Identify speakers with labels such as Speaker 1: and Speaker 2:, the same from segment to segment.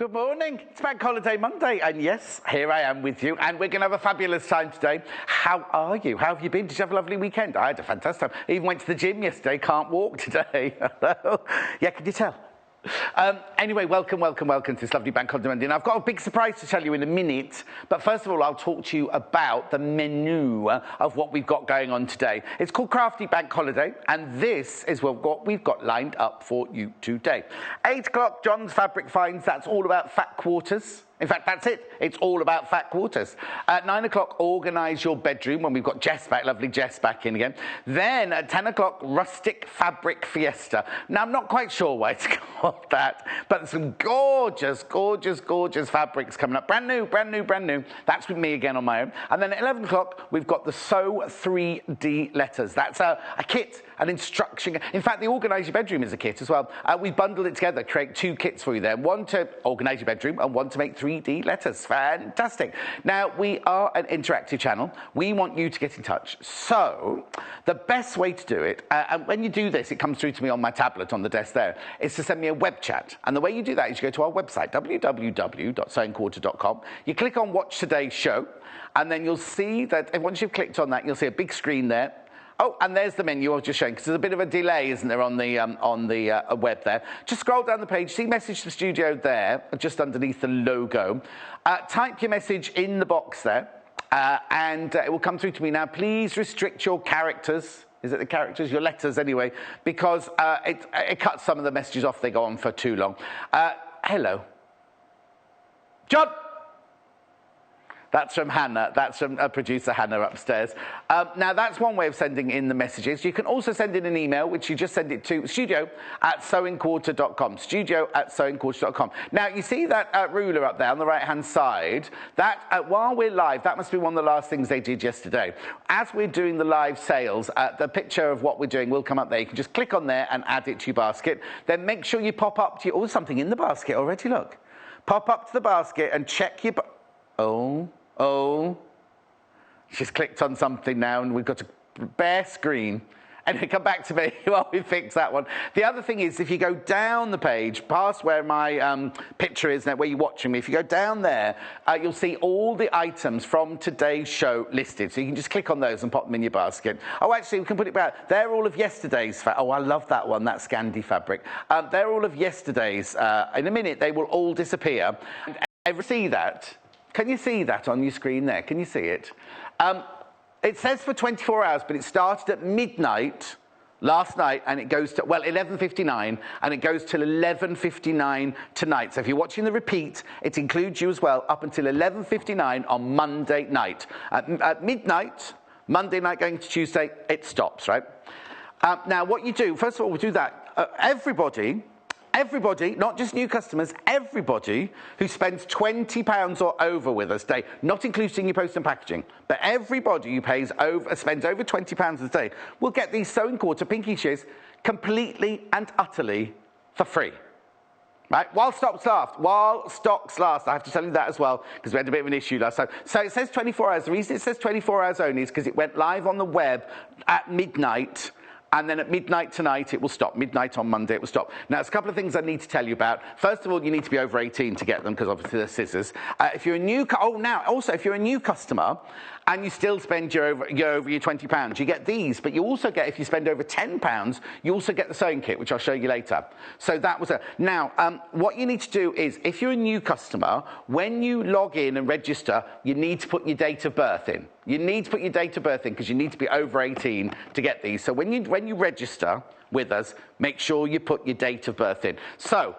Speaker 1: Good morning. It's Bank Holiday Monday, and yes, here I am with you, and we're going to have a fabulous time today. How are you? How have you been? Did you have a lovely weekend? I had a fantastic time. I even went to the gym yesterday. Can't walk today. Yeah, can you tell? Anyway, welcome to this lovely Bank Holiday Monday. And I've got a big surprise to tell you in a minute, but first of all, I'll talk to you about the menu of what we've got going on today. It's called Crafty Bank Holiday, and this is what we've got lined up for you today. 8 o'clock, John's Fabric Finds. That's all about fat quarters. In fact, that's it. It's all about fat quarters. At 9 o'clock, Organise Your Bedroom, when we've got Jess back, lovely Jess back in again. Then at 10 o'clock, Rustic Fabric Fiesta. Now, I'm not quite sure why it's called that, but there's some gorgeous fabrics coming up. Brand new. That's with me again on my own. And then at 11 o'clock, we've got the Sew 3D letters. That's a kit, an instruction. In fact, the Organise Your Bedroom is a kit as well. We bundled it together, create 2 kits for you there. One to organise your bedroom and one to make 3D letters. Fantastic. Now, we are an interactive channel. We want you to get in touch. So, the best way to do it, and when you do this, it comes through to me on my tablet on the desk there, is to send me a web chat. And the way you do that is you go to our website, www.sewingquarter.com. You click on Watch Today's Show, and then you'll see that once you've clicked on that, you'll see a big screen there. Oh, and there's the menu I was just showing, because there's a bit of a delay, isn't there, on the web there. Just scroll down the page, see Message to the Studio there, just underneath the logo. Type your message in the box there, and it will come through to me. Now, please restrict your characters. Is it the characters? Your letters, anyway, because it cuts some of the messages off. They go on for too long. Hello. John! That's from Hannah. That's from producer Hannah upstairs. Now, that's one way of sending in the messages. You can also send in an email, which you just send it to studio@sewingquarter.com. Studio@sewingquarter.com. Now, you see that ruler up there on the right-hand side? That, while we're live, that must be one of the last things they did yesterday. As we're doing the live sales, the picture of what we're doing will come up there. You can just click on there and add it to your basket. Then make sure you pop up to your... Oh, something in the basket already, look. Pop up to the basket and check your... Oh, she's clicked on something now and we've got a bare screen. Anyway, come back to me while we fix that one. The other thing is, if you go down the page, past where my picture is, where you're watching me, if you go down there, you'll see all the items from today's show listed. So you can just click on those and pop them in your basket. Oh, actually, we can put it back. They're all of yesterday's. Oh, I love that one, that Scandi fabric. They're all of yesterday's. In a minute, they will all disappear. And ever see that? Can you see that on your screen there? Can you see it? It says for 24 hours, but it started at midnight last night, and it goes to, 11:59, and it goes till 11:59 tonight. So if you're watching the repeat, it includes you as well, up until 11:59 on Monday night. At midnight, Monday night going to Tuesday, it stops, right? Now, what you do, first of all, we do that. Everybody, not just new customers, everybody who spends £20 or over with us a day, not including your post and packaging, but everybody who spends over £20 a day will get these Sewing Quarter Pinky shears completely and utterly for free. Right? While stocks last, I have to tell you that as well, because we had a bit of an issue last time. So it says 24 hours. The reason it says 24 hours only is because it went live on the web at midnight. And then at midnight tonight, it will stop. Midnight on Monday, it will stop. Now, there's a couple of things I need to tell you about. First of all, you need to be over 18 to get them, because obviously they're scissors. If you're a new... if you're a new customer and you still spend over your £20, you get these. But you also get, if you spend over £10, you also get the sewing kit, which I'll show you later. So that was a... Now, what you need to do is, if you're a new customer, when you log in and register, you need to put your date of birth in. You need to put your date of birth in, because you need to be over 18 to get these. So when you register with us, make sure you put your date of birth in. So,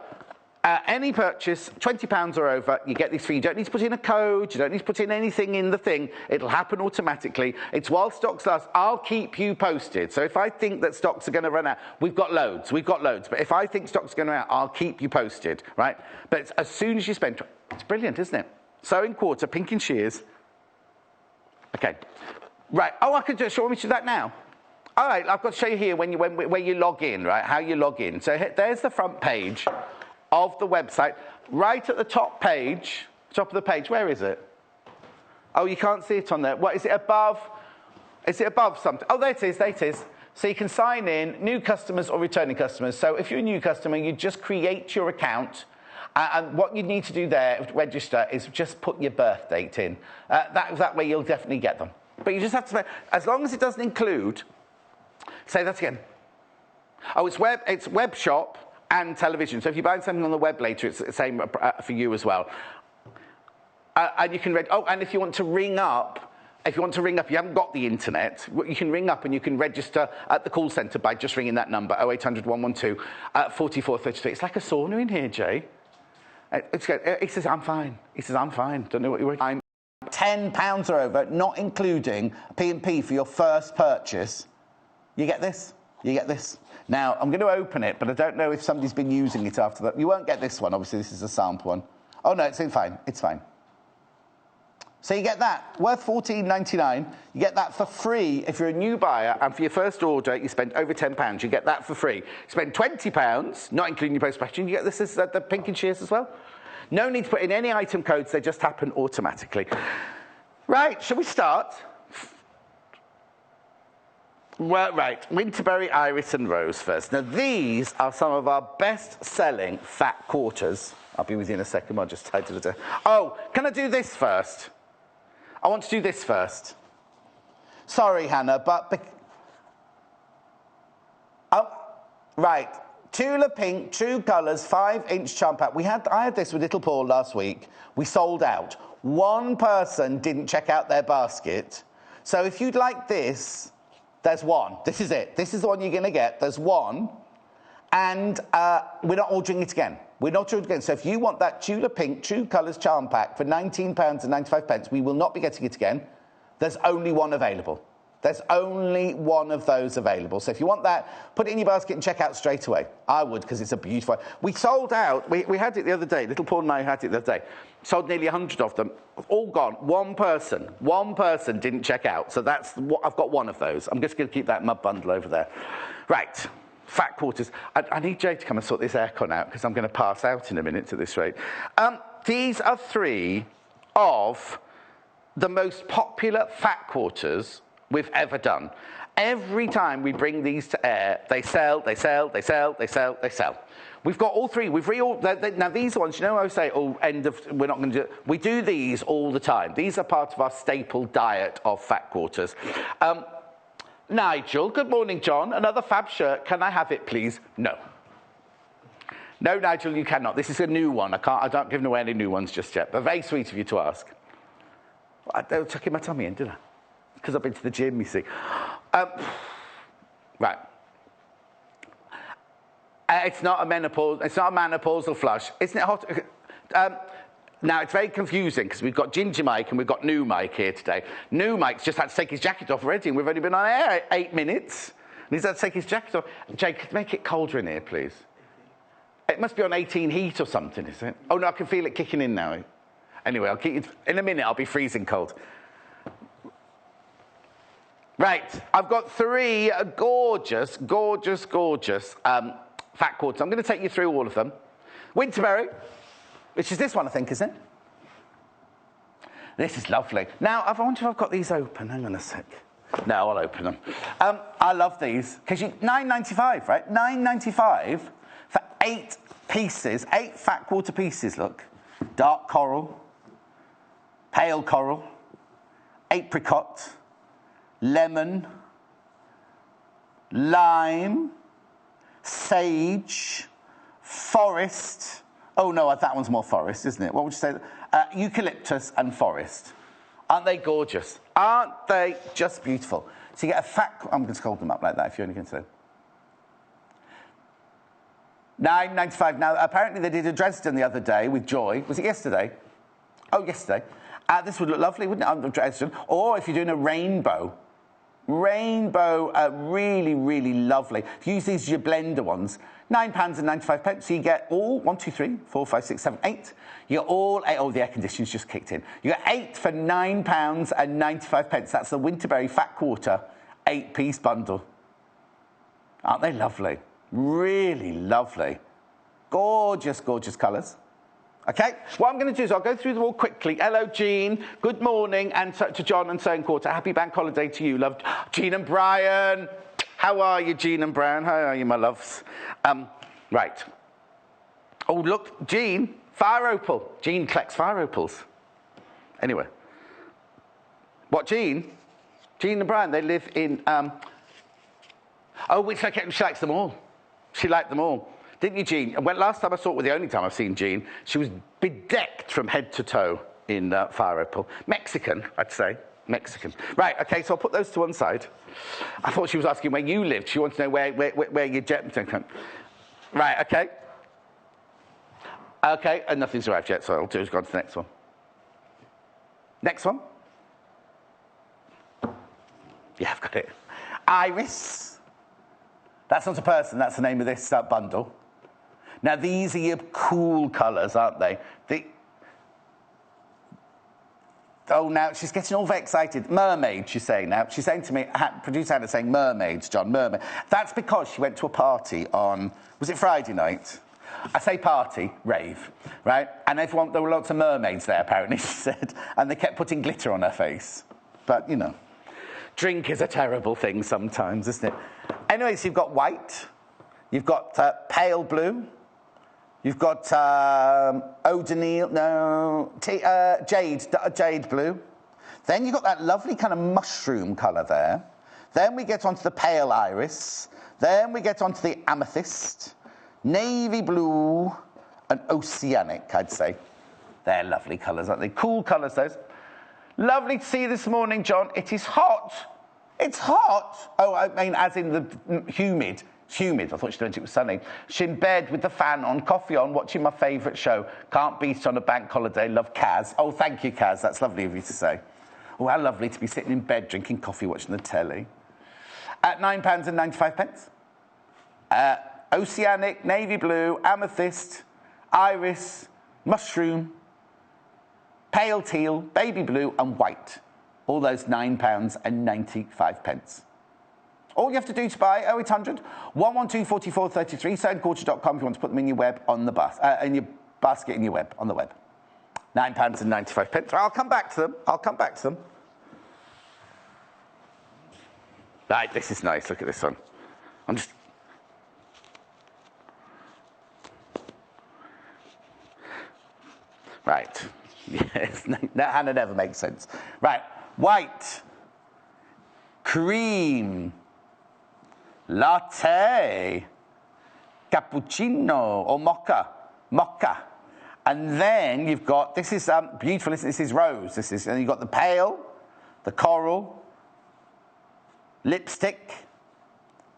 Speaker 1: any purchase, £20 or over, you get these free. You don't need to put in a code. You don't need to put in anything in the thing. It'll happen automatically. It's while stocks last. I'll keep you posted. So if I think that stocks are going to run out, we've got loads. But if I think stocks are going to run out, I'll keep you posted, right? But it's, as soon as you spend, it's brilliant, isn't it? Sewing Quarter, Pink and Shears. Okay, right. Oh, I could just show me to that now. All right, I've got to show you here where you log in, right? How you log in. So there's the front page of the website. Right at the top of the page. Where is it? Oh, you can't see it on there. What is it above? Is it above something? Oh, there it is. So you can sign in, new customers or returning customers. So if you're a new customer, you just create your account. And what you need to do there to register is just put your birth date in. That way you'll definitely get them. But you just have to, as long as it doesn't include, say that again. Oh, it's web shop and television. So if you're buying something on the web later, it's the same for you as well. And you can and if you want to ring up, you haven't got the internet, you can ring up and you can register at the call centre by just ringing that number, 0800 112 4433. It's like a sauna in here, Jay. He says, I'm fine. He says, I'm fine. Don't know what you're working. I'm £10 or over, not including P&P for your first purchase. You get this? You get this? Now, I'm going to open it, but I don't know if somebody's been using it after that. You won't get this one, obviously. This is a sample one. Oh, no, it's fine. It's fine. So you get that, worth $14.99. You get that for free if you're a new buyer, and for your first order, you spend over £10. You get that for free. You spend £20, not including your post-packaging, you get this is the pink and shears as well. No need to put in any item codes, they just happen automatically. Right, shall we start? Well, right, Winterberry, Iris and Rose first. Now, these are some of our best-selling fat quarters. I'll be with you in a second, I'll just tidy it. Oh, can I do this first? I want to do this first. Sorry, Hannah, but... Oh, right. Tula Pink, True Colours, 5-inch charm pack. I had this with little Paul last week. We sold out. One person didn't check out their basket. So if you'd like this, there's one. This is it. This is the one you're going to get. There's one. And we're not ordering it again. We're not ordering it again. So if you want that Tula Pink True Colours charm pack for £19.95, we will not be getting it again. There's only one available. There's only one of those available. So if you want that, put it in your basket and check out straight away. I would, because it's a beautiful... We sold out. We had it the other day. Little Paul and I had it the other day. Sold nearly 100 of them. All gone. One person didn't check out. So I've got one of those. I'm just going to keep that mud bundle over there. Right. Fat quarters. I need Jay to come and sort this aircon out, because I'm going to pass out in a minute at this rate. These are 3 of the most popular fat quarters we've ever done. Every time we bring these to air, they sell. We've got all 3. Now these ones, you know, I say, we're not going to do it. We do these all the time. These are part of our staple diet of fat quarters. Nigel, good morning, John. Another fab shirt. Can I have it, please? No. No, Nigel, you cannot. This is a new one. I don't give away any new ones just yet. But very sweet of you to ask. I was tucking my tummy in, didn't I? Because I've been to the gym, you see. Right. It's not a menopausal flush. Isn't it hot? Now, it's very confusing, because we've got Ginger Mike and we've got New Mike here today. New Mike's just had to take his jacket off already, and we've only been on air 8 minutes. And he's had to take his jacket off. Jake, make it colder in here, please. It must be on 18 heat or something, is it? Oh, no, I can feel it kicking in now. Anyway, I'll keep it. In a minute, I'll be freezing cold. Right, I've got 3 gorgeous fat quarters. I'm going to take you through all of them. Winterberry, which is this one, I think, isn't it? This is lovely. Now, I wonder if I've got these open. Hang on a sec. No, I'll open them. I love these, because £9.95, right? £9.95 for 8 pieces, 8 fat quarter pieces, look. Dark coral, pale coral, apricot, lemon, lime, sage, forest. Oh, no, that one's more forest, isn't it? What would you say? Eucalyptus and forest. Aren't they gorgeous? Aren't they just beautiful? So you get a fat... I'm going to hold them up like that if you're only going to... £9.95. Now, apparently they did a Dresden the other day with Joy. Was it yesterday? Oh, yesterday. This would look lovely, wouldn't it, on Dresden? Or if you're doing a rainbow. Really, really lovely. If you use these as your blender ones, £9.95. So you get all 1, 2, 3, 4, 5, 6, 7, 8. You're all 8. Oh, the air conditioning's just kicked in. You get 8 for £9.95. That's the Winterberry Fat Quarter 8-piece bundle. Aren't they lovely? Really lovely. Gorgeous, gorgeous colours. Okay, what I'm going to do is I'll go through them all quickly. Hello, Jean. Good morning. And to John and Sone Quarter. Happy bank holiday to you, love. Jean and Brian. How are you, Jean and Brian? How are you, my loves? Right. Oh, look, Jean. Fire opal. Jean collects fire opals. Anyway. What, Jean? Jean and Brian, they live in... she likes them all. She liked them all. Didn't you, Jean? And last time I saw it was the only time I've seen Jean. She was bedecked from head to toe in fire opal. Mexican, I'd say. Mexican. Right, okay, so I'll put those to one side. I thought she was asking where you lived. She wants to know where your jet... Right, okay. Okay, and nothing's arrived yet, so I'll do is go on to the next one. Next one. Yeah, I've got it. Iris. That's not a person, that's the name of this bundle. Now, these are your cool colours, aren't they? Oh, now she's getting all very excited. Mermaids, she's saying now. She's saying to me, producer Hannah's saying mermaids, John, mermaid. That's because she went to a party on, was it Friday night? I say party, rave, right? And there were lots of mermaids there, apparently, she said. And they kept putting glitter on her face. But, you know, drink is a terrible thing sometimes, isn't it? Anyway, so you've got white. You've got pale blue. You've got jade blue. Then you've got that lovely kind of mushroom colour there. Then we get onto the pale iris. Then we get onto the amethyst, navy blue, and oceanic, I'd say. They're lovely colours, aren't they? Cool colours, those. Lovely to see you this morning, John. It is hot. It's hot. Oh, I mean, as in the humid. It's humid. I thought she meant it was sunny. She's in bed with the fan on, coffee on, watching my favourite show. Can't beat it on a bank holiday. Love Kaz. Oh, thank you, Kaz. That's lovely of you to say. Oh, how lovely to be sitting in bed, drinking coffee, watching the telly. At £9.95. Oceanic, navy blue, amethyst, iris, mushroom, pale teal, baby blue, and white. All those £9.95. All you have to do to buy 0800 112 44 33, soundculture.com if you want to put them in your web on the bus, in your basket in your web, on the web. £9.95. I'll come back to them. Right, this is nice. Look at this one. Right. Yes, that Hannah never makes sense. Right. White. Cream. Latte. Cappuccino or mocha. And then you've got, this is beautiful, this is rose. And you've got the pale, the coral, lipstick,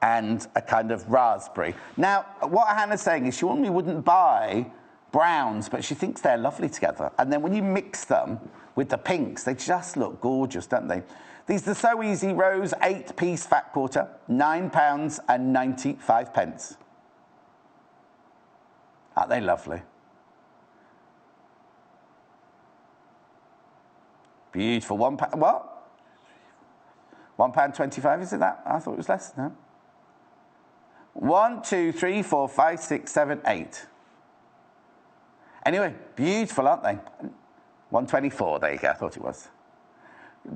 Speaker 1: and a kind of raspberry. Now, what Hannah's saying is she normally wouldn't buy browns, but she thinks they're lovely together. And then when you mix them with the pinks, they just look gorgeous, don't they? These are So Easy Rose 8-piece fat quarter, £9.95. Aren't they lovely? Beautiful. £1, what? £1.25, is it that? I thought it was less than that. 1, 2, 3, 4, 5, 6, 7, 8. Anyway, beautiful, aren't they? 124, there you go, I thought it was.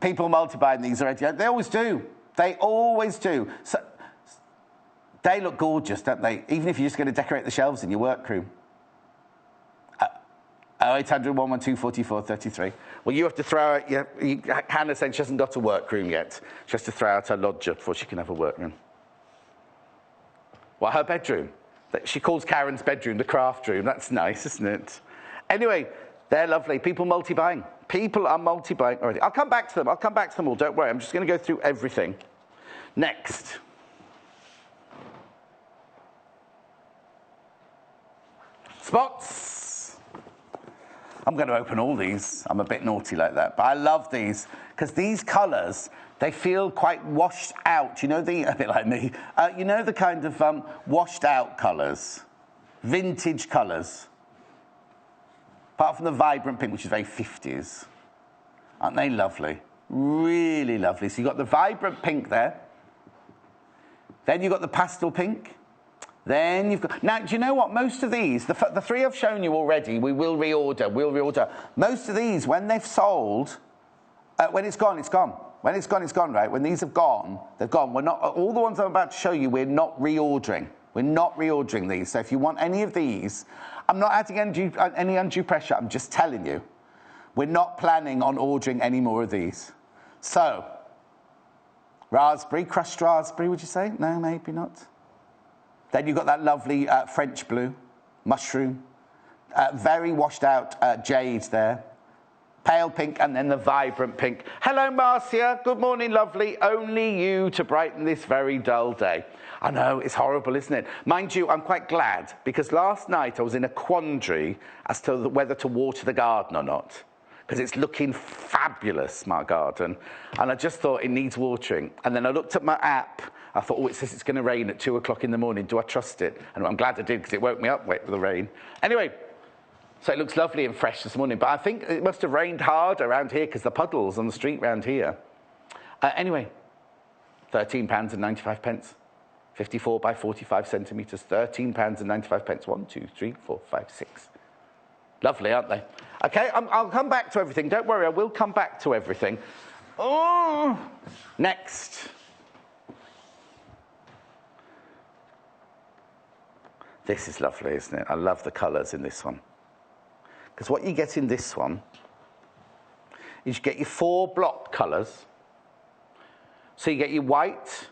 Speaker 1: People multiplying these already. They always do. They always do. So, they look gorgeous, don't they? Even if you're just going to decorate the shelves in your workroom. 0800 112 44 33. Well, you have to throw out Hannah said she hasn't got a workroom yet. She has to throw out her lodger before she can have a workroom. Well, her bedroom. She calls Karen's bedroom the craft room. That's nice, isn't it? Anyway, they're lovely. People multi-buying. People are multi-buying already. I'll come back to them. All. Don't worry. I'm just going to go through everything. Next. Spots. I'm going to open all these. I'm a bit naughty like that. But I love these because these colours, they feel quite washed out. You know, a bit like me. You know the kind of washed out colours. Vintage colours. Apart from the vibrant pink, which is very 50s. Aren't they lovely? Really lovely. So you've got the vibrant pink there. Then you've got the pastel pink. Then you've got... Now, do you know what? Most of these, the three I've shown you already, we will reorder. Most of these, when they've sold, when it's gone, it's gone. When it's gone, it's gone, right? When these have gone, they've gone. We're not... All the ones I'm about to show you, we're not reordering. We're not reordering these. So if you want any of these, I'm not adding any undue pressure. I'm just telling you, we're not planning on ordering any more of these. So, raspberry, crushed raspberry, would you say? No, maybe not. Then you've got that lovely French blue, mushroom, very washed out jade there. Pale pink, and then the vibrant pink. Hello, Marcia. Good morning, lovely. Only you to brighten this very dull day. I know, it's horrible, isn't it? Mind you, I'm quite glad, because last night I was in a quandary as to whether to water the garden or not, because it's looking fabulous, my garden, and I just thought it needs watering. And then I looked at my app. I thought, oh, it says it's going to rain at 2 o'clock in the morning. Do I trust it? And I'm glad I did, because it woke me up with the rain. Anyway, so it looks lovely and fresh this morning, but I think it must have rained hard around here because the puddles on the street round here. Anyway, £13.95. 54 by 45 centimetres, £13.95. 1, 2, 3, 4, 5, 6. Lovely, aren't they? Okay, I'll come back to everything. Don't worry, I will come back to everything. Oh, next. This is lovely, isn't it? I love the colours in this one. Because what you get in this one is you get your 4 block colours. So you get your white,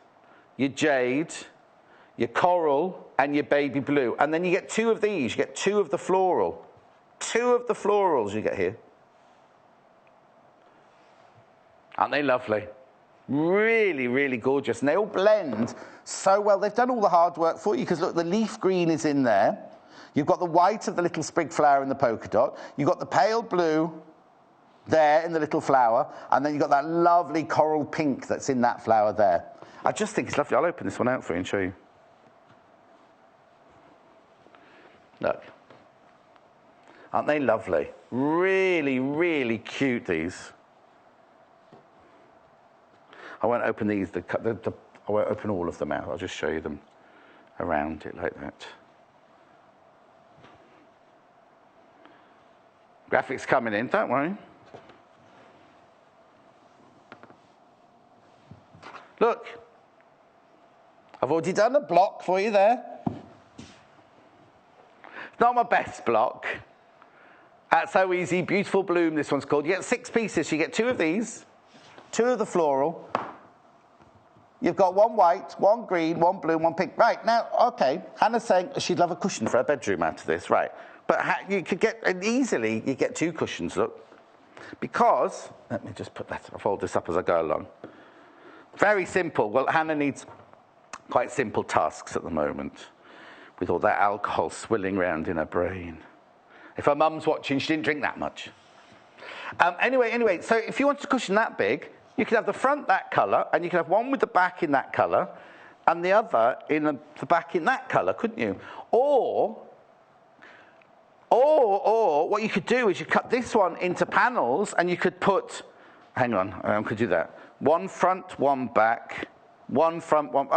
Speaker 1: your jade, your coral, and your baby blue. And then you get 2 of these. You get 2 of the floral. 2 of the florals you get here. Aren't they lovely? Really, really gorgeous. And they all blend so well. They've done all the hard work for you, because look, the leaf green is in there. You've got the white of the little sprig flower in the polka dot. You've got the pale blue there in the little flower. And then you've got that lovely coral pink that's in that flower there. I just think it's lovely. I'll open this one out for you and show you. Look. Aren't they lovely? Really, really cute, these. I won't open these. I won't open all of them out. I'll just show you them around it like that. Graphics coming in, don't worry. Look, I've already done a block for you there. It's not my best block. So easy, beautiful bloom, this one's called. You get 6 pieces, you get 2 of these, 2 of the floral. You've got 1 white, 1 green, 1 blue, 1 pink. Right, now, okay, Hannah's saying she'd love a cushion for her bedroom out of this, right. But you could get, easily, you get 2 cushions, look. Because, let me just put that, I'll fold this up as I go along. Very simple. Well, Hannah needs quite simple tasks at the moment, with all that alcohol swilling around in her brain. If her mum's watching, she didn't drink that much. Anyway, so if you want a cushion that big, you could have the front that colour, and you could have one with the back in that colour, and the other in the back in that colour, couldn't you? Or what you could do is you cut this one into panels, and you could put, hang on, I could do that. 1 front, 1 back, 1 front, 1,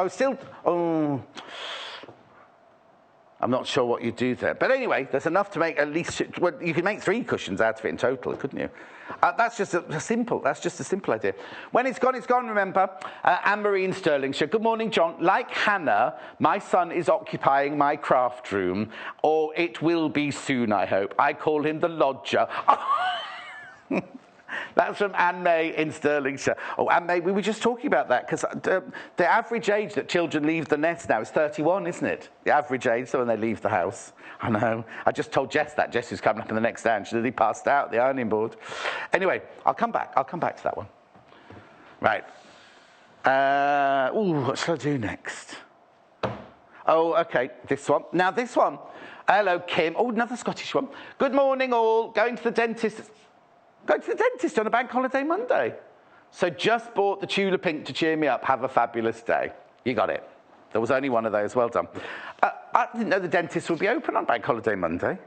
Speaker 1: I'm not sure what you do there. But anyway, there's enough to make at least, well, you could make 3 cushions out of it in total, couldn't you? That's just a simple idea. When it's gone, remember. Anne-Marie in Stirlingshire. Good morning, John. Like Hannah, my son is occupying my craft room, or it will be soon, I hope. I call him the lodger. That's from Anne-May in Stirlingshire. Oh, Anne-May, we were just talking about that, because the average age that children leave the nest now is 31, isn't it? The average age, so when they leave the house. I know. I just told Jess that. Jess is coming up in the next day, and she's already passed out, the ironing board. Anyway, I'll come back to that one. Right. What shall I do next? Oh, okay, this one. Now, this one. Hello, Kim. Oh, another Scottish one. Good morning, all. Going to the dentist on a bank holiday Monday. So just bought the Tula Pink to cheer me up. Have a fabulous day. You got it. There was only one of those. Well done. I didn't know the dentist would be open on bank holiday Monday.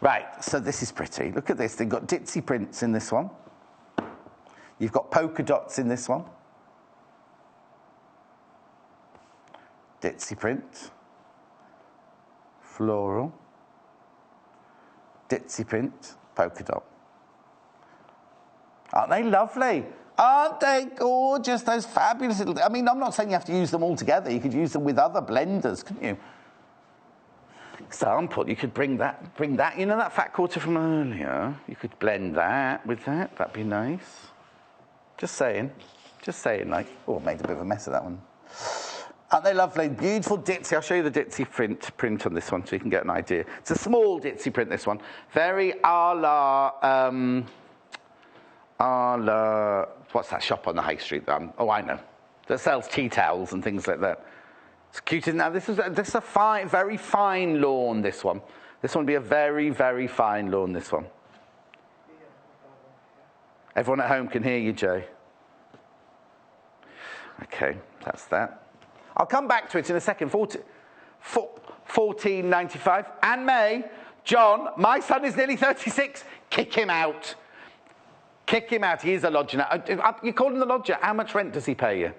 Speaker 1: Right, so this is pretty. Look at this. They've got ditzy prints in this one. You've got polka dots in this one. Ditzy print. Floral. Ditzy print. Polka dot. Aren't they lovely? Aren't they gorgeous, those fabulous little... I mean, I'm not saying you have to use them all together. You could use them with other blenders, couldn't you? Example, you could bring that, you know that fat quarter from earlier? You could blend that with that. That'd be nice. Just saying, like... Oh, I made a bit of a mess of that one. Aren't they lovely? Beautiful ditzy. I'll show you the ditzy print on this one so you can get an idea. It's a small ditzy print, this one. Very a la, what's that shop on the high street? Oh, I know. That sells tea towels and things like that. It's cute. Now, this is a fine, very fine lawn, this one. This one would be a very, very fine lawn, this one. Everyone at home can hear you, Jay. Okay, that's that. I'll come back to it in a second. 14.95. Anne May, John, my son is nearly 36. Kick him out. Kick him out. He is a lodger now. You call him the lodger. How much rent does he pay you?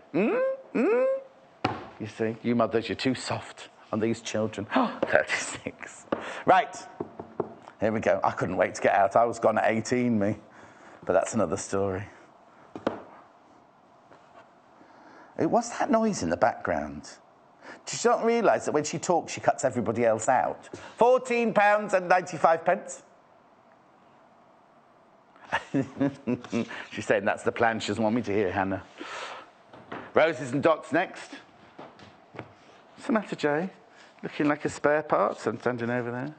Speaker 1: You see, you mothers, you're too soft on these children. 36. Right. Here we go. I couldn't wait to get out. I was gone at 18, me. But that's another story. What's that noise in the background? Do you not realise that when she talks, she cuts everybody else out? £14.95. She's saying that's the plan she doesn't want me to hear, Hannah. Roses and dots next. What's the matter, Jay? Looking like a spare part, standing over there.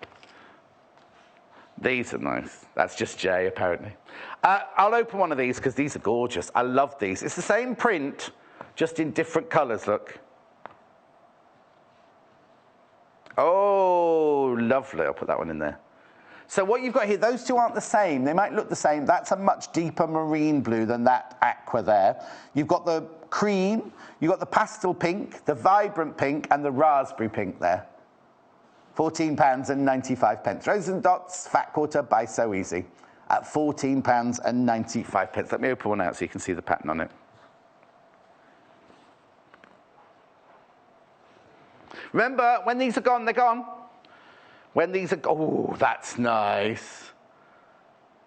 Speaker 1: These are nice. That's just Jay, apparently. I'll open one of these because these are gorgeous. I love these. It's the same print, just in different colours, look. Oh, lovely. I'll put that one in there. So what you've got here, those two aren't the same. They might look the same. That's a much deeper marine blue than that aqua there. You've got the cream, you've got the pastel pink, the vibrant pink, and the raspberry pink there. £14.95. Roses and dots, fat quarter, buy so easy. At £14.95. Let me open one out so you can see the pattern on it. Remember, when these are gone, they're gone. When these are... Oh, that's nice.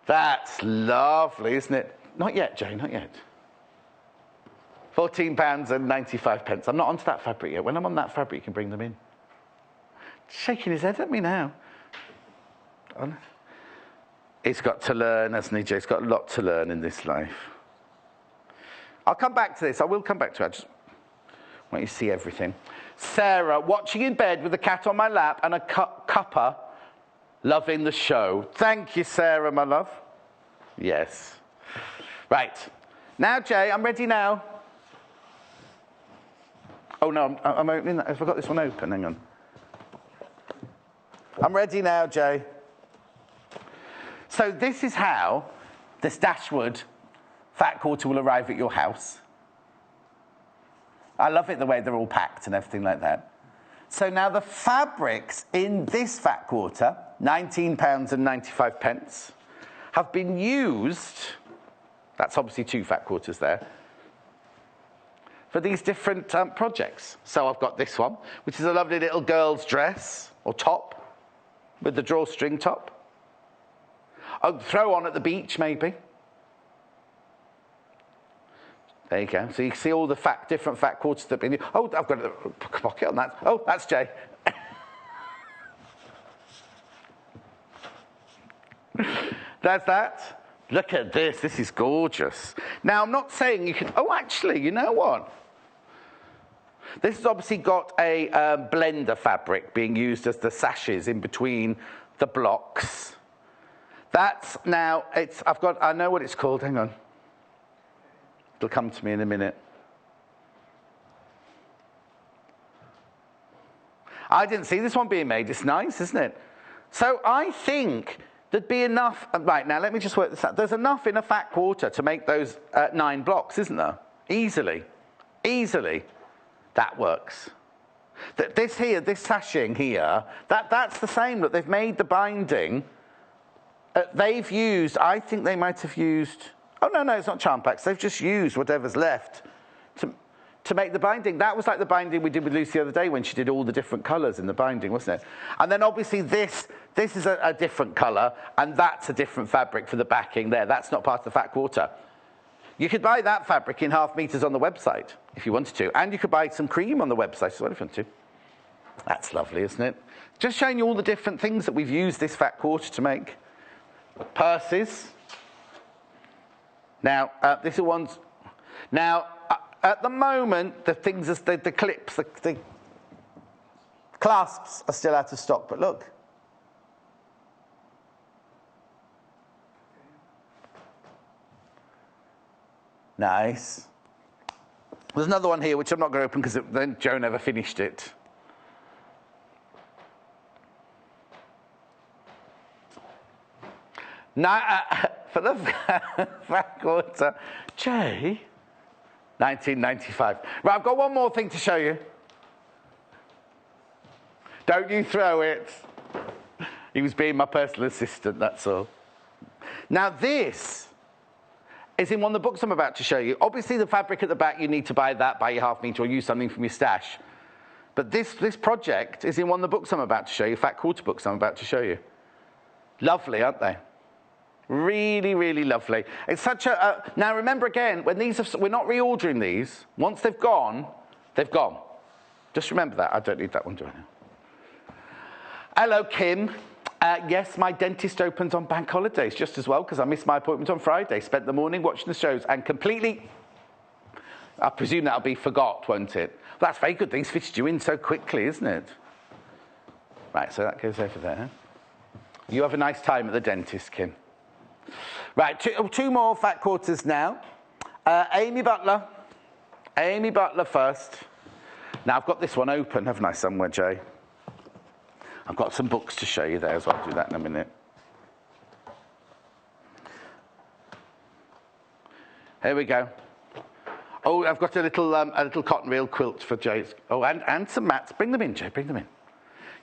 Speaker 1: That's lovely, isn't it? Not yet, Jane, not yet. £14.95. I'm not onto that fabric yet. When I'm on that fabric, you can bring them in. Shaking his head at me now. He's got to learn, hasn't he, Jay? He's got a lot to learn in this life. I'll come back to this. I will come back to it. I just want you to see everything. Sarah, watching in bed with a cat on my lap and a cuppa, loving the show. Thank you, Sarah, my love. Yes. Right. Now, Jay, I'm ready now. Oh, no, I'm opening that. Have I got this one open? Hang on. I'm ready now, Jay. So this is how this Dashwood fat quarter will arrive at your house. I love it the way they're all packed and everything like that. So now the fabrics in this fat quarter, £19.95, have been used, that's obviously two fat quarters there, for these different projects. So I've got this one, which is a lovely little girl's dress, or top, with the drawstring top. I'll throw on at the beach, maybe. There you go. So you can see all the different fat quarters that have been used. Oh, I've got a pocket on that. Oh, that's Jay. There's that. Look at this. This is gorgeous. Now, I'm not saying you can... Oh, actually, you know what? This has obviously got a blender fabric being used as the sashes in between the blocks. That's now... I know what it's called. Hang on. It'll come to me in a minute. I didn't see this one being made. It's nice, isn't it? So I think there'd be enough... Right, now let me just work this out. There's enough in a fat quarter to make those 9 blocks, isn't there? Easily. Easily. That works. This here, this sashing here, that's the same. Look, they've made the binding. They've used... I think they might have used... Oh, no, it's not charm packs. They've just used whatever's left to make the binding. That was like the binding we did with Lucy the other day when she did all the different colours in the binding, wasn't it? And then obviously this is a different colour, and that's a different fabric for the backing there. That's not part of the fat quarter. You could buy that fabric in 1/2 meters on the website if you wanted to. And you could buy some cream on the website as well if you want to. That's lovely, isn't it? Just showing you all the different things that we've used this fat quarter to make. Purses. Now, these are ones. Now, at the moment, the things, the clips, the clasps are still out of stock, but look. Nice. There's another one here, which I'm not going to open because then Joe never finished it. Now, for the fat quarter, Jay, 1995. Right, I've got one more thing to show you. Don't you throw it. He was being my personal assistant, that's all. Now, this is in one of the books I'm about to show you. Obviously, the fabric at the back, you need to buy that, buy your 1/2 meter, or use something from your stash. But this project is in one of the books I'm about to show you, fat quarter books I'm about to show you. Lovely, aren't they? Really, really lovely. It's such a... now, remember again, when these are, we're not reordering these. Once they've gone, they've gone. Just remember that. I don't need that one, do I now? Hello, Kim. Yes, my dentist opens on bank holidays just as well because I missed my appointment on Friday. Spent the morning watching the shows and completely... I presume that'll be forgot, won't it? Well, that's very good. Things fitted you in so quickly, isn't it? Right, so that goes over there. You have a nice time at the dentist, Kim. Right, two more fat quarters now. Amy Butler. Amy Butler first. Now, I've got this one open, haven't I, somewhere, Jay? I've got some books to show you there as well. I'll do that in a minute. Here we go. Oh, I've got a little cotton reel quilt for Jay's. Oh, and some mats. Bring them in, Jay, bring them in.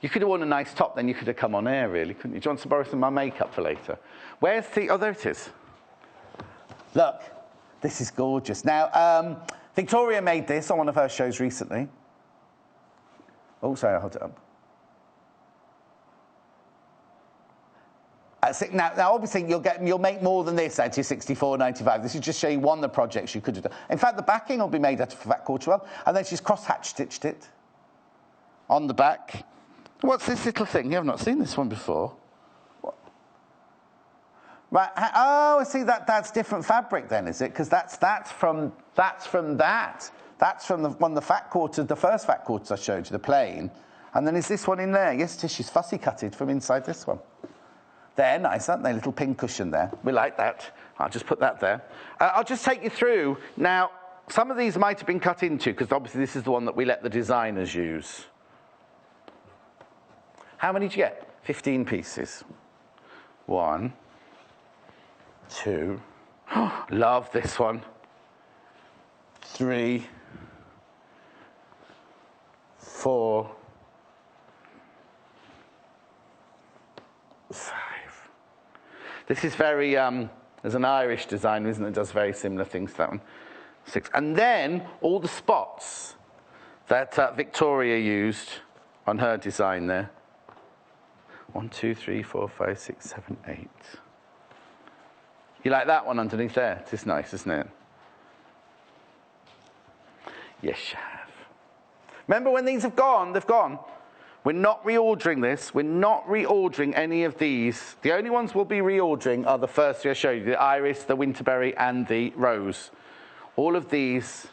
Speaker 1: You could have worn a nice top, then you could have come on air, really, couldn't you? Do you want to borrow some of my makeup for later? Where's the... oh, there it is. Look, this is gorgeous. Now, Victoria made this on one of her shows recently. Oh, sorry, I'll hold it up. Now, obviously, you'll make more than this at your 64.95. This is just showing one of the projects you could have done. In fact, the backing will be made out of fat quarter well, and then she's cross-hatch stitched it on the back. What's this little thing? You have not seen this one before. What? Right. Oh, I see. That's different fabric then, is it? Because that's from that. That's from one of the fat quarters, the first fat quarters I showed you, the plain. And then is this one in there? Yes, it is. She's fussy cutted from inside this one. They're nice, aren't they? Little pin cushion there. We like that. I'll just put that there. I'll just take you through. Now, some of these might have been cut into, because obviously this is the one that we let the designers use. How many did you get? 15 pieces. 1, 2. Oh, love this one. 3, 4, 5. This is very, there's an Irish designer, isn't it, that does very similar things to that one. 6. And then all the spots that Victoria used on her design there. 1, 2, 3, 4, 5, 6, 7, 8. You like that one underneath there? It's nice, isn't it? Yes, you have. Remember, when these have gone, they've gone. We're not reordering this. We're not reordering any of these. The only ones we'll be reordering are the first three I showed you, the iris, the winterberry, and the rose. All of these,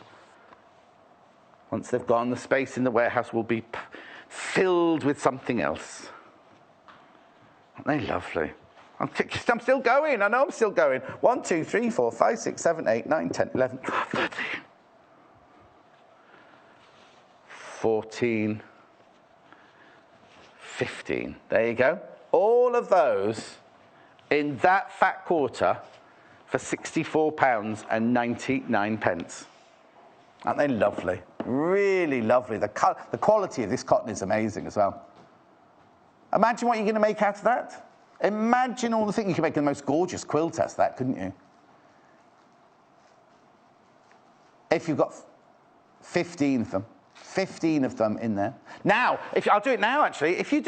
Speaker 1: once they've gone, the space in the warehouse will be filled with something else. Aren't they lovely? I'm still going. I know I'm still going. 1, 2, 3, 4, 5, 6, 7, 8, 9, 10, 11, 12, 13, 14, 15. There you go. All of those in that fat quarter for £64.99. Aren't they lovely? Really lovely. The quality of this cotton is amazing as well. Imagine what you're going to make out of that. Imagine all the things. You could make the most gorgeous quilt out of that, couldn't you? If you've got 15 of them. 15 of them in there. Now, I'll do it now, actually. If you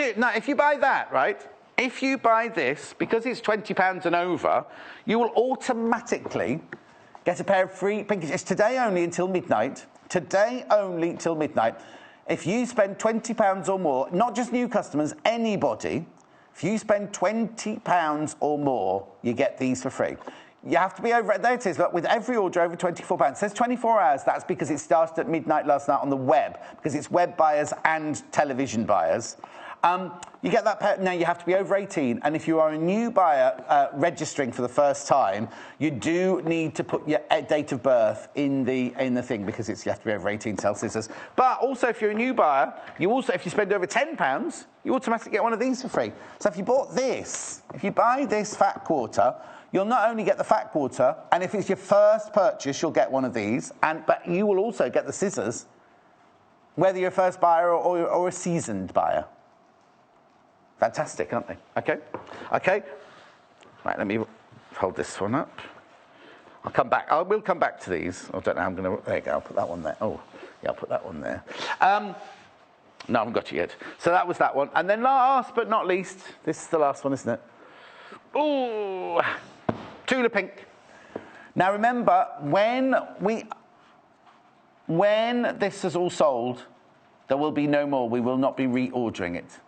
Speaker 1: buy that, right? If you buy this, because it's £20 and over, you will automatically Get a pair of free pinkies. It's today only until midnight. Today only till midnight. If you spend £20 or more, not just new customers, anybody, if you spend £20 or more, you get these for free. You have to be over, there it is, look, with every order over £24. It says 24 hours, that's because it started at midnight last night on the web, because it's web buyers and television buyers. You get that pair, now you have to be over 18, and if you are a new buyer registering for the first time, you do need to put your date of birth in the thing, because you have to be over 18 to sell scissors. But also, if you're a new buyer, if you spend over £10, you automatically get one of these for free. So if you bought this, if you buy this fat quarter, you'll not only get the fat quarter, and if it's your first purchase, you'll get one of these, but you will also get the scissors, whether you're a first buyer or a seasoned buyer. Fantastic, aren't they? Okay. Right, let me hold this one up. I'll come back. I will come back to these. I don't know how I'm going to... There you go, I'll put that one there. Oh, yeah, I'll put that one there. No, I haven't got it yet. So that was that one. And then last but not least, this is the last one, isn't it? Ooh, Tula Pink. Now remember, when this is all sold, there will be no more. We will not be reordering it.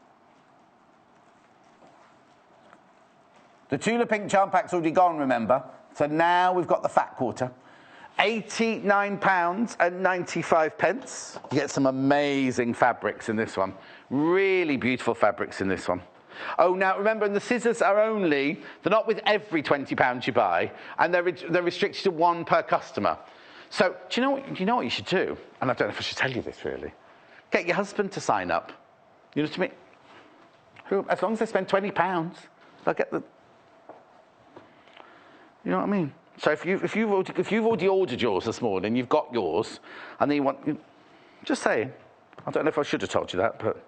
Speaker 1: The Tula Pink charm pack's already gone, remember? So now we've got the fat quarter. £89.95. You get some amazing fabrics in this one. Really beautiful fabrics in this one. Oh, now remember, the scissors are they're not with every £20 you buy, and they're restricted to one per customer. So do you know what you should do? And I don't know if I should tell you this really. Get your husband to sign up. You know what I mean? As long as they spend £20, they'll get the... You know what I mean? So if you've already ordered yours this morning, you've got yours, and then just say, I don't know if I should have told you that, but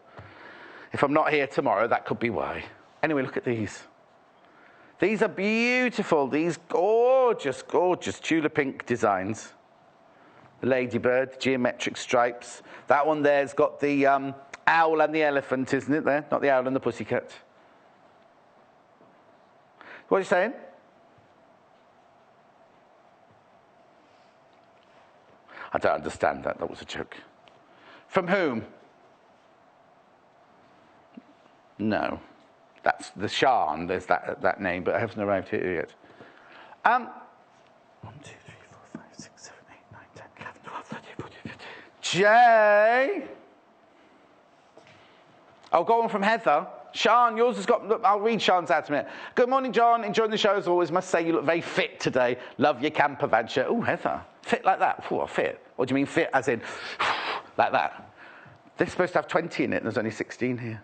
Speaker 1: if I'm not here tomorrow, that could be why. Anyway, look at these. These are beautiful. These gorgeous, gorgeous Tula Pink designs. The ladybird, geometric stripes. That one there's got the owl and the elephant, isn't it there? Not the owl and the pussycat. What are you saying? I don't understand that. That was a joke. From whom? No. That's the Shan. There's that name, but it hasn't arrived here yet. 1, 2, 3, 4, 5, 6, 7, 8, 9, 10, 11, 12, 13, 14, 15. Jay! Oh, go on from Heather. Sean, yours has got... Look, I'll read Sean's out a minute. Good morning, John. Enjoying the show as always. Must say you look very fit today. Love your camper van shirt. Oh, Heather. Fit like that? Oh, fit. What do you mean fit as in like that? They're supposed to have 20 in it, and there's only 16 here.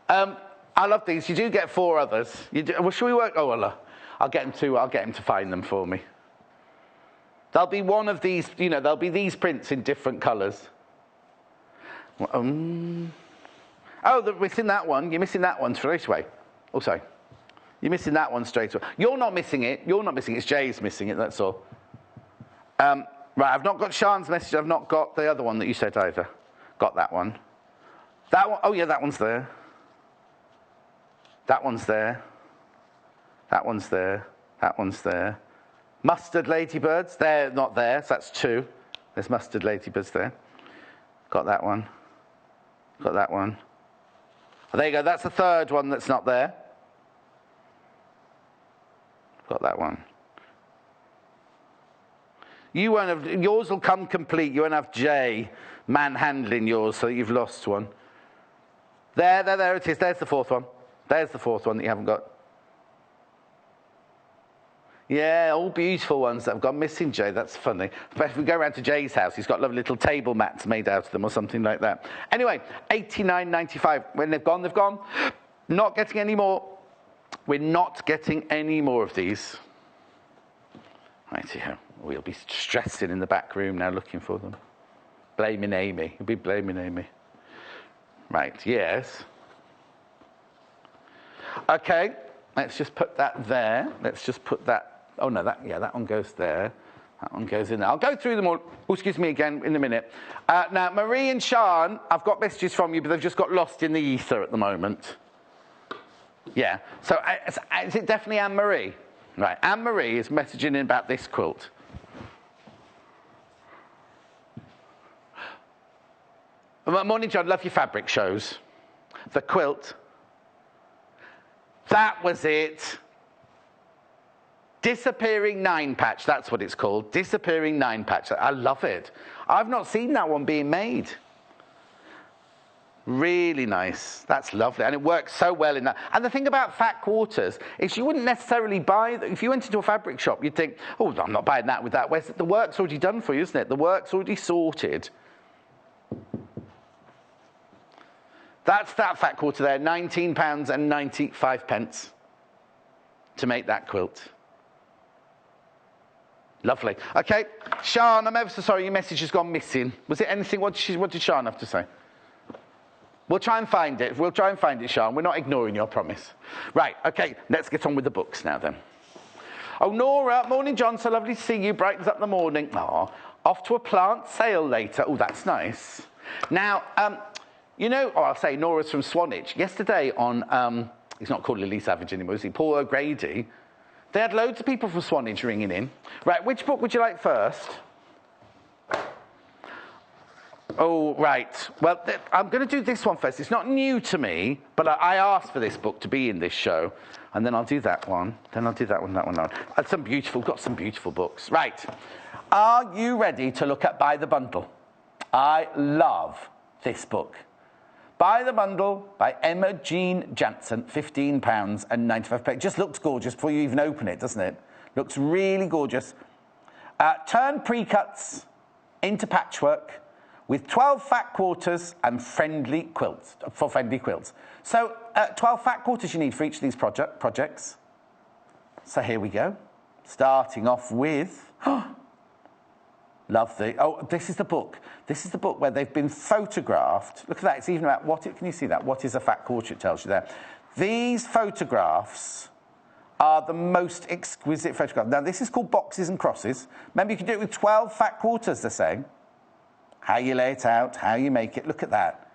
Speaker 1: I love these. You do get 4 others. You do, well, shall we work? Oh, well, I'll get him to find them for me. There'll be one of these, there'll be these prints in different colours. Oh, we're missing that one. You're missing that one straight away. Oh, sorry. You're missing that one straight away. You're not missing it. It's Jay's missing it, that's all. Right, I've not got Sean's message. I've not got the other one that you said either. Got that one. That one, oh yeah, that one's there. That one's there. That one's there. That one's there. Mustard ladybirds, they're not there, so that's 2. There's mustard ladybirds there. Got that one. Got that one. Oh, there you go, that's the 3rd one that's not there. Got that one. You won't have, yours will come complete. You won't have Jay manhandling yours so you've lost one. There it is. There's the 4th one. There's the 4th one that you haven't got. Yeah, all beautiful ones that have gone missing, Jay. That's funny. But if we go around to Jay's house, he's got lovely little table mats made out of them or something like that. Anyway, £89.95. When they've gone, they've gone. Not getting any more. We're not getting any more of these. Right here. We'll be stressing in the back room now looking for them. Blaming Amy. You'll be blaming Amy. Right, yes. Okay, let's just put that there. Let's just put that... Oh, no, that one goes there. That one goes in there. I'll go through them all. Oh, excuse me again in a minute. Now, Marie and Sean, I've got messages from you, but they've just got lost in the ether at the moment. Yeah. So is it definitely Anne-Marie? Right. Anne-Marie is messaging in about this quilt. Morning, John. Love your fabric shows. The quilt. That was it. Disappearing 9-patch, that's what it's called. Disappearing 9-patch. I love it. I've not seen that one being made. Really nice. That's lovely. And it works so well in that. And the thing about fat quarters is you wouldn't necessarily buy, if you went into a fabric shop, you'd think, oh, I'm not buying that with that. Whereas the work's already done for you, isn't it? The work's already sorted. That's that fat quarter there, £19.95 to make that quilt. Lovely. Okay, Sean, I'm ever so sorry your message has gone missing. Was it anything? What did Sean have to say? We'll try and find it. We'll try and find it, Sean. We're not ignoring your promise. Right, okay, let's get on with the books now then. Oh, Nora, morning, John. So lovely to see you. Brightens up the morning. Oh, off to a plant sale later. Oh, that's nice. Now, you know, I'll say Nora's from Swanage. Yesterday on, he's not called Lily Savage anymore, is he? Paul O'Grady. They had loads of people from Swanage ringing in. Right, which book would you like first? Oh, right. Well, I'm going to do this one first. It's not new to me, but I asked for this book to be in this show. And then I'll do that one. Then I'll do that one, that one, that one. Got some beautiful books. Right. Are you ready to look at By the Bundle? I love this book. By the Bundle by Emma Jean Jansen, £15.95. It just looks gorgeous before you even open it, doesn't it? Looks really gorgeous. Turn pre-cuts into patchwork with 12 fat quarters and friendly quilts, for friendly quilts. So 12 fat quarters you need for each of these projects. So here we go. Starting off with... Lovely. Oh, this is the book. This is the book where they've been photographed. Look at that. It's even about can you see that? What is a fat quarter? It tells you there. These photographs are the most exquisite photographs. Now, this is called boxes and crosses. Remember, you can do it with 12 fat quarters, they're saying. How you lay it out, how you make it. Look at that.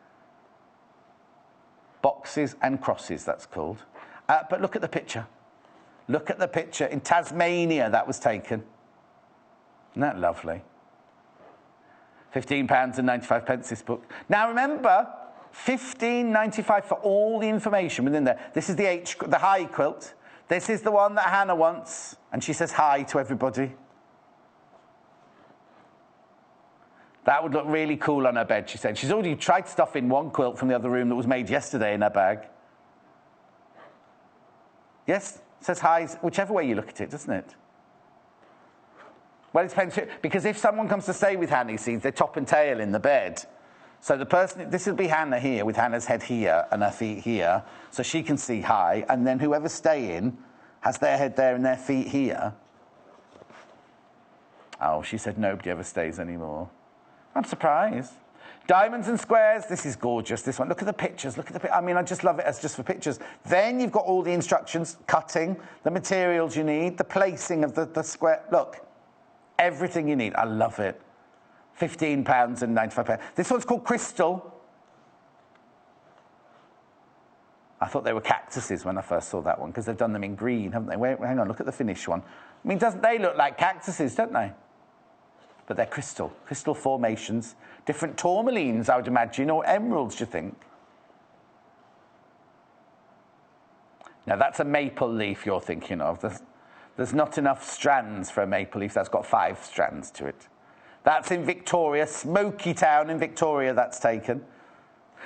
Speaker 1: Boxes and crosses, that's called. But look at the picture. Look at the picture. In Tasmania, that was taken. Isn't that lovely? £15.95 this book. Now remember, £15.95 for all the information within there. This is the high quilt. This is the one that Hannah wants, and she says hi to everybody. That would look really cool on her bed, she said. She's already tried stuffing one quilt from the other room that was made yesterday in her bag. Yes, says hi, whichever way you look at it, doesn't it? Well, it depends, because if someone comes to stay with Hannah, you see, they're top and tail in the bed. So the person, this would be Hannah here, with Hannah's head here and her feet here, so she can see hi, and then whoever's staying has their head there and their feet here. Oh, she said nobody ever stays anymore. I'm surprised. Diamonds and squares, this is gorgeous, this one. Look at the pictures, I mean, I just love it as just for pictures. Then you've got all the instructions, cutting, the materials you need, the placing of the square. Look. Everything you need. I love it. £15.95. This one's called Crystal. I thought they were cactuses when I first saw that one, because they've done them in green, haven't they? Wait, hang on, look at the finished one. I mean, doesn't they look like cactuses, don't they? But they're crystal formations. Different tourmalines, I would imagine, or emeralds, do you think? Now, that's a maple leaf you're thinking of. There's not enough strands for a maple leaf. That's got 5 strands to it. That's in Victoria, Smoky Town in Victoria, that's taken.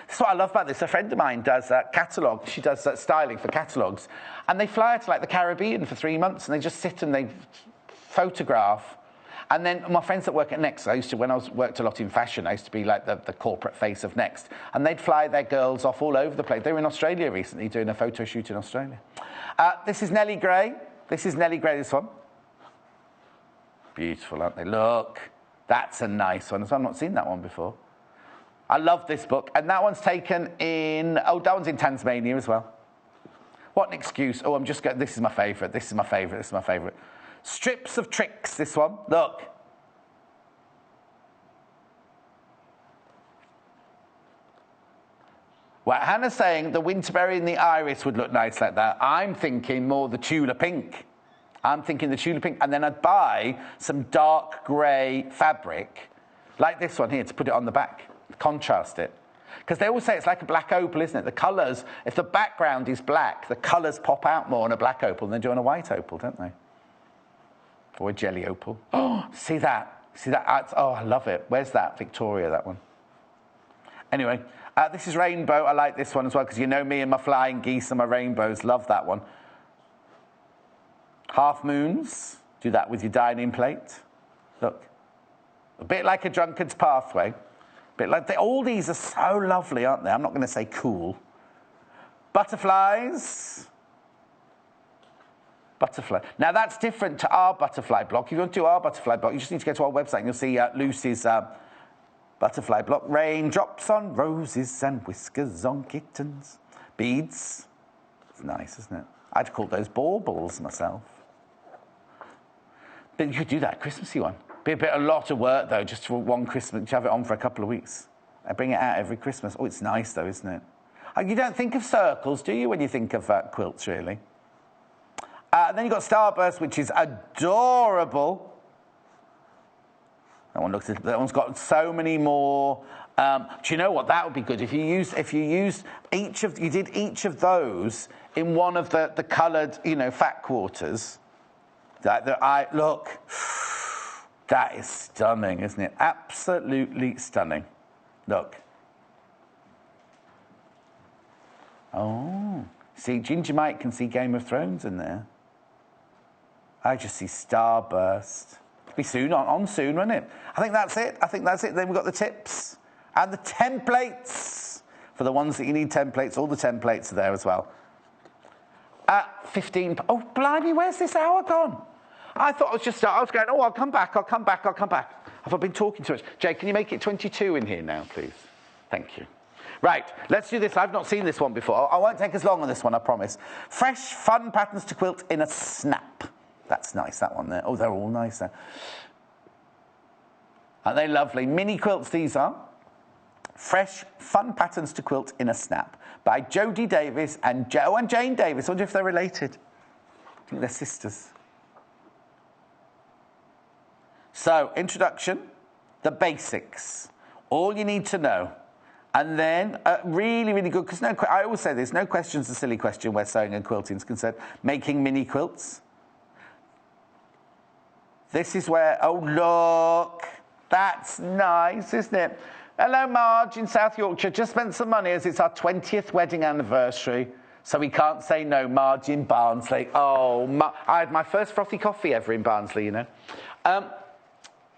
Speaker 1: That's what I love about this. A friend of mine does catalogue. She does styling for catalogues. And they fly out to like the Caribbean for 3 months and they just sit and they photograph. And then my friends that work at Next, when I worked a lot in fashion, I used to be like the corporate face of Next. And they'd fly their girls off all over the place. They were in Australia recently doing a photo shoot in Australia. This is Nellie Gray. This is Nellie Gray, this one. Beautiful, aren't they? Look, that's a nice one. I've not seen that one before. I love this book. And that one's taken in, that one's in Tasmania as well. What an excuse. Oh, I'm just going, this is my favourite, this is my favourite, this is my favourite. Strips of Tricks, this one. Look. Well, Hannah's saying the Winterberry and the Iris would look nice like that. I'm thinking more the Tula Pink. I'm thinking the Tula Pink. And then I'd buy some dark grey fabric, like this one here, to put it on the back, contrast it. Because they always say it's like a black opal, isn't it? The colours, if the background is black, the colours pop out more on a black opal than they do on a white opal, don't they? Or a jelly opal. Oh, see that? See that? Oh, I love it. Where's that? Victoria, that one. Anyway, this is Rainbow. I like this one as well, because you know me and my flying geese and my rainbows. Love that one. Half Moons. Do that with your dining plate. Look. A bit like a drunkard's pathway. Bit like all these are so lovely, aren't they? I'm not going to say cool. Butterflies. Butterfly. Now, that's different to our butterfly block. If you want to do our butterfly block, you just need to go to our website and you'll see Lucy's butterfly block. Raindrops on roses and whiskers on kittens. Beads. It's nice, isn't it? I'd call those baubles myself. But you could do that Christmassy one. Be a lot of work, though, just for one Christmas, to have it on for a couple of weeks. I bring it out every Christmas. Oh, it's nice, though, isn't it? You don't think of circles, do you, when you think of quilts, really? Then you've got Starburst, which is adorable. That one's got so many more. Do you know what? That would be good if you did each of those in one of the coloured, fat quarters. Look. That is stunning, isn't it? Absolutely stunning. Look. Oh. See, Ginger Mike can see Game of Thrones in there. I just see Starburst. It'll be soon, on soon, won't it? I think that's it. Then we've got the tips. And the templates. For the ones that you need templates, all the templates are there as well. 15... Oh, blimey, where's this hour gone? I thought I was going, I'll come back. Have I been talking too much? Jay, can you make it 22 in here now, please? Thank you. Right, let's do this. I've not seen this one before. I won't take as long on this one, I promise. Fresh, fun patterns to quilt in a snap. That's nice, that one there. Oh, they're all nice there. Aren't they lovely? Mini quilts, these are. Fresh, fun patterns to quilt in a snap by Jodie Davis and Jane Davis. I wonder if they're related. I think they're sisters. So, introduction, the basics, all you need to know. And then, really, really good, because I always say this, no question's a silly question where sewing and quilting is concerned. Making mini quilts. This is where, oh, look, that's nice, isn't it? Hello, Marge in South Yorkshire. Just spent some money as it's our 20th wedding anniversary. So we can't say no, Marge in Barnsley. Oh, I had my first frothy coffee ever in Barnsley,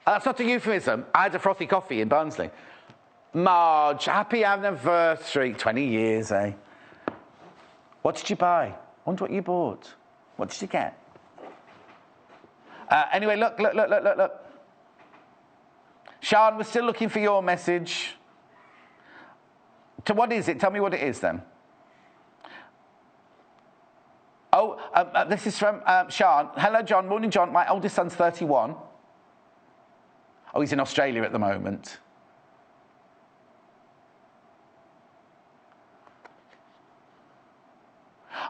Speaker 1: That's not a euphemism. I had a frothy coffee in Barnsley. Marge, happy anniversary. 20 years, eh? What did you buy? I wonder what you bought. What did you get? Anyway, look. Sean, we're still looking for your message. What is it? Tell me what it is, then. Oh, this is from Sean. Hello, John. Morning, John. My oldest son's 31. Oh, he's in Australia at the moment.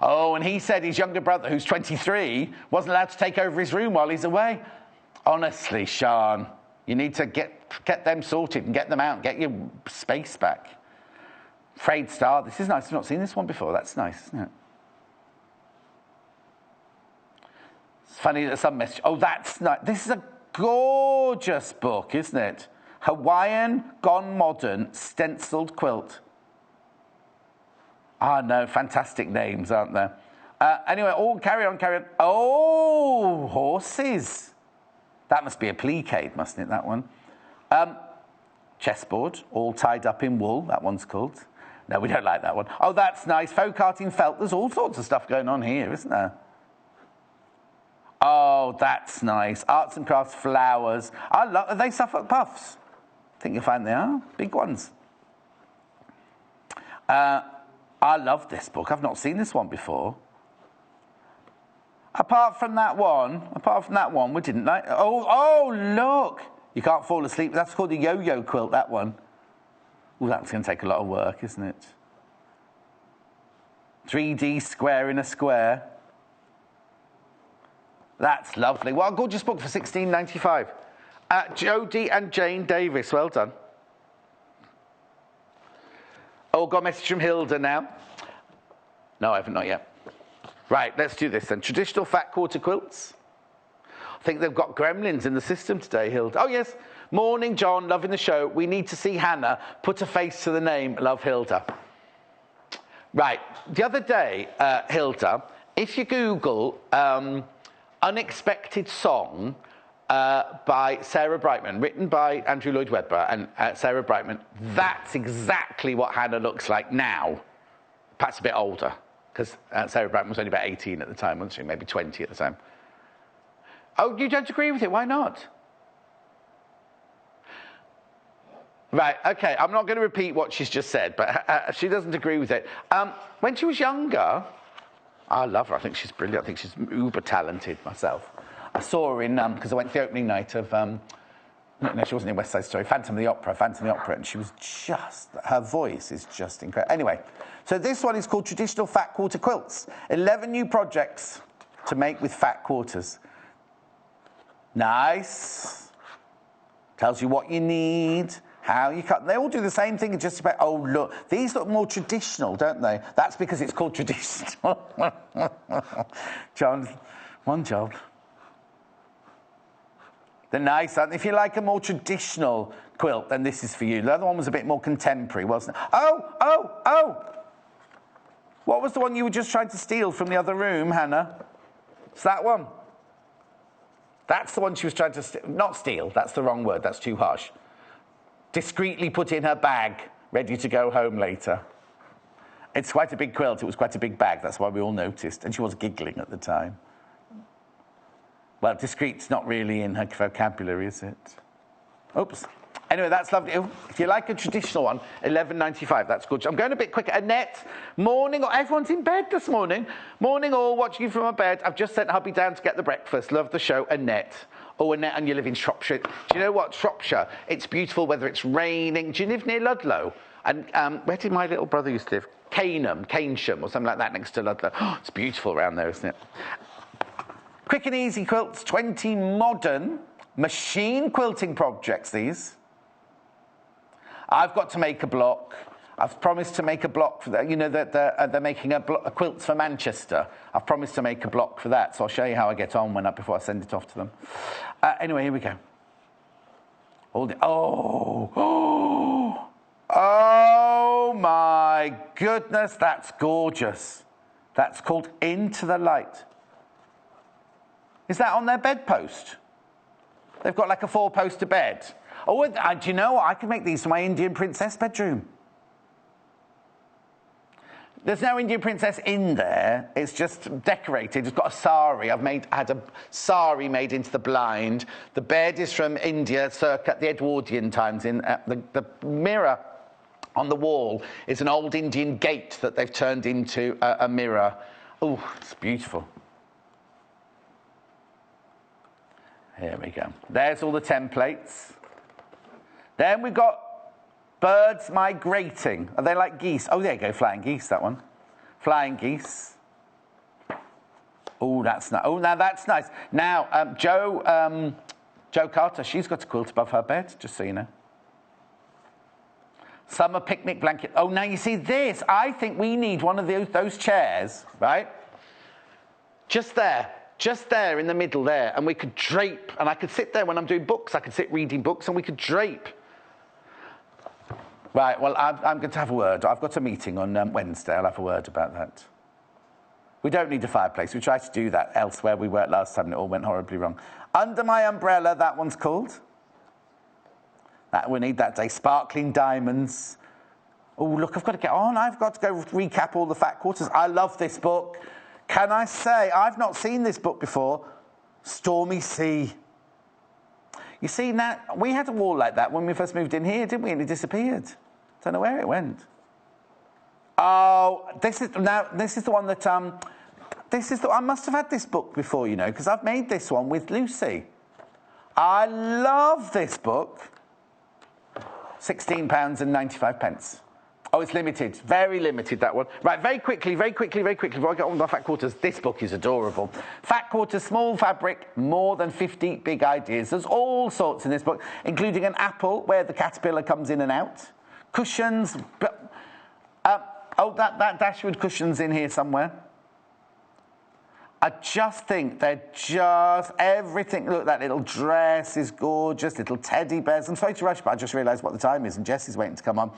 Speaker 1: Oh, and he said his younger brother, who's 23, wasn't allowed to take over his room while he's away. Honestly, Sean, you need to get them sorted and get them out, get your space back. Frayed Star, this is nice. I've not seen this one before. That's nice, isn't it? It's funny that some message. Oh, that's nice. This is a gorgeous book, isn't it? Hawaiian Gone Modern stenciled quilt. Ah, no, fantastic names, aren't there? Anyway, carry on. Oh, horses. That must be a pliqué, mustn't it, that one? Chessboard, all tied up in wool, that one's called. No, we don't like that one. Oh, that's nice. Folk art in felt. There's all sorts of stuff going on here, isn't there? Oh, that's nice. Arts and crafts, flowers. Are they Suffolk puffs? I think you'll find they are. Big ones. I love this book. I've not seen this one before. apart from that one, we didn't like. Oh, look! You can't fall asleep. That's called a yo-yo quilt, that one. Oh, that's going to take a lot of work, isn't it? 3D square in a square. That's lovely. What a gorgeous book for $16.95. Jodie and Jane Davis, well done. Oh, got a message from Hilda now. No, I haven't, not yet. Right, let's do this then. Traditional fat quarter quilts. I think they've got gremlins in the system today, Hilda. Oh, yes. Morning, John. Loving the show. We need to see Hannah. Put a face to the name. Love, Hilda. Right. The other day, Hilda, if you Google Unexpected Song by Sarah Brightman, written by Andrew Lloyd Webber and Sarah Brightman, that's exactly what Hannah looks like now. Perhaps a bit older, because Sarah Brightman was only about 18 at the time, wasn't she? Maybe 20 at the time. Oh, you don't agree with it? Why not? Right, okay, I'm not going to repeat what she's just said, but she doesn't agree with it. When she was younger, I love her. I think she's brilliant. I think she's uber talented myself. I saw her in, because I went to the opening night of, no, she wasn't in West Side Story, Phantom of the Opera, and she was just, her voice is just incredible. Anyway, so this one is called Traditional Fat Quarter Quilts. 11 new projects to make with fat quarters. Nice. Tells you what you need. How you cut. They all do the same thing, just about, oh, look. These look more traditional, don't they? That's because it's called traditional. John, one job. They're nice, aren't they? If you like a more traditional quilt, then this is for you. The other one was a bit more contemporary, wasn't it? Oh! What was the one you were just trying to steal from the other room, Hannah? It's that one. That's the one she was trying to steal. Not steal, that's the wrong word. That's too harsh. Discreetly put in her bag, ready to go home later. It's quite a big quilt. It was quite a big bag. That's why we all noticed. And she was giggling at the time. Well, discreet's not really in her vocabulary, is it? Oops. Anyway, that's lovely. If you like a traditional one, $11.95. That's good. I'm going a bit quicker. Annette, morning. Everyone's in bed this morning. Morning all, watching you from my bed. I've just sent hubby down to get the breakfast. Love the show, Annette. Oh, Annette, and you live in Shropshire. Do you know what? Shropshire, it's beautiful whether it's raining. Do you live near Ludlow? And where did my little brother used to live? Canesham, or something like that, next to Ludlow. Oh, it's beautiful around there, isn't it? Quick and easy quilts, 20 modern machine quilting projects, these. I've got to make a block. I've promised to make a block for that. You know that they're making a quilts for Manchester. I've promised to make a block for that, so I'll show you how I get on before I send it off to them. Anyway, here we go. Oh my goodness, that's gorgeous. That's called Into the Light. Is that on their bedpost? They've got like a 4-poster bed. Oh, do you know what? I could make these for my Indian princess bedroom. There's no Indian princess in there. It's just decorated. It's got a sari. I've had a sari made into the blind. The bed is from India, circa the Edwardian times. The mirror on the wall is an old Indian gate that they've turned into a mirror. Oh, it's beautiful. Here we go. There's all the templates. Then we've got birds migrating. Are they like geese? Oh, there you go, flying geese, that one. Flying geese. Oh, that's nice. Oh, now that's nice. Now, Jo Carter, she's got a quilt above her bed, just so you know. Summer picnic blanket. Oh, now you see this. I think we need one of those chairs, right? Just there in the middle there, and we could drape, and I could sit there when I'm doing books. I could sit reading books, and we could drape. Right, well, I'm going to have a word. I've got a meeting on Wednesday. I'll have a word about that. We don't need a fireplace. We tried to do that elsewhere. We worked last time, and it all went horribly wrong. Under My Umbrella, that one's called. That we need that day. Sparkling Diamonds. Oh, look, I've got to get on. I've got to go recap all the fat quarters. I love this book. Can I say, I've not seen this book before. Stormy Sea. You see, now, we had a wall like that when we first moved in here, didn't we? And it disappeared. Don't know where it went. Oh, this is the one that I must have had this book before, you know, because I've made this one with Lucy. I love this book. £16.95. Oh, it's limited. Very limited, that one. Right, very quickly, before I get on with my fat quarters, this book is adorable. Fat quarters, small fabric, more than 50 big ideas. There's all sorts in this book, including an apple where the caterpillar comes in and out. Cushions. That Dashwood cushion's in here somewhere. I just think they're just everything. Look, that little dress is gorgeous, little teddy bears. I'm sorry to rush, but I just realised what the time is and Jess is waiting to come on.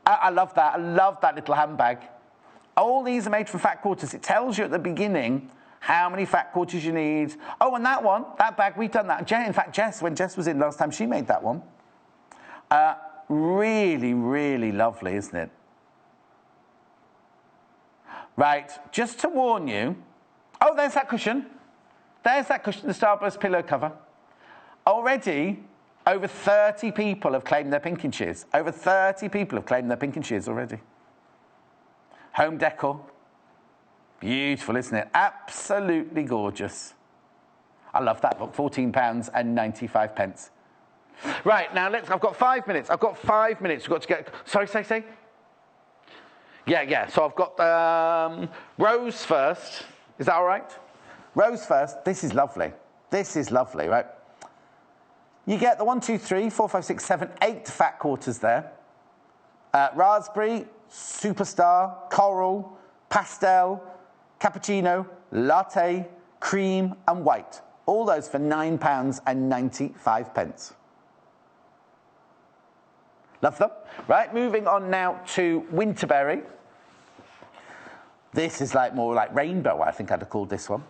Speaker 1: I love that. I love that little handbag. All these are made from fat quarters. It tells you at the beginning how many fat quarters you need. Oh, and that one, that bag, we've done that. In fact, Jess, when Jess was in last time, she made that one. Really, really lovely, isn't it? Right, just to warn you. Oh, there's that cushion. There's that cushion, the Starburst pillow cover. Already, over 30 people have claimed their Pink and Shears. Over 30 people have claimed their Pink and Shears already. Home decor. Beautiful, isn't it? Absolutely gorgeous. I love that book, £14.95. Right, now I've got 5 minutes. We've got to get, sorry, say? Yeah, so I've got Rose first. Is that all right? Rose first. This is lovely, right? You get the 1, 2, 3, 4, 5, 6, 7, 8 fat quarters there. Raspberry, superstar, coral, pastel, cappuccino, latte, cream, and white. All those for £9.95. Love them. Right, moving on now to Winterberry. This is more like rainbow, I think I'd have called this one.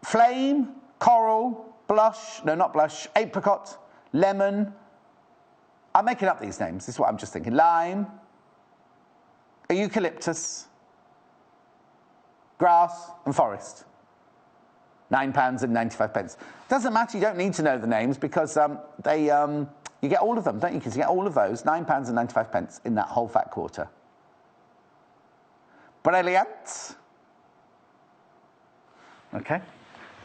Speaker 1: Flame, coral, blush, no, not blush, apricot, lemon. I'm making up these names. This is what I'm just thinking. Lime, eucalyptus, grass, and forest. £9.95. Doesn't matter, you don't need to know the names because you get all of them, don't you? Because you get all of those, £9.95 in that whole fat quarter. Brilliant. Okay.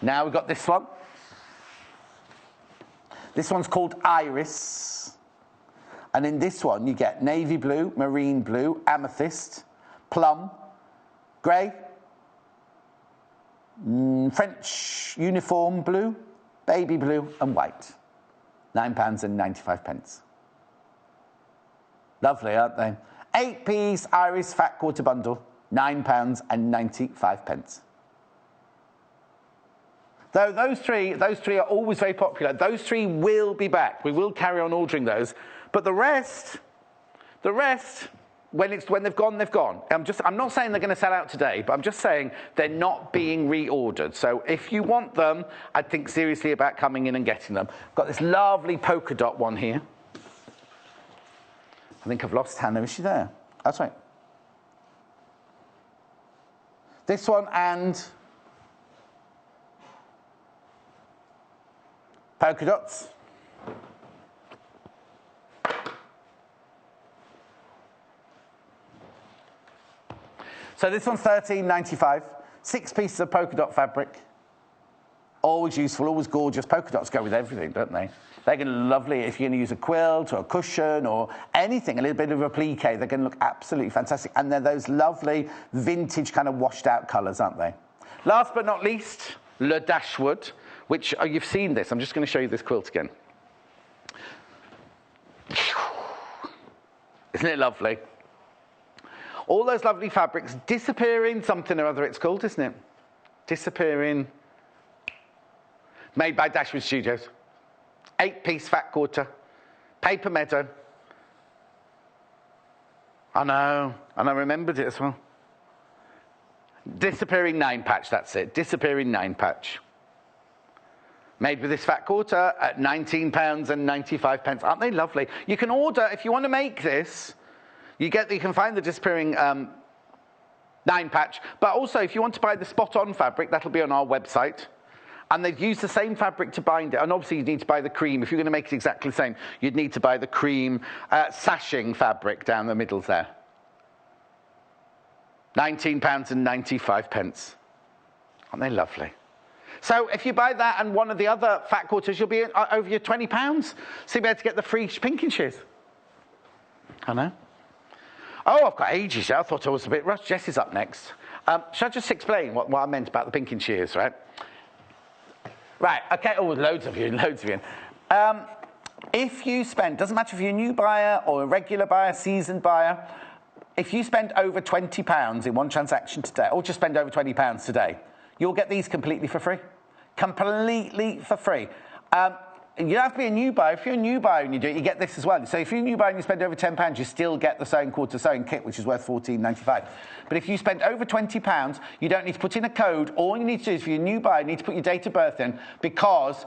Speaker 1: Now we've got this one. This one's called Iris. And in this one, you get navy blue, marine blue, amethyst, plum, grey, French uniform blue, baby blue, and white. £9.95. Lovely, aren't they? 8-piece Iris fat quarter bundle, £9.95. Though those three are always very popular. Those three will be back. We will carry on ordering those. But the rest, when they've gone, they've gone. I'm not saying they're going to sell out today, but I'm just saying they're not being reordered. So if you want them, I'd think seriously about coming in and getting them. I've got this lovely polka dot one here. I think I've lost Hannah. Is she there? That's right. This one and polka dots. So this one's £13.95. 6 pieces of polka dot fabric. Always useful, always gorgeous. Polka dots go with everything, don't they? They're going to look lovely if you're going to use a quilt or a cushion or anything, a little bit of a applique. They're going to look absolutely fantastic. And they're those lovely vintage kind of washed out colours, aren't they? Last but not least, Le Dashwood, which you've seen this. I'm just going to show you this quilt again. Isn't it lovely? All those lovely fabrics disappearing, something or other it's called, isn't it? Disappearing. Made by Dashwood Studios. 8-piece fat quarter. Paper meadow. I know. And I remembered it as well. Disappearing 9-patch, that's it. Disappearing 9-patch. Made with this fat quarter at £19.95. Aren't they lovely? You can order, if you want to make this, you can find the disappearing 9-patch. But also, if you want to buy the spot-on fabric, that'll be on our website. And they've used the same fabric to bind it. And obviously, you need to buy the cream. If you're going to make it exactly the same, you'd need to buy the cream sashing fabric down the middle there. £19.95. Aren't they lovely? So if you buy that and one of the other fat quarters, you'll be over your £20. So you'll be able to get the free pinking shears. I know. Oh, I've got ages here. I thought I was a bit rushed. Jess is up next. Shall I just explain what I meant about the pinking shears, right? Right, okay. Oh, loads of you. If you spend, doesn't matter if you're a new buyer or a regular buyer, seasoned buyer, if you spend over £20 in one transaction today, or just spend over £20 today, you'll get these completely for free. Completely for free. You don't have to be a new buyer. If you're a new buyer and you do it, you get this as well. So if you're a new buyer and you spend over £10, you still get the sewing quarter sewing kit, which is worth £14.95. But if you spend over £20, you don't need to put in a code. All you need to do is, if you're a new buyer, you need to put your date of birth in, because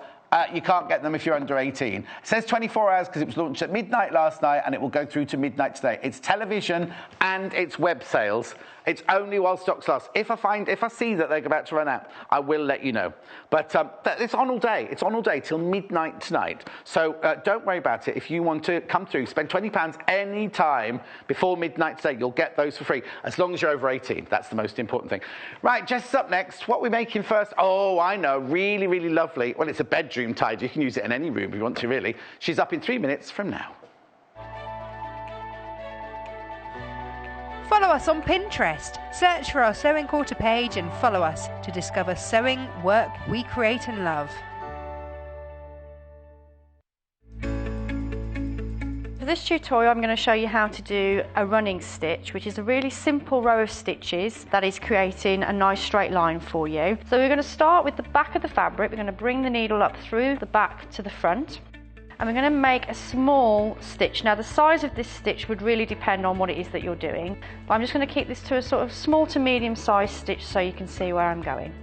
Speaker 1: you can't get them if you're under 18. It says 24 hours because it was launched at midnight last night and it will go through to midnight today. It's television and it's web sales. It's only while stocks last. If I see that they're about to run out, I will let you know. But it's on all day. It's on all day till midnight tonight. So don't worry about it. If you want to come through, spend £20 any time before midnight today. You'll get those for free, as long as you're over 18. That's the most important thing. Right, Jess is up next. What are we making first? Oh, I know. Really, really lovely. Well, it's a bedroom tidy. You can use it in any room if you want to, really. She's up in 3 minutes from now.
Speaker 2: Follow us on Pinterest. Search for our sewing quarter page and follow us to discover sewing work we create and love.
Speaker 3: For this tutorial, I'm going to show you how to do a running stitch, which is a really simple row of stitches that is creating a nice straight line for you. So we're going to start with the back of the fabric. We're going to bring the needle up through the back to the front. And we're going to make a small stitch. Now the size of this stitch would really depend on what it is that you're doing, but I'm just going to keep this to a sort of small to medium sized stitch so you can see where I'm going.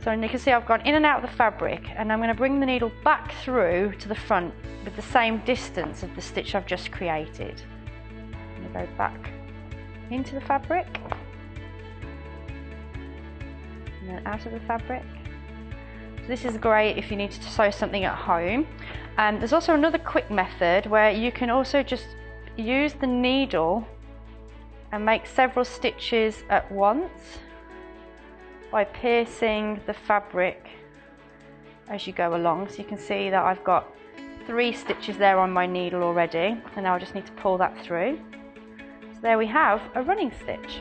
Speaker 3: So you can see I've gone in and out of the fabric, and I'm going to bring the needle back through to the front with the same distance of the stitch I've just created. I'm going to go back into the fabric and then out of the fabric. So this is great if you need to sew something at home. There's also another quick method where you can also just use the needle and make several stitches at once by piercing the fabric as you go along. So you can see that I've got 3 stitches there on my needle already, and now I just need to pull that through. So there we have a running stitch.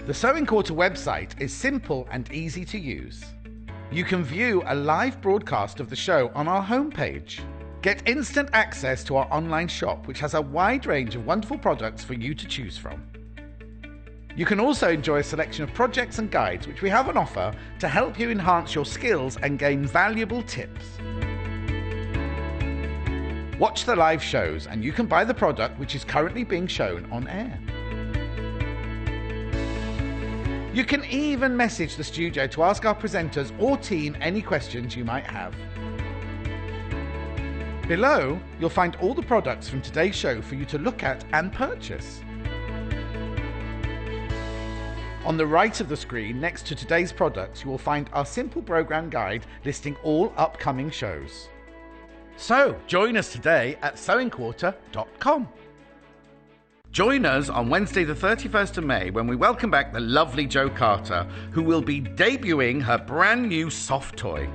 Speaker 1: The Sewing Quarter website is simple and easy to use. You can view a live broadcast of the show on our homepage. Get instant access to our online shop, which has a wide range of wonderful products for you to choose from. You can also enjoy a selection of projects and guides which we have on offer to help you enhance your skills and gain valuable tips. Watch the live shows and you can buy the product which is currently being shown on air. You can even message the studio to ask our presenters or team any questions you might have. Below, you'll find all the products from today's show for you to look at and purchase. On the right of the screen, next to today's products, you will find our simple program guide listing all upcoming shows. So, join us today at sewingquarter.com. Join us on Wednesday the 31st of May when we welcome back the lovely Jo Carter, who will be debuting her brand new soft toy.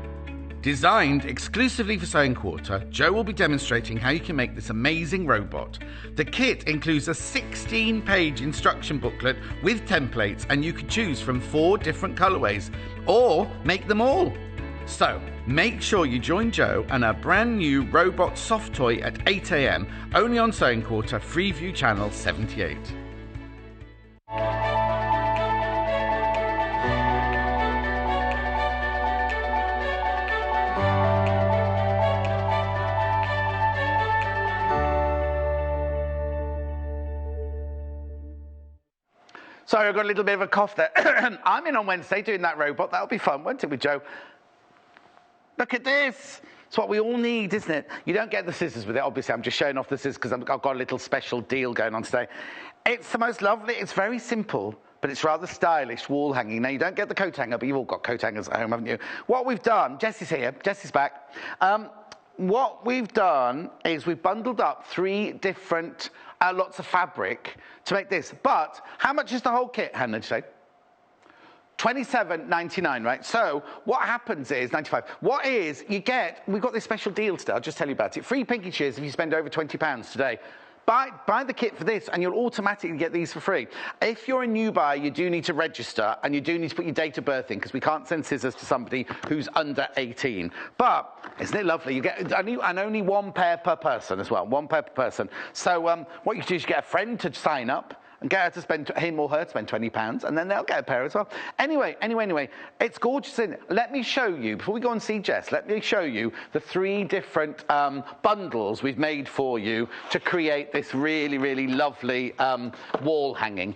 Speaker 1: Designed exclusively for Sewing Quarter, Jo will be demonstrating how you can make this amazing robot. The kit includes a 16-page instruction booklet with templates, and you can choose from 4 different colourways, or make them all. So, make sure you join Jo and her brand new robot soft toy at 8 AM, only on Sewing Quarter, Freeview Channel 78. Sorry, I've got a little bit of a cough there. I'm in on Wednesday doing that robot. That'll be fun, won't it, with Jo? Look at this. It's what we all need, isn't it? You don't get the scissors with it, obviously. I'm just showing off the scissors because I've got a little special deal going on today. It's the most lovely. It's very simple, but it's rather stylish wall hanging. Now, you don't get the coat hanger, but you've all got coat hangers at home, haven't you? What we've done, Jess is here. Jess is back. What we've done is we've bundled up 3 different lots of fabric to make this. But how much is the whole kit, Hannah, did you say? $27.99, right? So what happens is, 95, what is, you get, we've got this special deal today, I'll just tell you about it. Free pinky cheers if you spend over £20 today. Buy the kit for this and you'll automatically get these for free. If you're a new buyer, you do need to register and you do need to put your date of birth in because we can't send scissors to somebody who's under 18. But isn't it lovely? You get only one pair per person as well, one pair per person. So what you do is you get a friend to sign up and get her to spend, him or her to spend £20, and then they'll get a pair as well. Anyway, it's gorgeous, isn't it? Let me show you, before we go and see Jess, let me show you the 3 different bundles we've made for you to create this really, really lovely wall hanging.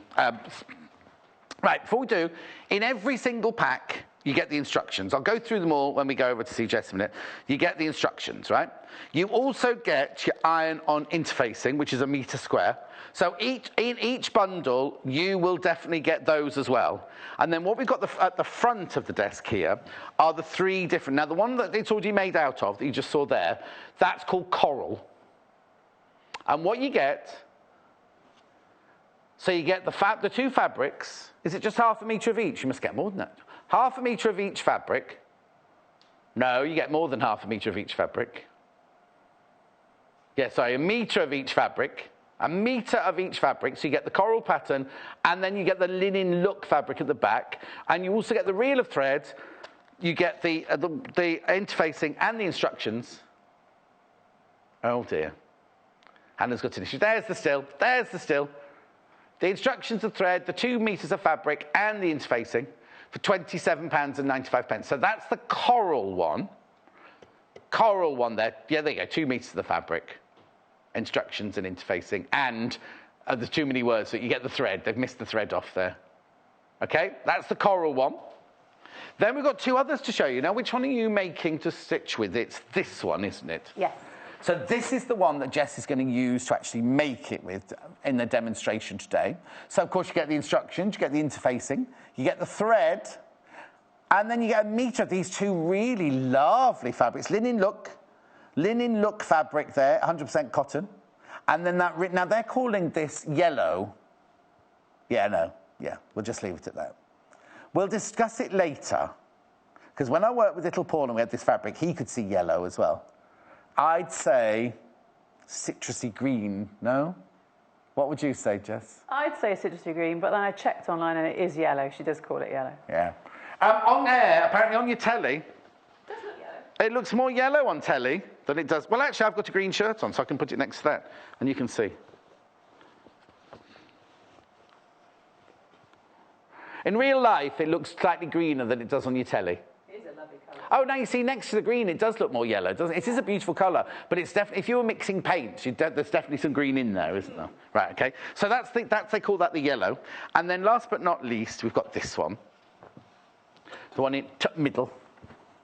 Speaker 1: Right, before we do, in every single pack, you get the instructions. I'll go through them all when we go over to see Jess in a minute. You get the instructions, right? You also get your iron-on interfacing, which is a metre square. So in each bundle, you will definitely get those as well. And then what we've got at the front of the desk here are the 3 different... Now, the one that it's already made out of, that you just saw there, that's called coral. And what you get... So you get the 2 fabrics. Is it just half a metre of each? You must get more than that. Half a metre of each fabric. No, you get more than half a metre of each fabric. Yeah, sorry, a metre of each fabric. A metre of each fabric, so you get the coral pattern, and then you get the linen look fabric at the back, and you also get the reel of thread, you get the interfacing and the instructions. Oh dear. Hannah's got an issue. There's the still, there's the still. The instructions of thread, the 2 metres of fabric, and the interfacing for £27.95. So that's the coral one. Coral one there. Yeah, there you go, 2 metres of the fabric. Instructions and interfacing, and there's too many words, so you get the thread. They've missed the thread off there. Okay, that's the coral one. Then we've got 2 others to show you. Now, which one are you making to stitch with? It's this one, isn't it?
Speaker 3: Yes.
Speaker 1: So this is the one that Jess is going to use to actually make it with in the demonstration today. So, of course, you get the instructions, you get the interfacing, you get the thread, and then you get a metre of these 2 really lovely fabrics. Linen look fabric there, 100% cotton. And then now they're calling this yellow. Yeah, we'll just leave it at that. We'll discuss it later, because when I worked with little Paul and we had this fabric, he could see yellow as well. I'd say citrusy green, no? What would you say, Jess?
Speaker 4: I'd say citrusy green, but then I checked online and it is yellow. She does call it yellow.
Speaker 1: Yeah. On air, apparently on your telly,
Speaker 4: It does look yellow.
Speaker 1: it looks more yellow on telly than it does. Well, actually, I've got a green shirt on, so I can put it next to that, and you can see. In real life, it looks slightly greener than it does on your telly.
Speaker 4: It is a lovely colour.
Speaker 1: Oh, now you see next to the green, it does look more yellow, doesn't it? It is a beautiful colour, but it's definitely, if you were mixing paints, there's definitely some green in there, isn't there? Right, okay. So they call that the yellow. And then last but not least, we've got this one. The one in middle.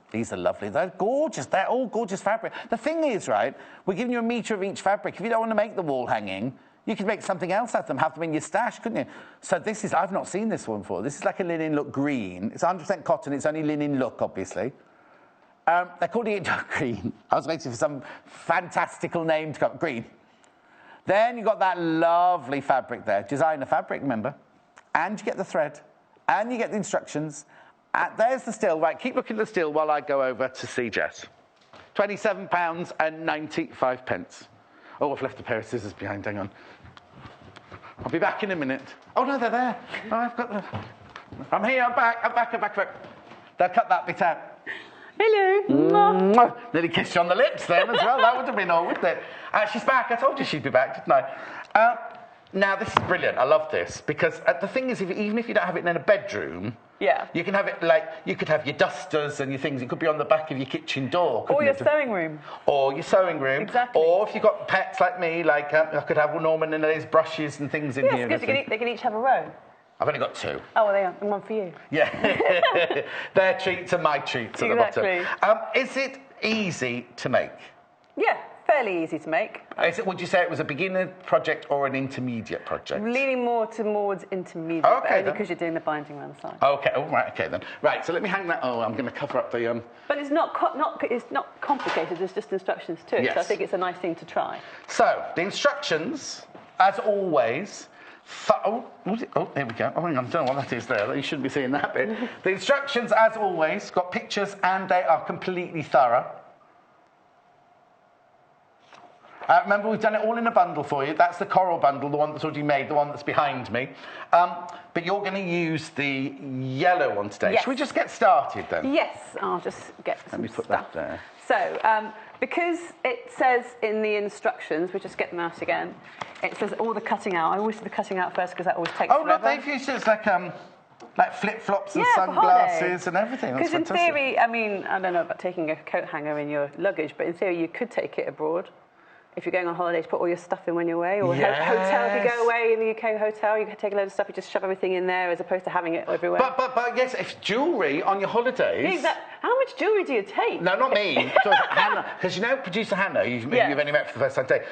Speaker 1: These are lovely. They're gorgeous. They're all gorgeous fabric. The thing is, right, we're giving you a metre of each fabric. If you don't want to make the wall hanging, you could make something else out of them, have them in your stash, couldn't you? So this is, I've not seen this one before. This is like a linen look green. It's 100% cotton. It's only linen look, obviously. They're calling it dark green. I was waiting for some fantastical name to come. Green. Then you've got that lovely fabric there. Designer fabric, remember? And you get the thread. And you get the instructions. There's the still. Right, keep looking at the still while I go over to see Jess. £27.95. Oh, I've left a pair of scissors behind. Hang on. I'll be back in a minute. Oh, no, they're there. Oh, I've got them. I'm here. I'm back. They'll cut that bit out.
Speaker 4: Hello.
Speaker 1: Mwah. Nearly kissed you on the lips then as well. That would have been all, wouldn't it? She's back. I told you she'd be back, didn't I? Now, this is brilliant. I love this because the thing is, even if you don't have it in a bedroom,
Speaker 4: Yeah.
Speaker 1: you can have it you could have your dusters and your things. It could be on the back of your kitchen door.
Speaker 4: Or your sewing room.
Speaker 1: Or your sewing room.
Speaker 4: Exactly.
Speaker 1: Or if you've got pets like me, I could have Norman and his brushes and things in here.
Speaker 4: Yes, because they can each have a row.
Speaker 1: I've only got 2.
Speaker 4: Oh, well, they are. And one for you.
Speaker 1: Yeah. Their treats and my treats at the bottom. Is it easy to make?
Speaker 4: Yeah, fairly easy to make.
Speaker 1: Would you say it was a beginner project or an intermediate project?
Speaker 4: Leaning more towards intermediate,
Speaker 1: okay,
Speaker 4: because you're doing the binding around the side.
Speaker 1: Okay, all right, okay then. Right, so let me hang that. Oh, I'm going to cover up the...
Speaker 4: But it's not complicated, there's just instructions to it,
Speaker 1: Yes.
Speaker 4: so I think it's a nice thing to try.
Speaker 1: So, the instructions as always, there we go. Oh, hang on, I don't know what that is there. You shouldn't be seeing that bit. The instructions, as always, got pictures and they are completely thorough. Remember, we've done it all in a bundle for you. That's the coral bundle, the one that's already made, the one that's behind me. But you're going to use the yellow one today.
Speaker 4: Yes.
Speaker 1: Should we just get started then?
Speaker 4: Yes, I'll just get
Speaker 1: Let
Speaker 4: some
Speaker 1: me put
Speaker 4: stuff.
Speaker 1: that there.
Speaker 4: So, because it says in the instructions, we just get them out again, it says all the cutting out. I always do the cutting out first because that always takes
Speaker 1: Oh,
Speaker 4: forever.
Speaker 1: look, they've used it as like flip-flops and
Speaker 4: Yeah, for
Speaker 1: sunglasses
Speaker 4: holidays.
Speaker 1: and everything. That's
Speaker 4: Because in
Speaker 1: fantastic.
Speaker 4: theory, I mean, I don't know about taking a coat hanger in your luggage, but in theory you could take it abroad. If you're going on holiday to put all your stuff in when you're away, or
Speaker 1: Yes.
Speaker 4: hotel, if you go away in the UK hotel, you can take a load of stuff, you just shove everything in there as opposed to having it everywhere.
Speaker 1: But yes, if jewellery on your holidays...
Speaker 4: How much jewellery do you take?
Speaker 1: No, not me. Hannah, because you know producer Hannah, you've only met for the first time today,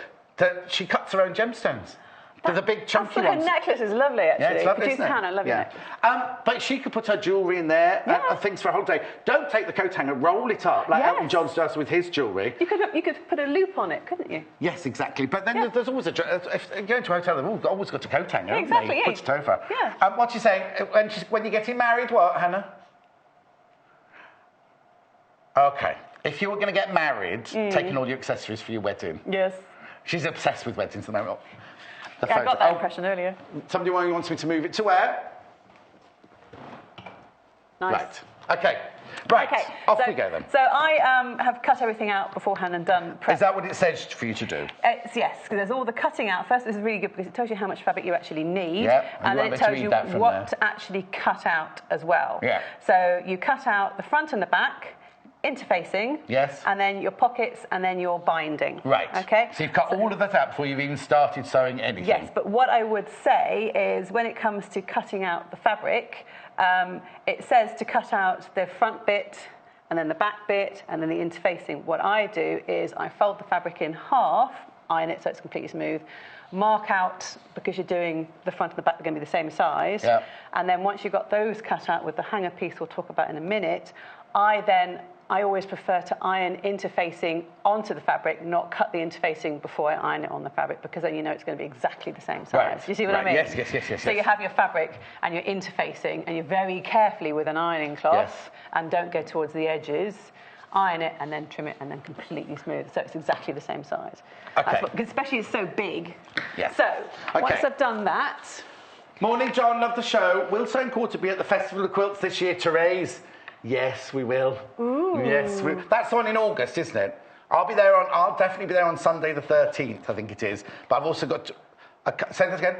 Speaker 1: she cuts her own gemstones. They're the big chunky
Speaker 4: Her
Speaker 1: ones.
Speaker 4: necklace is lovely, actually.
Speaker 1: Yeah, it's lovely,
Speaker 4: Producer
Speaker 1: isn't it?
Speaker 4: Hannah, I love your necklace.
Speaker 1: But she could put her jewellery in there and things for a holiday. Don't take the coat hanger, roll it up like Elton John does with his jewellery.
Speaker 4: You could put a loop on it, couldn't you?
Speaker 1: Yes, exactly. But then there's always if you go into a hotel, they've always got a coat hanger. haven't
Speaker 4: Exactly,
Speaker 1: they?
Speaker 4: yeah.
Speaker 1: Put it over.
Speaker 4: Yeah.
Speaker 1: What you saying? When you're getting married, what, Hannah? Okay. If you were going to get married, taking all your accessories for your wedding.
Speaker 4: Yes.
Speaker 1: She's obsessed with weddings at the moment.
Speaker 4: I got that impression earlier.
Speaker 1: Somebody wants me to move it to where?
Speaker 4: Nice.
Speaker 1: Right. Okay. Right.
Speaker 4: Okay,
Speaker 1: Off we go then.
Speaker 4: So I have cut everything out beforehand and done prep.
Speaker 1: Is that what it says for you to do?
Speaker 4: Yes, because there's all the cutting out. First, this is really good because it tells you how much fabric you actually need,
Speaker 1: Yeah,
Speaker 4: and then
Speaker 1: you
Speaker 4: it
Speaker 1: want me to
Speaker 4: tells
Speaker 1: read
Speaker 4: you
Speaker 1: that from
Speaker 4: what
Speaker 1: there.
Speaker 4: to actually cut out as well.
Speaker 1: Yeah.
Speaker 4: So you cut out the front and the back, interfacing.
Speaker 1: Yes.
Speaker 4: And then your pockets, and then your binding.
Speaker 1: Right.
Speaker 4: Okay.
Speaker 1: So you've cut all of that out before you've even started sewing anything.
Speaker 4: Yes, but what I would say is when it comes to cutting out the fabric, it says to cut out the front bit and then the back bit and then the interfacing. What I do is I fold the fabric in half, iron it so it's completely smooth, mark out, because you're doing the front and the back are going to be the same size, and then once you've got those cut out with the hanger piece we'll talk about in a minute, I always prefer to iron interfacing onto the fabric, not cut the interfacing before I iron it on the fabric, because then you know it's going to be exactly the same size.
Speaker 1: Right.
Speaker 4: You see what I mean?
Speaker 1: Yes.
Speaker 4: So you have your fabric and you're interfacing, and you're very carefully with an ironing cloth, and don't go towards the edges. Iron it and then trim it and then completely smooth, so it's exactly the same size.
Speaker 1: Okay.
Speaker 4: Especially it's so big.
Speaker 1: Yeah.
Speaker 4: So
Speaker 1: Okay.
Speaker 4: once I've done that.
Speaker 1: Morning, John. Love the show. Will Stone Quarter be at the Festival of Quilts this year, Therese? Yes, we will. Ooh. Yes, that's on in August, isn't it? I'll definitely be there on Sunday the 13th, I think it is. But I've also got say that again.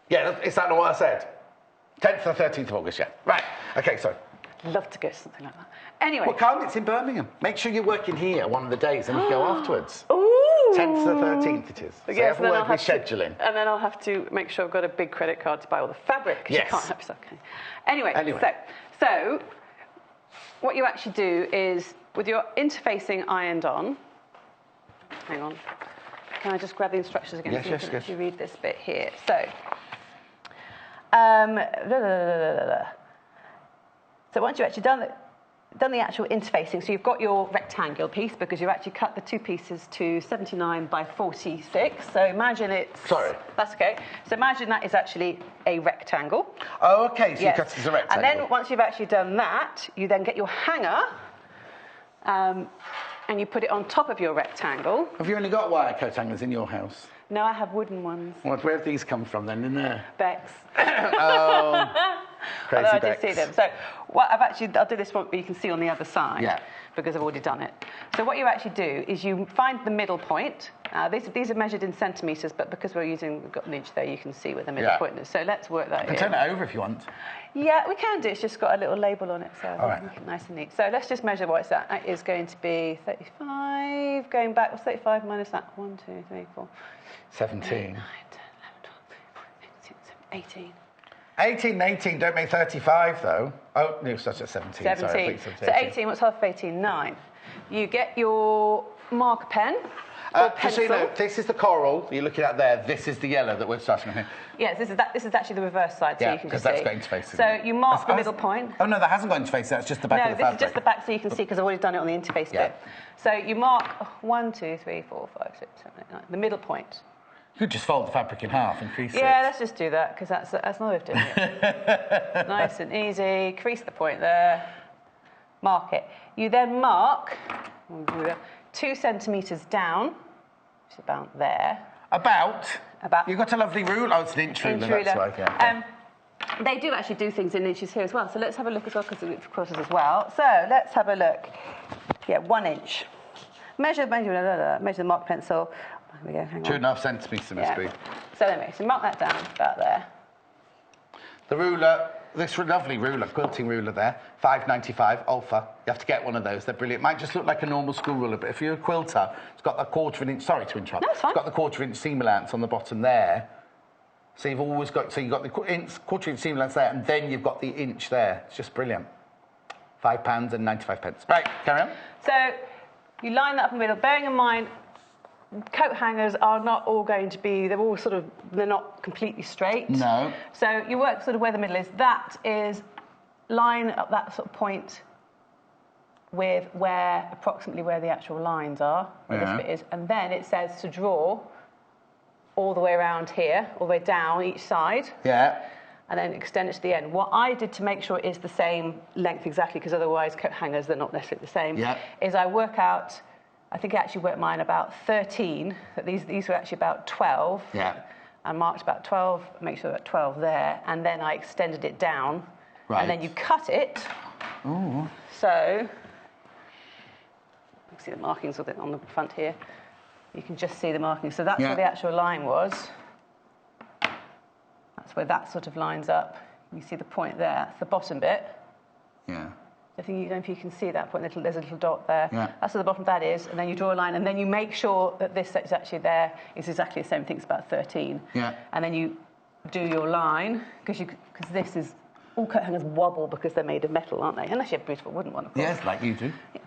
Speaker 1: Yeah, is that not what I said? 10th to the 13th of August, yeah. Right. Okay, sorry.
Speaker 4: Love to go to something like that. Anyway.
Speaker 1: Well, come, it's in Birmingham. Make sure you're working here one of the days and you go afterwards.
Speaker 4: Ooh.
Speaker 1: 10th to the 13th it is. So you have a word with scheduling.
Speaker 4: And then I'll have to make sure I've got a big credit card to buy all the fabric.
Speaker 1: Yes.
Speaker 4: You can't have yourself. Okay. Anyway. So what you actually do is, with your interfacing ironed on, hang on, can I just grab the instructions again?
Speaker 1: Yes,
Speaker 4: so you can
Speaker 1: yes.
Speaker 4: actually read this bit here. So, so once you've actually done the actual interfacing, so you've got your rectangular piece, because you've actually cut the two pieces to 79 by 46. So imagine it's...
Speaker 1: Sorry.
Speaker 4: That's okay. So imagine that is actually a rectangle.
Speaker 1: Oh, okay, so you cut it as a rectangle.
Speaker 4: And then once you've actually done that, you then get your hanger, and you put it on top of your rectangle.
Speaker 1: Have you only got wire coat hangers in your house?
Speaker 4: No, I have wooden ones.
Speaker 1: Where have these come from then in there?
Speaker 4: Bex.
Speaker 1: Oh, crazy
Speaker 4: I
Speaker 1: Bex.
Speaker 4: did see them. So I'll do this one, but you can see on the other side, because I've already done it. So what you actually do is you find the middle point. These are measured in centimetres, but because we've got an inch there, you can see where the middle point is. So let's work that in.
Speaker 1: Turn it over if you want.
Speaker 4: Yeah, we can do. It's just got a little label on it, so make it nice and neat. So let's just measure what it's at. That is going to be 35. Going back, what's 35 minus that? 1, 2, 3, 4.
Speaker 1: 17.
Speaker 4: 9, 10, 11, 12, 13, 14, 15, 18.
Speaker 1: 18, don't make 35 though. Oh, no, such at 17.
Speaker 4: 17.
Speaker 1: Sorry,
Speaker 4: So 18, what's half of 18? 9. You get your marker pen or pencil.
Speaker 1: Just so you know, this is the coral you're looking at there. This is the yellow that we're starting with here.
Speaker 4: Yes, this is actually the reverse side, so you can just see.
Speaker 1: because that's going to face.
Speaker 4: So you mark the middle point.
Speaker 1: Oh no, that hasn't gone to face. That's just the back of the fabric.
Speaker 4: No, this is just the back, so you can see, because I've already done it on the interface bit. So you mark 1, 2, 3, 4, 5, 6, 7, 8, 9. The middle point.
Speaker 1: You could just fold the fabric in half and crease it.
Speaker 3: Yeah, let's just do that, because that's another way of doing it. Nice and easy. Crease the point there. Mark it. You then mark 2 centimetres down, which is about there.
Speaker 1: About?
Speaker 3: About.
Speaker 1: You've got a lovely ruler. Oh, it's an inch ruler, that's right, yeah.
Speaker 3: They do actually do things in inches here as well, so let's have a look as well, because it crosses as well. So let's have a look. Yeah, 1 inch. Measure the mark pencil. Here we go, hang on.
Speaker 1: 2.5 centimetres must be.
Speaker 3: So anyway, so mark that down about there.
Speaker 1: The ruler, this lovely ruler, quilting ruler there, £5.95, Alpha. You have to get one of those, they're brilliant. Might just look like a normal school ruler, but if you're a quilter, it's got the 1/4 inch, sorry to interrupt.
Speaker 3: No, it's fine.
Speaker 1: It's got the 1/4 inch seam allowance on the bottom there. So you've always got, so you've got the 1/4 inch seam allowance there, and then you've got the inch there. It's just brilliant. £5.95. Right, carry on.
Speaker 3: So you line that up in the middle, bearing in mind, coat hangers are not all going to be, they're not completely straight.
Speaker 1: No.
Speaker 3: So you work sort of where the middle is. That is, line up that sort of point with approximately where the actual lines are, where this bit is. And then it says to draw all the way around here, all the way down each side.
Speaker 1: Yeah.
Speaker 3: And then extend it to the end. What I did to make sure it is the same length exactly, because otherwise coat hangers, they're not necessarily the same, is I work out, I think I actually worked mine about 13, that these were actually about 12.
Speaker 1: Yeah.
Speaker 3: I marked about 12, make sure about 12 there, and then I extended it down.
Speaker 1: Right.
Speaker 3: And then you cut it.
Speaker 1: Ooh.
Speaker 3: So, you can see the markings on the front here. You can just see the markings. So that's where the actual line was. That's where that sort of lines up. You see the point there, that's the bottom bit.
Speaker 1: Yeah.
Speaker 3: I think you don't know if you can see that point. There's a little dot there.
Speaker 1: Yeah.
Speaker 3: That's where the bottom of that is, and then you draw a line, and then you make sure that this is actually there. It's exactly the same thing. It's about 13.
Speaker 1: Yeah.
Speaker 3: And then you do your line because this is all coat hangers wobble because they're made of metal, aren't they? Unless you have a beautiful wooden one, of course.
Speaker 1: Yes, like you do.
Speaker 3: Yeah.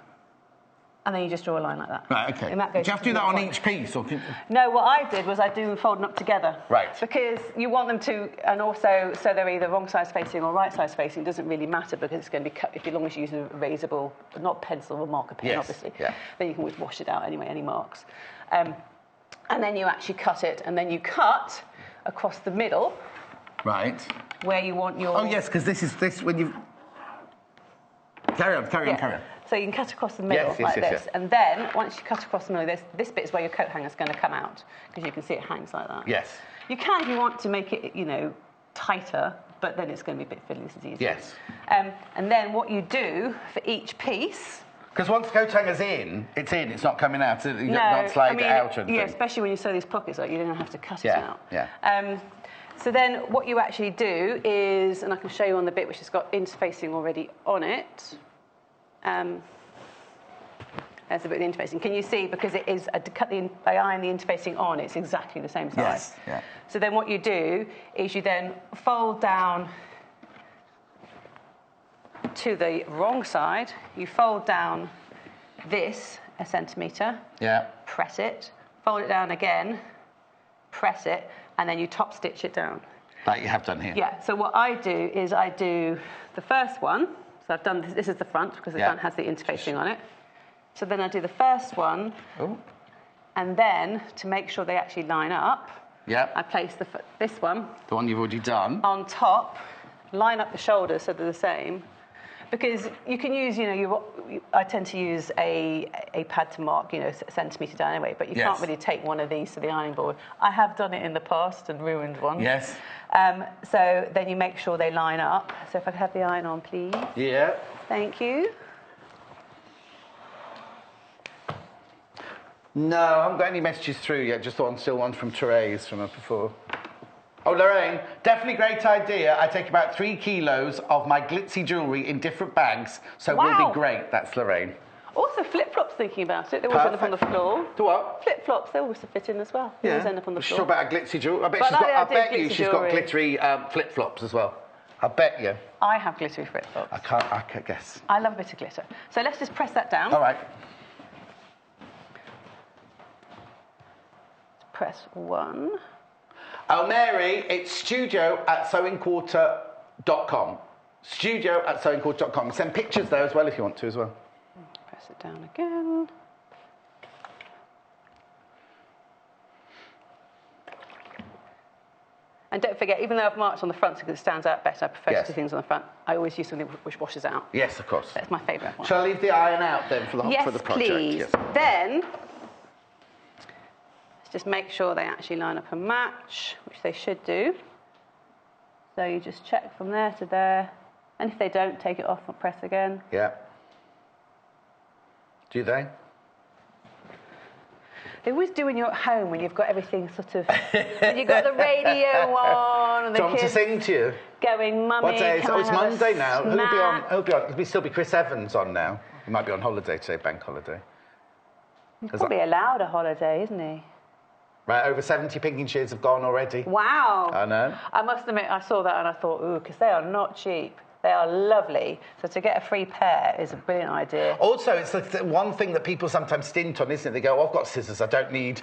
Speaker 3: And then you just draw a line like that.
Speaker 1: Right, okay.
Speaker 3: And that
Speaker 1: Do
Speaker 3: goes
Speaker 1: you have to do that on each piece? Or
Speaker 3: No, what I did was I do them fold them up together.
Speaker 1: Right.
Speaker 3: Because you want them to, and also, so they're either wrong side facing or right side facing. It doesn't really matter because it's going to be cut, as long as you use a erasable, not pencil or marker pen, obviously.
Speaker 1: Yeah.
Speaker 3: Then you can always wash it out anyway, any marks. And then you actually cut it, and then you cut across the middle.
Speaker 1: Right.
Speaker 3: Where you want your...
Speaker 1: Oh, yes, because this when you... Carry on.
Speaker 3: So you can cut across the middle like this. And then, once you cut across the middle, this bit is where your coat hanger's going to come out, because you can see it hangs like that.
Speaker 1: Yes.
Speaker 3: You can, if you want to make it, tighter, but then it's going to be a bit fiddly, this is easier.
Speaker 1: Yes.
Speaker 3: And then what you do for each piece...
Speaker 1: Because once the coat hanger's in, it's not coming out. You don't slide it out or anything.
Speaker 3: Yeah, especially when you sew these pockets out, you don't have to cut it out.
Speaker 1: Yeah.
Speaker 3: So then what you actually do is, and I can show you on the bit which has got interfacing already on it. There's a bit of the interfacing. Can you see? Because it is, I iron the interfacing on, it's exactly the same size.
Speaker 1: Yes, yeah.
Speaker 3: So then what you do is you then fold down to the wrong side. You fold down this a centimetre.
Speaker 1: Yeah.
Speaker 3: Press it. Fold it down again. Press it. And then you top stitch it down.
Speaker 1: Like you have done here.
Speaker 3: Yeah, so what I do is I do the first one. So I've done this is the front, because the front has the interfacing on it. So then I do the first one.
Speaker 1: Oh.
Speaker 3: And then, to make sure they actually line up, I place this one.
Speaker 1: The one you've already done.
Speaker 3: On top, line up the shoulders so they're the same. Because you can use, I tend to use a pad to mark, a centimetre down anyway, but you can't really take one of these to the ironing board. I have done it in the past and ruined one.
Speaker 1: Yes.
Speaker 3: So then you make sure they line up. So if I could have the iron on, please.
Speaker 1: Yeah.
Speaker 3: Thank you.
Speaker 1: No, I haven't got any messages through yet, just still one from Therese from up before. Oh, Lorraine, definitely great idea. I take about 3 kilos of my glitzy jewellery in different bags, so it will be great. That's Lorraine.
Speaker 3: Also, flip-flops, thinking about it. They always end up on the floor.
Speaker 1: Do what?
Speaker 3: Flip-flops, they always fit in as well. They always end up on the floor.
Speaker 1: She's talking about a glitzy jewellery. I bet you she's got glittery flip-flops as well. I bet you.
Speaker 3: I have glittery flip-flops.
Speaker 1: I can't guess.
Speaker 3: I love a bit of glitter. So let's just press that down.
Speaker 1: All right.
Speaker 3: Press 1.
Speaker 1: Oh, Mary, it's studio@sewingquarter.com. Studio@sewingquarter.com. Send pictures there as well if you want to as well.
Speaker 3: Press it down again.
Speaker 4: And don't forget, even though I've marked on the front because it stands out better, I prefer
Speaker 1: Yes.
Speaker 4: to do things on the front, I always use something which washes out.
Speaker 1: Yes, of course.
Speaker 4: That's my favourite one.
Speaker 1: Shall I leave the iron out then for the
Speaker 4: Yes,
Speaker 1: project?
Speaker 4: please.
Speaker 1: Yes.
Speaker 4: Then, let's just make sure they actually line up and match, which they should do. So you just check from there to there. And if they don't, take it off and press again.
Speaker 1: Yeah. Do they?
Speaker 4: They always do when you're at home, when you've got everything sort of... when you've got the radio on and the
Speaker 1: Do you want me to
Speaker 4: kids
Speaker 1: sing to you?
Speaker 4: going, Mummy,
Speaker 1: What day is it?
Speaker 4: can
Speaker 1: Oh,
Speaker 4: I
Speaker 1: it's
Speaker 4: have a
Speaker 1: Monday now. Who'll be on?
Speaker 4: snack?"
Speaker 1: Who'll be on? It'll still be Chris Evans on now. He might be on holiday today, bank holiday.
Speaker 4: He's probably allowed a holiday, isn't he?
Speaker 1: Right, over 70 pinking shears have gone already.
Speaker 4: Wow.
Speaker 1: I know.
Speaker 4: I must admit, I saw that and I thought, ooh, because they are not cheap. They are lovely. So to get a free pair is a brilliant idea.
Speaker 1: Also, it's the one thing that people sometimes stint on, isn't it? They go, oh, I've got scissors, I don't need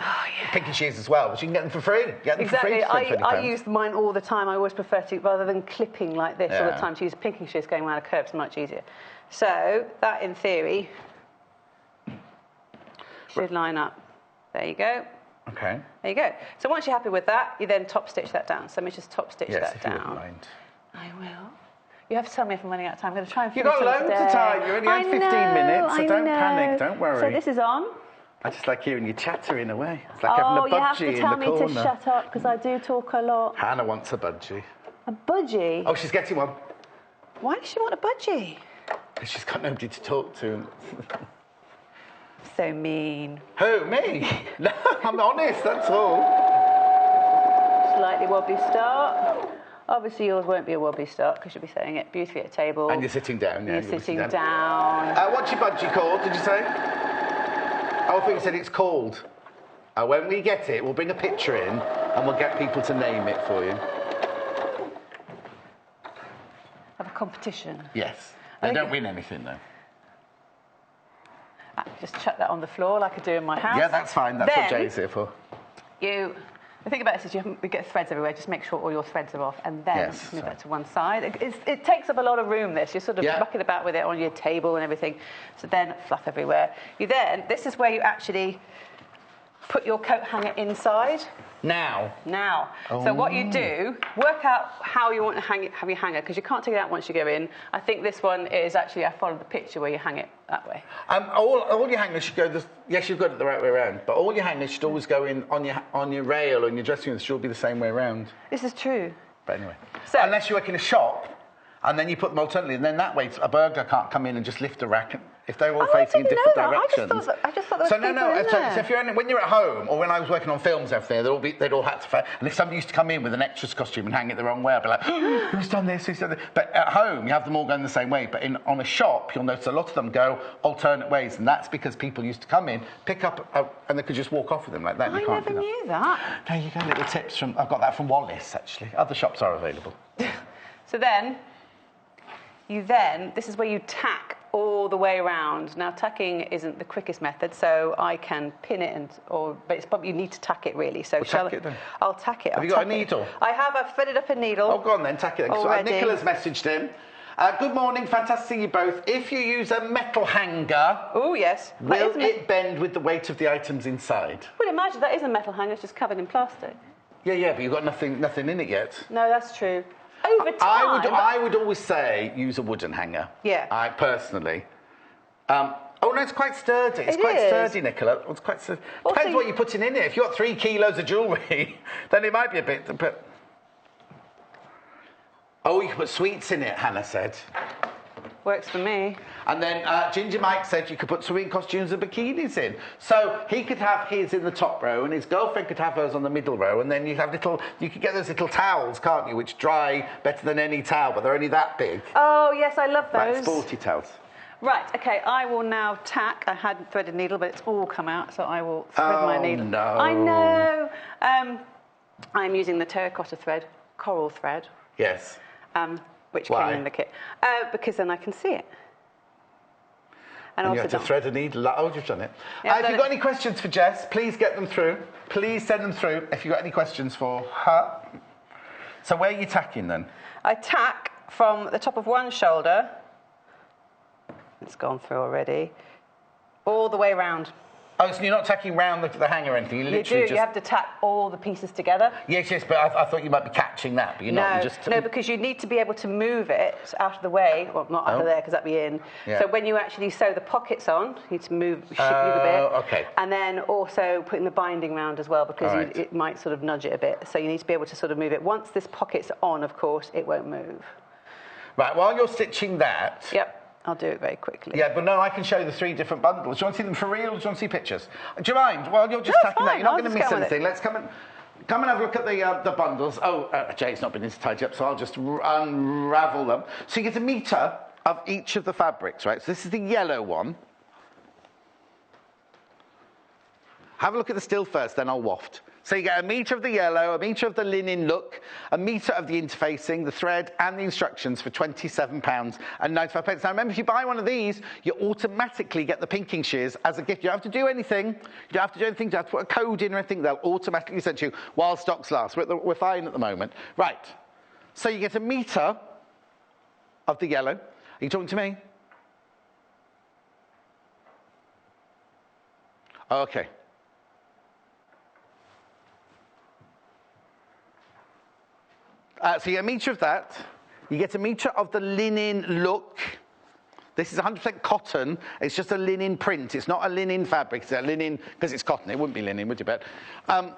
Speaker 1: pinking shears as well. But you can get them for free. Get them
Speaker 4: Exactly.
Speaker 1: for free for
Speaker 4: I use mine all the time. I always prefer to, rather than clipping like this all the time, to use pinking shears going around a curve. It's much easier. So that, in theory, should line up. There you go.
Speaker 1: Okay.
Speaker 4: There you go. So once you're happy with that, you then top stitch that down. So let me just top stitch
Speaker 1: Yes,
Speaker 4: that
Speaker 1: if you
Speaker 4: down.
Speaker 1: wouldn't mind.
Speaker 4: I will. You have to tell me if I'm running out of time. I'm going to try and
Speaker 1: You've
Speaker 4: finish
Speaker 1: got
Speaker 4: them
Speaker 1: loads of
Speaker 4: today.
Speaker 1: time. You only had 15 minutes, so don't panic. Don't worry.
Speaker 4: So this is on.
Speaker 1: I just like hearing you chattering away. It's like having a
Speaker 4: You have
Speaker 1: budgie
Speaker 4: to
Speaker 1: in
Speaker 4: tell
Speaker 1: the
Speaker 4: me
Speaker 1: corner.
Speaker 4: to shut up because I do talk a lot.
Speaker 1: Hannah wants a budgie.
Speaker 4: A budgie?
Speaker 1: Oh, she's getting one.
Speaker 4: Why does she want a budgie?
Speaker 1: Because she's got nobody to talk to.
Speaker 4: So mean.
Speaker 1: Who, me? No, I'm honest, that's all.
Speaker 4: Slightly wobbly start. Obviously yours won't be a wobbly start because you'll be setting it beautifully at a table.
Speaker 1: And you're sitting down, yeah.
Speaker 4: You're sitting down.
Speaker 1: What's your budgie called, did you say? Oh, I thought you said it's called. When we get it, we'll bring a picture in and we'll get people to name it for you.
Speaker 4: Have a competition.
Speaker 1: Yes. They don't win anything, though.
Speaker 4: Just chuck that on the floor like I do in my house.
Speaker 1: Yeah, that's fine. That's what
Speaker 4: Then
Speaker 1: Jay's here for.
Speaker 4: The thing about this is we get threads everywhere. Just make sure all your threads are off, and then move that to one side. It takes up a lot of room. This you're sort of mucking about with it on your table and everything. So then fluff everywhere. This is where you actually put your coat hanger inside. Now. Oh. So what you do, work out how you want to have your hanger, because you can't take it out once you go in. I think this one is actually, I followed the picture where you hang it that way.
Speaker 1: All your hangers should go, yes, you've got it the right way around, but all your hangers should always go in on your rail or in your dressing room. It should all be the same way around.
Speaker 4: This is true.
Speaker 1: But anyway. So, unless you work in a shop, and then you put them alternately, and then that way a burglar can't come in and just lift a rack if they're all facing in different directions.
Speaker 4: I just thought there was
Speaker 1: So if when you're at home, or when I was working on films and everything, they'd all had to. And if somebody used to come in with an extras costume and hang it the wrong way, I'd be like, who's done this? Who's done this? But at home, you have them all going the same way. But on a shop, you'll notice a lot of them go alternate ways, and that's because people used to come in, pick up, and they could just walk off with them like that.
Speaker 4: I never knew that.
Speaker 1: No, you get little tips from. I've got that from Wallace actually. Other shops are available.
Speaker 4: So then. This is where you tack all the way around. Now, tacking isn't the quickest method, so I can pin it, but it's probably you need to tack it really. So
Speaker 1: tack it then.
Speaker 4: I'll tack it.
Speaker 1: Have you got a needle?
Speaker 4: I have. I've threaded up a needle.
Speaker 1: Oh, go on then, tack it then. So, Nicola's messaged him. Good morning, fantastic to see you both. If you use a metal hanger,
Speaker 4: oh yes,
Speaker 1: will it bend with the weight of the items inside?
Speaker 4: Well, imagine that is a metal hanger, it's just covered in plastic.
Speaker 1: Yeah, but you've got nothing in it yet.
Speaker 4: No, that's true. Over time,
Speaker 1: I would always say use a wooden hanger.
Speaker 4: Yeah.
Speaker 1: I personally. Oh no, it's quite sturdy. It's quite sturdy, Nicola. It's quite sturdy. Depends what you're putting in it. If you've got 3 kilos of jewellery, then it might be a bit. But you can put sweets in it. Hannah said.
Speaker 4: Works for me.
Speaker 1: And then Ginger Mike said you could put swimming costumes and bikinis in. So he could have his in the top row and his girlfriend could have hers on the middle row, and then you could get those little towels, can't you, which dry better than any towel, but they're only that big.
Speaker 4: Oh, yes, I love those.
Speaker 1: Like sporty towels.
Speaker 4: Right, OK, I will now tack. I had threaded needle, but it's all come out, so I will thread my needle.
Speaker 1: No.
Speaker 4: I know. I'm using the terracotta thread, coral thread.
Speaker 1: Yes.
Speaker 4: Which came in the kit. Because then I can see it.
Speaker 1: And you have to thread a needle. Oh, you've done it. If you've got any questions for Jess, please get them through. Please send them through if you've got any questions for her. So where are you tacking then?
Speaker 4: I tack from the top of one shoulder. It's gone through already. All the way around.
Speaker 1: Oh, so you're not tacking round the hanger or anything? You literally
Speaker 4: you have to tack all the pieces together.
Speaker 1: Yes, but I thought you might be catching that, but you're not.
Speaker 4: No, because you need to be able to move it out of the way. Well, not out of there, because that'd be in.
Speaker 1: Yeah.
Speaker 4: So when you actually sew the pockets on, you need to move a bit.
Speaker 1: Okay.
Speaker 4: And then also putting the binding round as well, because it might sort of nudge it a bit. So you need to be able to sort of move it. Once this pocket's on, of course, it won't move.
Speaker 1: Right, while you're stitching that...
Speaker 4: Yep. I'll do it very quickly.
Speaker 1: Yeah, but no, I can show you the 3 different bundles. Do you want to see them for real, or do you want to see pictures? Do you mind? While you're just tacking that, you're not going to miss anything. Let's come and have a look at the bundles. Oh, Jay's not been in to tidy up, so I'll just unravel them. So you get a metre of each of the fabrics, right? So this is the yellow one. Have a look at the still first, then I'll waft. So you get a metre of the yellow, a metre of the linen look, a metre of the interfacing, the thread, and the instructions for £27.95. Now remember, if you buy one of these, you automatically get the pinking shears as a gift. You don't have to do anything. You don't have to do anything. You don't have to put a code in or anything. They'll automatically send you while stocks last. We're fine at the moment. Right. So you get a metre of the yellow. Are you talking to me? Okay. So you get a metre of that. You get a metre of the linen look. This is 100% cotton. It's just a linen print. It's not a linen fabric. It's a linen, because it's cotton. It wouldn't be linen, would you bet? But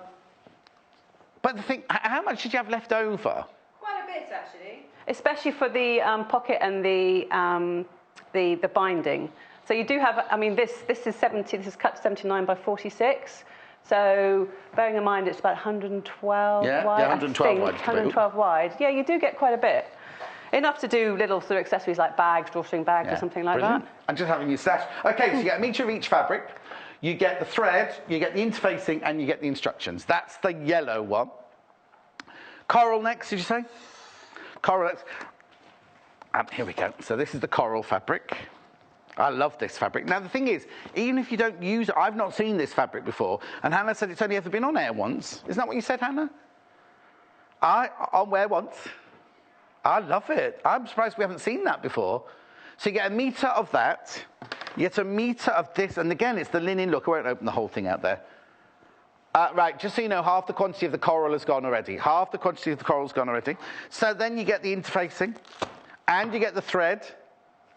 Speaker 1: the thing, how much did you have left over?
Speaker 4: Quite a bit, actually. Especially for the pocket and the binding. So you do have, I mean, this is 70. This is cut to 79 by 46. So, bearing in mind it's about 112 wide.
Speaker 1: Yeah, 112 wide.
Speaker 4: 112 wide. Yeah, you do get quite a bit. Enough to do little sort of accessories like bags, drawstring bags or something like that.
Speaker 1: And just having your stash. Okay, so you get a metre of each fabric. You get the thread, you get the interfacing, and you get the instructions. That's the yellow one. Coral next, did you say? Coral next. Here we go. So this is the coral fabric. I love this fabric. Now, the thing is, even if you don't use it, I've not seen this fabric before, and Hannah said it's only ever been on air once. Isn't that what you said, Hannah? On wear once. I love it. I'm surprised we haven't seen that before. So you get a metre of that, you get a metre of this, and again, it's the linen look. I won't open the whole thing out there. Right, just so you know, half the quantity of the coral has gone already. Half the quantity of the coral has gone already. So then you get the interfacing, and you get the thread.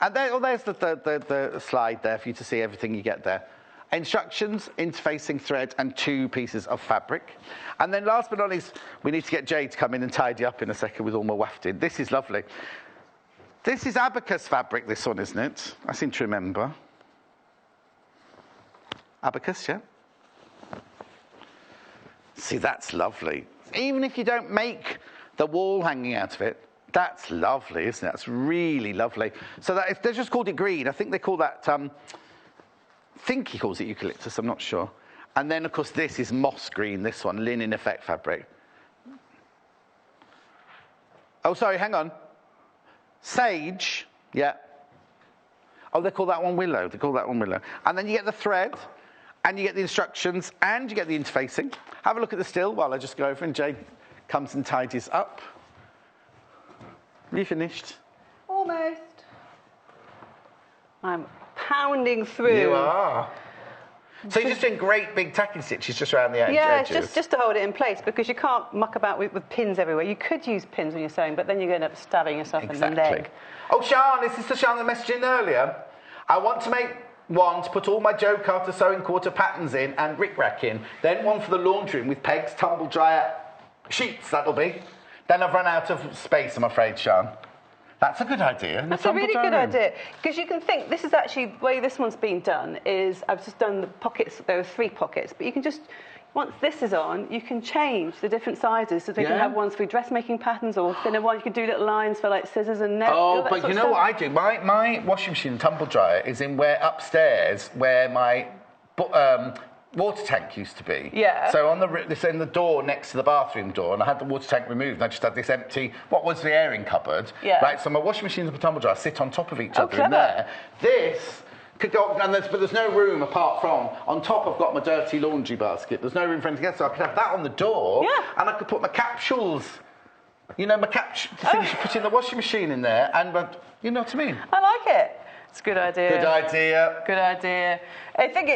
Speaker 1: And there's the slide there for you to see everything you get there. Instructions, interfacing, thread, and 2 pieces of fabric. And then last but not least, we need to get Jay to come in and tidy up in a second with all my wafted. This is lovely. This is abacus fabric, this one, isn't it? I seem to remember. Abacus, yeah? See, that's lovely. Even if you don't make the wall hanging out of it, that's lovely, isn't it? That's really lovely. So they're just called it green. I think they call that, I think he calls it eucalyptus, I'm not sure. And then, of course, this is moss green, this one, linen effect fabric. Oh, sorry, hang on. Sage, yeah. Oh, they call that one willow. They call that one willow. And then you get the thread, and you get the instructions, and you get the interfacing. Have a look at the still while I just go over and Jay comes and tidies up. Are you finished?
Speaker 4: Almost. I'm pounding through.
Speaker 1: You are. So you're just doing great big tacking stitches just around the edges?
Speaker 4: Yeah, just to hold it in place, because you can't muck about with pins everywhere. You could use pins when you're sewing, but then you're going to end up stabbing yourself in the leg.
Speaker 1: Oh, Sian, this is the Sian that messaged in earlier. I want to make one to put all my Joe Carter sewing quarter patterns in and rickrack in. Then one for the laundry room with pegs, tumble dryer, sheets, that'll be. Then I've run out of space, I'm afraid, Sian. That's a good idea.
Speaker 4: That's a really good idea. Because you can think, this is actually, the way this one's been done is, I've just done the pockets, there are 3 pockets, but you can just, once this is on, you can change the different sizes. So they can have ones for dressmaking patterns or thinner ones. You can do little lines for like scissors and net.
Speaker 1: Oh, but you know what I do? My washing machine tumble dryer is in upstairs where my water tank used to be.
Speaker 4: Yeah.
Speaker 1: So it's in the door next to the bathroom door, and I had the water tank removed, and I just had this empty, what was the airing cupboard.
Speaker 4: Yeah.
Speaker 1: Right, so my washing machine and my tumble dryer sit on top of each other in there. This could go, but there's no room apart from, on top I've got my dirty laundry basket. There's no room for anything else, so I could have that on the door, and I could put my capsules, you know, the things you put in the washing machine in there, and you know what I mean?
Speaker 4: I like it. It's a good idea.
Speaker 1: Good idea.
Speaker 4: Good idea. I think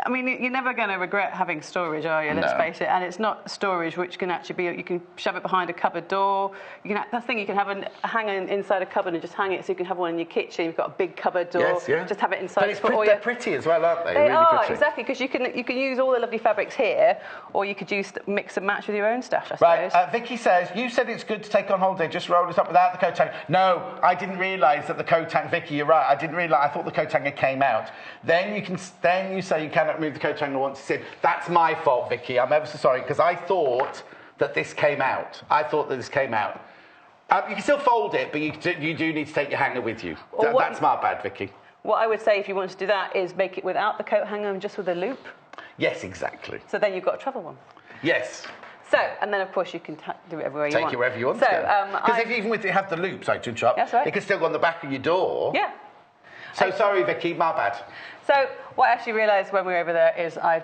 Speaker 4: you're never going to regret having storage, are you? Let's face it. And it's not storage which can actually be, you can shove it behind a cupboard door. That's the thing, you can have a hanger inside a cupboard and just hang it so you can have one in your kitchen. You've got a big cupboard door.
Speaker 1: Yes, yeah.
Speaker 4: Just have it inside.
Speaker 1: But they're pretty as well, aren't they?
Speaker 4: They
Speaker 1: really
Speaker 4: are,
Speaker 1: pretty.
Speaker 4: exactly, because you can use all the lovely fabrics here, or you could mix and match with your own stash, I suppose.
Speaker 1: Right, Vicky says, you said it's good to take on holiday, just roll it up without the coat hanger. No, I didn't realise that the coat hanger, Vicky, you're right, I didn't realise, I thought the coat hanger came out. Then you say you cannot remove the coat hanger once it's in. That's my fault, Vicky, I'm ever so sorry, because I thought that this came out. You can still fold it, but you do need to take your hanger with you. That's my bad, Vicky.
Speaker 4: What I would say if you want to do that is make it without the coat hanger and just with a loop.
Speaker 1: Yes, exactly.
Speaker 4: So then you've got a travel one.
Speaker 1: Yes.
Speaker 4: So, and then of course you can do it everywhere you want.
Speaker 1: Take it wherever you want.
Speaker 4: So,
Speaker 1: because if even with it have the loops, I to interrupt,
Speaker 4: that's right.
Speaker 1: it can still go on the back of your door.
Speaker 4: Yeah.
Speaker 1: So sorry, Vicky, my bad.
Speaker 4: So what I actually realised when we were over there is I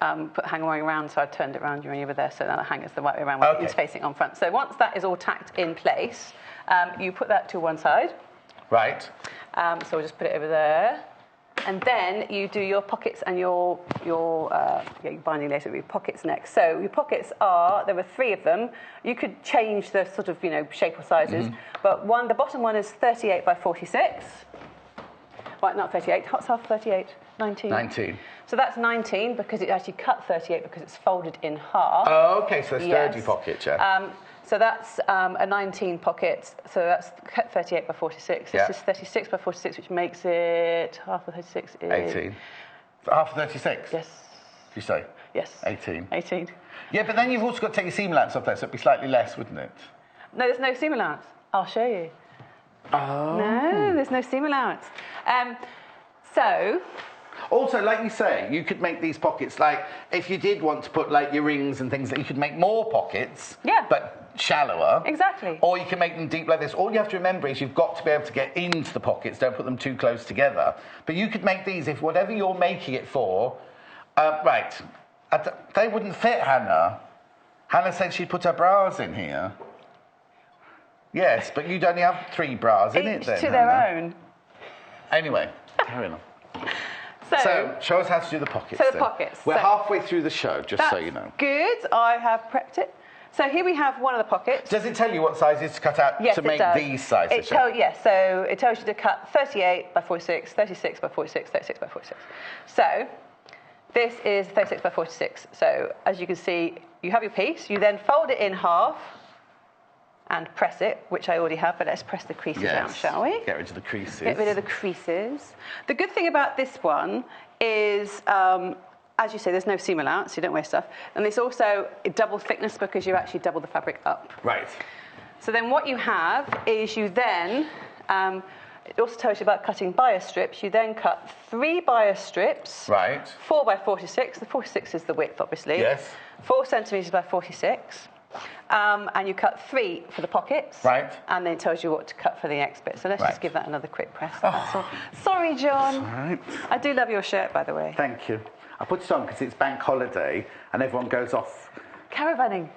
Speaker 4: put hanger wire around, so I turned it around during over there, so now the hanger's the right way around when it's facing on front. So once that is all tacked in place, you put that to one side.
Speaker 1: Right.
Speaker 4: So we'll just put it over there. And then you do your pockets and your binding lace with your pockets next. So your pockets there were 3 of them. You could change the sort of, shape or sizes. But the bottom one is 38 by 46. Right, not 38. What's half 38? 19.
Speaker 1: 19.
Speaker 4: So that's 19 because it actually cut 38 because it's folded in half.
Speaker 1: Oh, okay, so a sturdy pocket, yeah.
Speaker 4: So that's a 19 pocket, so that's 38 by 46. This is 36 by 46, which makes it half of 36 is...
Speaker 1: 18. So half of 36?
Speaker 4: Yes.
Speaker 1: You say?
Speaker 4: Yes.
Speaker 1: 18.
Speaker 4: 18.
Speaker 1: Yeah, but then you've also got to take your seam allowance off there, so it'd be slightly less, wouldn't it?
Speaker 4: No, there's no seam allowance. I'll show you.
Speaker 1: Oh.
Speaker 4: No, there's no seam allowance.
Speaker 1: Also, like you say, you could make these pockets, like, if you did want to put, like, your rings and things, that you could make more pockets, but shallower.
Speaker 4: Exactly.
Speaker 1: Or you can make them deep like this. All you have to remember is you've got to be able to get into the pockets, don't put them too close together. But you could make these, if whatever you're making it for, they wouldn't fit Hannah. Hannah said she'd put her bras in here. Yes, but you'd only have 3 bras in it then,
Speaker 4: Each to their own.
Speaker 1: Anyway, carry on. So, show us how to do the pockets.
Speaker 4: So the pockets.
Speaker 1: We're halfway through the show, just so you know.
Speaker 4: Good. I have prepped it. So here we have one of the pockets.
Speaker 1: Does it tell you what sizes to cut out to make these sizes?
Speaker 4: Yes, so it tells you to cut 38 by 46, 36 by 46, 36 by 46. So this is 36 by 46. So as you can see, you have your piece. You then fold it in half and press it, which I already have, but let's press the creases out, shall we?
Speaker 1: Get rid of the creases.
Speaker 4: Get rid of the creases. The good thing about this one is, as you say, there's no seam allowance, so you don't waste stuff. And it's also a double thickness because you actually double the fabric up.
Speaker 1: Right.
Speaker 4: So then what you have is you then, it also tells you about cutting bias strips. You then cut 3 bias strips.
Speaker 1: Right.
Speaker 4: 4 by 46. The 46 is the width, obviously.
Speaker 1: Yes.
Speaker 4: 4 centimetres by 46. And you cut 3 for the pockets.
Speaker 1: Right.
Speaker 4: And then it tells you what to cut for the next bit. So let's just give that another quick press. That's all. Sorry, John.
Speaker 1: All right.
Speaker 4: I do love your shirt, by the way.
Speaker 1: Thank you. I put it on because it's bank holiday and everyone goes off.
Speaker 4: Caravanning.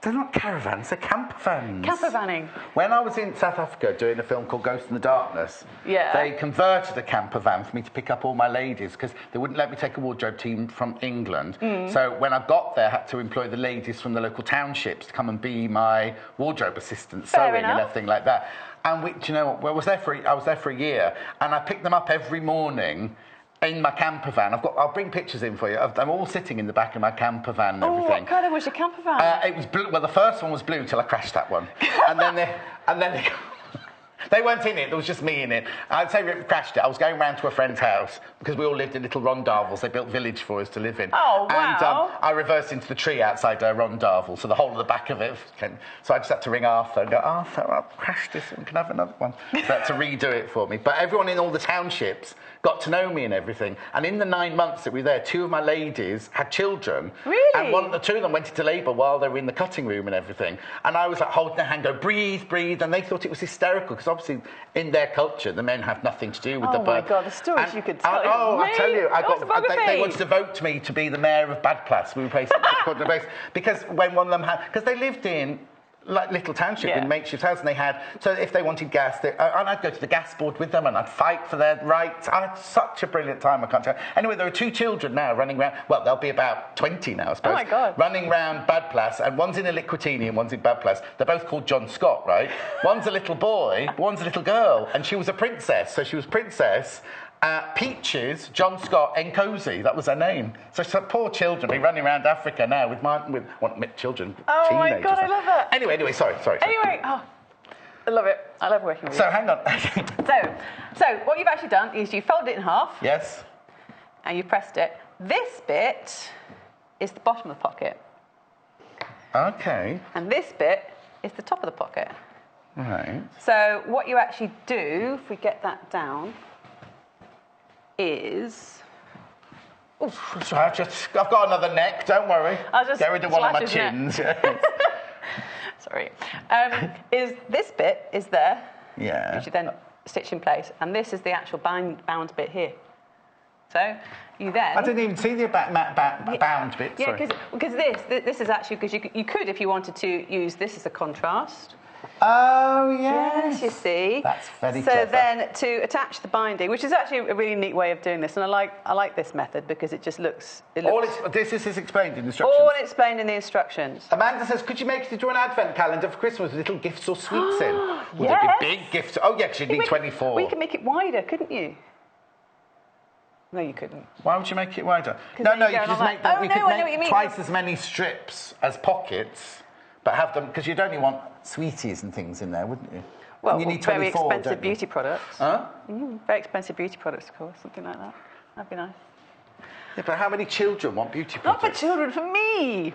Speaker 1: They're not caravans, they're camper vans.
Speaker 4: Camper vanning.
Speaker 1: When I was in South Africa doing a film called Ghost in the Darkness, they converted a camper van for me to pick up all my ladies because they wouldn't let me take a wardrobe team from England. So when I got there, I had to employ the ladies from the local townships to come and be my wardrobe assistant, sewing and everything like that. And do you know what? I was there for a year, and I picked them up every morning in my camper van. I'll bring pictures in for you. I'm all sitting in the back of my camper van and everything.
Speaker 4: What colour was your camper van?
Speaker 1: It was blue. Well, the first one was blue until I crashed that one, and then they weren't in it. There was just me in it. I'd say we crashed it. I was going round to a friend's house because we all lived in little rondavels. They built village for us to live in.
Speaker 4: Oh, wow.
Speaker 1: And I reversed into the tree outside a rondavel, so the whole of the back of it came. So I just had to ring Arthur and go, Arthur, I've crashed this one. Can I have another one? So they had to redo it for me. But everyone in all the townships got to know me and everything. And in the 9 months that we were there, 2 of my ladies had children.
Speaker 4: Really?
Speaker 1: And the 2 of them went into labour while they were in the cutting room and everything. And I was like holding their hand, go, breathe, breathe. And they thought it was hysterical because obviously in their culture, the men have nothing to do with the birth.
Speaker 4: Oh my God, the stories you could tell.
Speaker 1: I tell you, they wanted to vote me to be the mayor of Badplass. We were basically because when one of them had, because they lived in like little township
Speaker 4: Yeah.
Speaker 1: with makeshift house, and they had, so if they wanted gas, and I'd go to the gas board with them and I'd fight for their rights. I had such a brilliant time, I can't tell you. Anyway, there are 2 children now running around, well, they'll be about 20 now, I suppose.
Speaker 4: Oh my God.
Speaker 1: Running around Badplas, and one's in a Liquidini and one's in Badplas. They're both called John Scott, right? One's a little boy, one's a little girl, and she was a princess, so she was Princess Peaches, John Scott, Nkosi, that was her name. So poor children be running around Africa now with children,
Speaker 4: Oh my
Speaker 1: teenagers.
Speaker 4: God, I love that.
Speaker 1: Anyway, sorry.
Speaker 4: Anyway, I love it. I love working with you.
Speaker 1: So hang on.
Speaker 4: So what you've actually done is you folded it in half.
Speaker 1: Yes.
Speaker 4: And you pressed it. This bit is the bottom of the pocket.
Speaker 1: Okay.
Speaker 4: And this bit is the top of the pocket.
Speaker 1: Right.
Speaker 4: So what you actually do, if we get that down, is...
Speaker 1: So I've got another neck, don't worry.
Speaker 4: I'll just
Speaker 1: get rid of one of my
Speaker 4: slash his
Speaker 1: chins.
Speaker 4: Sorry. Is this bit is there,
Speaker 1: Yeah.
Speaker 4: which you then stitch in place, and this is the actual bound bit here. So you then...
Speaker 1: I didn't even see the bound bit.
Speaker 4: Yeah,
Speaker 1: sorry.
Speaker 4: because this is actually, because you could, if you wanted to, use this as a contrast.
Speaker 1: Oh, yes.
Speaker 4: Yes, you see.
Speaker 1: That's very
Speaker 4: so
Speaker 1: clever.
Speaker 4: then to attach the binding, which is actually a really neat way of doing this, and I like this method because it just looks...
Speaker 1: This is explained in the instructions.
Speaker 4: all explained in the instructions.
Speaker 1: Amanda says, could you make it into an advent calendar for Christmas with little gifts or sweets in? Would
Speaker 4: Yes.
Speaker 1: it be big gifts? Oh, yeah, because you'd need 24.
Speaker 4: Well, you could make it wider, couldn't you? No, you couldn't.
Speaker 1: Why would you make it wider?
Speaker 4: 'Cause
Speaker 1: No,
Speaker 4: then you
Speaker 1: you
Speaker 4: go
Speaker 1: could
Speaker 4: on
Speaker 1: just
Speaker 4: like-
Speaker 1: make them.
Speaker 4: Oh,
Speaker 1: we
Speaker 4: no,
Speaker 1: could
Speaker 4: I know what you
Speaker 1: make
Speaker 4: mean.
Speaker 1: twice as many strips as pockets, but have them, because you'd only want sweeties and things in there, wouldn't you?
Speaker 4: Well,
Speaker 1: and you need
Speaker 4: very
Speaker 1: 24,
Speaker 4: expensive
Speaker 1: don't you?
Speaker 4: beauty products.
Speaker 1: Huh?
Speaker 4: Very expensive beauty products, of course, something like that. That'd be nice.
Speaker 1: Yeah, but how many children want beauty
Speaker 4: Not
Speaker 1: products?
Speaker 4: for children, for me.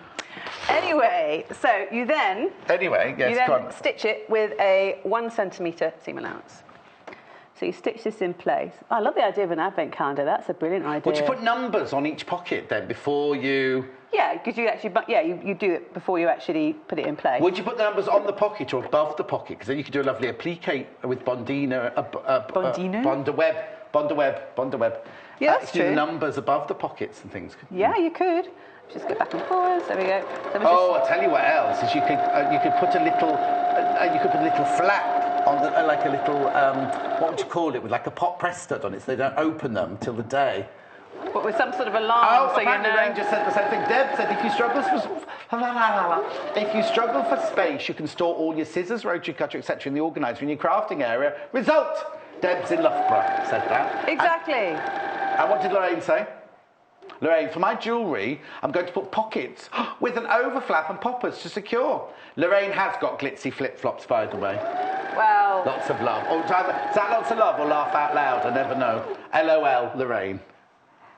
Speaker 4: Anyway, so you then...
Speaker 1: Anyway, yes,
Speaker 4: you
Speaker 1: go
Speaker 4: then
Speaker 1: on.
Speaker 4: stitch it with a 1 centimetre seam allowance. So you stitch this in place. I love the idea of an advent calendar. That's a brilliant idea.
Speaker 1: Would you put numbers on each pocket then before you...
Speaker 4: Yeah, because you actually... Yeah, you do it before you actually put it in place.
Speaker 1: Would you put the numbers on the pocket or above the pocket? Because then you could do a lovely applique with Bondina...
Speaker 4: Bondino?
Speaker 1: Bondaweb.
Speaker 4: Yeah, that's
Speaker 1: you could do
Speaker 4: true.
Speaker 1: numbers above the pockets and things.
Speaker 4: Yeah, you could. Just go back and forwards. There we go. So
Speaker 1: Oh, I'll tell you what else is you could put a little flap on the, like a little what would you call it, with like a pot press stud on it, so they don't open them till the day.
Speaker 4: But with some sort of alarm, so you
Speaker 1: apparently
Speaker 4: know.
Speaker 1: Rain just said the same thing. Deb said if you struggle for space, you can store all your scissors, rotary cutter, etc. in the organiser in your crafting area. Result: Deb's in Loughborough said that.
Speaker 4: Exactly.
Speaker 1: And what did Lorraine say? Lorraine, for my jewellery, I'm going to put pockets with an overflap and poppers to secure. Lorraine has got glitzy flip-flops, by the way.
Speaker 4: Well,
Speaker 1: Lots of love. Or is that lots of love or laugh out loud? I never know. LOL, Lorraine.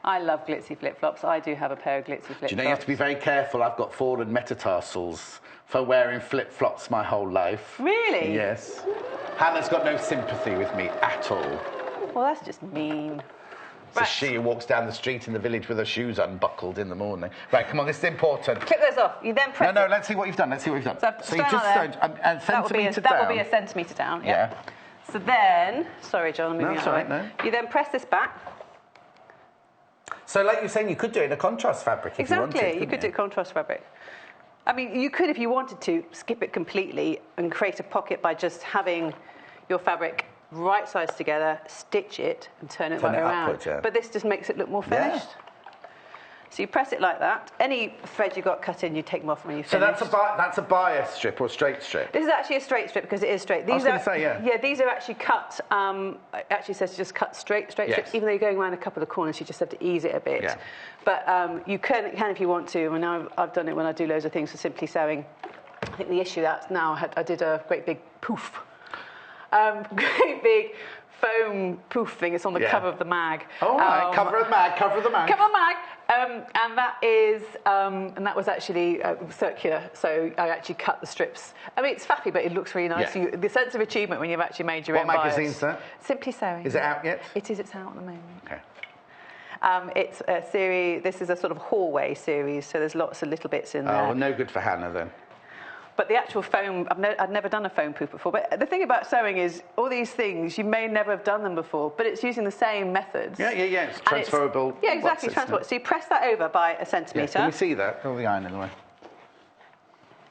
Speaker 4: I love glitzy flip-flops. I do have a pair of glitzy flip-flops.
Speaker 1: Do you know you have to be very careful? I've got fallen metatarsals for wearing flip-flops my whole life.
Speaker 4: Really?
Speaker 1: Yes. Hannah's got no sympathy with me at all.
Speaker 4: Well, that's just mean.
Speaker 1: It's a she who walks down the street in the village with her shoes unbuckled in the morning. Right, come on, this is important.
Speaker 4: Clip those off. You then press
Speaker 1: No, let's see what you've done. Let's see what you've done.
Speaker 4: So
Speaker 1: you
Speaker 4: stone
Speaker 1: just
Speaker 4: like
Speaker 1: stoned a centimetre down.
Speaker 4: That will be a centimetre down,
Speaker 1: Yeah.
Speaker 4: So then, sorry, John, I'm moving
Speaker 1: That's
Speaker 4: out
Speaker 1: all
Speaker 4: of the
Speaker 1: right,
Speaker 4: way. You then press this back.
Speaker 1: So, like you're saying, you could do it in a contrast fabric if you wanted.
Speaker 4: Exactly, you
Speaker 1: couldn't
Speaker 4: could do contrast fabric. I mean, you could, if you wanted to, skip it completely and create a pocket by just having your fabric right sides together, stitch it, and turn it right around.
Speaker 1: upwards, yeah.
Speaker 4: But this just makes it look more finished. So you press it like that. Any thread you got cut in, you take them off when you
Speaker 1: So
Speaker 4: finish.
Speaker 1: that's a bias strip or a straight strip?
Speaker 4: This is actually a straight strip because it is straight.
Speaker 1: I was going to say, yeah.
Speaker 4: Yeah, these are actually cut. It actually says just cut straight
Speaker 1: Yes.
Speaker 4: strips. Even though you're going around a couple of corners, you just have to ease it a bit.
Speaker 1: Yeah.
Speaker 4: But you can if you want to. And I've done it when I do loads of things for Simply Sewing. I think the issue that's now I did a great big poof. Great big foam poof thing. It's on the cover of the mag.
Speaker 1: Oh, right. Cover of the mag.
Speaker 4: Cover of the mag. And that was actually circular, so I actually cut the strips. I mean, it's faffy, but it looks really nice.
Speaker 1: Yeah.
Speaker 4: The sense of achievement when you've actually made your own
Speaker 1: What
Speaker 4: bias.
Speaker 1: magazine's that?
Speaker 4: Simply Sewing.
Speaker 1: Is it out yet?
Speaker 4: It is. It's out at the moment.
Speaker 1: Okay.
Speaker 4: It's a series. This is a sort of hallway series, so there's lots of little bits in there.
Speaker 1: Oh, well, no good for Hannah then.
Speaker 4: But the actual foam, I'd never done a foam poof before. But the thing about sewing is, all these things, you may never have done them before, but it's using the same methods.
Speaker 1: Yeah, it's transferable.
Speaker 4: Yeah, exactly, transferable. So you press that over by a centimetre.
Speaker 1: Yeah, can we see that? Oh, the iron in the way.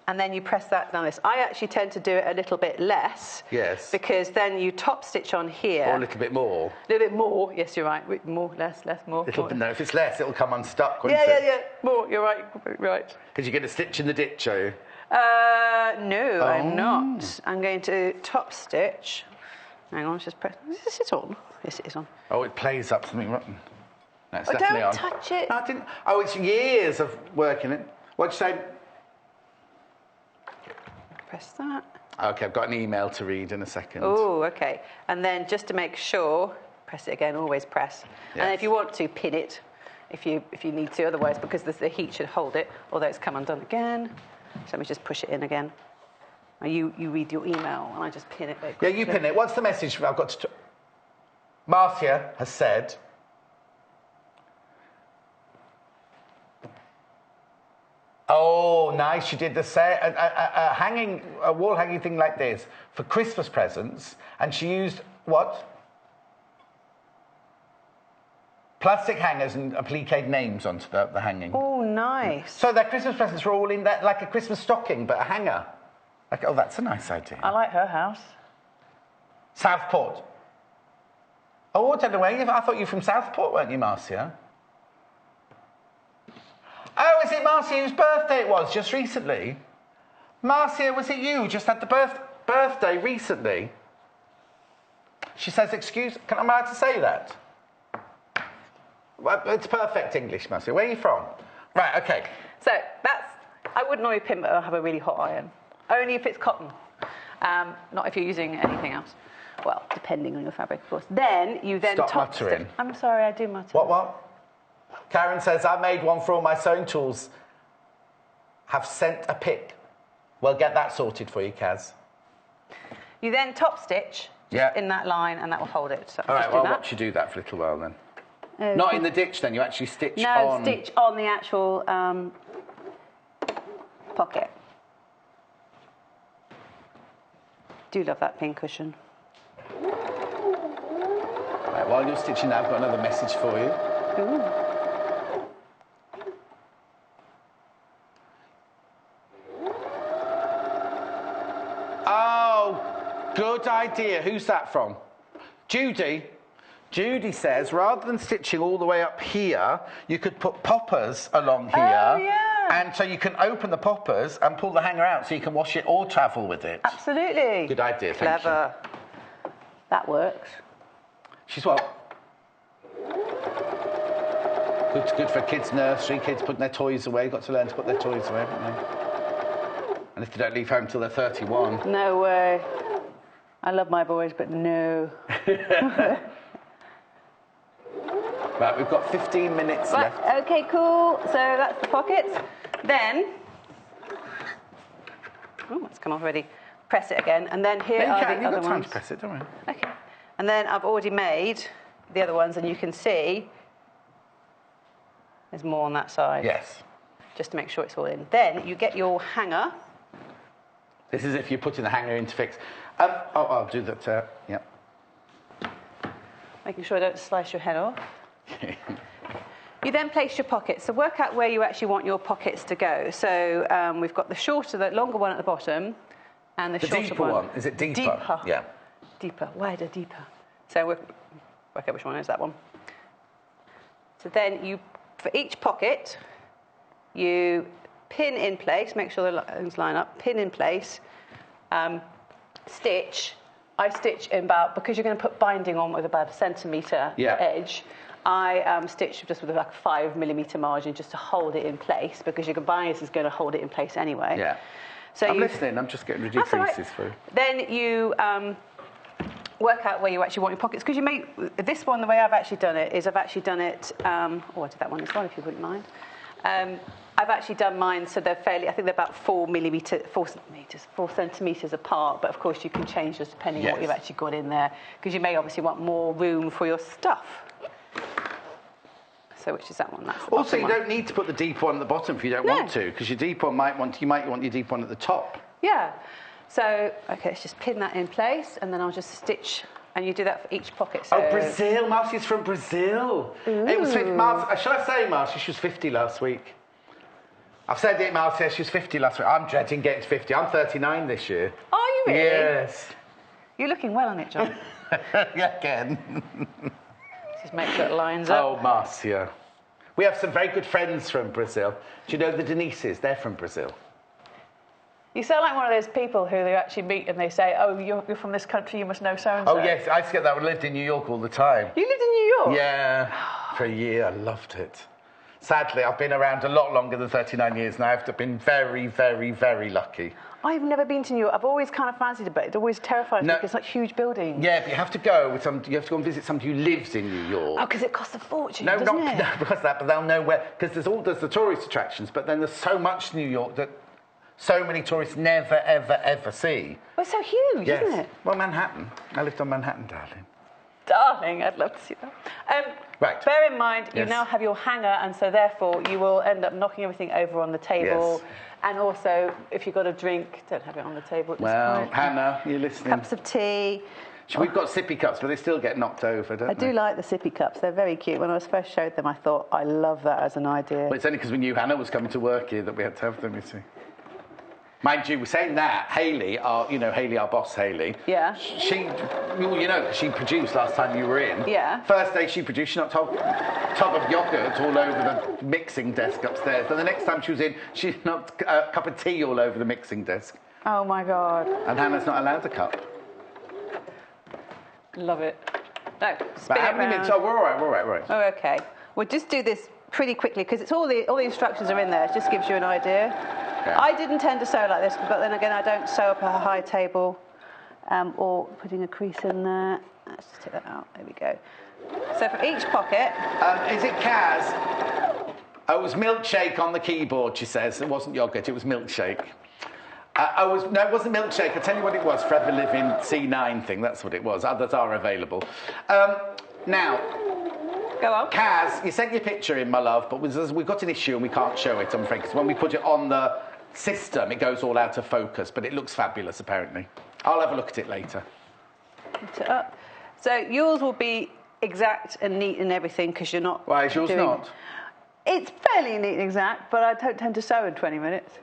Speaker 4: and then you press that down this. I actually tend to do it a little bit less.
Speaker 1: Yes.
Speaker 4: Because then you top stitch on here.
Speaker 1: Or a little bit more.
Speaker 4: A little bit more. Yes, you're right. More, less, more.
Speaker 1: Little
Speaker 4: more.
Speaker 1: bit, no, if it's less, it'll come unstuck, won't
Speaker 4: Yeah,
Speaker 1: it?
Speaker 4: yeah, yeah. More. You're right. Right.
Speaker 1: Because you're going to stitch in the ditch, are you?
Speaker 4: No, I'm not. I'm going to top stitch. Hang on, let's just press. Is it on? Yes, it is on.
Speaker 1: Oh, it plays up something rotten. No, it's
Speaker 4: Oh,
Speaker 1: definitely
Speaker 4: don't
Speaker 1: on.
Speaker 4: touch it.
Speaker 1: No, I didn't. Oh, it's years of working it. What'd you say?
Speaker 4: Press that.
Speaker 1: Okay, I've got an email to read in a second.
Speaker 4: Oh, okay. And then just to make sure, press it again. Always press.
Speaker 1: Yes.
Speaker 4: And if you want to, pin it. If you need to. Otherwise, because the heat should hold it. Although it's come undone again. So let me just push it in again. Now you read your email, and I just pin it very quickly.
Speaker 1: Yeah, you pin it. What's the message I've got to... Marcia has said... Oh, nice. She did a wall hanging thing like this for Christmas presents, and she used what? Plastic hangers and appliqued names onto the hanging.
Speaker 4: Oh, nice.
Speaker 1: So their Christmas presents were all in that, like a Christmas stocking, but a hanger. Like, oh, that's a nice idea.
Speaker 4: I like her house.
Speaker 1: Southport. Oh, I don't know where you... I thought you were from Southport, weren't you, Marcia? Oh, is it Marcia whose birthday it was just recently? Marcia, was it you just had the birthday recently? She says, excuse... Am I allowed to say that? Well, it's perfect English, Marcia. Where are you from? Right, OK.
Speaker 4: So that's... I wouldn't normally pin, but I'll have a really hot iron. Only if it's cotton. Not if you're using anything else. Well, depending on your fabric, of course. Then you
Speaker 1: Stop
Speaker 4: top
Speaker 1: muttering.
Speaker 4: stitch. I'm sorry, I do mutter.
Speaker 1: What? Karen says, I made one for all my sewing tools. Have sent a pic. We'll get that sorted for you, Kaz.
Speaker 4: You then top stitch in that line, and that will hold it. So
Speaker 1: all right, well, I'll watch you do that for a little while then. Not in the ditch, then. You actually stitch on...
Speaker 4: No, stitch on the actual pocket. Do love that pin cushion.
Speaker 1: Right, while you're stitching that, I've got another message for you.
Speaker 4: Ooh.
Speaker 1: Oh, good idea. Who's that from? Judy. Judy says, rather than stitching all the way up here, you could put poppers along here.
Speaker 4: Oh, yeah.
Speaker 1: And so you can open the poppers and pull the hanger out so you can wash it or travel with it.
Speaker 4: Absolutely.
Speaker 1: Good idea, thank you.
Speaker 4: Clever. That works.
Speaker 1: She's what? Good for kids' nursery, kids putting their toys away. Got to learn to put their toys away, haven't they? And if they don't leave home till they're 31.
Speaker 4: No way. I love my boys, but no.
Speaker 1: Right, we've got 15 minutes left.
Speaker 4: Okay, cool. So that's the pockets. Then, oh, it's come off already. Press it again, and then here are the other ones.
Speaker 1: You've got time to press it, don't worry.
Speaker 4: Okay. And then I've already made the other ones, and you can see there's more on that side.
Speaker 1: Yes.
Speaker 4: Just to make sure it's all in. Then you get your hanger.
Speaker 1: This is if you're putting the hanger in to fix. I'll do that. Yeah.
Speaker 4: Making sure I don't slice your head off. You then place your pockets. So work out where you actually want your pockets to go. So we've got the longer one at the bottom, and the shorter
Speaker 1: deeper one. Is it deeper?
Speaker 4: Deeper.
Speaker 1: Yeah.
Speaker 4: Deeper, wider, deeper. So work out which one is that one. So then for each pocket, you pin in place. Make sure the lines line up. Pin in place. Stitch. I stitch in because you're going to put binding on with about a centimetre edge. I stitch just with like a 5mm margin just to hold it in place because your bias is going to hold it in place anyway.
Speaker 1: Yeah.
Speaker 4: So
Speaker 1: I'm listening. I'm just getting reduced pieces through.
Speaker 4: Then you work out where you actually want your pockets because you make this one. The way I've actually done it is I've actually done it. I did that one as well, if you wouldn't mind. I've actually done mine so they're fairly. I think they're about 4 centimetres apart. But of course you can change just depending on what you've actually got in there because you may obviously want more room for your stuff. So which is that one? That's the
Speaker 1: also, you
Speaker 4: one.
Speaker 1: don't need to put the deep one at the bottom if you don't want to, because your deep one you might want your deep one at the top.
Speaker 4: Yeah. So okay, let's just pin that in place, and then I'll just stitch. And you do that for each pocket. So...
Speaker 1: Oh, Brazil! Marcy's from Brazil.
Speaker 4: Ooh.
Speaker 1: It was. Shall I say, Marcy? She was 50 last week. I've said it, Marcia, she was 50 last week. I'm dreading getting to 50. I'm 39 this year.
Speaker 4: Are you really?
Speaker 1: Yes.
Speaker 4: You're looking well on it, John.
Speaker 1: Yeah, again.
Speaker 4: Just make sure it lines up.
Speaker 1: Oh, Marcia. We have some very good friends from Brazil. Do you know the Denises? They're from Brazil.
Speaker 4: You sound like one of those people who they actually meet and they say, oh, you're from this country, you must know so-and-so.
Speaker 1: Oh, yes, I used to get that. I lived in New York all the time.
Speaker 4: You lived in New York?
Speaker 1: Yeah, for a year. I loved it. Sadly, I've been around a lot longer than 39 years now. I've been very, very, very lucky.
Speaker 4: I've never been to New York. I've always kind of fancied it, but it always terrifies me because it's like huge buildings.
Speaker 1: Yeah, but you have to go with you have to go and visit somebody who lives in New York.
Speaker 4: Oh, because it costs a fortune,
Speaker 1: no,
Speaker 4: doesn't it?
Speaker 1: No, because of that, but they'll know where, because there's the tourist attractions, but then there's so much New York that so many tourists never, ever, ever see.
Speaker 4: Well, it's so huge, isn't it?
Speaker 1: Well, Manhattan. I lived on Manhattan, darling.
Speaker 4: Darling, I'd love to see that.
Speaker 1: Right.
Speaker 4: Bear in mind, you now have your hanger, and so therefore you will end up knocking everything over on the table.
Speaker 1: Yes.
Speaker 4: And also, if you've got a drink, don't have it on the table at this point.
Speaker 1: Hannah, you're listening.
Speaker 4: Cups of tea.
Speaker 1: We've got sippy cups, but they still get knocked over, don't they?
Speaker 4: I do like the sippy cups. They're very cute. When I was first showed them, I thought, I love that as an idea.
Speaker 1: Well, it's only because we knew Hannah was coming to work here that we had to have them, you see. Mind you, we're saying that, Hayley, our boss, Hayley.
Speaker 4: Yeah.
Speaker 1: She produced last time you were in.
Speaker 4: Yeah.
Speaker 1: First day she produced, she knocked a tub of yoghurt all over the mixing desk upstairs. And the next time she was in, she knocked a cup of tea all over the mixing desk.
Speaker 4: Oh, my God.
Speaker 1: And Hannah's not allowed a cup.
Speaker 4: Love it. No, spin it
Speaker 1: how many minutes? Oh, we're all right.
Speaker 4: Oh, OK. We'll just do this pretty quickly, because it's all the instructions are in there. It just gives you an idea. Yeah. I didn't tend to sew like this, but then again, I don't sew up a high table or putting a crease in there. Let's just take that out. There we go. So for each pocket...
Speaker 1: is it Kaz? Oh, it was milkshake on the keyboard, she says. It wasn't yoghurt, it was milkshake. No, it wasn't milkshake. I'll tell you what it was. Forever Living C9 thing, that's what it was. Others are available. Now...
Speaker 4: Go on.
Speaker 1: Kaz, you sent your picture in, my love, but we've got an issue and we can't show it, I'm afraid, because when we put it on the system, it goes all out of focus, but it looks fabulous, apparently. I'll have a look at it later.
Speaker 4: Put it up. So yours will be exact and neat and everything, because you're not...
Speaker 1: Why is yours not?
Speaker 4: It's fairly neat and exact, but I don't tend to sew in 20 minutes.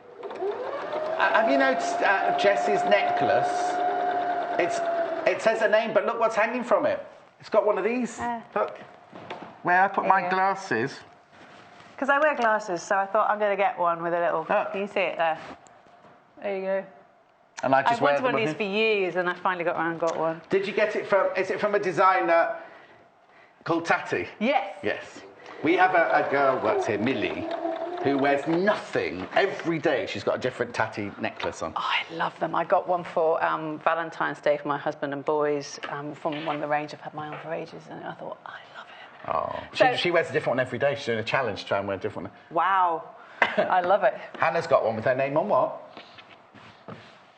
Speaker 1: Have you noticed Jess's necklace? It says a name, but look what's hanging from it. It's got one of these. Look. Where I put my glasses.
Speaker 4: Because I wear glasses, so I thought I'm going to get one with a little... Can you see it there? There you go.
Speaker 1: And I just wear
Speaker 4: wanted one of these for years, and I finally got around and got one.
Speaker 1: Did you get it from... Is it from a designer called Tati?
Speaker 4: Yes.
Speaker 1: Yes. We have a girl who works here, Millie, who wears nothing. Every day she's got a different Tati necklace on.
Speaker 4: Oh, I love them. I got one for Valentine's Day for my husband and boys from one of the range I've had my own for ages, and I thought, I love it.
Speaker 1: Oh, she wears a different one every day. She's doing a challenge to try and wear a different one.
Speaker 4: Wow. I love it.
Speaker 1: Hannah's got one with her name on what?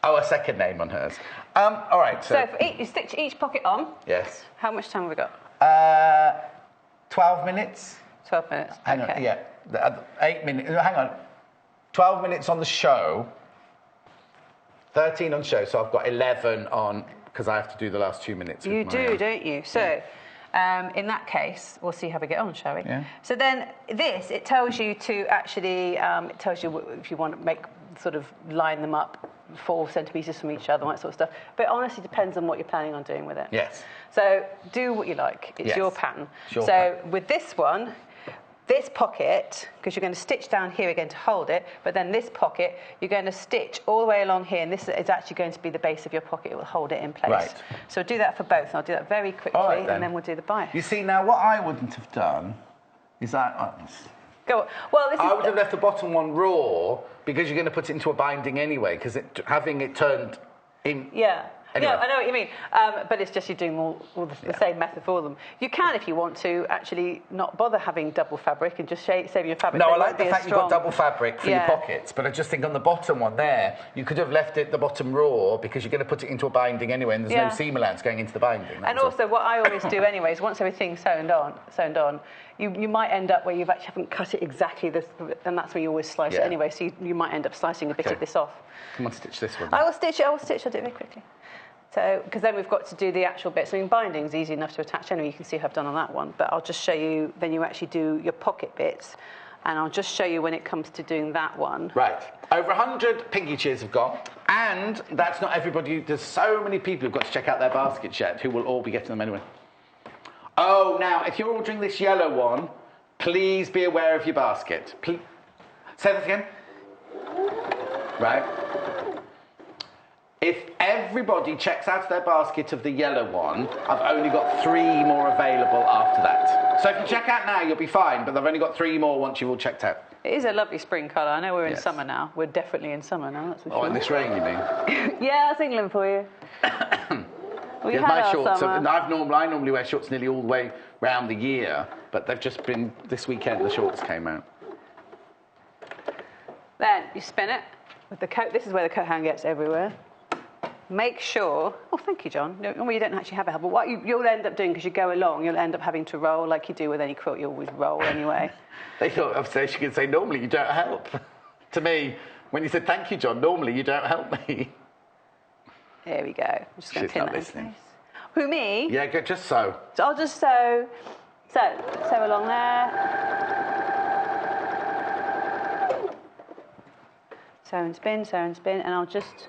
Speaker 1: Oh, a second name on hers. All right,
Speaker 4: so for you stitch each pocket on.
Speaker 1: Yes.
Speaker 4: How much time have we got?
Speaker 1: 12 minutes.
Speaker 4: 12 minutes,
Speaker 1: Hang
Speaker 4: okay.
Speaker 1: on, yeah. 8 minutes. Hang on. 12 minutes on the show. 13 on show, so I've got 11 on, because I have to do the last 2 minutes.
Speaker 4: You do, don't you? So... in that case, we'll see how we get on, shall we?
Speaker 1: Yeah.
Speaker 4: So then it tells you to actually, it tells you if you want to line them up 4 centimetres from each other, that sort of stuff. But it honestly depends on what you're planning on doing with it.
Speaker 1: Yes.
Speaker 4: So do what you like. It's your pattern. With this one, this pocket, because you're going to stitch down here again to hold it, but then this pocket, you're going to stitch all the way along here, and this is actually going to be the base of your pocket. It will hold it in place.
Speaker 1: Right.
Speaker 4: So do that for both, and I'll do that very quickly, and then we'll do the bias.
Speaker 1: You see, now, what I wouldn't have done is that...
Speaker 4: Go on. Well,
Speaker 1: I would have left the bottom one raw, because you're going to put it into a binding anyway, because having it turned in...
Speaker 4: Yeah.
Speaker 1: Anyway.
Speaker 4: Yeah, I know what you mean. But it's just you're doing all the same method for them. You can, if you want to, actually not bother having double fabric and just save your fabric.
Speaker 1: No, I like the fact you've got double fabric for your pockets, but I just think on the bottom one there, you could have left it the bottom raw because you're going to put it into a binding anyway, and there's no seam allowance going into the binding.
Speaker 4: And also, what I always do anyway is once everything's sewn on, you might end up where you actually haven't cut it exactly this, and that's where you always slice it anyway, so you might end up slicing a bit of this off.
Speaker 1: Come on, stitch this one.
Speaker 4: I will stitch it, I'll do it very quickly. So, because then we've got to do the actual bits. I mean, binding's easy enough to attach anyway. You can see how I've done on that one. But I'll just show you, then you actually do your pocket bits. And I'll just show you when it comes to doing that one.
Speaker 1: Right. Over 100 pinky cheers have gone. And that's not everybody. There's so many people who've got to check out their baskets yet who will all be getting them anyway. Oh, now, if you're ordering this yellow one, please be aware of your basket. Say that again. Right. If everybody checks out their basket of the yellow one, I've only got 3 more available after that. So if you check out now, you'll be fine, but I've only got 3 more once you've all checked out.
Speaker 4: It is a lovely spring colour. I know we're in summer now. We're definitely in summer now, that's for sure.
Speaker 1: Oh, in this rain, you mean?
Speaker 4: Yeah, that's England for you. We had
Speaker 1: my
Speaker 4: our
Speaker 1: shorts.
Speaker 4: summer.
Speaker 1: I normally wear shorts nearly all the way round the year, but they've just been this weekend. The shorts came out.
Speaker 4: Then you spin it with the coat. This is where the coat hanger gets everywhere. Make sure. Oh, thank you, John. Normally you don't actually have a help, but what you'll end up doing because you go along, you'll end up having to roll like you do with any quilt. You always roll anyway.
Speaker 1: They thought she could say normally you don't help. To me, when you said thank you, John, normally you don't help me.
Speaker 4: There we go. I'm just going to pin that in place. Who, me?
Speaker 1: Yeah, good, just so.
Speaker 4: So I'll just sew along there. Sew and spin, and I'll just...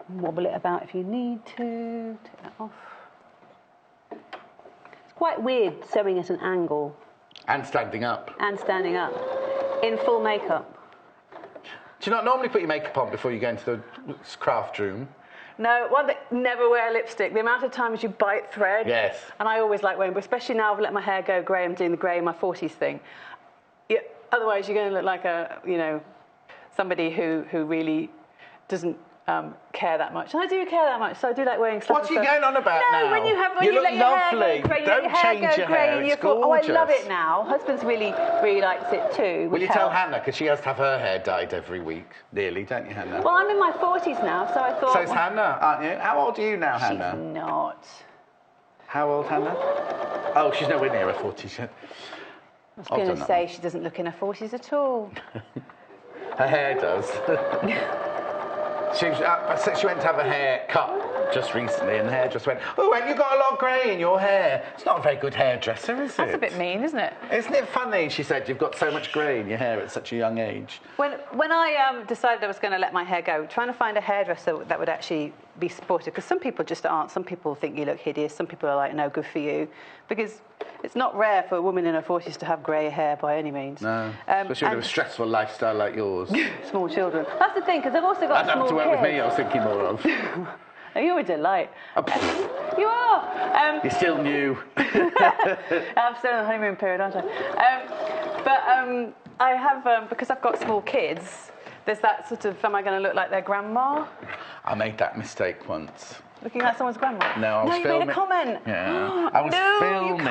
Speaker 4: wobble it about if you need to. Take that off. It's quite weird sewing at an angle.
Speaker 1: And standing up.
Speaker 4: And standing up. In full makeup.
Speaker 1: Do you not normally put your makeup on before you go into the craft room?
Speaker 4: No, one thing, never wear lipstick. The amount of times you bite thread.
Speaker 1: Yes.
Speaker 4: And I always like wearing, but especially now I've let my hair go grey, I'm doing the grey in my 40s thing. Yeah, otherwise you're going to look like somebody who really doesn't care that much. And I do care that much, so I do like wearing stuff.
Speaker 1: What are you going on about now?
Speaker 4: No, when you
Speaker 1: look
Speaker 4: let your
Speaker 1: lovely.
Speaker 4: hair go grey,
Speaker 1: Don't change your hair. It's gorgeous.
Speaker 4: Oh, I love it now. Husband's really likes it too.
Speaker 1: Will you tell Hannah, because she has to have her hair dyed every week, nearly, don't you, Hannah?
Speaker 4: Well, I'm in my 40s now, so I thought...
Speaker 1: So's Hannah, aren't you? How old are you now, Hannah?
Speaker 4: She's not.
Speaker 1: How old, Hannah? Oh, she's nowhere near her 40s yet.
Speaker 4: I was going to say she doesn't look in her 40s at all.
Speaker 1: Her hair does. She went to have her hair cut just recently, and the hair just went, oh, and you've got a lot of grey in your hair. It's not a very good hairdresser, is it?
Speaker 4: That's a bit mean, isn't it?
Speaker 1: Isn't it funny, she said, you've got so much grey in your hair at such a young age?
Speaker 4: When I decided I was going to let my hair go, trying to find a hairdresser that would actually be supportive, because some people just aren't. Some people think you look hideous. Some people are like, no, good for you. Because it's not rare for a woman in her 40s to have grey hair by any means.
Speaker 1: No, especially with a stressful lifestyle like yours.
Speaker 4: Small children. That's the thing, because I've also got small kids.
Speaker 1: That's to work with me, I was thinking more of.
Speaker 4: You're a delight. You are.
Speaker 1: You're still new.
Speaker 4: I'm still in the honeymoon period, aren't I? I have, because I've got small kids, there's that sort of, am I going to look like their grandma?
Speaker 1: I made that mistake once.
Speaker 4: Looking like someone's grandma?
Speaker 1: No, I was filming.
Speaker 4: You made a comment.
Speaker 1: Yeah. I was filming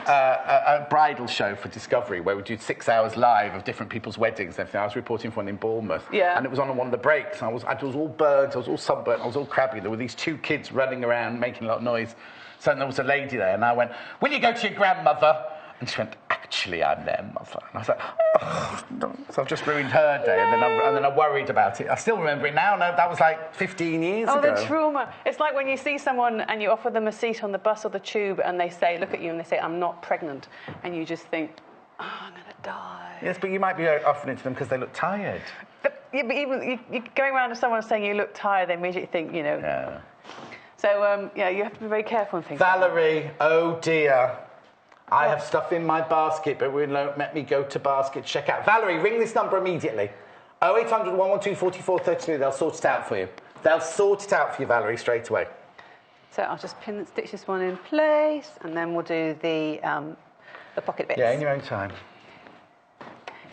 Speaker 1: a bridal show for Discovery where we did 6 hours live of different people's weddings and everything. I was reporting for one in Bournemouth.
Speaker 4: Yeah.
Speaker 1: And it was on one of the breaks. I was all burnt, I was all sunburnt, I was all crabby. There were these 2 kids running around making a lot of noise. So there was a lady there, and I went, will you go to your grandmother? And she went, actually, I'm their mother. And I was like, oh, no. So I've just ruined her day, and then I worried about it. I still remember it now. No, that was like 15 years ago.
Speaker 4: Oh, the trauma. It's like when you see someone and you offer them a seat on the bus or the tube, and they say, look at you, and they say, I'm not pregnant. And you just think, oh, I'm going to die.
Speaker 1: Yes, but you might be offering it to them because they look tired.
Speaker 4: But even you're going around to someone saying you look tired, they immediately think,
Speaker 1: Yeah.
Speaker 4: So, you have to be very careful and things.
Speaker 1: Valerie, oh dear. I have stuff in my basket, but won't let me go to basket checkout. Valerie, ring this number immediately. 0800 112 4433. They'll sort it out for you. They'll sort it out for you, Valerie, straight away.
Speaker 4: So I'll just stitch this one in place, and then we'll do the pocket bits.
Speaker 1: Yeah, in your own time.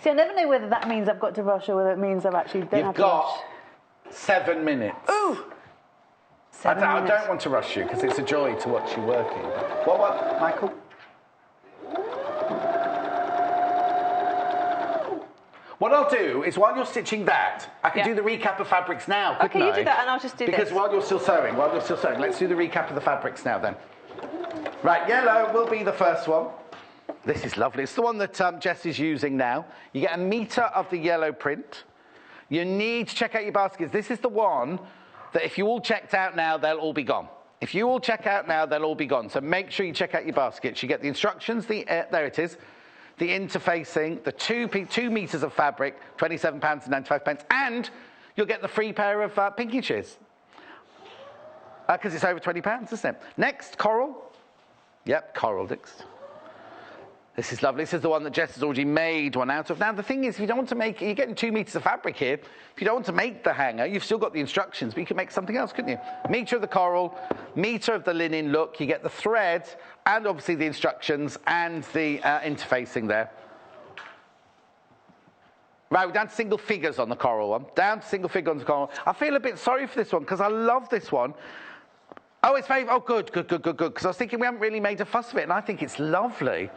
Speaker 4: See, I never know whether that means I've got to rush or whether it means I've actually don't have to rush.
Speaker 1: You've got 7 minutes.
Speaker 4: Ooh! 7 minutes.
Speaker 1: I don't want to rush you because it's a joy to watch you working. What, Michael? What I'll do is, while you're stitching that, I can do the recap of fabrics now, couldn't I?
Speaker 4: Okay, you do that, and I'll just do this.
Speaker 1: Because while you're still sewing, let's do the recap of the fabrics now, then. Right, yellow will be the first one. This is lovely. It's the one that Jess is using now. You get 1 metre of the yellow print. You need to check out your baskets. This is the one that if you all checked out now, they'll all be gone. If you all check out now, they'll all be gone. So make sure you check out your baskets. You get the instructions, there it is, the interfacing, the 2 metres of fabric, £27.95, and you'll get the free pair of pinky shears. Because it's over £20, isn't it? Next, coral. Yep, coral, Dix. This is lovely. This is the one that Jess has already made one out of. Now, the thing is, if you don't want to make, you're getting 2 metres of fabric here. If you don't want to make the hanger, you've still got the instructions, but you can make something else, couldn't you? Metre of the coral, metre of the linen look. You get the thread, and obviously the instructions, and the interfacing there. Right, we're down to single figures on the coral one. Down to single figures on the coral. I feel a bit sorry for this one, because I love this one. Oh, it's very, oh, good, because I was thinking we haven't really made a fuss of it, and I think it's lovely.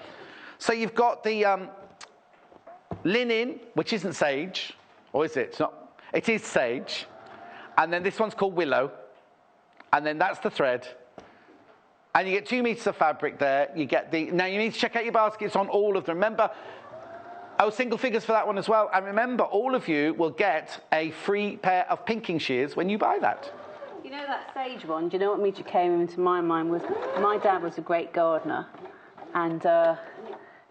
Speaker 1: So you've got the linen, which isn't sage, or is it? It's not. It is sage. And then this one's called willow. And then that's the thread. And you get 2 metres of fabric there. You get the... Now, you need to check out your baskets on all of them. Remember... Oh, single figures for that one as well. And remember, all of you will get a free pair of pinking shears when you buy that.
Speaker 4: You know that sage one? Do you know what immediately came into my mind was my dad was a great gardener, and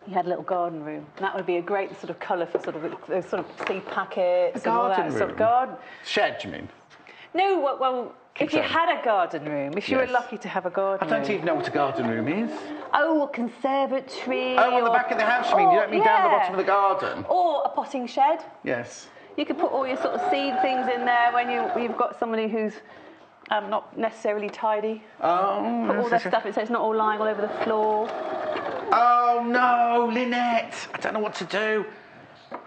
Speaker 4: he had a little garden room. And that would be a great sort of colour for sort of seed packets and all that sort of garden.
Speaker 1: Shed, you mean?
Speaker 4: No, well if you had a garden room, if you were lucky to have a garden room.
Speaker 1: I don't even know what a garden room is.
Speaker 4: Oh, a conservatory.
Speaker 1: Oh, on the back of the house, you mean? You don't mean down the bottom of the garden?
Speaker 4: Or a potting shed.
Speaker 1: Yes.
Speaker 4: You could put all your sort of seed things in there when you've got somebody who's not necessarily tidy.
Speaker 1: Oh.
Speaker 4: Put all their stuff in so it's not all lying all over the floor.
Speaker 1: Oh, no, Lynette. I don't know what to do.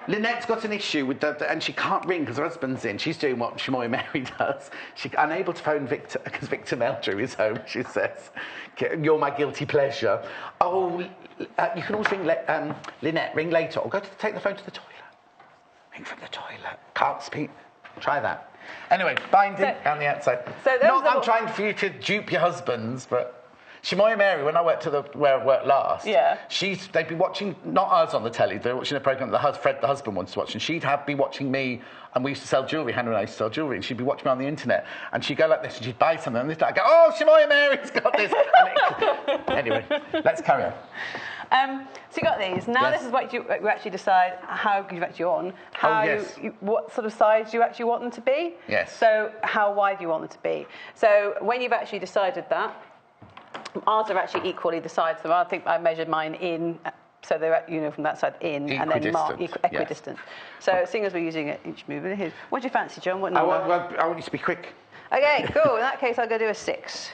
Speaker 1: Lynette's got an issue with and she can't ring because her husband's in. She's doing what Shamoy Mary does. She's unable to phone Victor because Victor Meldrew is home, she says. You're my guilty pleasure. Oh, you can always ring Lynette, ring later, or take the phone to the toilet. Ring from the toilet. Can't speak. Try that. Anyway, binding down the outside. So not I'm trying for you to dupe your husbands, but... Shamoy Mary, when I worked where I worked last, they'd be watching, not us on the telly, they were watching a programme that Fred, the husband, wanted to watch, and she'd be watching me, and we used to sell jewellery, Hannah and I used to sell jewellery, and she'd be watching me on the internet, and she'd go like this, and she'd buy something, and I'd go, oh, Shamoy Mary's got this. Anyway, let's carry on.
Speaker 4: So you got these. Now this is what you actually decide how you've actually on, what sort of size you actually want them to be.
Speaker 1: Yes.
Speaker 4: So how wide you want them to be. So when you've actually decided that, ours are actually equally the sides. So I think I measured mine in, so they're from that side in, and then equidistant. Yes. So seeing as we're using it each move, what do you fancy, John? What number?
Speaker 1: I want you to be quick.
Speaker 4: Okay, cool. In that case, I'll go do a 6.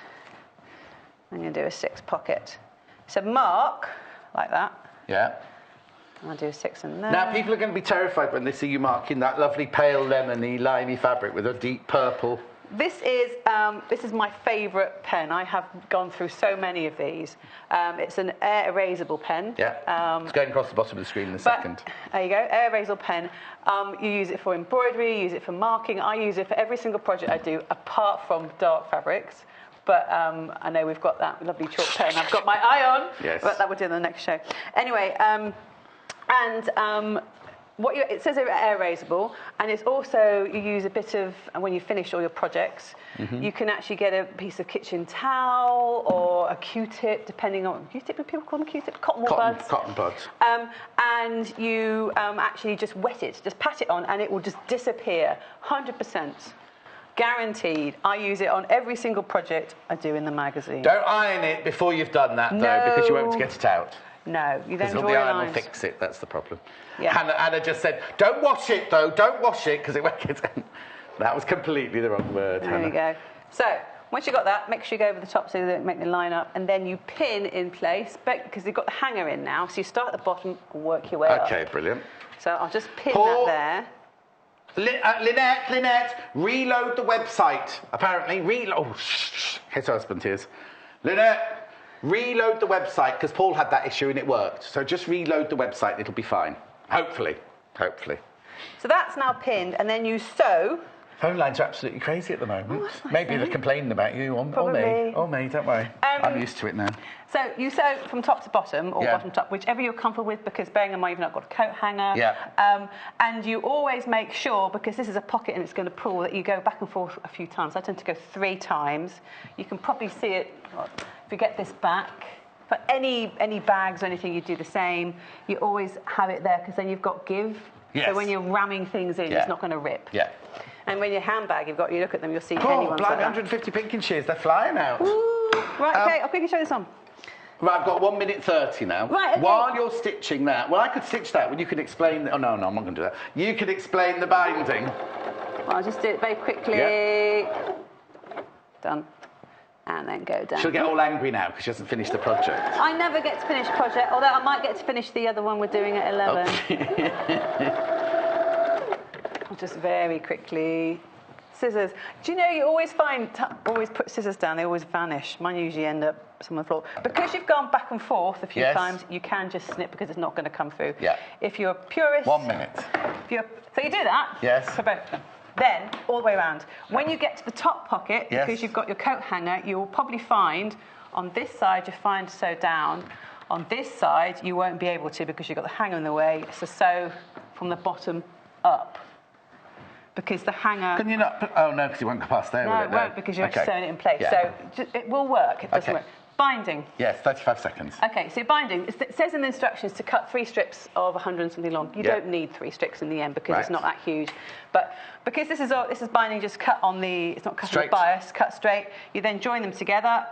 Speaker 4: I'm going to do a 6 pocket. So mark like that.
Speaker 1: Yeah.
Speaker 4: I'll do a 6 in there.
Speaker 1: Now people are going to be terrified when they see you marking that lovely pale lemony, limey fabric with a deep purple.
Speaker 4: This is my favourite pen. I have gone through so many of these. It's an air erasable pen.
Speaker 1: Yeah. It's going across the bottom of the screen in a second.
Speaker 4: There you go, air erasable pen. You use it for embroidery, you use it for marking. I use it for every single project I do, apart from dark fabrics. But I know we've got that lovely chalk pen. I've got my eye on.
Speaker 1: Yes.
Speaker 4: But that we'll do in the next show. Anyway, it says air erasable, and it's also, you use a bit of, and when you finish all your projects, you can actually get a piece of kitchen towel or a Q-tip, depending on, Q-tip, do people call them Q-tip? Cotton buds.
Speaker 1: Cotton buds.
Speaker 4: And you actually just wet it, just pat it on, and it will just disappear, 100%. Guaranteed. I use it on every single project I do in the magazine.
Speaker 1: Don't iron it before you've done that, though, because you won't get it out.
Speaker 4: No, you don't draw
Speaker 1: the iron
Speaker 4: lines.
Speaker 1: will fix it, that's the problem.
Speaker 4: Yeah.
Speaker 1: Hannah just said, don't wash it, though, don't wash it, because it won't get... That was completely the wrong word,
Speaker 4: There we go. So, once you've got that, make sure you go over the top so that make the line up, and then you pin in place, because you've got the hanger in now, so you start at the bottom and work your way up.
Speaker 1: Okay, brilliant.
Speaker 4: So I'll just pin that there.
Speaker 1: Lynette, reload the website. Apparently, reload... Oh, shh, his husband is. Lynette... Reload the website, because Paul had that issue and it worked. So just reload the website and it'll be fine. Hopefully.
Speaker 4: So that's now pinned, and then you sew
Speaker 1: Phone lines are absolutely crazy at the moment. Maybe they're complaining about you or
Speaker 4: Probably.
Speaker 1: me. Or me, don't worry. I'm used to it now.
Speaker 4: So you sew from top to bottom, or bottom to top, whichever you're comfortable with, because bearing in mind you've not got a coat hanger.
Speaker 1: Yeah.
Speaker 4: And you always make sure, because this is a pocket and it's going to pull, that you go back and forth a few times. I tend to go 3 times. You can probably see it if you get this back. For any bags or anything, you do the same. You always have it there, because then you've got give.
Speaker 1: Yes.
Speaker 4: So when you're ramming things in, it's not going to rip.
Speaker 1: Yeah.
Speaker 4: And when your handbag, you look at them, you'll see
Speaker 1: Cool,
Speaker 4: anyone's
Speaker 1: blind
Speaker 4: like that.
Speaker 1: 150 pinking shears, they're flying out.
Speaker 4: Ooh. Right, okay, I'll quickly show this on.
Speaker 1: Right, I've got 1 minute 30 now.
Speaker 4: Right, okay.
Speaker 1: While you're stitching that, well, I could stitch that, but you can explain... Oh, no, I'm not going to do that. You can explain the binding.
Speaker 4: Well, I'll just do it very quickly.
Speaker 1: Yep.
Speaker 4: Done. And then go down.
Speaker 1: She'll get all angry now because she hasn't finished the project.
Speaker 4: I never get to finish project, although I might get to finish the other one we're doing at 11. I'll just very quickly... Scissors. Do you know, you always find, always put scissors down, they always vanish. Mine usually end up on the floor. Because you've gone back and forth a few times, you can just snip because it's not going to come through.
Speaker 1: Yeah.
Speaker 4: If you're a purist...
Speaker 1: 1 minute.
Speaker 4: So you do that.
Speaker 1: Yes.
Speaker 4: For both of them. Then, all the way around. When you get to the top pocket, because you've got your coat hanger, you will probably find, on this side, you find sew down. On this side, you won't be able to because you've got the hanger in the way. So sew from the bottom up. Because the hanger...
Speaker 1: Can you not... Oh, no, because you won't go past there,
Speaker 4: No,
Speaker 1: will
Speaker 4: it won't, because you're sewing it in place.
Speaker 1: Yeah.
Speaker 4: So it will work, it doesn't work. Binding.
Speaker 1: Yes, 35 seconds.
Speaker 4: OK, so binding. It says in the instructions to cut 3 strips of 100 and something long. You don't need 3 strips in the end because it's not that huge. But because this is binding just cut on the... It's not cut on the bias, cut straight. You then join them together.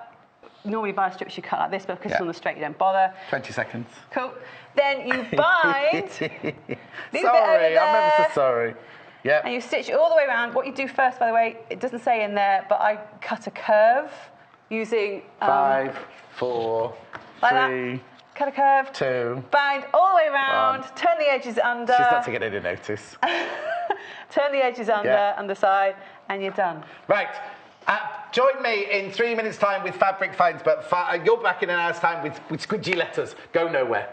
Speaker 4: Normally bias strips you cut like this, but because it's on the straight, you don't bother.
Speaker 1: 20 seconds.
Speaker 4: Cool. Then you bind.
Speaker 1: Sorry, I'm ever so sorry. Yeah.
Speaker 4: And you stitch it all the way around. What you do first, by the way, it doesn't say in there, but I cut a curve using...
Speaker 1: 5, 4,
Speaker 4: like
Speaker 1: 3...
Speaker 4: That. Cut a curve.
Speaker 1: 2...
Speaker 4: Bind all the way around. Turn the edges under.
Speaker 1: She's not taking any notice.
Speaker 4: Turn the edges under, underside, and you're done.
Speaker 1: Right. Join me in 3 minutes' time with fabric finds, but you're back in an hour's time with squidgy letters. Go nowhere.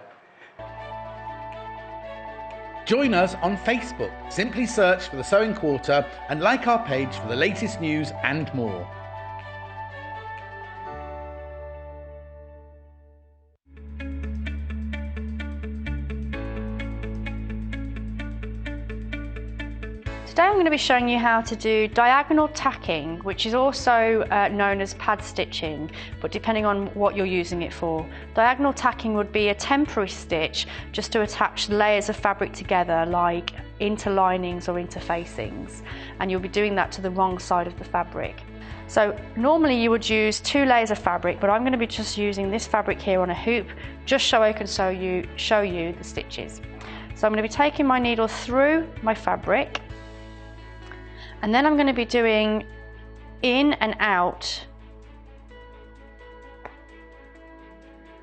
Speaker 1: Join us on Facebook. Simply search for The Sewing Quarter and like our page for the latest news and more.
Speaker 3: Today I'm going to be showing you how to do diagonal tacking, which is also known as pad stitching, but depending on what you're using it for. Diagonal tacking would be a temporary stitch just to attach layers of fabric together, like interlinings or interfacings, and you'll be doing that to the wrong side of the fabric. So normally you would use 2 layers of fabric, but I'm going to be just using this fabric here on a hoop, just so I can show you the stitches. So I'm going to be taking my needle through my fabric, and then I'm going to be doing in and out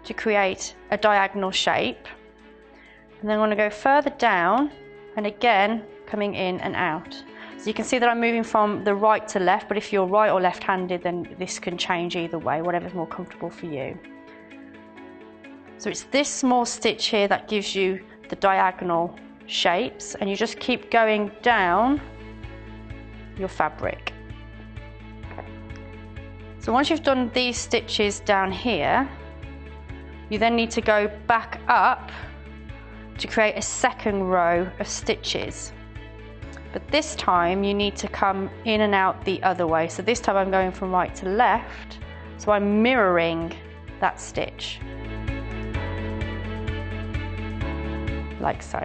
Speaker 3: to create a diagonal shape. And then I'm going to go further down and again coming in and out. So you can see that I'm moving from the right to left, but if you're right or left-handed, then this can change either way, whatever's more comfortable for you. So it's this small stitch here that gives you the diagonal shapes, and you just keep going down your fabric. So once you've done these stitches down here, you then need to go back up to create a second row of stitches. But this time you need to come in and out the other way. So this time I'm going from right to left, so I'm mirroring that stitch, like so.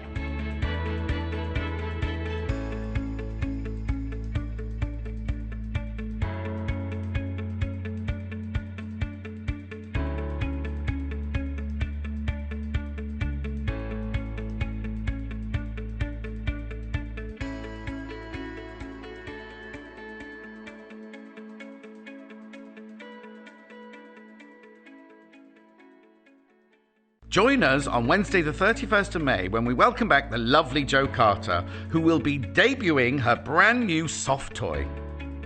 Speaker 1: Join us on Wednesday the 31st of May when we welcome back the lovely Jo Carter, who will be debuting her brand new soft toy.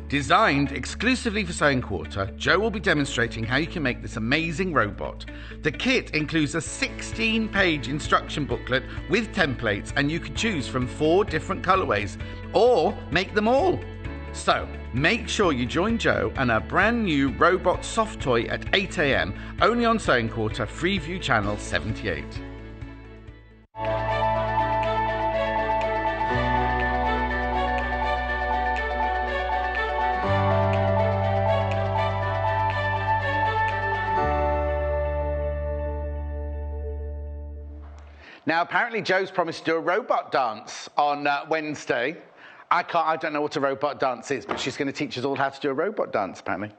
Speaker 1: Designed exclusively for Sewing Quarter, Jo will be demonstrating how you can make this amazing robot. The kit includes a 16-page instruction booklet with templates, and you can choose from 4 different colourways, or make them all. So, make sure you join Jo and her brand new robot soft toy at 8 a.m, only on Sewing Quarter, Freeview Channel 78. Now, apparently Jo's promised to do a robot dance on Wednesday. I don't know what a robot dance is, but she's going to teach us all how to do a robot dance, apparently.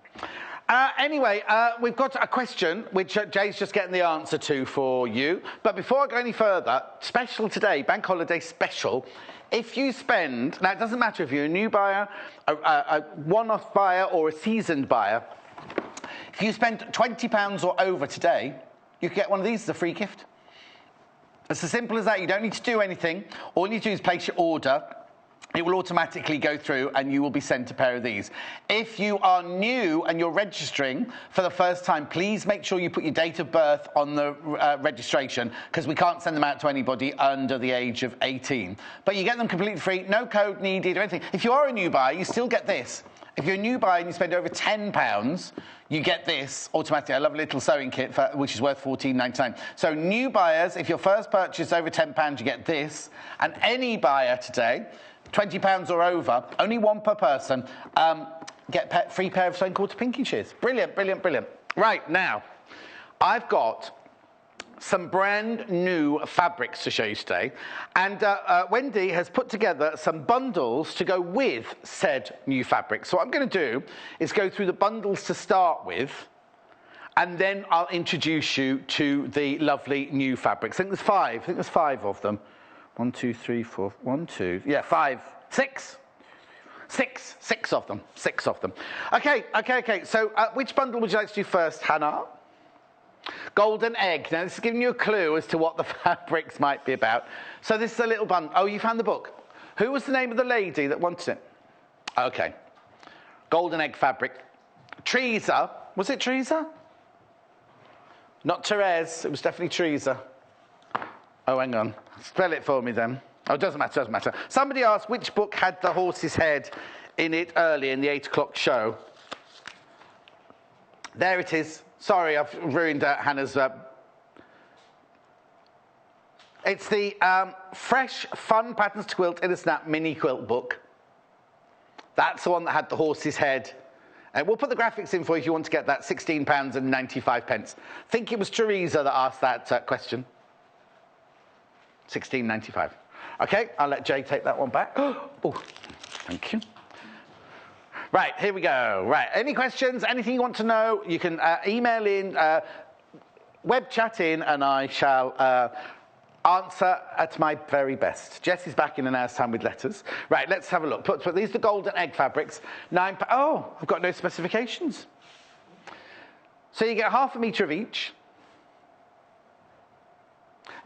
Speaker 1: Anyway, we've got a question, which Jay's just getting the answer to for you. But before I go any further, special today, bank holiday special. If you spend, now it doesn't matter if you're a new buyer, a one-off buyer, or a seasoned buyer, if you spend £20 or over today, you can get one of these as a free gift. It's as simple as that. You don't need to do anything. All you need to do is place your order. It will automatically go through and you will be sent a pair of these. If you are new and you're registering for the first time, please make sure you put your date of birth on the registration, because we can't send them out to anybody under the age of 18. But you get them completely free, no code needed or anything. If you are a new buyer, you still get this. If you're a new buyer and you spend over £10, you get this automatically. I love a little sewing kit, which is worth £14.99. So new buyers, if your first purchase is over £10, you get this. And any buyer today, £20 or over, only one per person, get a free pair of Sewing Quarter Pinky shears. Brilliant, brilliant, brilliant. Right, now, I've got some brand new fabrics to show you today. And Wendy has put together some bundles to go with said new fabrics. So what I'm going to do is go through the bundles to start with, and then I'll introduce you to the lovely new fabrics. I think there's five. I think there's 5 of them. 1, 2, 3, 4, 1, 2, yeah, 5, 6. 6 of them. 6 of them. Okay. So which bundle would you like to do first, Hannah? Golden egg. Now, this is giving you a clue as to what the fabrics might be about. So this is a little bundle. Oh, you found the book. Who was the name of the lady that wanted it? Okay. Golden egg fabric. Teresa. Was it Teresa? Not Therese. It was definitely Teresa. Oh, hang on. Spell it for me then. Oh, it doesn't matter. Somebody asked which book had the horse's head in it early in the 8 o'clock show. There it is. Sorry, I've ruined Hannah's... It's the Fresh Fun Patterns to Quilt in a Snap mini quilt book. That's the one that had the horse's head. We'll put the graphics in for you if you want to get that. £16.95. I think it was Teresa that asked that question. £16.95. Okay, I'll let Jay take that one back. Oh, thank you. Right, here we go. Right, any questions, anything you want to know, you can email in, web chat in, and I shall answer at my very best. Jess is back in an hour's time with letters. Right, let's have a look. These are the golden egg fabrics. Oh, I've got no specifications. So you get ½ metre of each.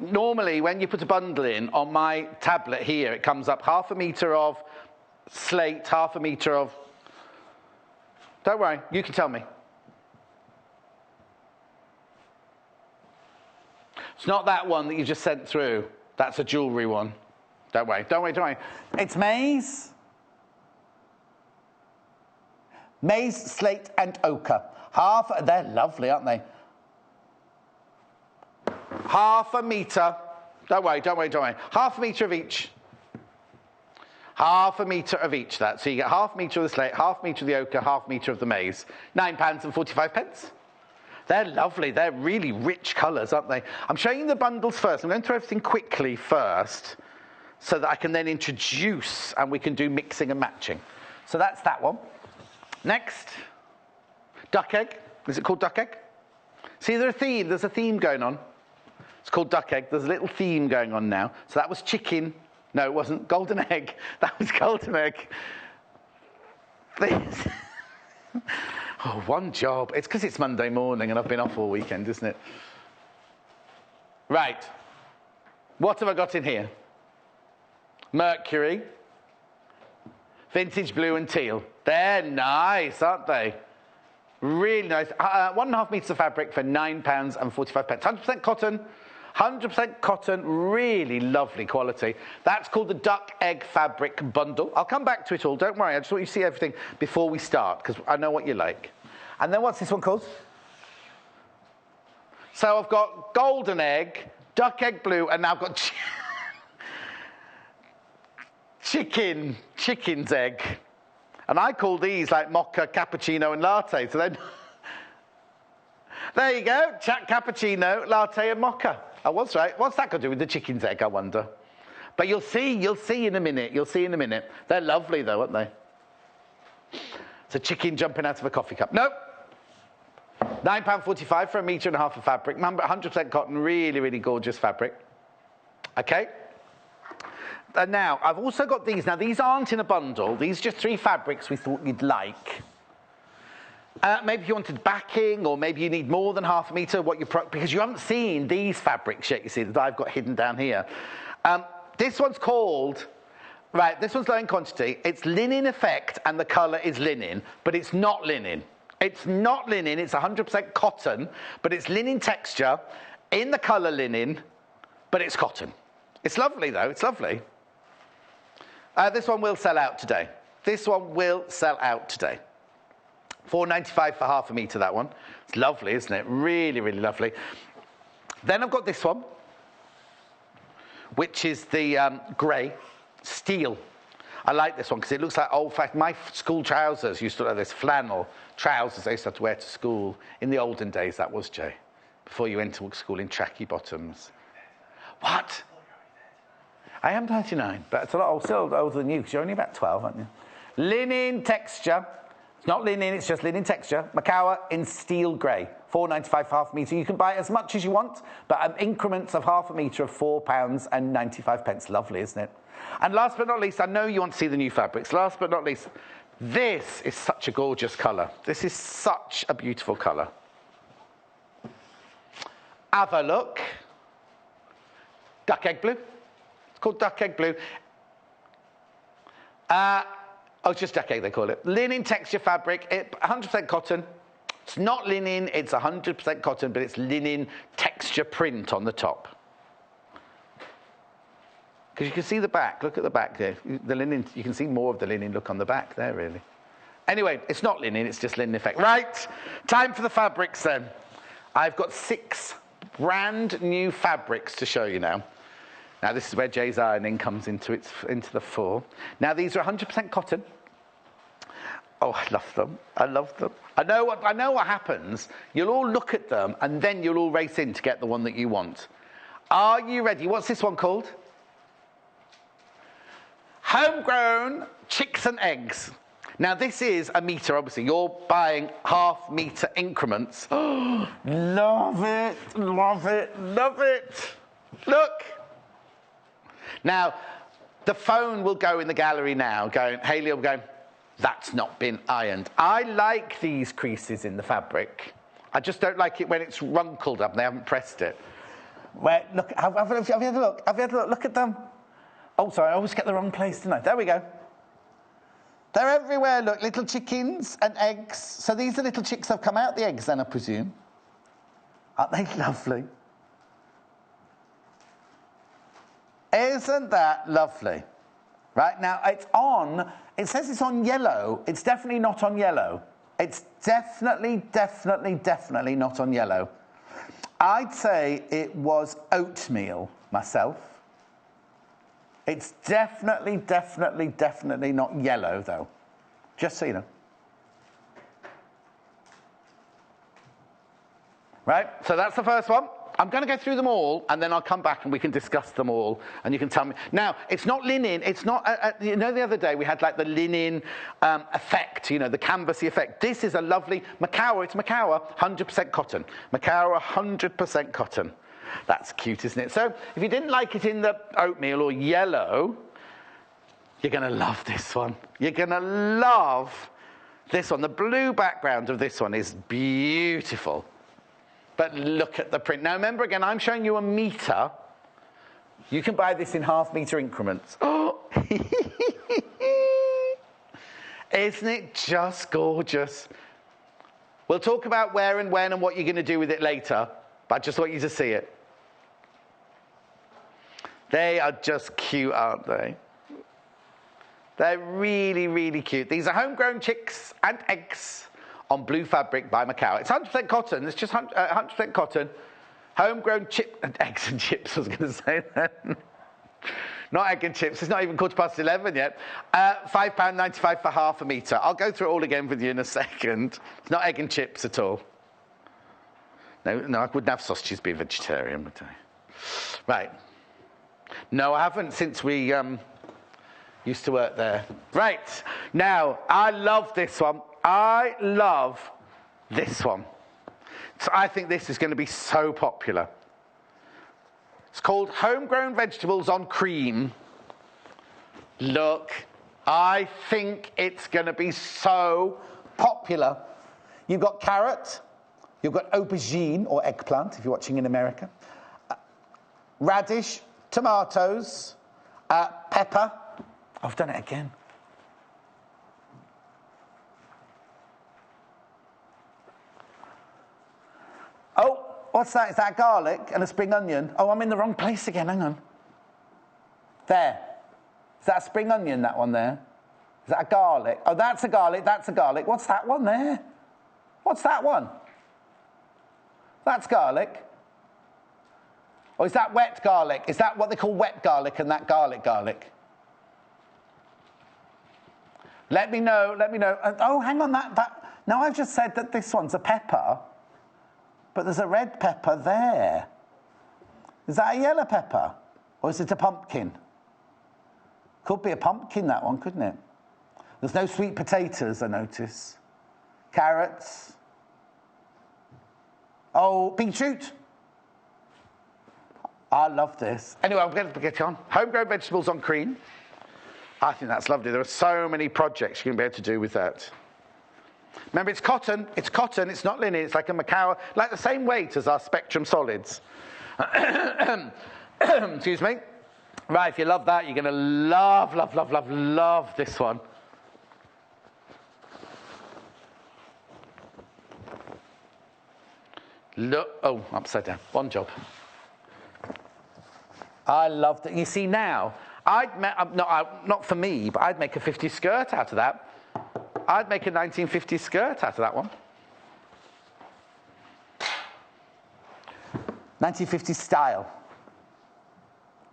Speaker 1: Normally, when you put a bundle in, on my tablet here, it comes up ½ metre of slate, ½ metre of... Don't worry, you can tell me. It's not that one that you just sent through. That's a jewellery one. Don't worry. It's maize. Maize, slate and ochre. They're lovely, aren't they? ½ metre. Don't worry. ½ metre of each. ½ metre of each, that. So you get ½ metre of the slate, ½ metre of the ochre, ½ metre of the maize. £9.45. They're lovely. They're really rich colours, aren't they? I'm showing you the bundles first. I'm going through everything quickly first so that I can then introduce and we can do mixing and matching. So that's that one. Next. Duck egg. Is it called duck egg? See, there's a theme going on. It's called duck egg. There's a little theme going on now. So that was chicken. No, it wasn't. Golden egg. That was golden egg. Oh, one job. It's because it's Monday morning and I've been off all weekend, isn't it? Right. What have I got in here? Mercury. Vintage blue and teal. They're nice, aren't they? Really nice. 1½ metres of fabric for £9.45. 100% cotton. 100% cotton, really lovely quality. That's called the duck egg fabric bundle. I'll come back to it all, don't worry. I just want you to see everything before we start, because I know what you like. And then what's this one called? So I've got golden egg, duck egg blue, and now I've got chicken's egg. And I call these like mocha, cappuccino, and latte. So then, there you go, cappuccino, latte, and mocha. I was right. What's that got to do with the chicken's egg, I wonder? But you'll see in a minute. You'll see in a minute. They're lovely, though, aren't they? It's a chicken jumping out of a coffee cup. Nope. £9.45 for 1.5 meters of fabric. 100% cotton, really, really gorgeous fabric. Okay. And now, I've also got these. Now, these aren't in a bundle. These are just 3 fabrics we thought you'd like. Maybe you wanted backing, or maybe you need more than ½ meter, because you haven't seen these fabrics yet, you see, that I've got hidden down here. This one's called, right, this one's low in quantity. It's linen effect, and the colour is linen, but it's not linen. It's not linen, it's 100% cotton, but it's linen texture, in the colour linen, but it's cotton. It's lovely, though, it's lovely. This one will sell out today. This one will sell out today. £4.95 for ½ meter, that one. It's lovely, isn't it? Really, really lovely. Then I've got this one, which is the grey steel. I like this one because it looks like old-fashioned. My school trousers used to have this flannel trousers I used to have to wear to school. In the olden days, that was, Jay. Before you went to school in tracky bottoms. What? I am 39, but it's a lot old, still older than you, because you're only about 12, aren't you? Linen texture. It's not linen, it's just linen texture. Macawa in steel grey. £4.95 for ½ metre. You can buy as much as you want, but increments of ½ metre of £4.95. Lovely, isn't it? And last but not least, I know you want to see the new fabrics. Last but not least, this is such a gorgeous colour. This is such a beautiful colour. Have a look. Duck egg blue. It's called duck egg blue. It's just duck egg, they call it. Linen texture fabric, 100% cotton. It's not linen, it's 100% cotton, but it's linen texture print on the top. Because you can see the back. Look at the back there. The linen, you can see more of the linen look on the back there, really. Anyway, it's not linen, it's just linen effect. Right, time for the fabrics then. I've got 6 brand new fabrics to show you now. Now, this is where Jay's ironing comes into the fore. Now, these are 100% cotton. Oh, I love them. I love them. I know what happens. You'll all look at them, and then you'll all race in to get the one that you want. Are you ready? What's this one called? Homegrown chicks and eggs. Now, this is 1 metre, obviously. You're buying ½ metre increments. Oh, love it, love it, love it. Look. Now, the phone will go in the gallery now, Hayley will go, that's not been ironed. I like these creases in the fabric. I just don't like it when it's runkled up and they haven't pressed it. Where, look, have you had a look? Have you had a look? Look at them. Oh, sorry, I always get the wrong place, don't I? There we go. They're everywhere, look, little chickens and eggs. So these are little chicks that have come out the eggs then, I presume. Aren't they lovely? Isn't that lovely? Right, now it says it's on yellow. It's definitely not on yellow. It's definitely not on yellow. I'd say it was oatmeal myself. It's definitely not yellow, though. Just so you know. Right, so that's the first one. I'm going to go through them all, and then I'll come back and we can discuss them all, and you can tell me. Now, it's not linen. It's not, you know, the other day we had like the linen effect, you know, the canvasy effect. This is a lovely Macawa. It's Macawa, 100% cotton. Macawa, 100% cotton. That's cute, isn't it? So if you didn't like it in the oatmeal or yellow, you're going to love this one. You're going to love this one. The blue background of this one is beautiful. But look at the print. Now, remember, again, I'm showing you 1 metre. You can buy this in ½ metre increments. Oh, isn't it just gorgeous? We'll talk about where and when and what you're going to do with it later, but I just want you to see it. They are just cute, aren't they? They're really, really cute. These are homegrown chicks and eggs on blue fabric by Macau. It's 100% cotton. It's just 100% cotton. Homegrown eggs and chips, I was going to say that. Not egg and chips. It's not even 11:15 yet. £5.95 for half a metre. I'll go through it all again with you in a second. It's not egg and chips at all. No, I wouldn't have sausages be vegetarian, would I? Right. No, I haven't since we used to work there. Right. Now, I love this one. I love this one. So I think this is going to be so popular. It's called Homegrown Vegetables on Cream. Look, I think it's going to be so popular. You've got carrot, you've got aubergine or eggplant if you're watching in America, radish, tomatoes, pepper. I've done it again. Oh, what's that? Is that garlic and a spring onion? Oh, I'm in the wrong place again. Hang on. There. Is that a spring onion, that one there? Is that a garlic? Oh, that's a garlic. That's a garlic. What's that one there? What's that one? That's garlic. Or is that wet garlic? Is that what they call wet garlic and that garlic? Let me know. Oh, hang on. Now, I've just said that this one's a pepper. But there's a red pepper there. Is that a yellow pepper? Or is it a pumpkin? Could be a pumpkin, that one, couldn't it? There's no sweet potatoes, I notice. Carrots. Oh, beetroot. I love this. Anyway, I'm going to get on. Homegrown vegetables on cream. I think that's lovely. There are so many projects you can be able to do with that. Remember, it's cotton, it's not linen, it's like a Macau, like the same weight as our Spectrum solids. Excuse me. Right, if you love that, you're going to love this one. Look, oh, upside down, one job. I love that. You see now, not for me, but I'd make a 50s skirt out of that. I'd make a 1950s skirt out of that one. 1950s style.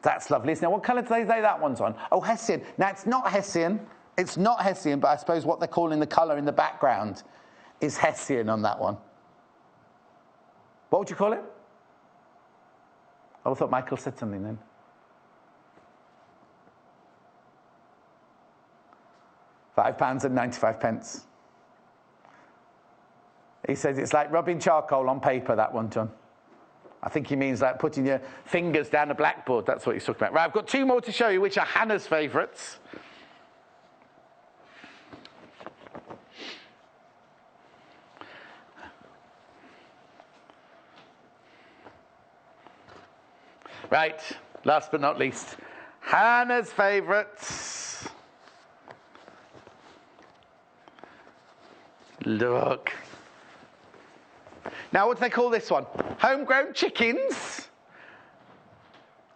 Speaker 1: That's lovely. Now, what colour do they say that one's on? Oh, Hessian. Now, it's not Hessian. But I suppose what they're calling the colour in the background is Hessian on that one. What would you call it? Oh, I thought Michael said something then. £5.95. He says it's like rubbing charcoal on paper, that one, John. I think he means like putting your fingers down a blackboard. That's what he's talking about. Right, I've got two more to show you, which are Hannah's favourites. Right, last but not least, Hannah's favourites. Look. Now, what do they call this one? Homegrown chickens?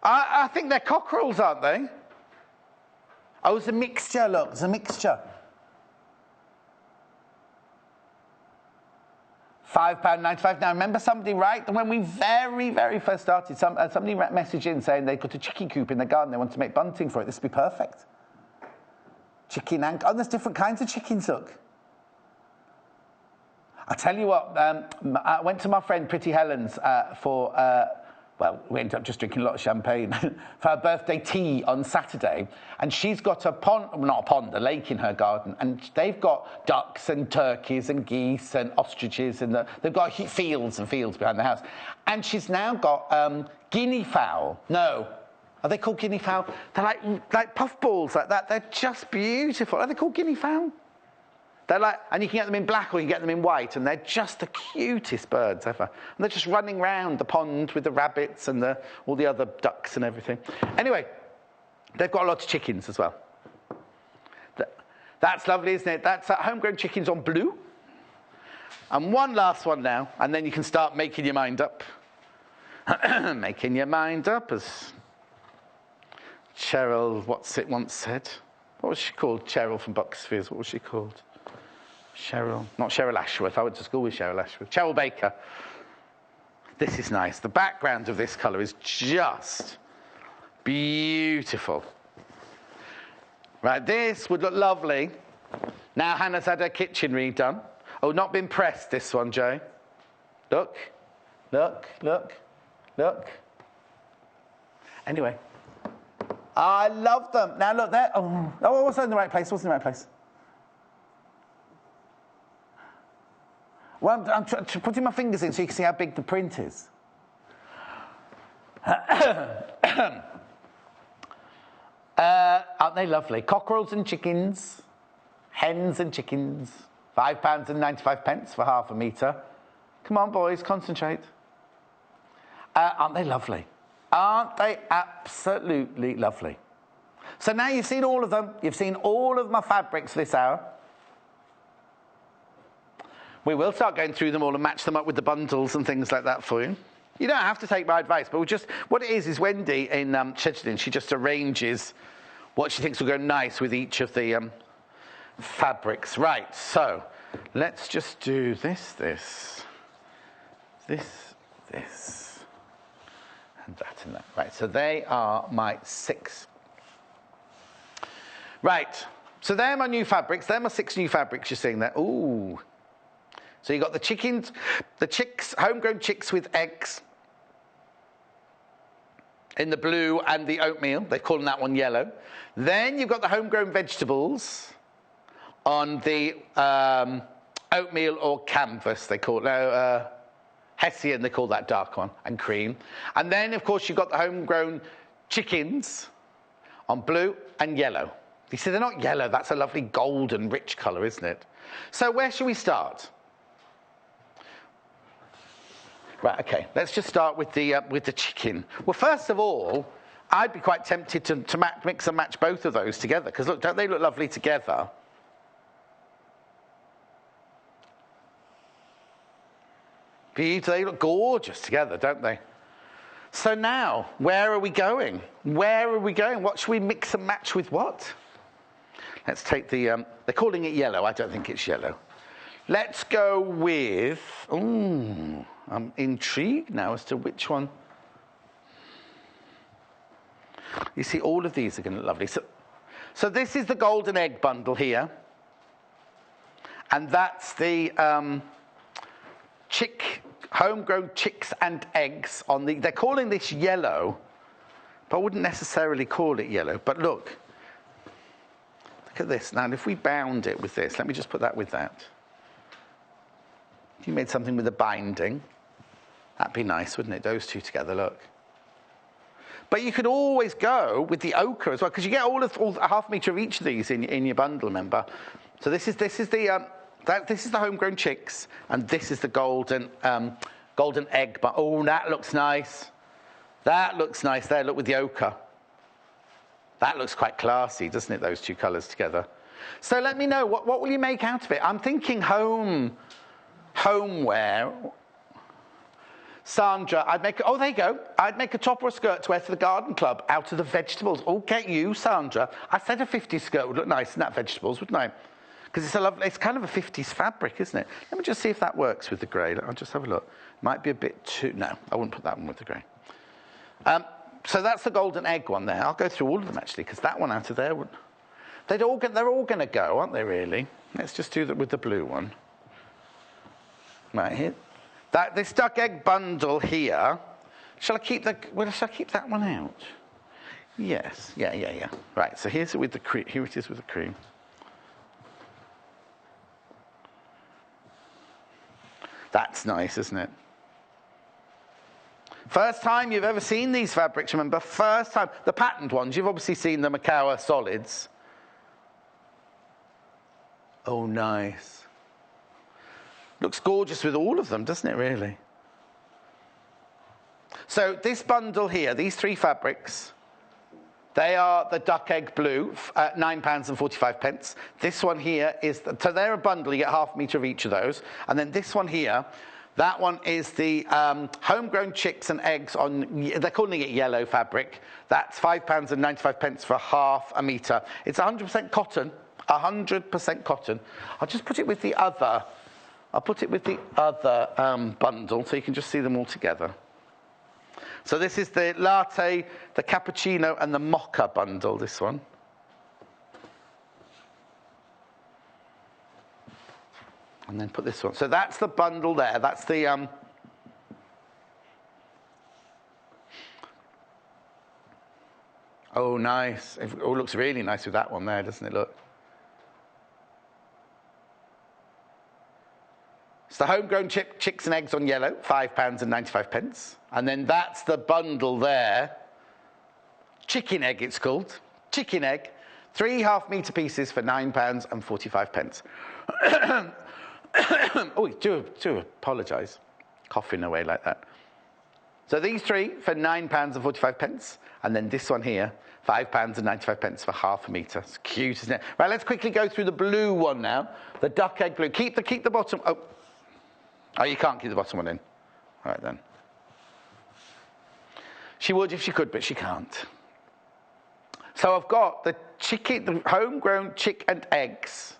Speaker 1: I think they're cockerels, aren't they? Oh, it's a mixture, look. It's a mixture. £5.95. Now, remember somebody, right? When we very, very first started, somebody messaged in saying they put a chicken coop in their garden. They want to make bunting for it. This would be perfect. Chicken and... Oh, there's different kinds of chickens, look. I'll tell you what, I went to my friend Pretty Helen's we ended up just drinking a lot of champagne for her birthday tea on Saturday. And she's got a lake in her garden. And they've got ducks and turkeys and geese and ostriches. And they've got fields and fields behind the house. And she's now got guinea fowl. No. Are they called guinea fowl? They're like puffballs like that. They're just beautiful. Are they called guinea fowl? They're like, and you can get them in black or you can get them in white, and they're just the cutest birds ever. And they're just running round the pond with the rabbits and all the other ducks and everything. Anyway, they've got a lot of chickens as well. That's lovely, isn't it? That's homegrown chickens on blue. And one last one now, and then you can start making your mind up. Making your mind up as Cheryl, what's it once said? What was she called? Cheryl from Bucksfears. What was she called? Cheryl, not Cheryl Ashworth. I went to school with Cheryl Ashworth. Cheryl Baker. This is nice. The background of this colour is just beautiful. Right, this would look lovely. Now Hannah's had her kitchen redone. Oh, not been pressed, this one, Joe. Look, look, look, look. Anyway. I love them. Now look there. Oh, I wasn't in the right place. Wasn't in the right place. Well, I'm putting my fingers in so you can see how big the print is. Aren't they lovely? Cockerels and chickens, hens and chickens, £5.95 for half a metre. Come on, boys, concentrate. Aren't they lovely? Aren't they absolutely lovely? So now you've seen all of them. You've seen all of my fabrics this hour. We will start going through them all and match them up with the bundles and things like that for you. You don't have to take my advice, but what it is Wendy in Chedgerton, she just arranges what she thinks will go nice with each of the fabrics. Right, so let's just do this, and that and that. Right, so they are my 6. Right, so they're my new fabrics. They're my 6 new fabrics you're seeing there. Ooh. So you've got the chickens, the chicks, homegrown chicks with eggs in the blue and the oatmeal. They're calling that one yellow. Then you've got the homegrown vegetables on the oatmeal or canvas, they call it. Hessian, they call that dark one, and cream. And then, of course, you've got the homegrown chickens on blue and yellow. You see, they're not yellow. That's a lovely golden, rich colour, isn't it? So where should we start? Right, okay, let's just start with the chicken. Well, first of all, I'd be quite tempted to mix and match both of those together, because look, don't they look lovely together? They look gorgeous together, don't they? So now, where are we going? Where are we going? What should we mix and match with what? Let's take they're calling it yellow. I don't think it's yellow. Let's go with, I'm intrigued now as to which one. You see, all of these are going to look lovely. So this is the golden egg bundle here. And that's the homegrown chicks and eggs on they're calling this yellow, but I wouldn't necessarily call it yellow. But look at this. Now, if we bound it with this, let me just put that with that. If you made something with a binding, that'd be nice, wouldn't it? Those two together, look. But you could always go with the ochre as well, because you get all a half metre of each of these in your bundle, remember? So this is the homegrown chicks, and this is the golden egg. But oh, that looks nice. That looks nice there. Look with the ochre. That looks quite classy, doesn't it? Those two colours together. So let me know what will you make out of it? I'm thinking homeware. Sandra, there you go. I'd make a top or a skirt to wear to the garden club out of the vegetables. Oh, get you, Sandra. I said a 50s skirt would look nice in that vegetables, wouldn't I? Because it's kind of a 50s fabric, isn't it? Let me just see if that works with the grey. I'll just have a look. Might be a bit too... No, I wouldn't put that one with the grey. So that's the golden egg one there. I'll go through all of them, actually, because that one out of there... They're all going to go, aren't they, really? Let's just do that with the blue one. Right here. This duck egg bundle here, shall I keep that one out? Yes, yeah. Right, so here's it with the cream. Here it is with the cream. That's nice, isn't it? First time you've ever seen these fabrics, remember? First time. The patterned ones, you've obviously seen the Makawa solids. Oh, nice. Looks gorgeous with all of them, doesn't it, really? So this bundle here, these 3 fabrics, they are the duck egg blue, £9.45. This one here so they're a bundle, you get half a metre of each of those. And then this one here, That one is the homegrown chicks and eggs on, they're calling it yellow fabric. That's £5.95 for half a metre. It's 100% cotton, 100% cotton. I'll just put it with the other, bundle so you can just see them all together. So this is the latte, the cappuccino and the mocha bundle, this one. And then put this one. So that's the bundle there. That's the oh, nice. It looks really nice with that one there, doesn't it look? It's the homegrown chicks and eggs on yellow, £5.95. And then that's the bundle there. Chicken egg, it's called. Chicken egg. 3 half-metre pieces for £9.45. Oh, do apologise. Coughing away like that. So these 3 for £9.45, and then this one here, £5.95 for half a metre. It's cute, isn't it? Right, let's quickly go through the blue one now. The duck egg blue. Keep the bottom. Oh, you can't keep the bottom one in. All right then. She would if she could, but she can't. So I've got the homegrown chick and eggs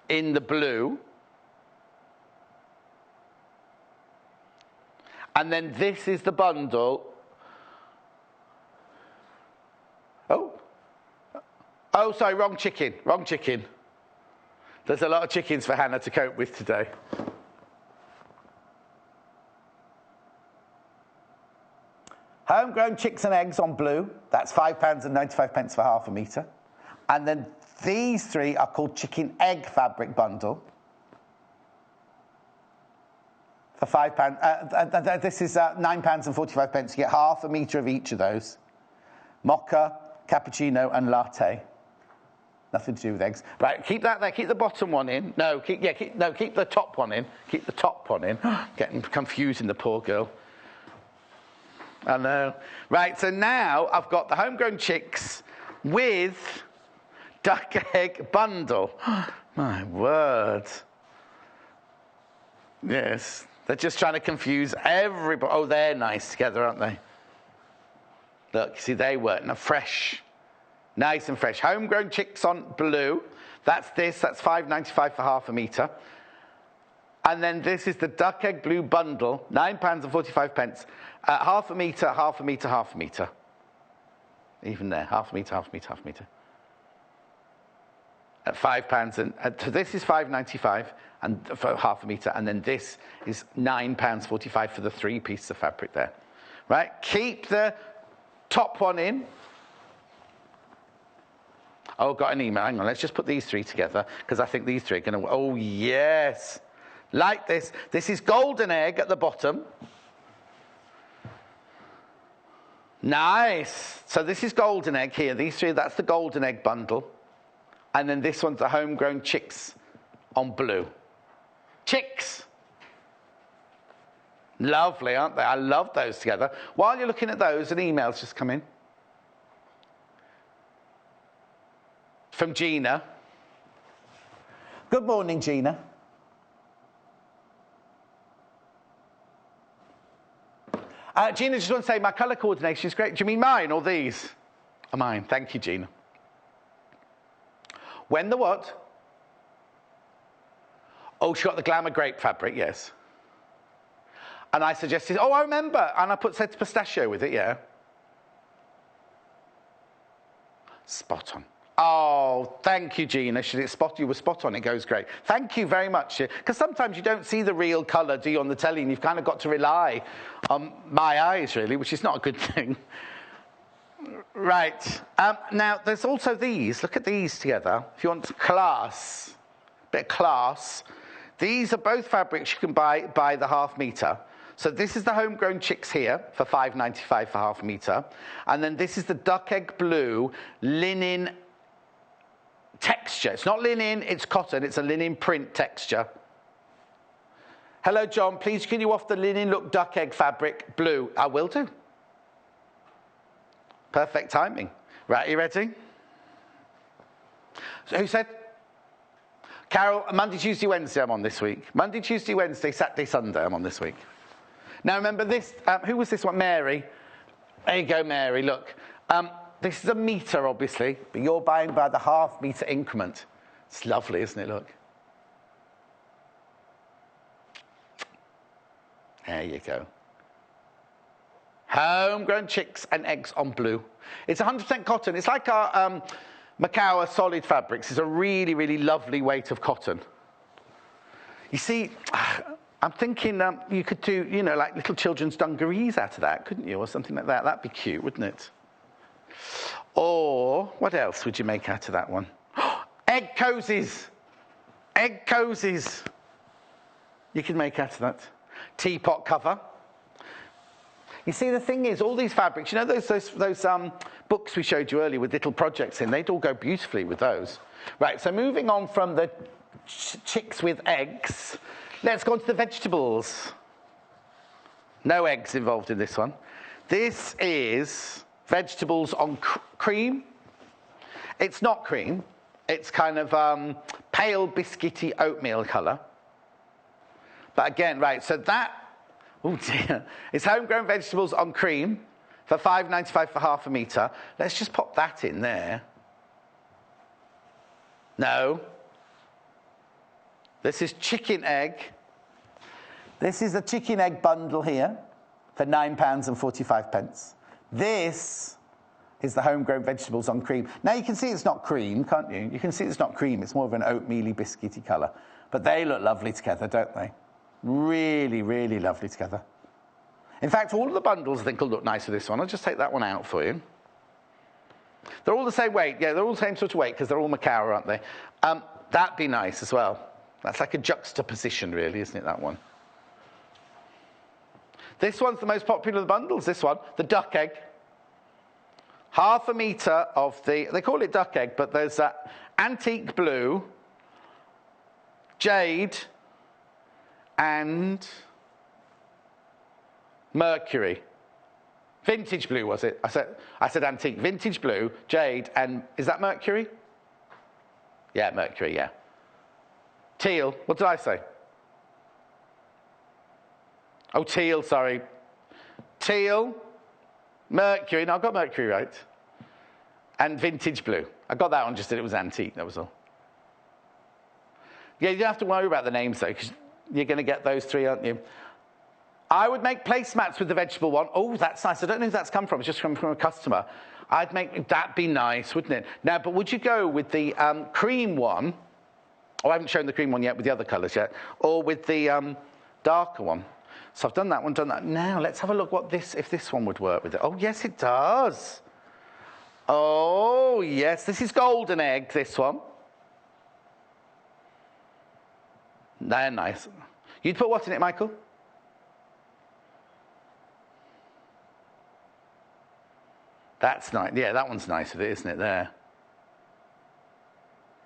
Speaker 1: in the blue. And then this is the bundle. Oh, sorry, wrong chicken. There's a lot of chickens for Hannah to cope with today. Homegrown chicks and eggs on blue. That's £5.95 for half a metre. And then these 3 are called chicken egg fabric bundle. For £5, this is £9.45. You get half a metre of each of those. Mocha, cappuccino, and latte. Nothing to do with eggs. Right, keep that there. Keep the bottom one in. Keep the top one in. Keep the top one in. Getting confusing the poor girl. I know. Right, so now I've got the homegrown chicks with duck egg bundle. My word. Yes. They're just trying to confuse everybody. Oh, they're nice together, aren't they? Look, see, they work. Now, fresh. Nice and fresh. Homegrown chicks on blue. That's £5.95 for half a metre. And then this is the duck egg blue bundle, £9.45. Half a metre, half a metre, half a metre. Even there, half a metre, half a metre, half a metre. At £5, so this is £5.95 and for half a metre, and then this is £9.45 for the 3 pieces of fabric there. Right, keep the top one in. Oh, got an email. Hang on, let's just put these 3 together because I think these 3 are going to. Oh yes, like this. This is golden egg at the bottom. Nice. So this is golden egg here. These 3, that's the golden egg bundle. And then this one's the homegrown chicks on blue. Chicks. Lovely, aren't they? I love those together. While you're looking at those, an email's just come in. From Gina. Good morning, Gina. Gina, just want to say my colour coordination is great. Do you mean mine or these? Oh, mine. Thank you, Gina. When the what? Oh, she got the glamour grape fabric, yes. And I suggested, I remember. And I said pistachio with it, yeah. Spot on. Oh, thank you, Gina. You were spot on. It goes great. Thank you very much. Because sometimes you don't see the real colour, do you, on the telly? And you've kind of got to rely on my eyes, really, which is not a good thing. Right. Now, there's also these. Look at these together. If you want class, bit of class. These are both fabrics you can buy by the half metre. So this is the homegrown chicks here for £5.95 for half a metre. And then this is the duck egg blue linen texture. It's not linen, it's cotton. It's a linen print texture. Hello, John. Please, can you off the linen look duck egg fabric blue? I will do. Perfect timing. Right, you ready? So who said? Carol, Monday, Tuesday, Wednesday I'm on this week. Monday, Tuesday, Wednesday, Saturday, Sunday I'm on this week. Now remember this, who was this one? Mary. There you go, Mary, look. This is a metre, obviously, but you're buying by the half-metre increment. It's lovely, isn't it, look? There you go. Homegrown chicks and eggs on blue. It's 100% cotton. It's like our Macawa solid fabrics. It's a really, really lovely weight of cotton. You see, I'm thinking you could do, you know, like little children's dungarees out of that, couldn't you? Or something like that. That'd be cute, wouldn't it? Or what else would you make out of that one? Egg cozies. Egg cozies. You can make out of that. Teapot cover. You see, the thing is, all these fabrics, you know those books we showed you earlier with little projects in, they'd all go beautifully with those. Right, so moving on from the chicks with eggs, let's go on to the vegetables. No eggs involved in this one. This is vegetables on cream. It's not cream. It's kind of pale biscuity oatmeal colour. But again, right, so that, oh dear, it's homegrown vegetables on cream for $5.95 for half a metre. Let's just pop that in there. No. This is chicken egg. This is a chicken egg bundle here for £9.45. This is the homegrown vegetables on cream. Now you can see it's not cream, can't you? You can see it's not cream. It's more of an oatmeal-y, biscuity colour. But they look lovely together, don't they? Really, really lovely together. In fact, all of the bundles I think will look nice with this one. I'll just take that one out for you. They're all the same weight. Yeah, they're all the same sort of weight because they're all Macawa, aren't they? That'd be nice as well. That's like a juxtaposition, really, isn't it, that one? This one's the most popular of the bundles, this one, the duck egg. Half a metre of the, they call it duck egg, but there's antique blue, jade, and mercury. Vintage blue, was it? I said antique. Vintage blue, jade, and is that mercury? Yeah, mercury, yeah. Teal, what did I say? Oh, teal, sorry. Teal, mercury, no, I got mercury right. And vintage blue. I got that one, just that it was antique, that was all. Yeah, you don't have to worry about the names, though, because you're going to get those three, aren't you? I would make placemats with the vegetable one. Oh, that's nice. I don't know who that's come from. It's just come from a customer. I'd make, that'd be nice, wouldn't it? Now, but would you go with the cream one? Oh, I haven't shown the cream one yet with the other colours yet. Or with the darker one. So I've done that one, done that. Now, let's have a look what this, if this one would work with it. Oh, yes, it does. Oh, yes. This is golden egg, this one. They're nice. You'd put what in it, Michael? That's nice. Yeah, that one's nice of it, isn't it, there?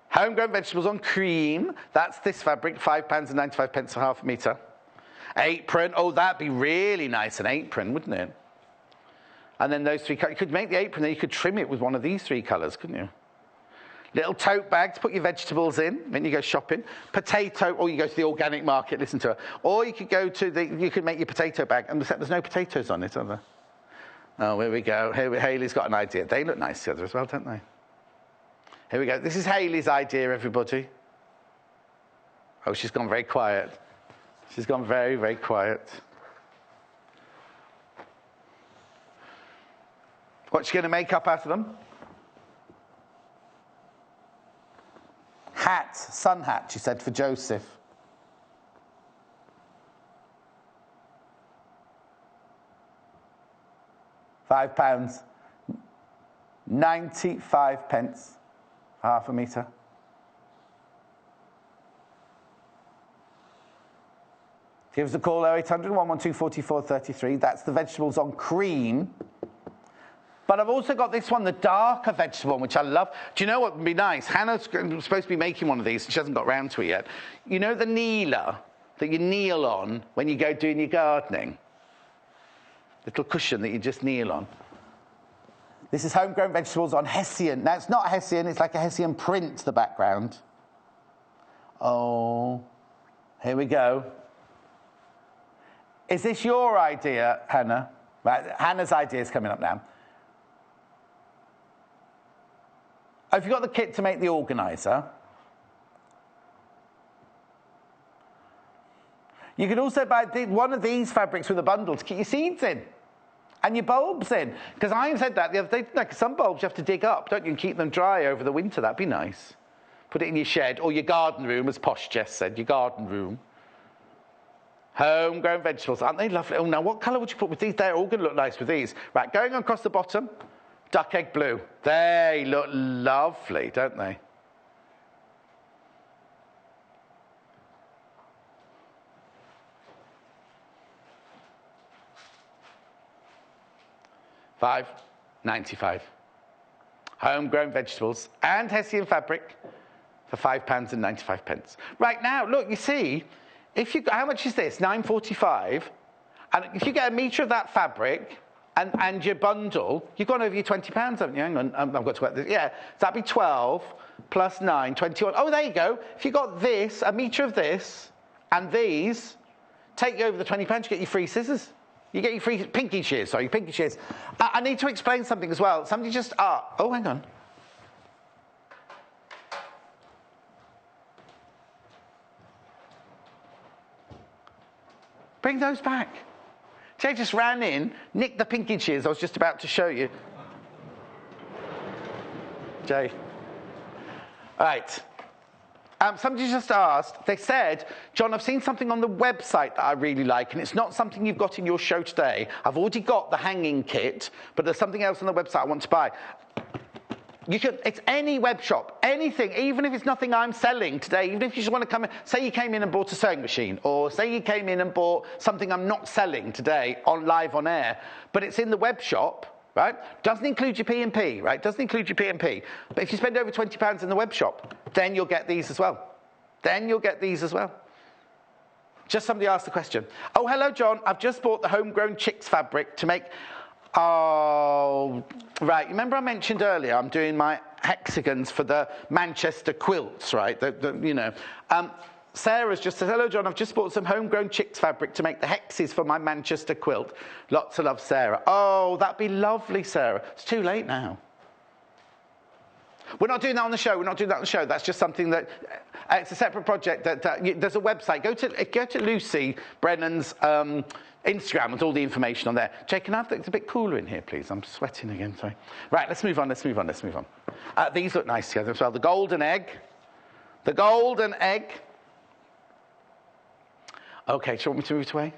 Speaker 1: Homegrown vegetables on cream. That's this fabric, £5.95 for half a metre. Apron. Oh, that'd be really nice, an apron, wouldn't it? And then those three colours. You could make the apron, then you could trim it with one of these three colours, couldn't you? Little tote bag to put your vegetables in when you go shopping. Potato, or you go to the organic market, listen to her. Or you could go to the, you could make your potato bag, and there's no potatoes on it, are there? Oh, here we go. Hayley's got an idea. They look nice together as well, don't they? Here we go. This is Hayley's idea, everybody. Oh, she's gone very quiet. She's gone very, very quiet. What's she going to make up out of them? Hat, sun hat, she said, for Joseph. £5. 95p. Half a metre. Give us a call, 0800 112 4433. That's the vegetables on cream. But I've also got this one, the darker vegetable one, which I love. Do you know what would be nice? Hannah's supposed to be making one of these. She hasn't got round to it yet. You know the kneeler that you kneel on when you go doing your gardening? Little cushion that you just kneel on. This is homegrown vegetables on Hessian. Now, it's not Hessian. It's like a Hessian print, the background. Oh, here we go. Is this your idea, Hannah? Right, Hannah's idea is coming up now. Have you got the kit to make the organiser? You could also buy one of these fabrics with a bundle to keep your seeds in and your bulbs in. Because I said that the other day, like some bulbs you have to dig up, don't you, and keep them dry over the winter. That'd be nice. Put it in your shed or your garden room, as Posh Jess said, your garden room. Homegrown vegetables, aren't they lovely? Oh, now what colour would you put with these? They're all going to look nice with these. Right, going across the bottom, duck egg blue. They look lovely, don't they? £5.95. Homegrown vegetables and Hessian fabric for £5.95. Right now, look, you see, how much is this? £9.45. And if you get a metre of that fabric and your bundle, you've gone over your £20, haven't you? Hang on, I've got to work this. Yeah, so that'd be 12 plus 9, 21. Oh, there you go. If you got this, a metre of this, and these, take you over the £20, you get your free scissors. You get your free pinky shears, sorry, pinky shears. I need to explain something as well. Somebody just, oh, hang on. Bring those back. Jay just ran in, nicked the pinky shears I was just about to show you. Jay. All right. Somebody just asked, they said, John, I've seen something on the website that I really like, and it's not something you've got in your show today. I've already got the hanging kit, but there's something else on the website I want to buy. It's any web shop, anything, even if it's nothing I'm selling today, even if you just want to come in, say you came in and bought a sewing machine, or say you came in and bought something I'm not selling today live on air, but it's in the web shop, right? Doesn't include your P&P, right? Doesn't include your P&P. But if you spend over £20 in the web shop, then you'll get these as well. Just somebody asked the question. Oh, hello, John. I've just bought the homegrown chicks fabric to make... Oh, right. Remember I mentioned earlier I'm doing my hexagons for the Manchester quilts, right? Sarah's just said, hello, John, I've just bought some homegrown chicks fabric to make the hexes for my Manchester quilt. Lots of love, Sarah. Oh, that'd be lovely, Sarah. It's too late now. We're not doing that on the show. That's just something that... it's a separate project. There's a website. Go to Lucy Brennan's Instagram with all the information on there. Jay, can I have it's a bit cooler in here, please? I'm sweating again, sorry. Right, let's move on. These look nice together as well. The golden egg. Okay, do you want me to move it away?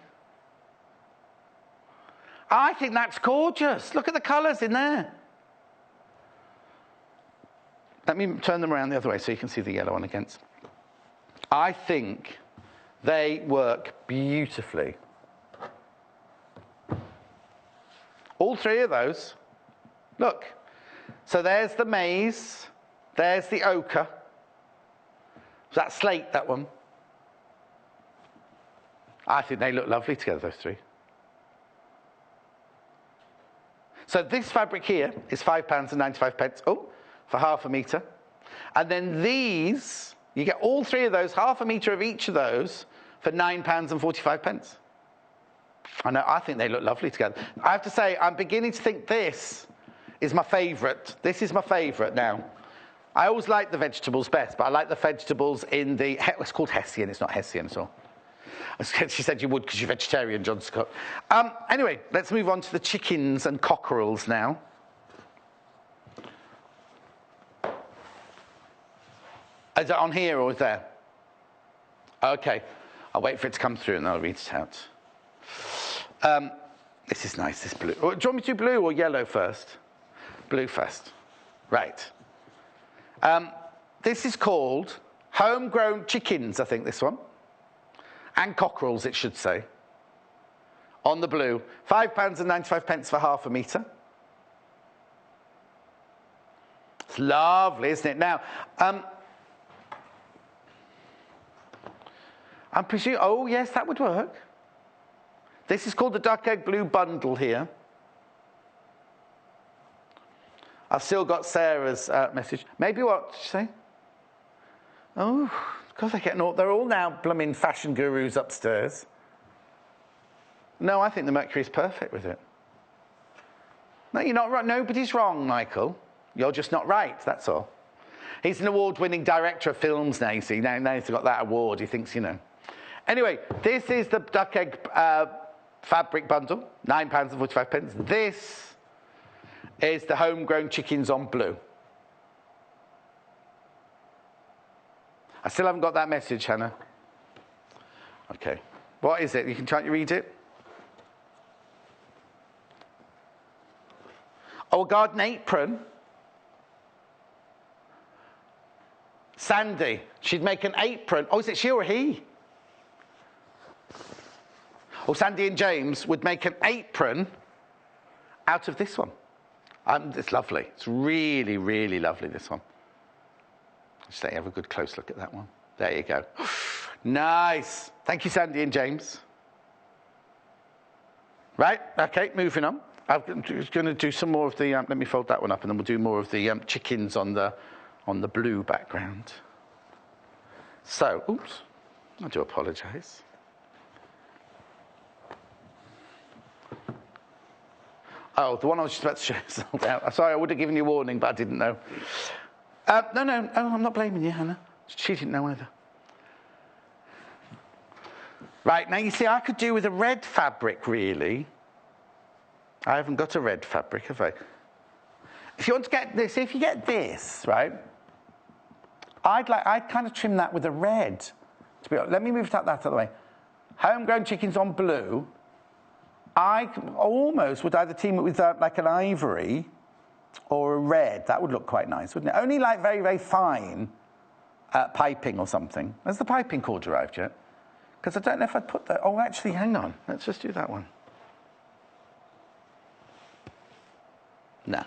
Speaker 1: I think that's gorgeous. Look at the colours in there. Let me turn them around the other way so you can see the yellow one against. I think they work beautifully. All three of those. Look. So there's the maize. There's the ochre. That's slate, that one. I think they look lovely together, those three. So this fabric here is £5.95. Oh, for half a metre. And then these, you get all three of those, half a metre of each of those, for £9.45. I think they look lovely together. I have to say, I'm beginning to think this is my favourite. This is my favourite now. I always like the vegetables best, but I like the vegetables in the... It's called Hessian, it's not Hessian at all. She said you would because you're vegetarian, John Scott. Anyway, let's move on to the chickens and cockerels now. Is it on here or is there? Okay. I'll wait for it to come through and I'll read it out. This is nice, this blue. Do you want me to do blue or yellow first? Blue first. Right. This is called Homegrown Chickens, I think, this one. And cockerels, it should say. On the blue. £5.95 for half a metre. It's lovely, isn't it? Now, I'm presuming... Oh, yes, that would work. This is called the Duck Egg Blue Bundle here. I've still got Sarah's message. Maybe what did she say? Oh, Because they're all now blooming fashion gurus upstairs. No, I think the Mercury's perfect with it. No, you're not right. Nobody's wrong, Michael. You're just not right, that's all. He's an award-winning director of films now, you see. Now he's got that award, he thinks, Anyway, this is the duck egg fabric bundle, £9.45. This is the homegrown chickens on blue. I still haven't got that message, Hannah. Okay. What is it? You can try to read it? Oh, a garden apron. Sandy, she'd make an apron. Oh, is it she or he? Oh, Sandy and James would make an apron out of this one. It's lovely. It's really, really lovely, this one. Just let you have a good close look at that one. There you go. Nice. Thank you, Sandy and James. Right, okay, moving on. I'm just going to do some more of the, let me fold that one up, and then we'll do more of the chickens on the blue background. So, oops, I do apologise. Oh, the one I was just about to show is sold out. Sorry, I would have given you a warning, but I didn't know. No, I'm not blaming you, Hannah. She didn't know either. Right, now you see, I could do with a red fabric, really. I haven't got a red fabric, have I? If you want to get this, if you get this, right, I'd kind of trim that with a red. To be honest. Let me move that out of the way. Homegrown chickens on blue. I almost would either team it with like an ivory or a red. That would look quite nice, wouldn't it? Only like very, very fine piping or something. Has the piping cord arrived yet? Because I don't know if I'd put that. Oh, actually, hang on. Let's just do that one. No.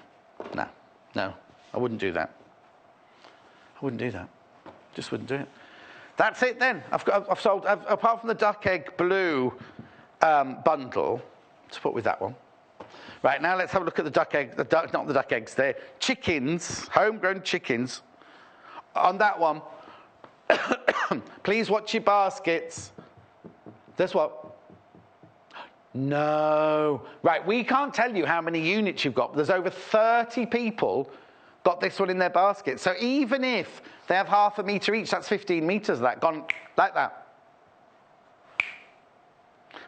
Speaker 1: I wouldn't do that. Just wouldn't do it. That's it then. I've sold, apart from the duck egg blue bundle, to put with that one. Right, now let's have a look at the duck egg, not the duck eggs, they're chickens, homegrown chickens. On that one, please watch your baskets. This what? No. Right, we can't tell you how many units you've got. There's over 30 people got this one in their basket. So even if they have half a metre each, that's 15 metres of that, gone like that.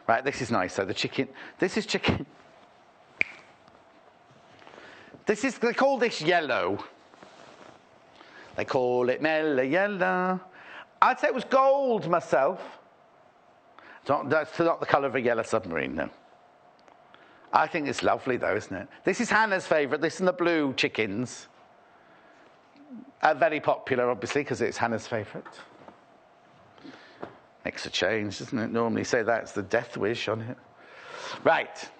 Speaker 1: Right, this is nice. So the chicken, this is chicken. They call this yellow. They call it mellow yellow. I'd say it was gold myself. That's not the colour of a yellow submarine, no. I think it's lovely, though, isn't it? This is Hannah's favourite. This and the blue chickens. Very popular, obviously, because it's Hannah's favourite. Makes a change, doesn't it? Normally say that's the death wish on it. Right.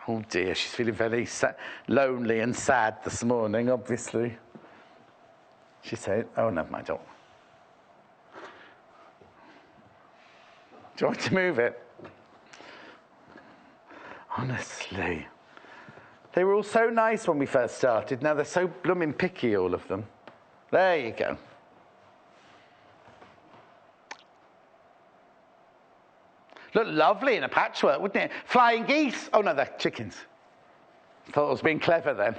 Speaker 1: Oh, dear, she's feeling very lonely and sad this morning, obviously. She said, oh, never mind, don't. Do you want to move it? Honestly. They were all so nice when we first started. Now they're so blooming picky, all of them. There you go. Look lovely in a patchwork, wouldn't it? Flying geese. Oh, no, they're chickens. Thought I was being clever then.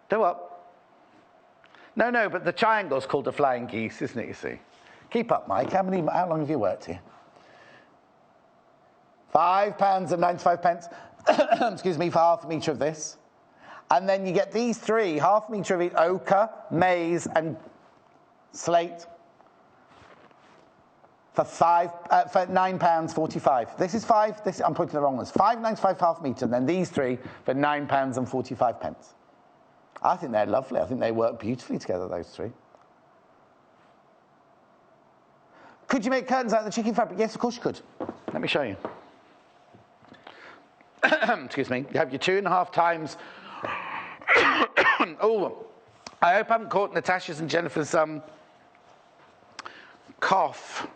Speaker 1: Do what? No, but the triangle's called a flying geese, isn't it, you see? Keep up, Mike. How long have you worked here? £5.95, excuse me, for half a metre of this. And then you get these three, half a metre of each, ochre, maize, and slate, for £9.45. This is I'm pointing the wrong ones. £5.95 half a metre, and then these three for £9.45. I think they're lovely. I think they work beautifully together, those three. Could you make curtains out of the chicken fabric? Yes, of course you could. Let me show you. Excuse me. You have your 2.5 times. Oh, I hope I haven't caught Natasha's and Jennifer's cough.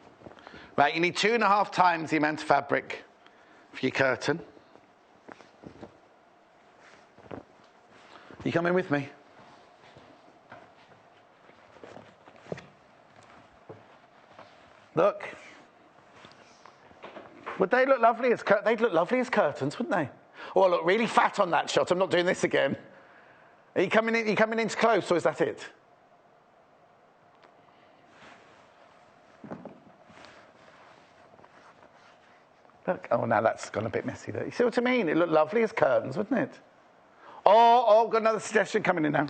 Speaker 1: Right, you need 2.5 times the amount of fabric for your curtain. You coming with me? Look. Would they look lovely as they'd look lovely as curtains, wouldn't they? Oh, I look really fat on that shot. I'm not doing this again. Are you coming in? Are you coming in close, or is that it? Look. Oh, now that's gone a bit messy there. You see what I mean? It looked lovely as curtains, wouldn't it? Oh, got another suggestion coming in now.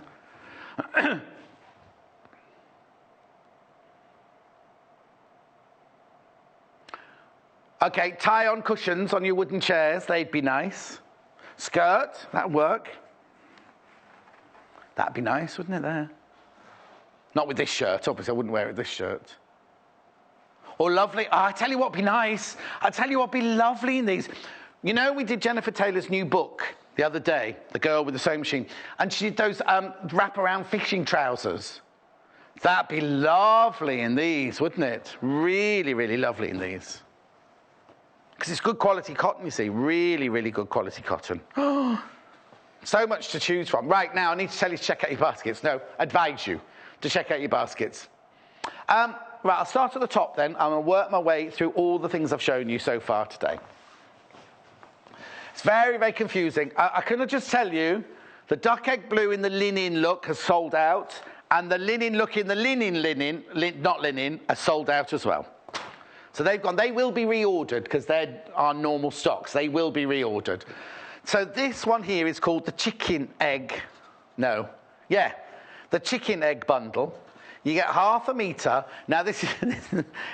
Speaker 1: Okay, tie-on cushions on your wooden chairs. They'd be nice. Skirt, that'd work. That'd be nice, wouldn't it, there? Not with this shirt, obviously. I wouldn't wear it with this shirt. Or lovely. Oh, I tell you what'd be nice. I tell you what'd be lovely in these. You know, we did Jennifer Taylor's new book the other day, The Girl with the Sewing Machine, and she did those wrap-around fishing trousers. That'd be lovely in these, wouldn't it? Really, really lovely in these. Because it's good quality cotton, you see. Really, really good quality cotton. So much to choose from. Right, now, I need to tell you to check out your baskets. No, advise you to check out your baskets. Right, I'll start at the top then. I'm going to work my way through all the things I've shown you so far today. It's very, very confusing. I can just tell you, the duck egg blue in the linen look has sold out, and the linen look in the not linen, has sold out as well. So they've gone. They will be reordered because they're our normal stocks. They will be reordered. So this one here is called the chicken egg. No. Yeah. The chicken egg bundle. You get half a metre. Now this is,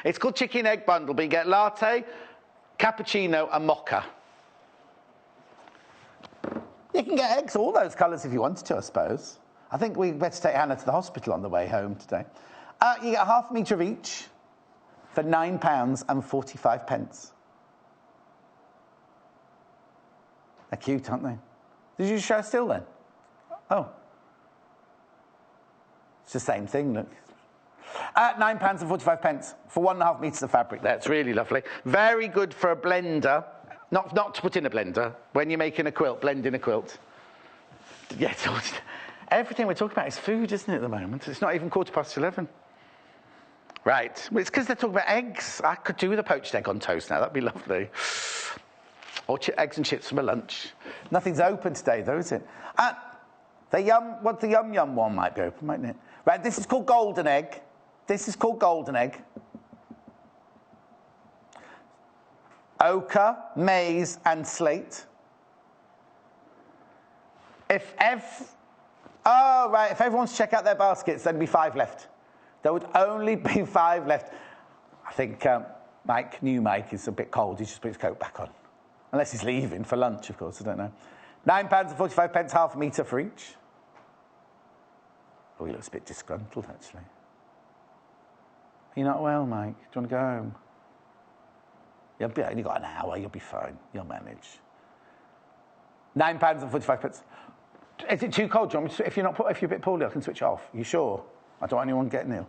Speaker 1: it's called chicken egg bundle, but you get latte, cappuccino and mocha. You can get eggs all those colours if you wanted to, I suppose. I think we better take Hannah to the hospital on the way home today. You get half a metre of each for £9.45. They're cute, aren't they? Did you show still then? Oh. It's the same thing, look. £9.45 for 1.5 metres of fabric. That's really lovely. Very good for a blender. Not to put in a blender. When you're making a quilt, blend in a quilt. Yeah, everything we're talking about is food, isn't it, at the moment? It's not even 11:15. Right. Well, it's because they're talking about eggs. I could do with a poached egg on toast now. That'd be lovely. Or eggs and chips for my lunch. Nothing's open today, though, is it? The Yum Yum one might be open, mightn't it? Right, this is called golden egg. This is called golden egg. Ochre, maize, and slate. If everyone's to check out their baskets, there'd be 5 left. There would only be 5 left. I think new Mike is a bit cold. He's just put his coat back on. Unless he's leaving for lunch, of course, I don't know. £9.45, half a metre for each. Oh, he looks a bit disgruntled, actually. You're not well, Mike. Do you want to go home? You've only got an hour. You'll be fine. You'll manage. £9.45. Is it too cold? Do you want me to, if you're a bit poorly, I can switch it off. You sure? I don't want anyone getting ill.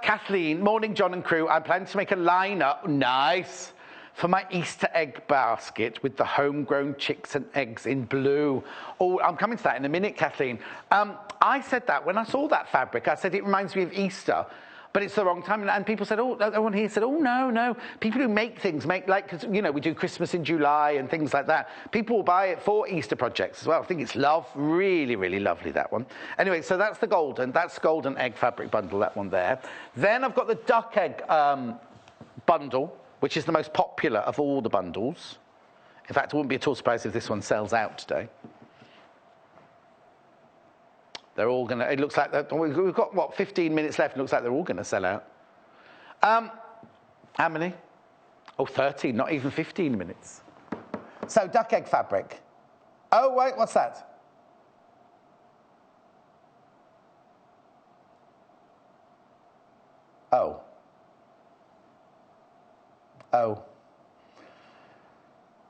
Speaker 1: Kathleen, morning, John and crew. I'm planning to make a line-up. Nice. For my Easter egg basket with the homegrown chicks and eggs in blue. Oh, I'm coming to that in a minute, Kathleen. I said that when I saw that fabric. I said it reminds me of Easter, but it's the wrong time. And people said, everyone here said, no. People who make things, because, we do Christmas in July and things like that. People will buy it for Easter projects as well. I think it's really, really lovely, that one. Anyway, so that's the golden egg fabric bundle, that one there. Then I've got the duck egg bundle, which is the most popular of all the bundles. In fact, I wouldn't be at all surprised if this one sells out today. They're all going to... It looks like... We've got, 15 minutes left. It looks like they're all going to sell out. How many? 13, not even 15 minutes. So, duck egg fabric. Oh, wait, what's that? Oh.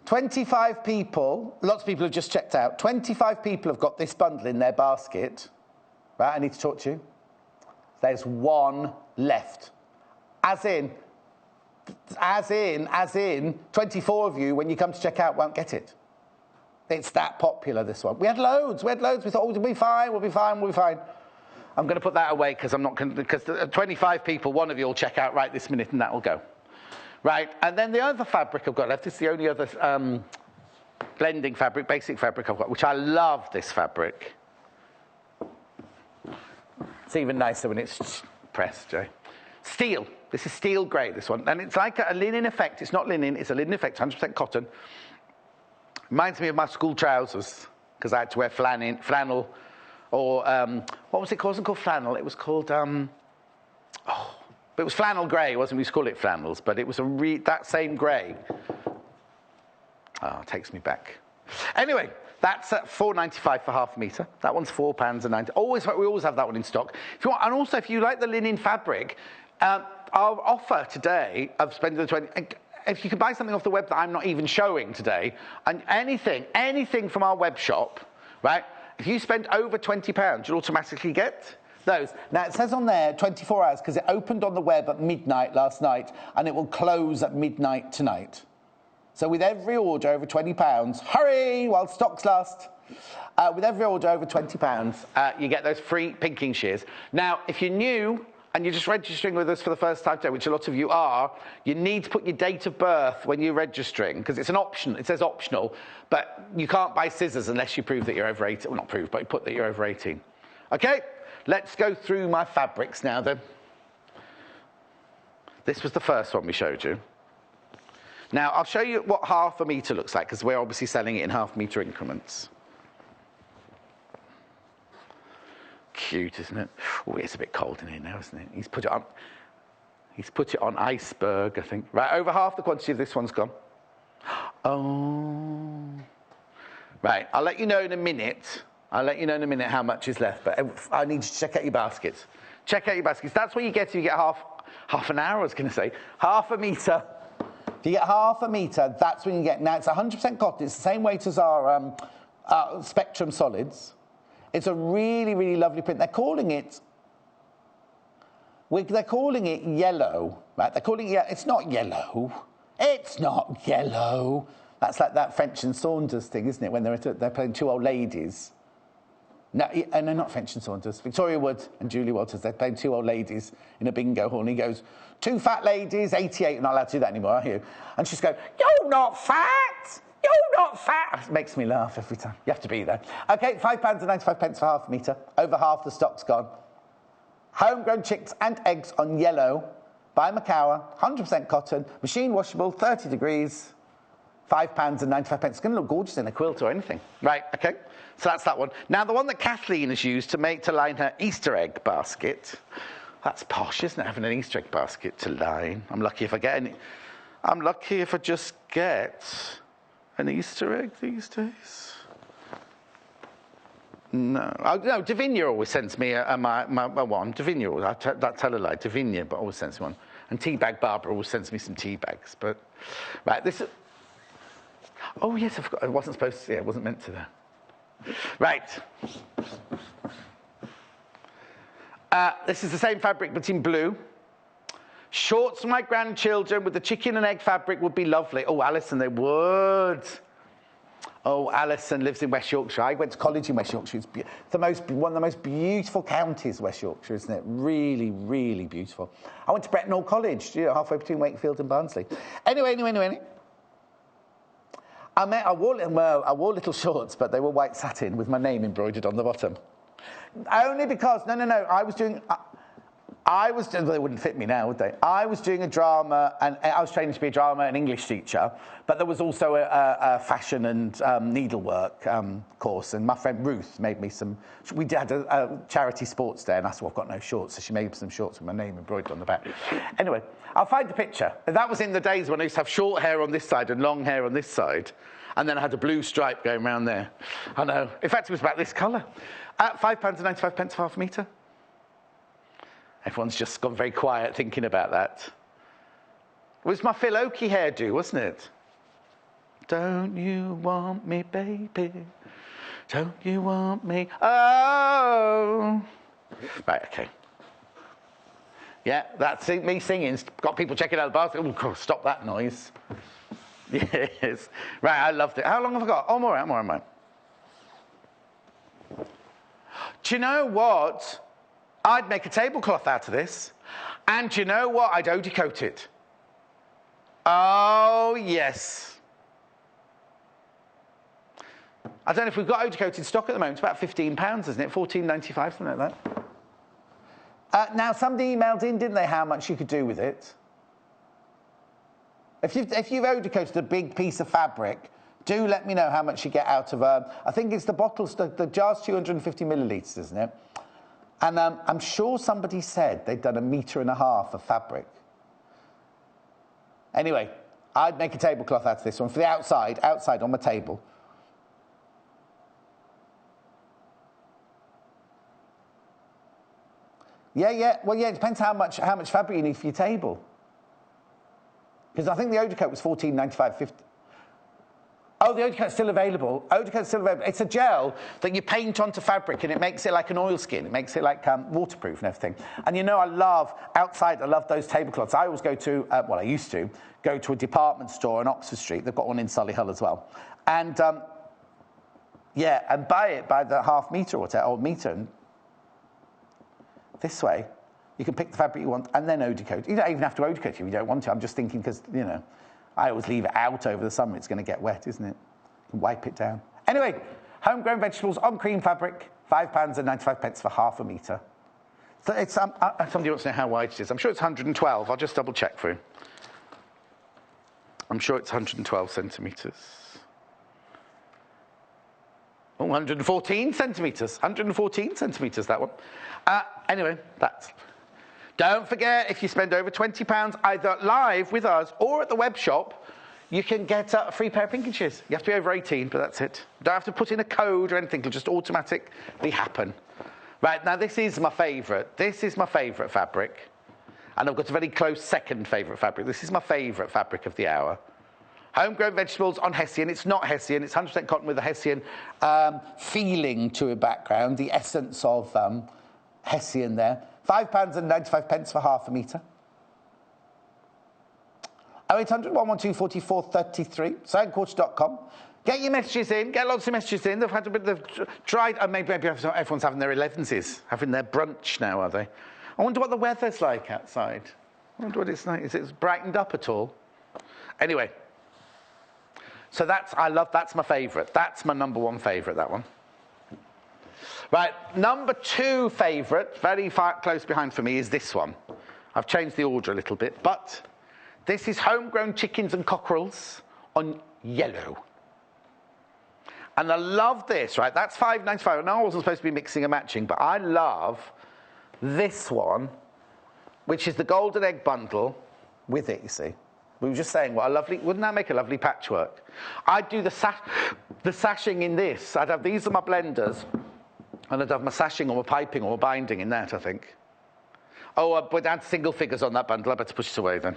Speaker 1: 25 people, lots of people have just checked out, 25 people have got this bundle in their basket. Right, I need to talk to you. There's 1 left. As in, 24 of you, when you come to check out, won't get it. It's that popular, this one. We had loads. We thought, we'll be fine. I'm going to put that away because I'm not going to, because 25 people, one of you will check out right this minute and that will go. Right, and then the other fabric I've got left, this is the only other blending fabric, basic fabric I've got, which I love this fabric. It's even nicer when it's pressed, Jay. Steel. This is steel grey, this one. And it's like a linen effect. It's not linen, it's a linen effect, 100% cotton. Reminds me of my school trousers, because I had to wear flannel, or, what was it called? It wasn't called flannel, it was called, but it was flannel grey, it wasn't, we used to call it flannels, but it was that same grey. Oh, it takes me back. Anyway, that's at £4.95 for half a metre. That one's £4.90. We always have that one in stock. If you want, and also, if you like the linen fabric, our offer today of spending the 20. If you can buy something off the web that I'm not even showing today, and anything from our web shop, right? If you spend over £20, you'll automatically get those. Now, it says on there 24 hours because it opened on the web at midnight last night, and it will close at midnight tonight. So with every order over £20, hurry while stocks last. With every order over £20, you get those free pinking shears. Now, if you're new and you're just registering with us for the first time today, which a lot of you are, you need to put your date of birth when you're registering, because it's an option. It says optional, but you can't buy scissors unless you prove that you're over 18. Well, not prove, but you put that you're over 18. Okay, let's go through my fabrics now then. This was the first one we showed you. Now, I'll show you what half a metre looks like, because we're obviously selling it in half-metre increments. Cute, isn't it? Oh, it's a bit cold in here now, isn't it? He's put it on iceberg, I think. Right, over half the quantity of this one's gone. Oh. Right, I'll let you know in a minute. How much is left, but I need you to check out your baskets. Check out your baskets. That's what you get if you get half an hour, I was going to say. Half a metre. If you get half a metre, that's when you get. Now, it's 100% cotton. It's the same weight as our Spectrum solids. It's a really, really lovely print. They're calling it yellow, right? They're calling it, it's not yellow. It's not yellow. That's like that French and Saunders thing, isn't it? When they're playing Two Old Ladies. No, not French and Saunders. Victoria Wood and Julie Walters, they're playing Two Old Ladies in a bingo hall, and he goes, 2 fat ladies, 88. You're not allowed to do that anymore, are you? And she's going, you're not fat! You're not fat! It makes me laugh every time. You have to be there. Okay, £5.95 for half a metre. Over half the stock's gone. Homegrown chicks and eggs on yellow by Macawa, 100% cotton, machine washable, 30 degrees, £5.95. It's going to look gorgeous in a quilt or anything. Right, okay. So that's that one. Now, the one that Kathleen has used to line her Easter egg basket. That's posh, isn't it, having an Easter egg basket to line? I'm lucky if I get any. I'm lucky if I just get an Easter egg these days. No, Davinia always sends me my one. Davinia, that tell a lie. Davinia, but always sends me one. And Teabag Barbara always sends me some tea bags. But right, this. Oh yes, I forgot. I wasn't supposed to. Yeah, it wasn't meant to there. Right. This is the same fabric, but in blue. Shorts for my grandchildren with the chicken and egg fabric would be lovely. Oh, Alison, they would. Oh, Alison lives in West Yorkshire. I went to college in West Yorkshire. It's one of the most beautiful counties, West Yorkshire, isn't it? Really, really beautiful. I went to Bretton College, halfway between Wakefield and Barnsley. Anyway. I wore little shorts, but they were white satin with my name embroidered on the bottom. Only because, no, I was doing, well, they wouldn't fit me now, would they? I was doing a drama, and I was training to be a drama and English teacher, but there was also a fashion and needlework course, and my friend Ruth made me some, we had a charity sports day, and that's why I've got no shorts, so she made some shorts with my name embroidered on the back. Anyway, I'll find the picture. That was in the days when I used to have short hair on this side and long hair on this side, and then I had a blue stripe going around there. I know. In fact, it was about this colour. At £5.95 for half a metre. Everyone's just gone very quiet thinking about that. It was my Phil Oakey hairdo, wasn't it? Don't you want me, baby? Don't you want me? Oh. Right, okay. Yeah, that's me singing. Got people checking out the basket. Oh, God, stop that noise. Yes. Right, I loved it. How long have I got? Oh, I'm all right. Do you know what? I'd make a tablecloth out of this. And you know what? I'd eau de coat it. Oh, yes. I don't know if we've got eau de coat in stock at the moment. It's about £15, isn't it? £14.95, something like that. Now, somebody emailed in, didn't they, how much you could do with it? If you've eau de coated a big piece of fabric, do let me know how much you get out of I think it's the bottles, the jar's 250 millilitres, isn't it? And I'm sure somebody said they'd done 1.5 meters of fabric. Anyway, I'd make a tablecloth out of this one for the outside on my table. Yeah. Well, yeah, it depends how much fabric you need for your table. Because I think the eau de coat was £14.95.50. Oh, the eau de coat's still available. Eau de coat's still available. It's a gel that you paint onto fabric and it makes it like an oilskin. It makes it like waterproof and everything. And you know, I love those tablecloths. I always go to, I used to go to a department store on Oxford Street. They've got one in Solihull as well. And and buy it by the half metre or metre. And this way, you can pick the fabric you want and then eau de coat. You don't even have to eau de coat if you don't want to. I'm just thinking because, you know, I always leave it out over the summer. It's going to get wet, isn't it? You can wipe it down. Anyway, homegrown vegetables on cream fabric, £5.95 for half a metre. So it's, somebody wants to know how wide it is. I'm sure it's 112. I'll just double check for you. I'm sure it's 112 centimetres. Oh, 114 centimetres. 114 centimetres, that one. Anyway, that's... Don't forget, if you spend over £20, either live with us or at the web shop, you can get a free pair of Pinkinshes. You have to be over 18, but that's it. Don't have to put in a code or anything. It'll just automatically happen. Right, now this is my favourite. This is my favourite fabric. And I've got a very close second favourite fabric. This is my favourite fabric of the hour. Homegrown vegetables on Hessian. It's not Hessian. It's 100% cotton with a Hessian feeling to a background. The essence of Hessian there. £5.95 for half a metre. 0800 112 44 33. sewingquarter.com. Get your messages in. Get lots of messages in. They've had a bit of tried. Maybe everyone's having their 11s, having their brunch now, are they? I wonder what the weather's like outside. I wonder what it's like. Is it brightened up at all? Anyway. So that's my favourite. That's my number one favourite, that one. Right, number two favourite, very far close behind for me, is this one. I've changed the order a little bit, but this is homegrown chickens and cockerels on yellow. And I love this, right? That's £5.95. Now I wasn't supposed to be mixing and matching, but I love this one, which is the golden egg bundle with it, you see. We were just saying, what a lovely, wouldn't that make a lovely patchwork? I'd do the sashing in this. I'd have these are my blenders. And I'd have my sashing or my piping or my binding in that, I think. Oh, we're down to single figures on that bundle. I better push it away then.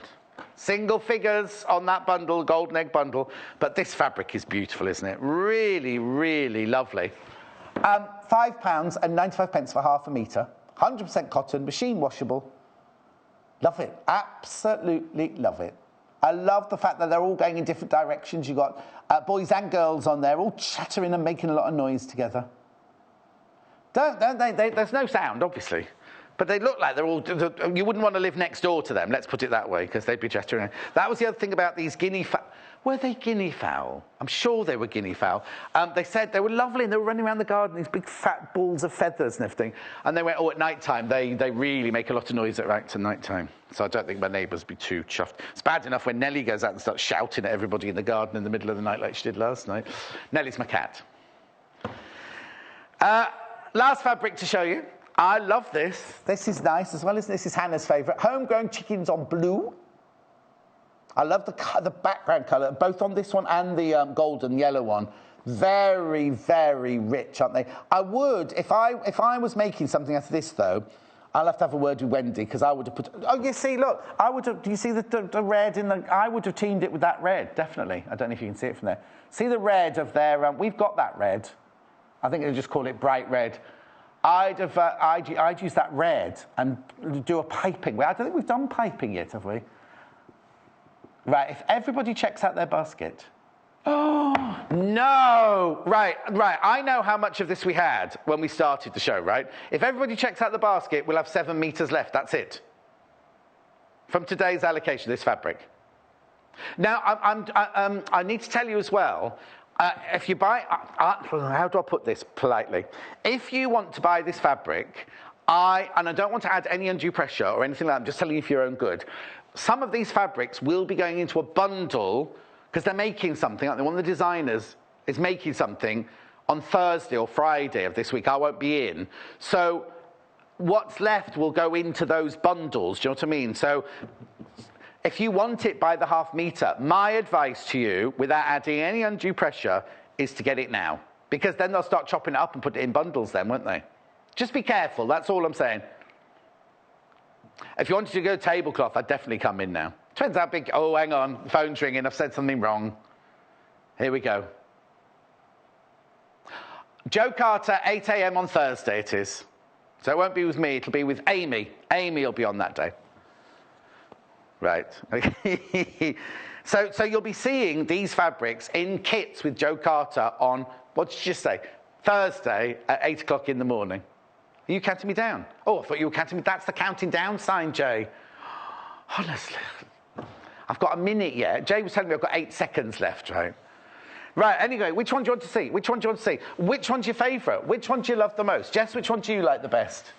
Speaker 1: Single figures on that bundle, golden egg bundle. But this fabric is beautiful, isn't it? Really, really lovely. £5.95 for half a metre. 100% cotton, machine washable. Love it. Absolutely love it. I love the fact that they're all going in different directions. You've got boys and girls on there, all chattering and making a lot of noise together. There's no sound, obviously. But they look like they're all... You wouldn't want to live next door to them, let's put it that way, because they'd be chattering. That was the other thing about these guinea fowl. Were they guinea fowl? I'm sure they were guinea fowl. They said they were lovely, and they were running around the garden, these big fat balls of feathers and everything. And they went, at night time, they really make a lot of noise at night time. So I don't think my neighbours would be too chuffed. It's bad enough when Nellie goes out and starts shouting at everybody in the garden in the middle of the night like she did last night. Nellie's my cat. Last fabric to show you. I love this. This is nice as well, isn't it? This is Hannah's favourite. Homegrown chickens on blue. I love the background colour, both on this one and the golden yellow one. Very, very rich, aren't they? I would, if I was making something out of this, though, I'll have to have a word with Wendy, because I would have put... Oh, you see, look, I would have... Do you see the red in the... I would have teamed it with that red, definitely. I don't know if you can see it from there. See the red of their... we've got that red. I think they'll just call it bright red. I'd use that red and do a piping. I don't think we've done piping yet, have we? Right, if everybody checks out their basket. Oh, no. Right. I know how much of this we had when we started the show, right? If everybody checks out the basket, we'll have 7 meters left. That's it. From today's allocation, this fabric. Now, I need to tell you as well, if you buy, how do I put this politely? If you want to buy this fabric, and I don't want to add any undue pressure or anything like that, I'm just telling you for your own good. Some of these fabrics will be going into a bundle because they're making something, like one of the designers is making something on Thursday or Friday of this week. I won't be in. So what's left will go into those bundles, do you know what I mean? So if you want it by the half metre, my advice to you, without adding any undue pressure, is to get it now. Because then they'll start chopping it up and put it in bundles then, won't they? Just be careful, that's all I'm saying. If you wanted to go tablecloth, I'd definitely come in now. Depends how big... Oh, hang on, phone's ringing, I've said something wrong. Here we go. Joe Carter, 8 a.m. on Thursday it is. So it won't be with me, it'll be with Amy. Amy will be on that day. Right. So you'll be seeing these fabrics in kits with Joe Carter on, what did you just say? Thursday at 8 o'clock in the morning. Are you counting me down? Oh, I thought you were counting me. That's the counting down sign, Jay. Honestly. I've got a minute yet. Jay was telling me I've got 8 seconds left, right? Right, anyway, which one do you want to see? Which one do you want to see? Which one's your favourite? Which one do you love the most? Jess, which one do you like the best?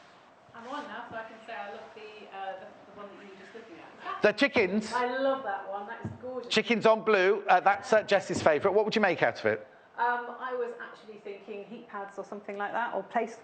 Speaker 4: I'm on now, so I can say I love the one that you were just looking at.
Speaker 1: The chickens.
Speaker 4: I love that one. That is gorgeous.
Speaker 1: Chickens on blue. That's Jess's favourite. What would you make out of it?
Speaker 4: I was actually thinking heat pads or something like that, or place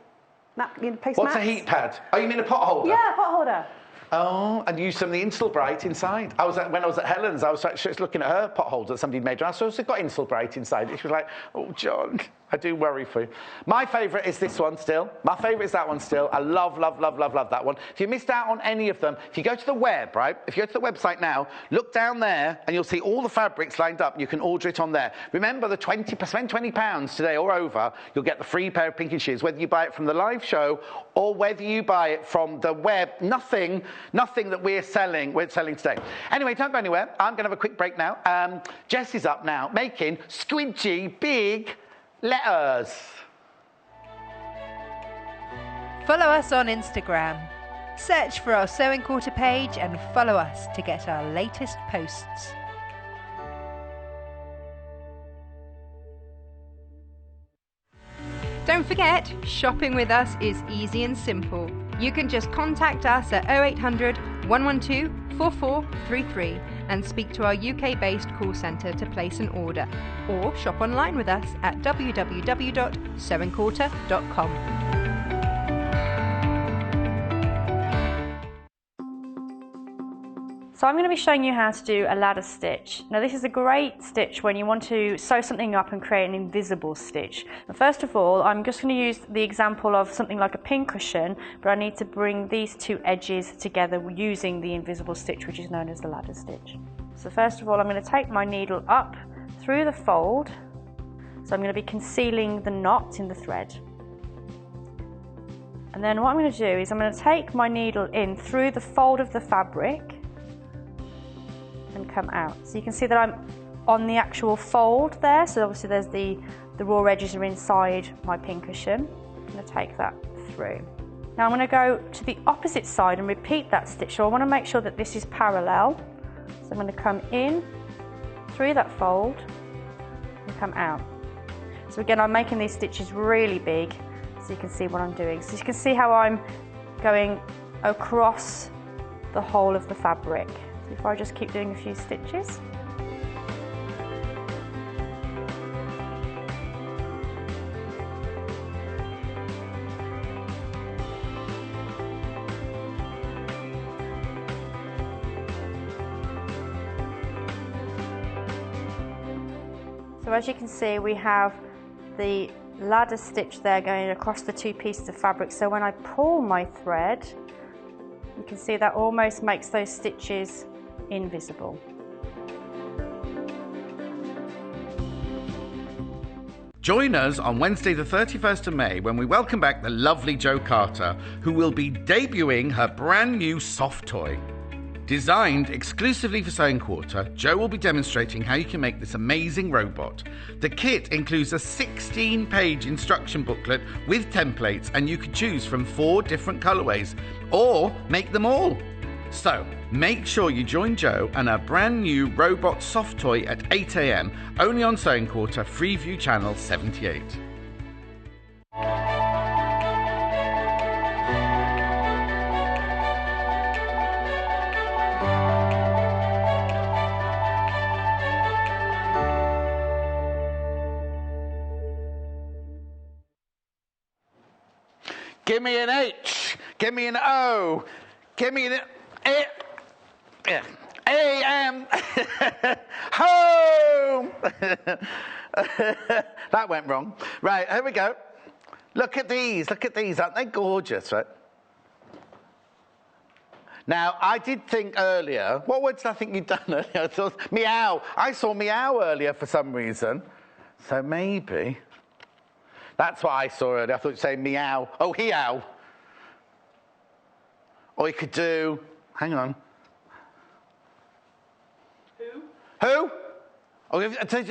Speaker 1: What's
Speaker 4: mats.
Speaker 1: a heat pad? Oh, you mean a pot holder?
Speaker 4: Yeah, pot holder.
Speaker 1: Oh, and use some of the Instalbright inside. When I was at Helen's, I was just looking at her pot holder that somebody made. I also got Instalbright inside. She was like, oh, John, I do worry for you. My favourite is this one still. My favourite is that one still. I love that one. If you missed out on any of them, if you go to the web, right? If you go to the website now, look down there and you'll see all the fabrics lined up. You can order it on there. Remember, spend £20 today or over, you'll get the free pair of pinky shoes, whether you buy it from the live show or whether you buy it from the web. Nothing that we're selling today. Anyway, don't go anywhere. I'm going to have a quick break now. Jess is up now, making squidgy big letters.
Speaker 2: Follow us on Instagram. Search for our Sewing Quarter page and follow us to get our latest posts. Don't forget, shopping with us is easy and simple. You can just contact us at 0800 112 4433 and speak to our UK-based call centre to place an order, or shop online with us at www.sewingquarter.com.
Speaker 3: So I'm going to be showing you how to do a ladder stitch. Now this is a great stitch when you want to sew something up and create an invisible stitch. First of all, I'm just going to use the example of something like a pincushion, but I need to bring these two edges together using the invisible stitch, which is known as the ladder stitch. So first of all, I'm going to take my needle up through the fold. So I'm going to be concealing the knot in the thread. And then what I'm going to do is I'm going to take my needle in through the fold of the fabric and come out. So you can see that I'm on the actual fold there, so obviously there's the raw edges are inside my pincushion. I'm going to take that through. Now I'm going to go to the opposite side and repeat that stitch. So I want to make sure that this is parallel. So I'm going to come in through that fold and come out. So again, I'm making these stitches really big so you can see what I'm doing. So you can see how I'm going across the whole of the fabric. If I just keep doing a few stitches. So as you can see, we have the ladder stitch there going across the two pieces of fabric. So when I pull my thread, you can see that almost makes those stitches invisible.
Speaker 1: Join us on Wednesday the 31st of May when we welcome back the lovely Jo Carter, who will be debuting her brand new soft toy. Designed exclusively for Sewing Quarter, Jo will be demonstrating how you can make this amazing robot. The kit includes a 16-page instruction booklet with templates, and you can choose from 4 different colourways, or make them all. So, make sure you join Jo and her brand new robot soft toy at 8 a.m, only on Sewing Quarter, Freeview Channel 78. Give me an H, give me an O, give me an A-M, home. That went wrong. Right, here we go. Look at these, aren't they gorgeous, right? Now, I did think earlier, what words did I think you'd done earlier? I thought, meow. I saw meow earlier for some reason. So maybe... That's what I saw earlier. I thought you'd say meow. Oh, heow. Or you could do... Hang on.
Speaker 4: Who?
Speaker 1: Who? Oh,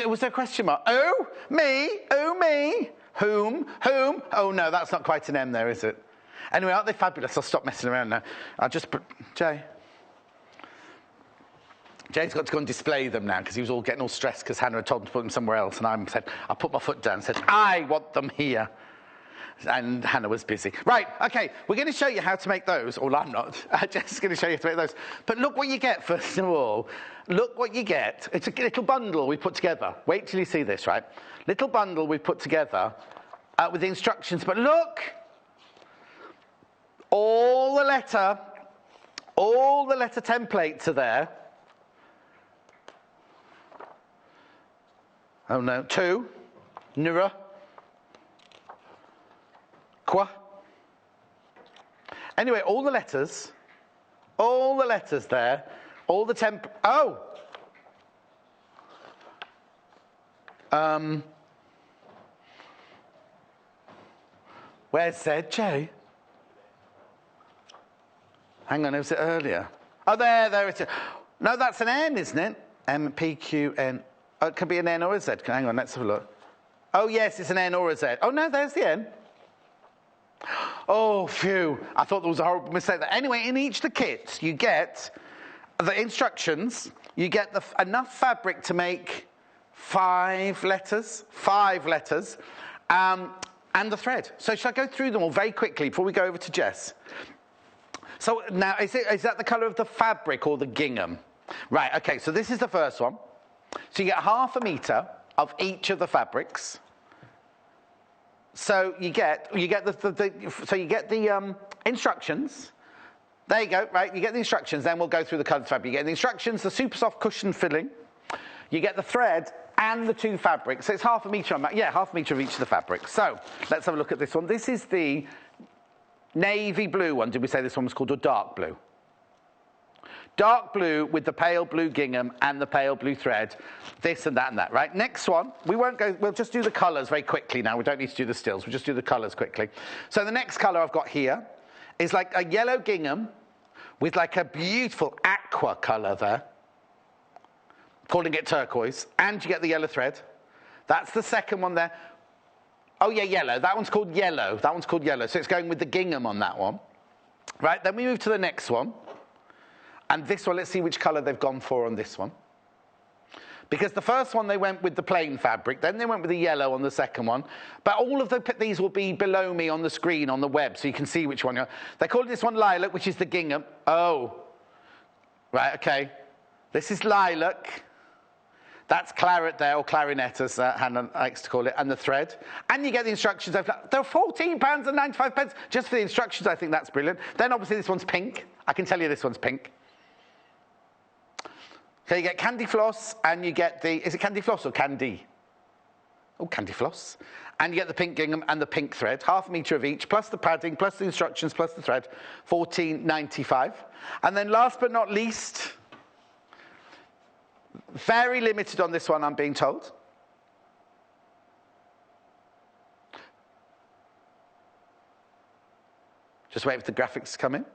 Speaker 1: was there a question mark? Who? Me? Who, me? Whom? Whom? Oh, no, that's not quite an M there, is it? Anyway, aren't they fabulous? I'll stop messing around now. I'll just put... Jay's got to go and display them now because he was all getting all stressed because Hannah had told him to put them somewhere else, and I said, I put my foot down and said, I want them here. And Hannah was busy. Right, okay, we're going to show you how to make those. Well, I'm not. Jess is going to show you how to make those. But look what you get, first of all. Look what you get. It's a little bundle we put together. Wait till you see this, right? Little bundle we put together with the instructions. But look! All the letter templates are there. Oh no, 2, nura, qua. Anyway, all the letters there, all the where's ZJ? Hang on, was it earlier? Oh, there it is. No, that's an N, isn't it? M, P, Q, N. Oh, it could be an N or a Z. Hang on, let's have a look. Oh, yes, it's an N or a Z. Oh, no, there's the N. Oh, phew. I thought there was a horrible mistake there. Anyway, in each of the kits, you get the instructions. You get enough fabric to make 5 letters. And the thread. So shall I go through them all very quickly before we go over to Jess? So now, is that the colour of the fabric or the gingham? Right, OK, so this is the first one. So you get 1/2 metre of each of the fabrics. So you get the instructions. There you go, right? You get the instructions. Then we'll go through the coloured fabric. You get the instructions, the super soft cushion filling. You get the thread and the 2 fabrics. So it's 1/2 metre. 1/2 metre of each of the fabrics. So let's have a look at this one. This is the navy blue one. Did we say this one was called a dark blue? Dark blue with the pale blue gingham and the pale blue thread. This and that, right? Next one, we'll just do the colours very quickly now. We don't need to do the stills. We'll just do the colours quickly. So the next colour I've got here is like a yellow gingham with like a beautiful aqua colour there. Calling it turquoise. And you get the yellow thread. That's the second one there. Oh, yeah, yellow. That one's called yellow. So it's going with the gingham on that one. Right, then we move to the next one. And this one, let's see which colour they've gone for on this one. Because the first one, they went with the plain fabric. Then they went with the yellow on the second one. But all of these will be below me on the screen, on the web, so you can see which one you're... They call this one lilac, which is the gingham. Oh. Right, OK. This is lilac. That's claret there, or clarinet, as Hannah likes to call it, and the thread. And you get the instructions. They're £14.95 just for the instructions. I think that's brilliant. Then, obviously, this one's pink. I can tell you this one's pink. So you get candy floss, and you get is it candy floss or candy? Oh, candy floss. And you get the pink gingham and the pink thread, 1/2 metre of each, plus the padding, plus the instructions, plus the thread, £14.95. And then last but not least, very limited on this one, I'm being told. Just wait for the graphics to come in.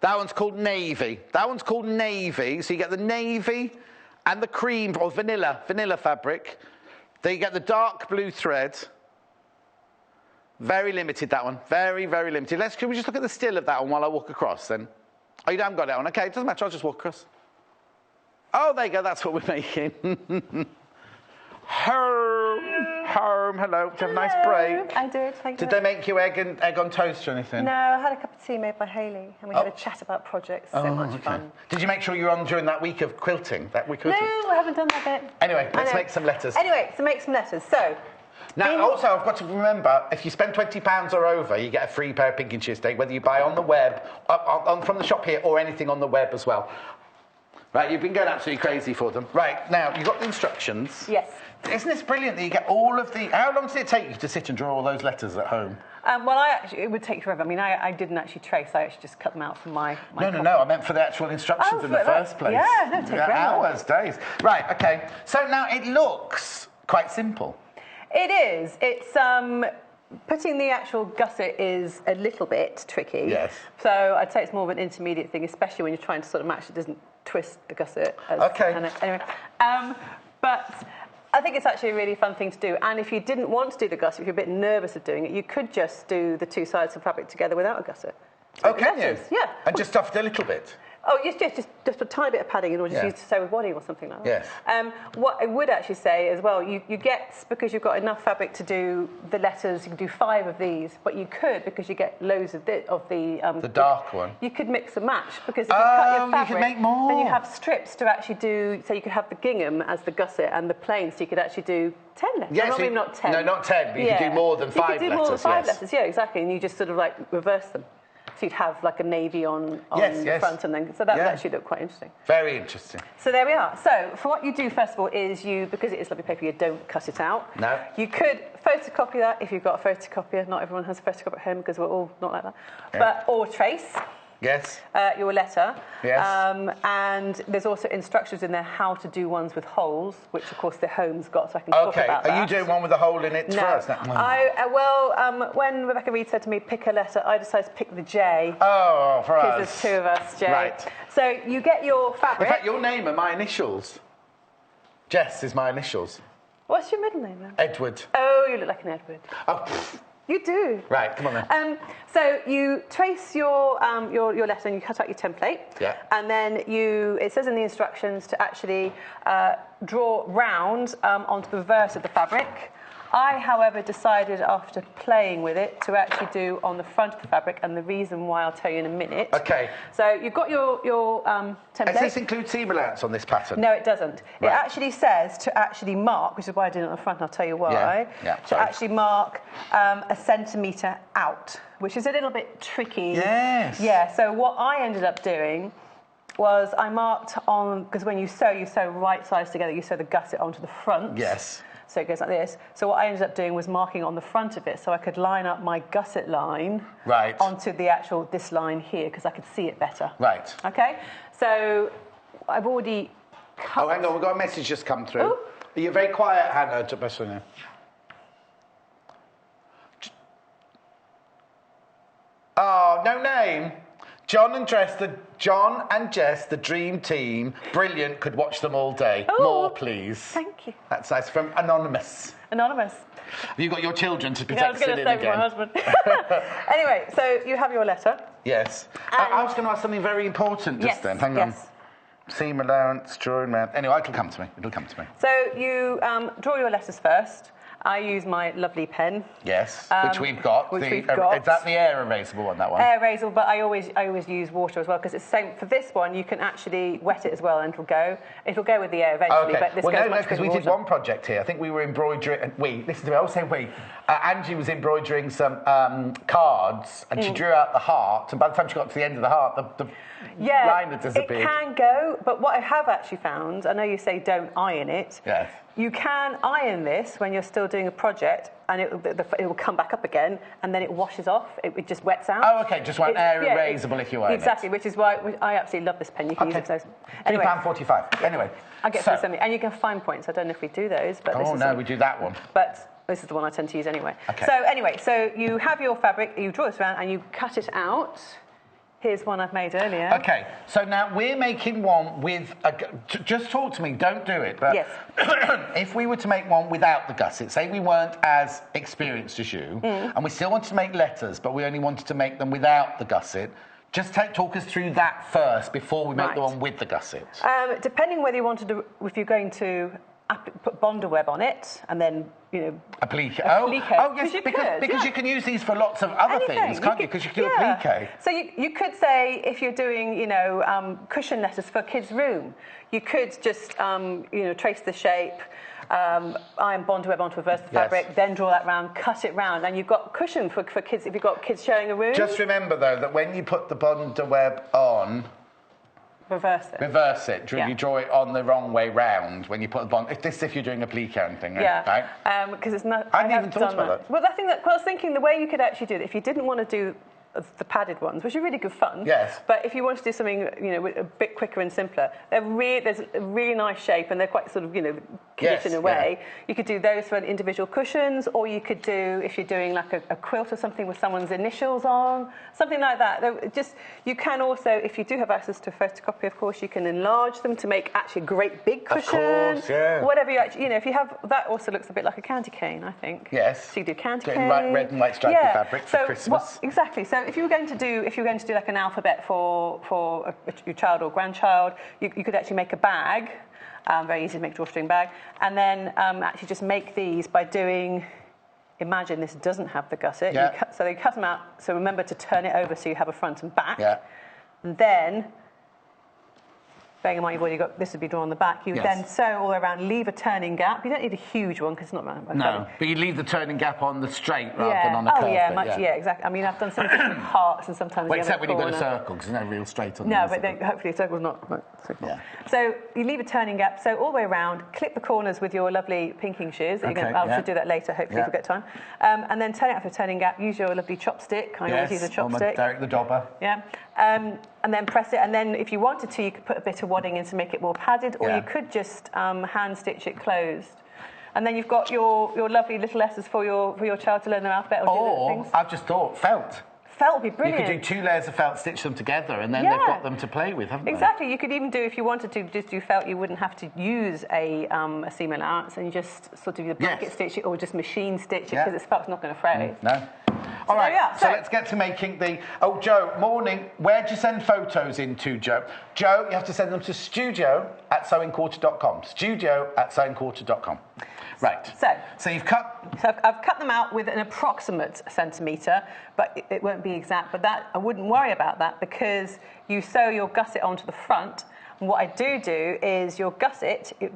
Speaker 1: That one's called navy. That one's called navy. So you get the navy and the cream or vanilla fabric. Then you get the dark blue thread. Very limited, that one. Very, very limited. Can we just look at the still of that one while I walk across then? Oh, you haven't got that one. Okay, it doesn't matter. I'll just walk across. Oh, there you go. That's what we're making. Home. Hello. Did you have a nice break?
Speaker 5: I did, thank you.
Speaker 1: Did they make you egg on toast or anything?
Speaker 5: No, I had a cup of tea made by Hayley, and we had a chat about projects. So much fun.
Speaker 1: Did you make sure you were on during that week of quilting?
Speaker 5: No, I haven't done that bit.
Speaker 1: Anyway, let's make some letters.
Speaker 5: Anyway, so make some letters. So.
Speaker 1: Now, also, I've got to remember, if you spend £20 or over, you get a free pair of pink and sheer, whether you buy on the web, from the shop here, or anything on the web as well. Right, you've been going absolutely crazy for them. Right, now, you've got the instructions.
Speaker 5: Yes.
Speaker 1: Isn't this brilliant that you get all of the... How long does it take you to sit and draw all those letters at home?
Speaker 4: Well, it would take forever. I mean, I didn't actually trace. I actually just cut them out from my copy.
Speaker 1: No. I meant for the actual instructions in the first place.
Speaker 4: Yeah, no, it takes forever.
Speaker 1: Hours, days. Right, OK. So now it looks quite simple.
Speaker 4: It is. It's... Putting the actual gusset is a little bit tricky.
Speaker 1: Yes.
Speaker 4: So I'd say it's more of an intermediate thing, especially when you're trying to sort of match. It doesn't twist the gusset.
Speaker 1: OK.
Speaker 4: Anyway, but I think it's actually a really fun thing to do. And if you didn't want to do the gusset, if you're a bit nervous of doing it, you could just do the two sides of fabric together without a gusset.
Speaker 1: Oh, can you?
Speaker 4: Yeah.
Speaker 1: And just stuff it a little bit?
Speaker 4: Oh, just a tiny bit of padding in order to use to sew with wadding or something like that.
Speaker 1: Yes.
Speaker 4: What I would actually say as well, you get, because you've got enough fabric to do the letters, you can do 5 of these, but you could, because you get loads of
Speaker 1: the dark one.
Speaker 4: You could mix and match, because if you cut your fabric,
Speaker 1: you could make more.
Speaker 4: then you have strips to actually do, so you could have the gingham as the gusset and the plain, so you could actually do 10 letters.
Speaker 1: Yes,
Speaker 4: Maybe not 10.
Speaker 1: No, not 10, but you could do more than 5 letters.
Speaker 4: You could do more than 5 letters, yeah, exactly, and you just sort of like reverse them. So you'd have like a navy on the front, and then so that would actually look quite interesting.
Speaker 1: Very interesting.
Speaker 4: So there we are. So for what you do first of all is because it is lovely paper, you don't cut it out.
Speaker 1: No.
Speaker 4: You could photocopy that if you've got a photocopier. Not everyone has a photocopier at home because we're all not like that.
Speaker 1: Yeah.
Speaker 4: Or trace.
Speaker 1: Yes.
Speaker 4: Your letter.
Speaker 1: Yes.
Speaker 4: And there's also instructions in there how to do ones with holes, which of course the home's got, so I can talk about that.
Speaker 1: Are you doing one with a hole in it first?
Speaker 4: No. When Rebecca Reed said to me, pick a letter, I decided to pick the J.
Speaker 1: Oh, for us.
Speaker 4: Because there's 2 of us, J.
Speaker 1: Right.
Speaker 4: So you get your fabric.
Speaker 1: In fact, your name are my initials. Jess is my initials.
Speaker 4: What's your middle name then?
Speaker 1: Edward.
Speaker 4: Oh, you look like an Edward.
Speaker 1: Oh,
Speaker 4: you do.
Speaker 1: Right, come on then.
Speaker 4: So you trace your letter and you cut out your template.
Speaker 1: Yeah.
Speaker 4: And then it says in the instructions to actually draw round onto the reverse of the fabric. I, however, decided after playing with it to actually do on the front of the fabric, and the reason why I'll tell you in a minute.
Speaker 1: Okay.
Speaker 4: So you've got your template.
Speaker 1: Does this include seam allowance on this pattern?
Speaker 4: No, it doesn't.
Speaker 1: Right.
Speaker 4: It actually says to actually mark, which is why I did it on the front, and I'll tell you why. To actually mark a centimetre out, which is a little bit tricky.
Speaker 1: Yes.
Speaker 4: Yeah, so what I ended up doing was I marked on, because when you sew right sides together, you sew the gusset onto the front.
Speaker 1: Yes.
Speaker 4: So it goes like this. So what I ended up doing was marking on the front of it so I could line up my gusset line onto this line here, because I could see it better.
Speaker 1: Right.
Speaker 4: Okay? So I've already cut...
Speaker 1: Oh, hang on, we've got a message just come through.
Speaker 4: Oh.
Speaker 1: Are you very quiet, Hannah? Oh, no name. John and Jess, the dream team. Brilliant, could watch them all day.
Speaker 4: Oh,
Speaker 1: more, please.
Speaker 4: Thank you.
Speaker 1: That's nice. From Anonymous.
Speaker 4: Anonymous.
Speaker 1: Have you got your children to be
Speaker 4: I was going to say
Speaker 1: again?
Speaker 4: my husband. Anyway, so you have your letter.
Speaker 1: Yes. I was going to ask something very important just then. Hang on. Seam allowance, drawing round. Anyway, it'll come to me.
Speaker 4: So you draw your letters first. I use my lovely pen.
Speaker 1: Yes, which we've got.
Speaker 4: Is
Speaker 1: that the air erasable one, that one?
Speaker 4: Air erasable, but I always use water as well, because it's the same. For this one, you can actually wet it as well, and it'll go with the air eventually.
Speaker 1: Okay.
Speaker 4: But this goes much
Speaker 1: because we
Speaker 4: quicker
Speaker 1: did
Speaker 4: water.
Speaker 1: one project here. I think we were embroidering. Listen to me. I always say we. Angie was embroidering some cards, and she drew out the heart. And by the time she got to the end of the heart, the line had disappeared.
Speaker 4: It can go, but what I have actually found, I know you say don't iron it.
Speaker 1: Yes.
Speaker 4: You can iron this when you're still doing a project, and it will come back up again, and then it washes off. It just wets out.
Speaker 1: Oh, okay. Just one air erasable if you iron
Speaker 4: exactly, which is why I absolutely love this pen. You can use it for those. Anyway,
Speaker 1: £3.45. Anyway.
Speaker 4: I'll get through something. And you can find points. I don't know if we do those, but
Speaker 1: we do that one.
Speaker 4: But this is the one I tend to use anyway.
Speaker 1: Okay.
Speaker 4: So anyway, so you have your fabric, you draw this around, and you cut it out Here's one I've made earlier.
Speaker 1: Okay, so now we're making one with just talk to me, don't do it. But
Speaker 4: yes.
Speaker 1: If we were to make one without the gusset, say we weren't as experienced as you, and we still wanted to make letters, but we only wanted to make them without the gusset, just talk us through that first before we make the one with the gusset.
Speaker 4: Depending whether you wanted to, if you're going to put Bondaweb on it, and then, you know...
Speaker 1: Applique.
Speaker 4: Oh,
Speaker 1: yes, because you can use these for lots of other things, can't you? Because you can do applique.
Speaker 4: So you could say, if you're doing, you know, cushion letters for a kid's room, you could just, you know, trace the shape, iron Bondaweb onto a versatile fabric, then draw that round, cut it round, and you've got cushion for kids, if you've got kids sharing a room.
Speaker 1: Just remember, though, that when you put the Bondaweb on...
Speaker 4: Reverse it.
Speaker 1: You draw it on the wrong way round when you put the bond. If you're doing a applique or anything, right?
Speaker 4: Because it's not.
Speaker 1: I hadn't even thought about that.
Speaker 4: Well, I was thinking the way you could actually do it, if you didn't want to do the padded ones, which are really good fun.
Speaker 1: Yes.
Speaker 4: But if you want to do something, you know, a bit quicker and simpler, there's a really nice shape, and they're quite sort of, you know, kiddish in a way. You could do those for individual cushions, or you could do, if you're doing like a quilt or something with someone's initials on, something like that. You can also, if you do have access to a photocopy, of course, you can enlarge them to make actually a great big cushion.
Speaker 1: Of course, yeah.
Speaker 4: Whatever you actually, you know, if you have, that also looks a bit like a candy cane, I think.
Speaker 1: Yes.
Speaker 4: So you do candy
Speaker 1: Getting
Speaker 4: cane.
Speaker 1: red and white striped fabric for Christmas.
Speaker 4: Exactly. So if you were going to do like an alphabet for your child or grandchild, you could actually make a bag. Very easy to make a drawstring bag, and then actually just make these by doing. Imagine this doesn't have the gusset.
Speaker 1: Yeah.
Speaker 4: So they cut them out. So remember to turn it over so you have a front and back.
Speaker 1: Yeah.
Speaker 4: And then, bearing in mind you've already got this would be drawn on the back. You would then sew all the way around, leave a turning gap. You don't need a huge one because it's not round.
Speaker 1: No, but you leave the turning gap on the straight rather than on a curve.
Speaker 4: Exactly. I mean, I've done some different hearts and sometimes.
Speaker 1: Well, except when you've got a circle, because there's no real straight on.
Speaker 4: No, but hopefully a circle's not. Yeah. So you leave a turning gap, so all the way around, clip the corners with your lovely pinking shears. I should do that later, hopefully, if we get time. And then turn it up a turning gap. Use your lovely chopstick. I always use a chopstick.
Speaker 1: Derek the Dobber.
Speaker 4: Yeah. And then press it, and then if you wanted to, you could put a bit of wadding in to make it more padded, or you could just hand stitch it closed. And then you've got your lovely little letters for your child to learn their alphabet or do little things.
Speaker 1: I've just thought, felt.
Speaker 4: Felt would be brilliant.
Speaker 1: You could do 2 layers of felt, stitch them together, and then they've got them to play with, haven't they?
Speaker 4: Exactly. You could even do, if you wanted to just do felt, you wouldn't have to use a seam allowance, and you just sort of either blanket stitch it or just machine stitch it, because the felt's not going to fray.
Speaker 1: No. All right, so let's get to making the... Oh, Joe, morning. Where'd you send photos into, Joe? Joe, you have to send them to studio@sewingquarter.com. Studio@sewingquarter.com. Right. So you've cut...
Speaker 4: So I've cut them out with an approximate centimetre, but it won't be exact. But that I wouldn't worry about that, because you sew your gusset onto the front. And what I do is your gusset, it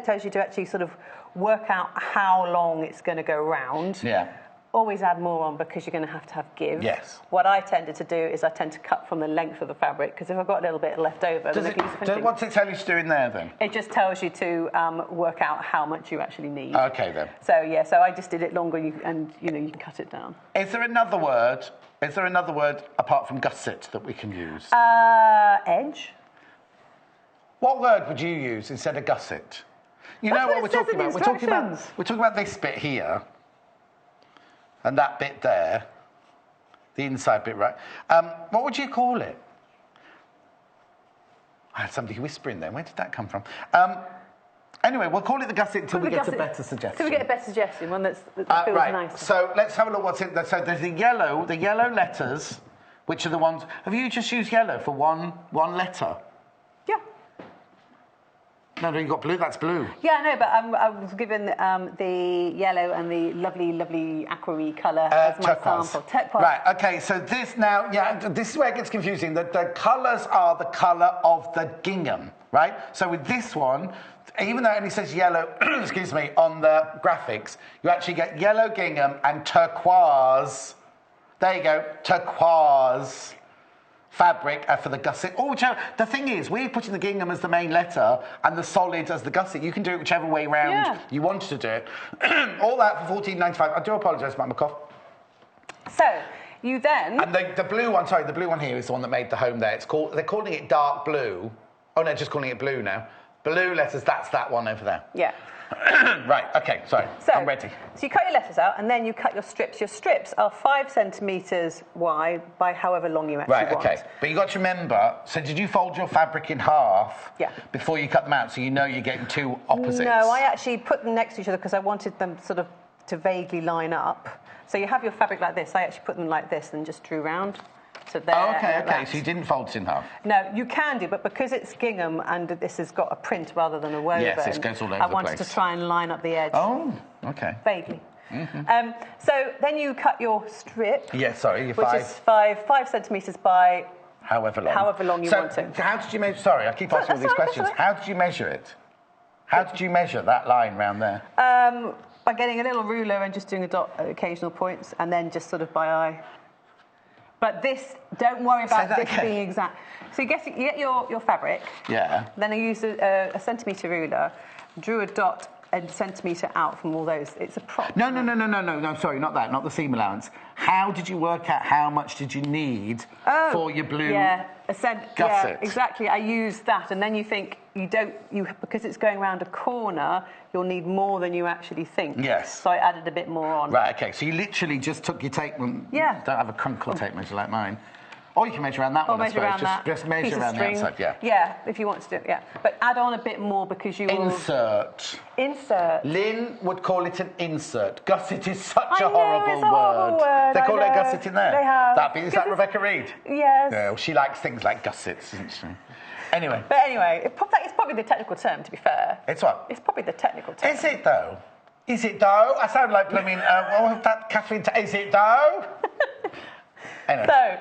Speaker 4: tells you to actually sort of work out how long it's going to go round.
Speaker 1: Yeah.
Speaker 4: Always add more on, because you're going to have give.
Speaker 1: Yes.
Speaker 4: What I tended to do is I tend to cut from the length of the fabric, because if I've got a little bit left over...
Speaker 1: What's it tell you to do in there, then?
Speaker 4: It just tells you to work out how much you actually need.
Speaker 1: OK, then.
Speaker 4: So I just did it longer, and you can cut it down.
Speaker 1: Is there another word apart from gusset that we can use?
Speaker 4: Edge.
Speaker 1: What word would you use instead of gusset? You know what we're talking about? We're talking about this bit here. And that bit there, the inside bit, right? What would you call it? I had somebody whispering there. Where did that come from? Anyway, we'll call it the gusset until we get a better suggestion.
Speaker 4: Until we get a better suggestion, one that feels nice.
Speaker 1: So let's have a look what's in there. So there's the yellow letters, which are the ones... Have you just used yellow for one letter?
Speaker 4: Yeah.
Speaker 1: No, you got blue. That's blue.
Speaker 4: Yeah, I know, but I was given the yellow and the lovely aquarine colour as my sample. Turquoise.
Speaker 1: Right. Okay. So this now, this is where it gets confusing. The colours are the colour of the gingham, right? So with this one, even though it only says yellow, excuse me, on the graphics, you actually get yellow gingham and turquoise. There you go, turquoise fabric for the gusset. Oh, Joe, the thing is, we're putting the gingham as the main letter and the solid as the gusset. You can do it whichever way round you wanted to do it. All that for $14.95. I do apologise about my cough.
Speaker 4: So, you then...
Speaker 1: And the blue one, the blue one here is the one that made the home there. They're calling it dark blue. Oh, no, just calling it blue now. Blue letters, that's that one over there.
Speaker 4: Yeah.
Speaker 1: Right, okay, sorry, I'm ready.
Speaker 4: So you cut your letters out, and then you cut your strips. Your strips are 5 centimetres wide by however long you actually want.
Speaker 1: Right, okay. But you got to remember, so did you fold your fabric in half before you cut them out, so you know you're getting two opposites?
Speaker 4: No, I actually put them next to each other because I wanted them sort of to vaguely line up. So you have your fabric like this. I actually put them like this and just drew round. So there.
Speaker 1: Oh, okay. So you didn't fold it in half?
Speaker 4: No, you can do, but because it's gingham and this has got a print rather than a woven,
Speaker 1: yes, it goes all over
Speaker 4: I wanted to try and line up the edge.
Speaker 1: Oh, okay.
Speaker 4: Vaguely. So then you cut your strip.
Speaker 1: Yeah, sorry,
Speaker 4: which is 5 centimetres by
Speaker 1: however long
Speaker 4: you want it.
Speaker 1: So how did you measure? Sorry, I keep asking all these questions. How did you measure it? How did you measure that line round there?
Speaker 4: By getting a little ruler and just doing a dot at occasional points, and then just sort of by eye. But this, don't worry about this being exact. So you get your fabric.
Speaker 1: Yeah.
Speaker 4: Then I used a centimetre ruler, drew a dot a centimetre out from all those. It's a prop.
Speaker 1: No, sorry, not that, not the seam allowance. How did you work out how much did you need for your blue gusset?
Speaker 4: Yeah, exactly. I used that, and then you think because it's going around a corner, you'll need more than you actually think.
Speaker 1: Yes.
Speaker 4: So I added a bit more on.
Speaker 1: Right, okay. So you literally just took your tape and don't have a crunkle tape measure like mine. Or you can measure around that one, I suppose. Just measure around the outside,
Speaker 4: Yeah, if you want to do it, But add on a bit more because you will...
Speaker 1: Insert. Lynn would call it an insert. Gusset is such a horrible word. They call it a gusset in there?
Speaker 4: They have.
Speaker 1: Is that Rebecca Reid?
Speaker 4: Yes.
Speaker 1: Yeah, well, she likes things like gussets, doesn't she? Anyway.
Speaker 4: But anyway, it's probably the technical term, to be fair.
Speaker 1: It's what?
Speaker 4: It's probably the technical term.
Speaker 1: Is it, though? Is it, though? I sound like blooming... what was that, Catherine? Is it, though? Anyway.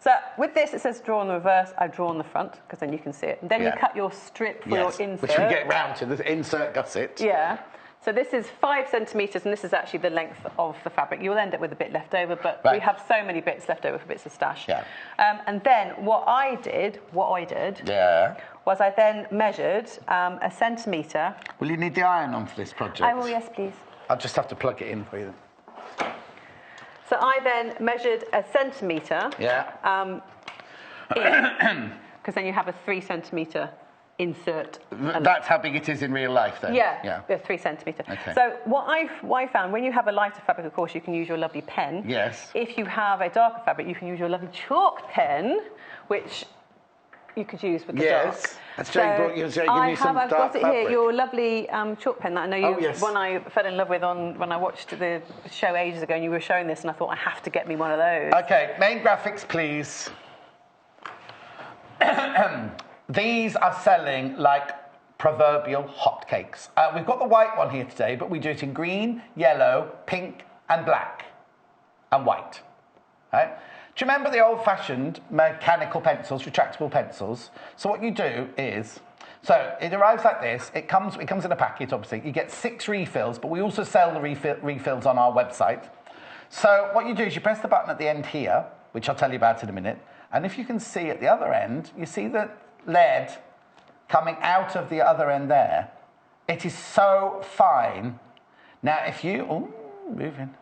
Speaker 4: So with this, it says draw on the reverse. I draw on the front, because then you can see it. And then you cut your strip for your insert.
Speaker 1: Which we get round to, this insert gusset.
Speaker 4: Yeah. So this is 5 centimetres, and this is actually the length of the fabric. You'll end up with a bit left over, but we have so many bits left over for bits of stash.
Speaker 1: Yeah.
Speaker 4: And then what I did was I then measured a centimetre.
Speaker 1: Will you need the iron on for this project?
Speaker 4: I will, yes, please.
Speaker 1: I'll just have to plug it in for you.
Speaker 4: So I then measured a centimetre.
Speaker 1: Yeah.
Speaker 4: Because then you have a 3 centimetre insert.
Speaker 1: That's how big it is in real life, then?
Speaker 4: Yeah. 3 centimetre. Okay. So what I found, when you have a lighter fabric, of course, you can use your lovely pen.
Speaker 1: Yes.
Speaker 4: If you have a darker fabric, you can use your lovely chalk pen, which you could use with the dark.
Speaker 1: That's Jane brought you some dark
Speaker 4: I've got it
Speaker 1: fabric.
Speaker 4: here, your lovely chalk pen that I know one I fell in love with when I watched the show ages ago, and you were showing this, and I thought, I have to get me one of those.
Speaker 1: Okay, main graphics, please. These are selling like proverbial hotcakes. We've got the white one here today, but we do it in green, yellow, pink, and black, and white. Right? Do you remember the old-fashioned mechanical pencils, retractable pencils? So what you do is, so it arrives like this. It comes in a packet, obviously. You get 6 refills, but we also sell the refills on our website. So what you do is you press the button at the end here, which I'll tell you about in a minute. And if you can see at the other end, you see the lead coming out of the other end there. It is so fine. Now, if you... moving.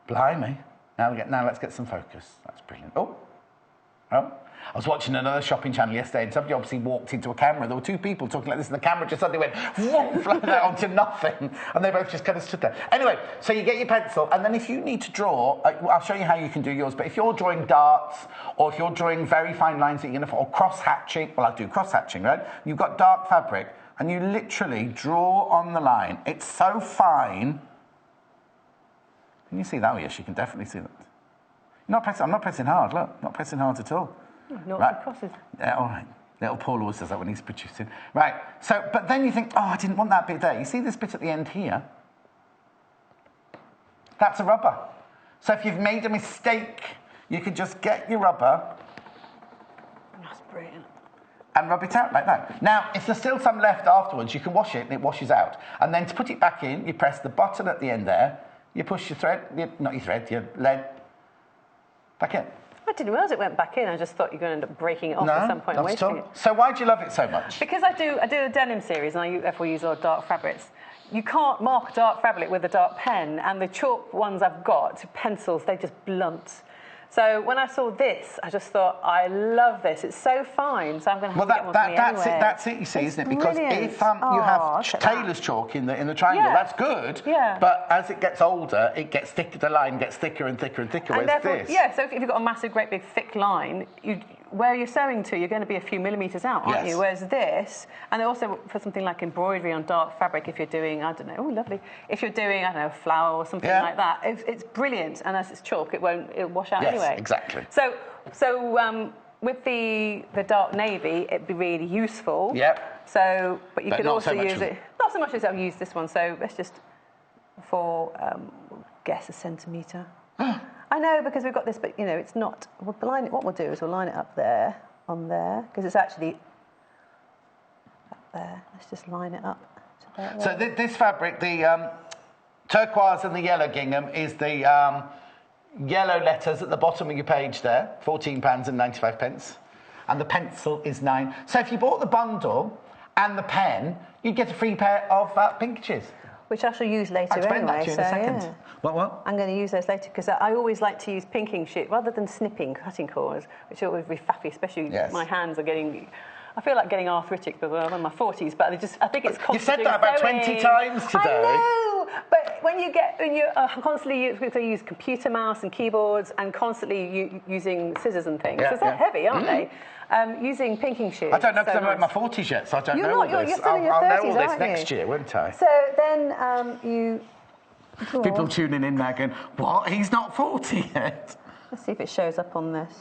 Speaker 1: Blimey. Now let's get some focus. That's brilliant. Oh. I was watching another shopping channel yesterday, and somebody obviously walked into a camera. There were 2 people talking like this, and the camera just suddenly went whoosh, like that onto nothing, and they both just kind of stood there. Anyway, so you get your pencil, and then if you need to draw, I'll show you how you can do yours, but if you're drawing darts, or if you're drawing very fine lines that you're going to, or cross-hatching, well, I do cross-hatching, right? You've got dark fabric, and you literally draw on the line. It's so fine. Can you see that? Oh, yes, you can definitely see that. I'm not pressing hard, look. Not pressing hard at all.
Speaker 4: Not right. Crosses.
Speaker 1: Yeah, all right. Little Paul always does that when he's producing. Right, so, but then you think, oh, I didn't want that bit there. You see this bit at the end here? That's a rubber. So if you've made a mistake, you can just get your rubber.
Speaker 4: That's brilliant.
Speaker 1: And rub it out like that. Now, if there's still some left afterwards, you can wash it and it washes out. And then to put it back in, you press the button at the end there, you push your your lead back in.
Speaker 4: I didn't realise it went back in. I just thought you were going to end up breaking it off at some point and wasting it.
Speaker 1: So why do you love it so much?
Speaker 4: Because I do a denim series, and I therefore use a lot of dark fabrics. You can't mark dark fabric with a dark pen, and the chalk ones I've got, pencils, they just blunt. So when I saw this, I just thought, I love this. It's so fine. So I'm going to have to get one for me anyway.
Speaker 1: That's it, you see, isn't it? Because
Speaker 4: brilliant.
Speaker 1: if you have tailor's chalk in the triangle, that's good.
Speaker 4: Yeah.
Speaker 1: But as it gets older, it gets thicker. The line gets thicker and thicker and thicker.
Speaker 4: And
Speaker 1: whereas
Speaker 4: therefore,
Speaker 1: this,
Speaker 4: yeah. So if you've got a massive, great big thick line, where you're sewing to, you're going to be a few millimetres out, aren't you? Whereas this, and also for something like embroidery on dark fabric, if you're doing, I don't know, oh lovely, if you're doing, I don't know, a flower or something like that, it's brilliant. And as it's chalk, it'll wash out anyway.
Speaker 1: Yes, exactly.
Speaker 4: So with the dark navy, it'd be really useful.
Speaker 1: Yep.
Speaker 4: So, but you could also use it. Not so much as I've used this one. So let's just guess a centimetre. I know, because we've got this, but you know, it's not. What we'll do is we'll line it up there, on there, because it's actually up there. Let's just line it up. To there.
Speaker 1: So this fabric, the turquoise and the yellow gingham, is the yellow letters at the bottom of your page there, £14.95, and the pencil is £9. So if you bought the bundle and the pen, you'd get a free pair of pinkages.
Speaker 4: Which I shall use later anyway.
Speaker 1: I'll explain that to you in a second.
Speaker 4: Yeah.
Speaker 1: What?
Speaker 4: I'm going to use those later because I always like to use pinking sheet rather than snipping cutting cords, which are always very faffy, especially my hands are getting... I feel like getting arthritic because I'm in my 40s, but I think it's constantly
Speaker 1: You've said that about 20 times today.
Speaker 4: I know, but when you're constantly use computer mouse and keyboards and constantly using scissors and things, because they're heavy, aren't they? Using pinking shears.
Speaker 1: I don't know because I'm in my 40s yet, so I don't know all this.
Speaker 4: You're still in your 30s,
Speaker 1: I'll know all this next year, won't I?
Speaker 4: So then you...
Speaker 1: People tuning in now going, what? He's not 40 yet.
Speaker 4: Let's see if it shows up on this.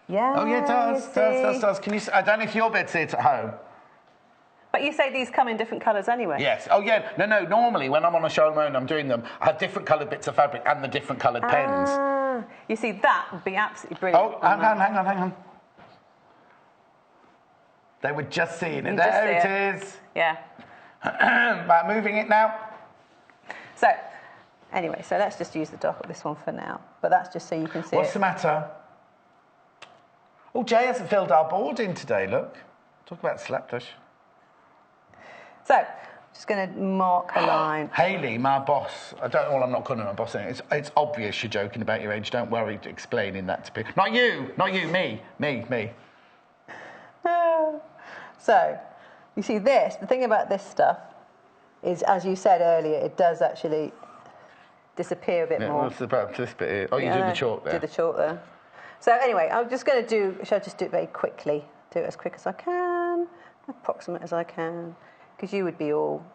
Speaker 4: Yeah.
Speaker 1: Oh, yeah, it does. Can you? I don't know if you'll be able to see it at home.
Speaker 4: But you say these come in different colours anyway?
Speaker 1: Yes. Oh, yeah. No. Normally, when I'm on a show of my own, I'm doing them, I have different coloured bits of fabric and the different coloured pens.
Speaker 4: You see, that would be absolutely brilliant.
Speaker 1: Oh, hang on. They were just seeing it. There it is.
Speaker 4: Yeah.
Speaker 1: Right, moving it now.
Speaker 4: So, anyway, so let's just use this one for now. But that's just so you can see
Speaker 1: What's the matter? Oh, Jay hasn't filled our board in today, look. Talk about slapdash.
Speaker 4: So, just going to mark a line.
Speaker 1: Hayley, my boss. I'm not calling her my boss. It's obvious you're joking about your age. Don't worry explaining that to people. Not you, me.
Speaker 4: So, you see this, the thing about this stuff is, as you said earlier, it does actually disappear a bit more.
Speaker 1: What's about this bit here? Oh, you did the chalk there.
Speaker 4: Did the chalk there. So anyway, I'm just going to shall I just do it very quickly? Do it as quick as I can, approximate as I can, because you would be all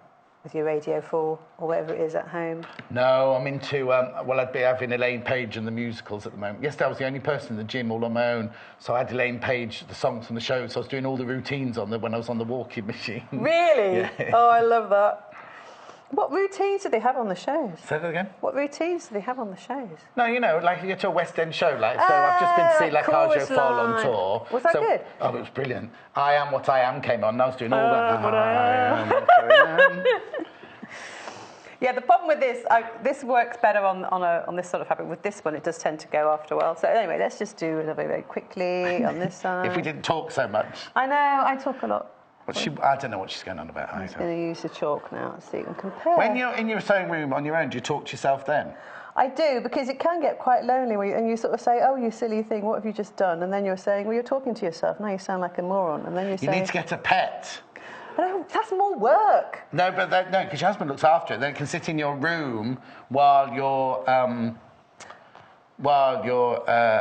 Speaker 4: with your Radio 4 or whatever it is at home.
Speaker 1: No, I'm into, I'd be having Elaine Page and the musicals at the moment. Yesterday I was the only person in the gym all on my own, so I had Elaine Page, the songs from the show, so I was doing all the routines when I was on the walking machine.
Speaker 4: Really?
Speaker 1: Yeah.
Speaker 4: Oh, I love that. What routines do they have on the shows?
Speaker 1: Say that again?
Speaker 4: What routines do they have on the shows?
Speaker 1: No, like you get to a West End show, so I've just been to see like Arjo Fall on tour.
Speaker 4: Was that good?
Speaker 1: Oh, it was brilliant. I Am What I Am came on, and I was doing all that. I am what I am.
Speaker 4: Yeah, the problem with this works better on this sort of fabric. With this one, it does tend to go after a while. So anyway, let's just do it very, very quickly on this side.
Speaker 1: If we didn't talk so much.
Speaker 4: I know, I talk a lot.
Speaker 1: I don't know what she's going on about.
Speaker 4: I'm going to use the chalk now so you can compare.
Speaker 1: When you're in your sewing room on your own, do you talk to yourself then?
Speaker 4: I do, because it can get quite lonely and you sort of say, oh, you silly thing, what have you just done? And then you're saying, well, you're talking to yourself. Now you sound like a moron. And then you
Speaker 1: need to get a pet.
Speaker 4: No, that's more work.
Speaker 1: No, because your husband looks after it. Then it can sit in your room while you're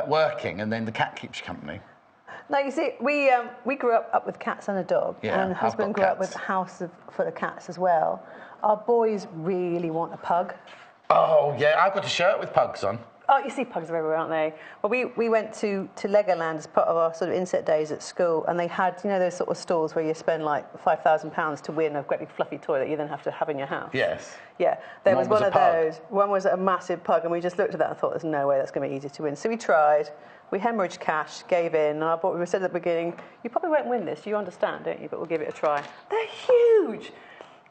Speaker 1: working, and then the cat keeps you company.
Speaker 4: No, you see, we grew up with cats and a dog, and husband grew up with a house full of cats as well. Our boys really want a pug.
Speaker 1: Oh, yeah, I've got a shirt with pugs on.
Speaker 4: Oh, you see pugs are everywhere, aren't they? Well, we went to Legoland as part of our sort of inset days at school, and they had, those sort of stalls where you spend like £5,000 to win a great big fluffy toy that you then have to have in your house.
Speaker 1: Yes.
Speaker 4: Yeah, there was one of those. One was a massive pug, and we just looked at that and thought, there's no way that's going to be easy to win. So we tried. We hemorrhaged cash, gave in, and we said at the beginning, you probably won't win this, you understand, don't you? But we'll give it a try. They're huge!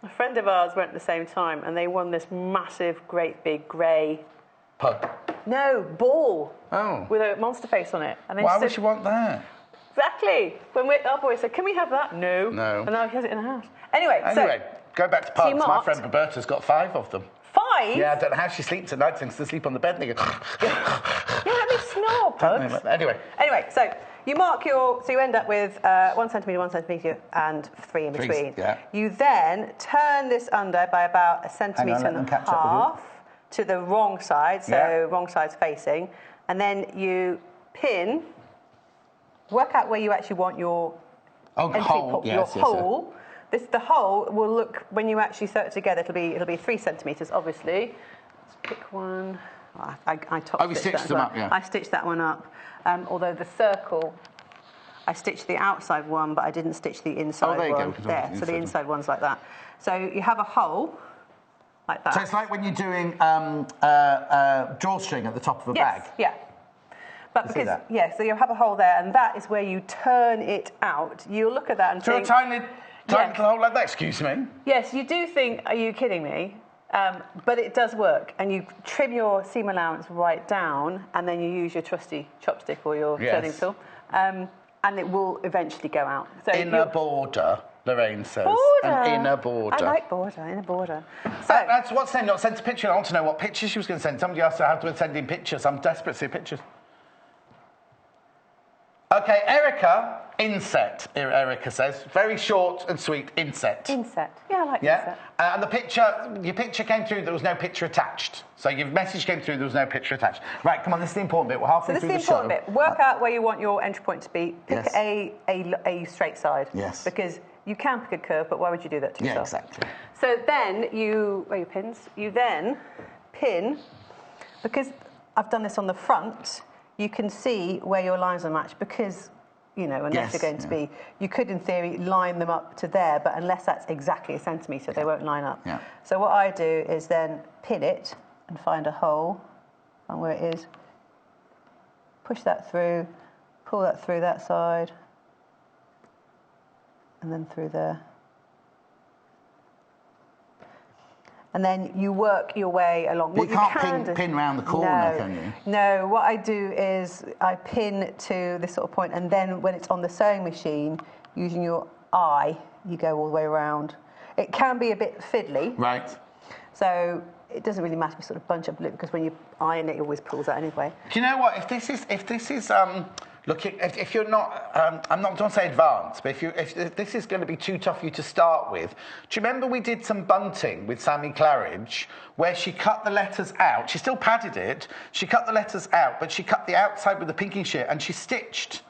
Speaker 4: A friend of ours went at the same time, and they won this massive, great big grey...
Speaker 1: Pug?
Speaker 4: No, ball.
Speaker 1: Oh.
Speaker 4: With a monster face on it. And
Speaker 1: why would you want that?
Speaker 4: Exactly. When our boy said, can we have that? No. And now he has it in the house. Anyway,
Speaker 1: go back to pugs. My friend Roberta's got 5 of them.
Speaker 4: 5?
Speaker 5: 5?
Speaker 1: Yeah, I don't know how she sleeps at night, thinks to sleep on the bed and they go...
Speaker 5: Yeah, let me snore, Pugs.
Speaker 1: Anyway,
Speaker 4: so you mark so you end up with 1 centimetre, 1 centimetre, and 3 in between.
Speaker 1: Yeah.
Speaker 4: You then turn this under by about 1.5 centimetres to the wrong side, so wrong side's facing, and then you pin. Work out where you actually want your hole. Hole. The hole will look when you actually sew it together. It'll be 3 centimetres, obviously. Let's pick one. Oh, I top stitched them up. Yeah. I stitched that one up. Although the circle, I stitched the outside one, but I didn't stitch the inside one. There, so the inside one's like that. So you have a hole like that.
Speaker 1: So it's like when you're doing drawstring at the top of a bag.
Speaker 4: Yeah. But because so you have a hole there, and that is where you turn it out. You'll look at that and think...
Speaker 1: a tiny little hole like that, excuse me?
Speaker 4: Yes, you do think, are you kidding me? But it does work, and you trim your seam allowance right down, and then you use your trusty chopstick or your turning tool, and it will eventually go out. So
Speaker 1: inner border, Lorraine says. An inner border.
Speaker 4: I like border, inner border. So
Speaker 1: that's what's saying, not sent a picture. I want to know what pictures she was going to send. Somebody asked her how to send in pictures. I'm desperate to see pictures. Okay, Erica, inset, Erica says. Very short and sweet, inset.
Speaker 4: Inset. Yeah, I like inset.
Speaker 1: And your picture came through, there was no picture attached. So your message came through, there was no picture attached. Right, come on, this is the important bit. We're halfway through the show.
Speaker 4: This is the important bit. Work out where you want your entry point to be. Pick a straight side.
Speaker 1: Yes.
Speaker 4: Because you can pick a curve, but why would you do that to yourself?
Speaker 1: Yeah, exactly.
Speaker 4: So then where are your pins? You then pin, because I've done this on the front, you can see where your lines are matched because, unless you're going to be, you could in theory line them up to there, but unless that's exactly 1 centimetre, they won't line up.
Speaker 1: Yeah.
Speaker 4: So what I do is then pin it and find a hole, find where it is, push that through, pull that through that side, and then through there. And then you work your way along.
Speaker 1: But you can't pin round the corner, can you?
Speaker 4: No, what I do is I pin to this sort of point, and then when it's on the sewing machine, using your eye, you go all the way around. It can be a bit fiddly.
Speaker 1: Right.
Speaker 4: So it doesn't really matter if you sort of bunch up a little, because when you iron it, it always pulls out anyway.
Speaker 1: Do you know what? If this is looking, if you're not, I'm not going to say advanced, but if this is going to be too tough for you to start with, do you remember we did some bunting with Sammy Claridge where she cut the letters out? She still padded it. She cut the letters out, but she cut the outside with the pinking shear and she stitched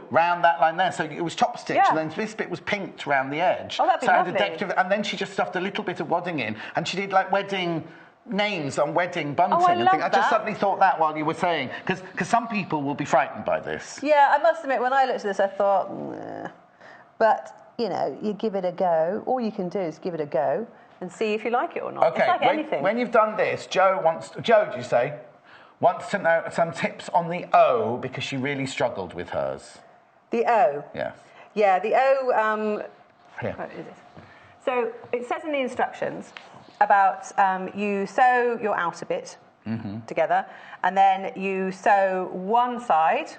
Speaker 1: round that line there. So it was top stitch, and then this bit was pinked round the edge.
Speaker 4: Oh, that'd be lovely.
Speaker 1: Had a decorative, and then she just stuffed a little bit of wadding in, and she did like wedding names on wedding bunting. I just suddenly thought that while you were saying, because some people will be frightened by this.
Speaker 4: Yeah, I must admit, when I looked at this, I thought, nah. But, you give it a go. All you can do is give it a go and see if you like it or not.
Speaker 1: Okay,
Speaker 4: it's like anything.
Speaker 1: When you've done this, Joe, do you say, wants to know some tips on the O because she really struggled with hers.
Speaker 4: The O?
Speaker 1: Yes.
Speaker 4: Yeah, the O,
Speaker 1: Here.
Speaker 4: What is it? So it says in the instructions about you sew your outer bit together, and then you sew one side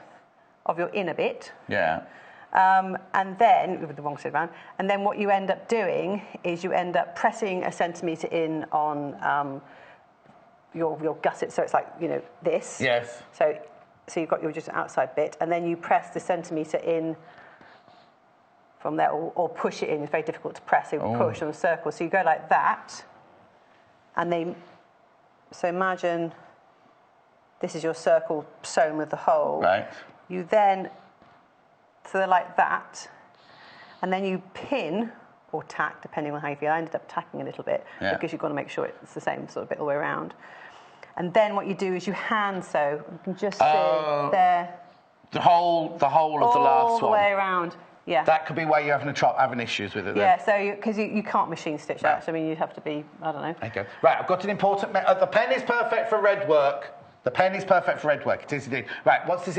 Speaker 4: of your inner bit.
Speaker 1: Yeah.
Speaker 4: And then, with the wrong side around, and then what you end up doing is you end up pressing 1 centimetre in on your gusset, so it's like, this.
Speaker 1: Yes.
Speaker 4: So you've got your just outside bit, and then you press the centimetre in from there, or push it in. It's very difficult to press, so push on a circle. So you go like that, and so imagine this is your circle sewn with the hole.
Speaker 1: Right.
Speaker 4: You then, so they're like that, and then you pin or tack, depending on how you feel. I ended up tacking a little bit because you've got to make sure it's the same sort of bit all the way around. And then what you do is you hand sew. You can just see there.
Speaker 1: The whole of the last one.
Speaker 4: All the way around. Yeah.
Speaker 1: That could be why you're having issues with it then.
Speaker 4: Yeah, so because you can't machine stitch that. I mean, you'd have to be, I don't know.
Speaker 1: Okay. Right, I've got an important... the pen is perfect for red work. The pen is perfect for red work. It is indeed. Right, what's this?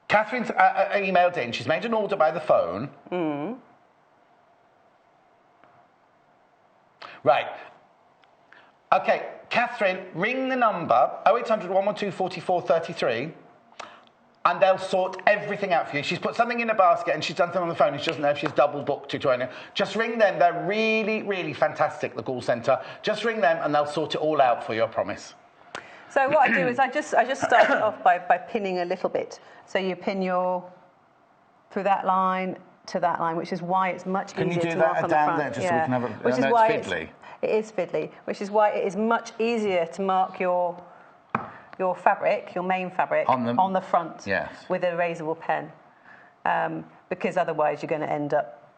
Speaker 1: Catherine's emailed in. She's made an order by the phone. Right. Okay, Catherine, ring the number 0800 112 44 33. and they'll sort everything out for you. She's put something in a basket and she's done something on the phone and she doesn't know if she's double booked it or anything. Just ring them. They're really, really fantastic, the call centre. Just ring them and they'll sort it all out for you, I promise.
Speaker 4: So what I do is I just start it off by pinning a little bit. So you pin through that line to that line, which is why it's much easier to mark on the front. Can you do that down there just so we can have a... Which is why it's fiddly. It is fiddly, which is why it is much easier to mark your fabric, your main fabric, on the front with a erasable pen. Because otherwise you're going to end up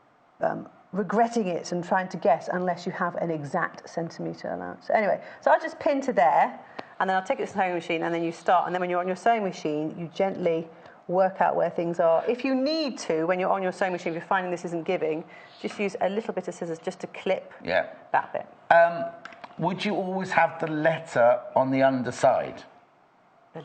Speaker 4: regretting it and trying to guess unless you have an exact centimetre allowance. So anyway, so I'll just pin to there, and then I'll take it to the sewing machine, and then you start. And then when you're on your sewing machine, you gently work out where things are. If you need to, when you're on your sewing machine, if you're finding this isn't giving, just use a little bit of scissors just to clip that bit.
Speaker 1: Would you always have the letter on the underside?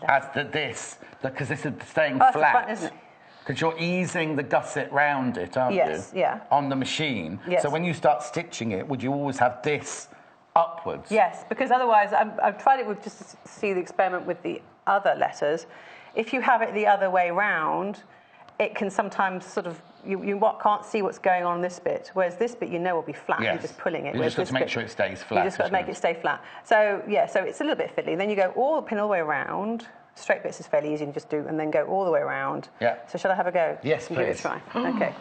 Speaker 1: As this, because this is staying flat.
Speaker 4: The front, isn't it?
Speaker 1: Because you're easing the gusset round it, aren't you?
Speaker 4: Yes, yeah.
Speaker 1: On the machine.
Speaker 4: Yes.
Speaker 1: So when you start stitching it, would you always have this upwards?
Speaker 4: Yes, because otherwise, I've tried it with just to see the experiment with the other letters. If you have it the other way round, it can sometimes sort of, you can't see what's going on in this bit, whereas this bit will be flat.
Speaker 1: Yes.
Speaker 4: You're just pulling it.
Speaker 1: You just got to make sure it stays flat.
Speaker 4: You just got to make it stay flat. So, so it's a little bit fiddly. Then you go pin all the way around. Straight bits is fairly easy to just do, and then go all the way around. Yeah. So shall I have a go?
Speaker 1: Yes, please.
Speaker 4: Give it a try. Okay.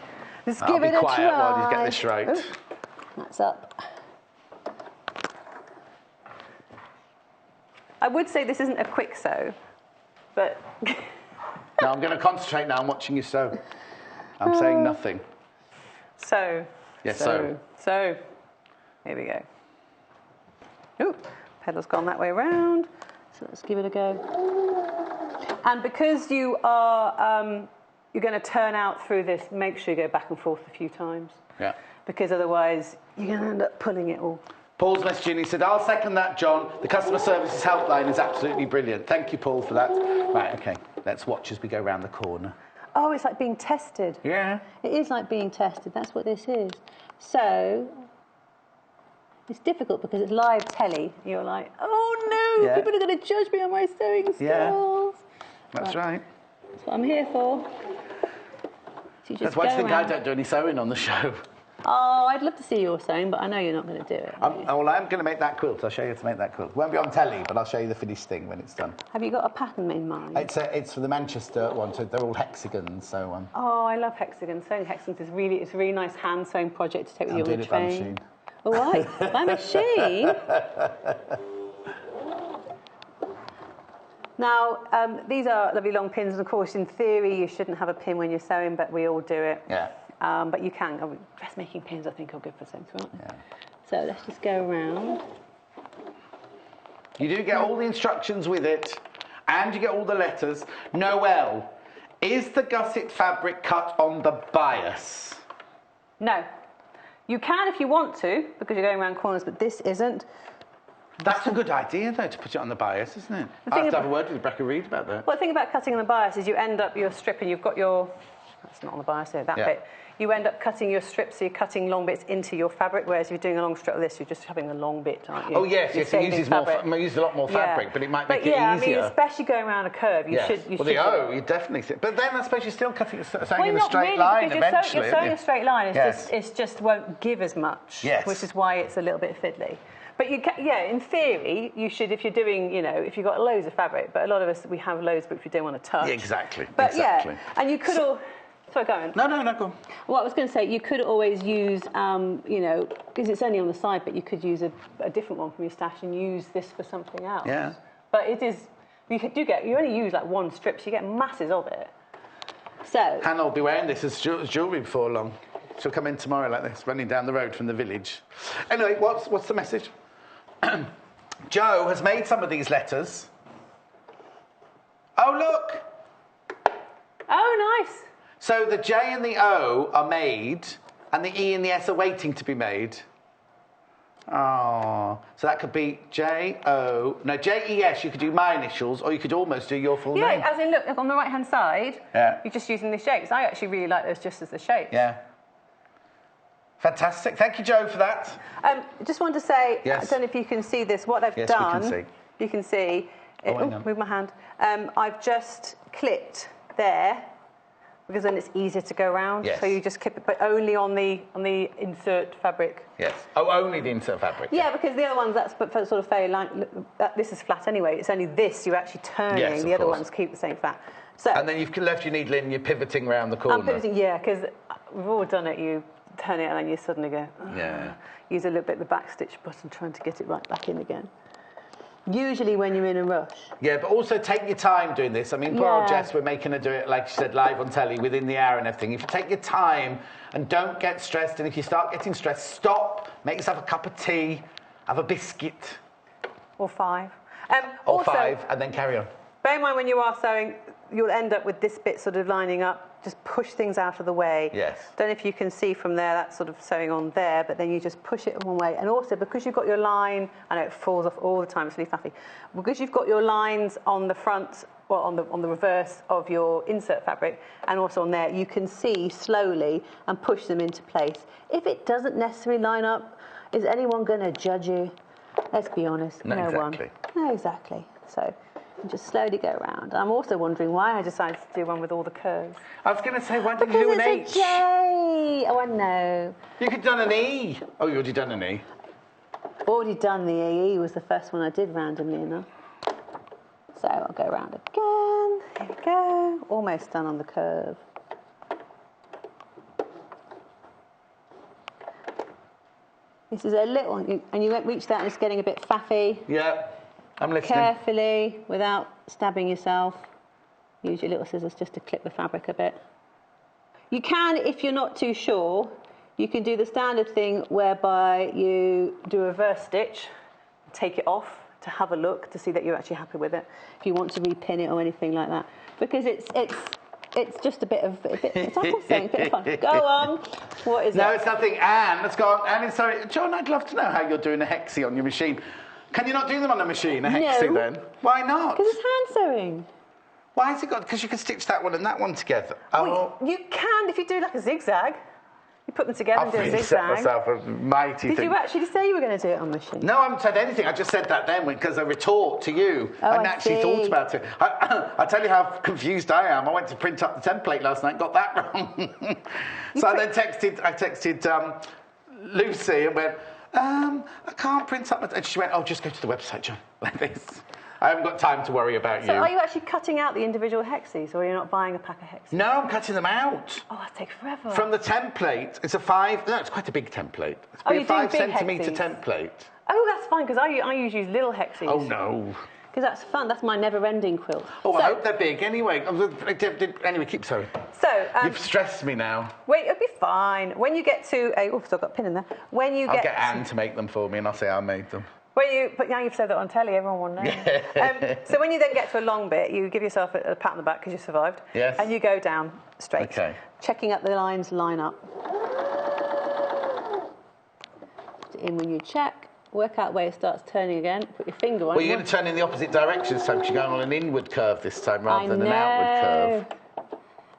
Speaker 4: Let's
Speaker 1: I'll
Speaker 4: give it
Speaker 1: be
Speaker 4: a
Speaker 1: quiet
Speaker 4: try.
Speaker 1: while you get this right.
Speaker 4: Ooh, that's up. I would say this isn't a quick sew, but...
Speaker 1: No, I'm going to concentrate now on watching you sew. I'm saying nothing.
Speaker 4: Sew.
Speaker 1: Yes, sew.
Speaker 4: Sew. Here we go. Ooh, pedal's gone that way around. So let's give it a go. And because you are, you're going to turn out through this, make sure you go back and forth a few times. Yeah. Because otherwise, you're going to end up pulling it all.
Speaker 1: Paul's messaging, he said, I'll second that, John. The customer services helpline is absolutely brilliant. Thank you, Paul, for that. Right, OK, let's watch as we go round the corner.
Speaker 4: Oh, it's like being tested.
Speaker 1: Yeah.
Speaker 4: It is like being tested. That's what this is. So... it's difficult because it's live telly. You're like, oh no, people are going to judge me on my sewing skills.
Speaker 1: Yeah, that's right.
Speaker 4: That's what I'm here for. So
Speaker 1: that's why I think I don't do any sewing on the show.
Speaker 4: Oh, I'd love to see your sewing, but I know you're not going to do it.
Speaker 1: Well, I'm going to make that quilt. I'll show you how to make that quilt. It won't be on telly, but I'll show you the finished thing when it's done.
Speaker 4: Have you got a pattern in mind?
Speaker 1: It's for the Manchester one, so they're all hexagons. So.
Speaker 4: Oh, I love hexagons. Sewing hexagons is it's a really nice hand sewing project to take with you on the train.
Speaker 1: Machine.
Speaker 4: All right, by machine. Now, these are lovely long pins, and of course, in theory, you shouldn't have a pin when you're sewing, but we all do it. Yeah. But you can. Dressmaking pins, I think, are good for sewing, aren't they? Yeah. So let's just go around.
Speaker 1: You do get all the instructions with it, and you get all the letters. Noelle, is the gusset fabric cut on the bias?
Speaker 4: No. You can if you want to, because you're going around corners, but this isn't.
Speaker 1: That's a good idea, though, to put it on the bias, isn't it? I have to have a word with Rebecca Reed about that.
Speaker 4: Well, the thing about cutting on the bias is you end up your strip and you've got your... That's not on the bias here, that bit. You end up cutting your strips, so you're cutting long bits into your fabric, whereas if you're doing a long strip of this, you're just having a long bit, aren't you?
Speaker 1: Oh, yes, it uses a lot more fabric, but it might make it easier.
Speaker 4: I mean, especially going around a curve, you should...
Speaker 1: you definitely see. But then I suppose you're still sewing in a straight line eventually.
Speaker 4: You're sewing a straight line, it just won't give as much, which is why it's a little bit fiddly. But you can, in theory, you should, if you're doing, if you've got loads of fabric, but a lot of us, we have loads, but if you don't want to touch.
Speaker 1: Yeah, exactly.
Speaker 4: But and you could all... Sorry, go on.
Speaker 1: No, go on.
Speaker 4: Well, I was going to say, you could always use, because it's only on the side, but you could use a different one from your stash and use this for something else. Yeah. But it is, you only use like one strip, so you get masses of it. So... Hannah
Speaker 1: will be wearing this as jewellery before long. She'll come in tomorrow like this, running down the road from the village. Anyway, what's the message? Joe has made some of these letters. Oh, look!
Speaker 4: Oh, nice.
Speaker 1: So the J and the O are made, and the E and the S are waiting to be made. Oh, so that could be J-O... No, J-E-S, you could do my initials, or you could almost do your full name.
Speaker 4: Yeah, as in, look, on the right-hand side, you're just using the shapes. I actually really like those just as the shapes.
Speaker 1: Yeah. Fantastic. Thank you, Joe, for that.
Speaker 4: Just wanted to say, I don't know if you can see this, what I've done...
Speaker 1: Yes, we can see.
Speaker 4: You can see... move my hand. I've just clipped there, because then it's easier to go around.
Speaker 1: Yes.
Speaker 4: So you just keep it, but only on the insert fabric.
Speaker 1: Yes. Oh, only the insert fabric.
Speaker 4: Yeah, because the other ones, that's sort of fairly like, this is flat anyway. It's only this you're actually turning.
Speaker 1: Yes,
Speaker 4: the other
Speaker 1: course.
Speaker 4: ones keep the same flat. So,
Speaker 1: And then you've left your needle in and you're pivoting around the corner.
Speaker 4: I'm pivoting, yeah, because we've all done it. You turn it and then you suddenly go,
Speaker 1: Yeah.
Speaker 4: Use a little bit of the back stitch button trying to get it right back in again. Usually when you're in a rush.
Speaker 1: Yeah, but also take your time doing this. I mean, poor old
Speaker 4: Yeah.
Speaker 1: Jess, we're making her do it, like she said, live on telly, within the hour and everything. If you take your time and don't get stressed, and if you start getting stressed, stop, make yourself a cup of tea, have a biscuit.
Speaker 4: Or 5.
Speaker 1: Or
Speaker 4: Also,
Speaker 1: 5, and then carry on.
Speaker 4: bear in mind when you are sewing, you'll end up with this bit sort of lining up. Just push things out of the way.
Speaker 1: Yes.
Speaker 4: Don't know if you can see from there, that's sort of sewing on there, but then you just push it one way. And also, because you've got your line, I know it falls off all the time, it's really fluffy. Because you've got your lines on the front, well, on the reverse of your insert fabric, and also on there, you can see slowly and push them into place. If it doesn't necessarily line up, is anyone going to judge you? Let's be honest,
Speaker 1: No,
Speaker 4: no
Speaker 1: exactly.
Speaker 4: one. No, exactly. So you just slowly go around. I'm also wondering why I decided to do one with all the curves.
Speaker 1: I was going to say, why didn't you do an H?
Speaker 4: It's a J. Oh, I know.
Speaker 1: You could have done an E. Oh, you already done an E.
Speaker 4: Already done the E. Was the first one I did randomly enough. So I'll go around again. Here we go. Almost done on the curve. This is a little, and you won't reach that and it's getting a bit faffy.
Speaker 1: Yeah, I'm listening.
Speaker 4: Carefully, without stabbing yourself. Use your little scissors just to clip the fabric a bit. You can, if you're not too sure, you can do the standard thing whereby you do a reverse stitch, take it off to have a look to see that you're actually happy with it. If you want to repin it or anything like that, because it's just a bit of it's like I'm saying, a bit of fun. Go on. What is it?
Speaker 1: No, it's nothing. Anne, let's go on. Anne, sorry, John, I'd love to know how you're doing a hexie on your machine. Can you not do them on a machine, a hexie then? Why not?
Speaker 4: Because it's hand sewing.
Speaker 1: Why has it got? Because you can stitch that one and that one together. Oh,
Speaker 4: Well, you can if you do like a zigzag. You put them together and do a
Speaker 1: I've really set
Speaker 4: zigzag.
Speaker 1: myself a mighty
Speaker 4: Did
Speaker 1: thing.
Speaker 4: you actually say you were going to do it on machine?
Speaker 1: No, I haven't said anything. I just said that then because a retort to you.
Speaker 4: Oh,
Speaker 1: I
Speaker 4: I
Speaker 1: naturally
Speaker 4: see.
Speaker 1: thought about it. I'll tell you how confused I am. I went to print up the template last night and got that wrong. So I then texted Lucy and went, I can't print up. And she went, oh, just go to the website, John, like this. I haven't got time to worry about
Speaker 4: So
Speaker 1: you.
Speaker 4: are you actually cutting out the individual hexies, or are you not buying a pack of hexies?
Speaker 1: No, I'm cutting them out.
Speaker 4: Oh, that takes forever.
Speaker 1: From the template, it's a 5. No, it's quite a big template. It's
Speaker 4: Oh,
Speaker 1: a
Speaker 4: you're doing
Speaker 1: 5
Speaker 4: big
Speaker 1: centimetre
Speaker 4: hexies.
Speaker 1: template.
Speaker 4: Oh, that's fine, because I usually use little hexies.
Speaker 1: Oh no.
Speaker 4: Because that's fun. That's my never-ending quilt.
Speaker 1: Oh,
Speaker 4: so,
Speaker 1: I hope they're big. Anyway, keep sewing.
Speaker 4: So,
Speaker 1: You've stressed me now.
Speaker 4: wait, it'll be fine. When you get to a... Oh, I've still got a pin in there. When you
Speaker 1: I'll
Speaker 4: get...
Speaker 1: get Anne to make them for me and I'll say I made them.
Speaker 4: But now you've said that on telly, everyone will know. So when you then get to a long bit, you give yourself a pat on the back because you survived.
Speaker 1: Yes.
Speaker 4: And you go down straight.
Speaker 1: Okay.
Speaker 4: Checking up the lines line up. Put it in when you check. Work out where it starts turning again. Put your finger on it.
Speaker 1: Well, you're going to turn in the opposite direction this time because you're going on an inward curve this time rather than an outward curve.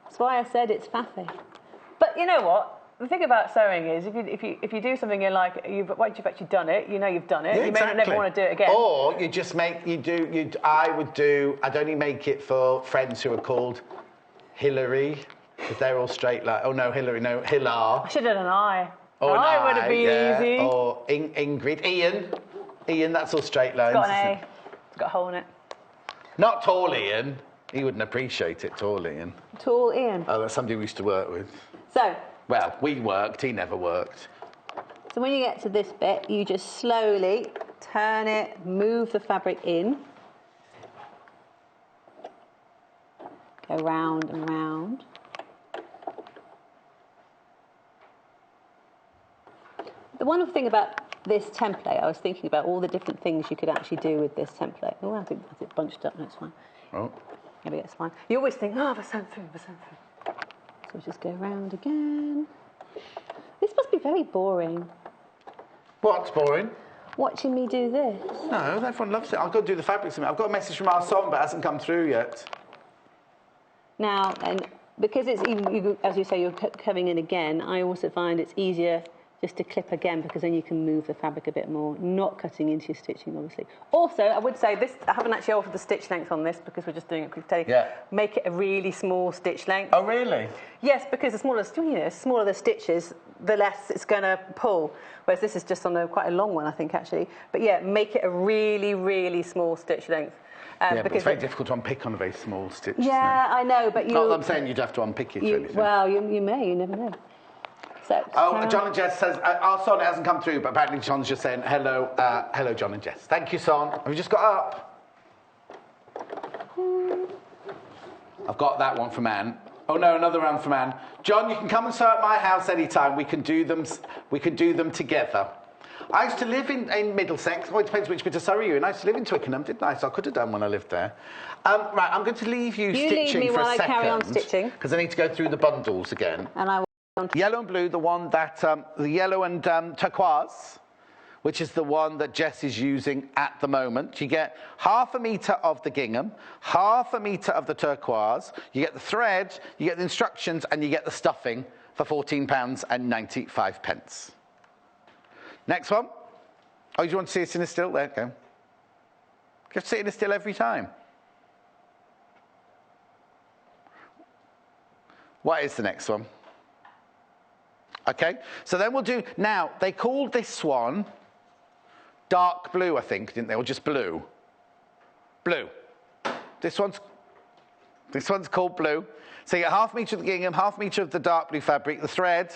Speaker 4: That's why I said it's faffy. But you know what? The thing about sewing is, if you do something you like, once you've actually done it, you know you've done it.
Speaker 1: Yeah,
Speaker 4: you may never want to do it again.
Speaker 1: Or you just I'd only make it for friends who are called Hillary, because they're all straight like, oh no, Hillary, no, Hillar.
Speaker 4: I should have done an I.
Speaker 1: Or an
Speaker 4: I would have been easy.
Speaker 1: Or Ingrid, Ian, that's all straight lines.
Speaker 4: It's got an A. It's got a hole in it.
Speaker 1: Not tall Ian. He wouldn't appreciate it, tall Ian.
Speaker 4: Tall Ian.
Speaker 1: Oh, that's somebody we used to work with.
Speaker 4: So
Speaker 1: Well, we worked, he never worked.
Speaker 4: when you get to this bit, you just slowly turn it, move the fabric in. Go round and round. The wonderful thing about this template, I was thinking about all the different things you could actually do with this template. Oh, I think that's it bunched up, that's fine.
Speaker 1: Oh.
Speaker 4: Maybe that's fine. You always think, oh, we're sewing through. So we'll just go round again. This must be very boring.
Speaker 1: What's boring?
Speaker 4: Watching me do this.
Speaker 1: No, everyone loves it. I've got to do the fabrics. I've got a message from our song, but it hasn't come through yet.
Speaker 4: Now, and because it's even, as you say, you're coming in again, I also find it's easier just to clip again, because then you can move the fabric a bit more, not cutting into your stitching, obviously. Also, I would say this, I haven't actually altered the stitch length on this because we're just doing it quick.
Speaker 1: Yeah.
Speaker 4: Make it a really small stitch length.
Speaker 1: Oh, really?
Speaker 4: Yes, because the smaller the stitches, the less it's going to pull. Whereas this is just on quite a long one, I think, actually. But yeah, make it a really, really small stitch length.
Speaker 1: Yeah, but it's very difficult to unpick on a very small stitch.
Speaker 4: Yeah, I know, but you...
Speaker 1: Not that I'm saying you'd have to unpick it or anything.
Speaker 4: Well, you may, you never know. So,
Speaker 1: John and Jess says, our son hasn't come through, but apparently John's just saying, hello, hello, John and Jess. Thank you, son. Have you just got up? I've got that one for Anne. Oh, no, another one for Anne. John, you can come and sew at my house anytime. We can do them together. I used to live in Middlesex. Well, it depends which bit of Surrey you're in. I used to live in Twickenham, didn't I? So I could have done when I lived there. Right, I'm going to leave you stitching for a second. You leave me while I carry on stitching. Because I need to go through the bundles again. And I will... Yellow and blue, the one that... the yellow and turquoise, which is the one that Jess is using at the moment. You get 1/2 metre of the gingham, 1/2 metre of the turquoise. You get the thread, you get the instructions, and you get the stuffing for £14.95. Next one. Oh, do you want to see it in a still? There you go. You have to see it in a still every time. What is the next one? Okay, so then we'll do... Now, they called this one dark blue, I think, didn't they? Or just blue? Blue. This one's called blue. So you get 1/2 metre of the gingham, 1/2 metre of the dark blue fabric, the thread,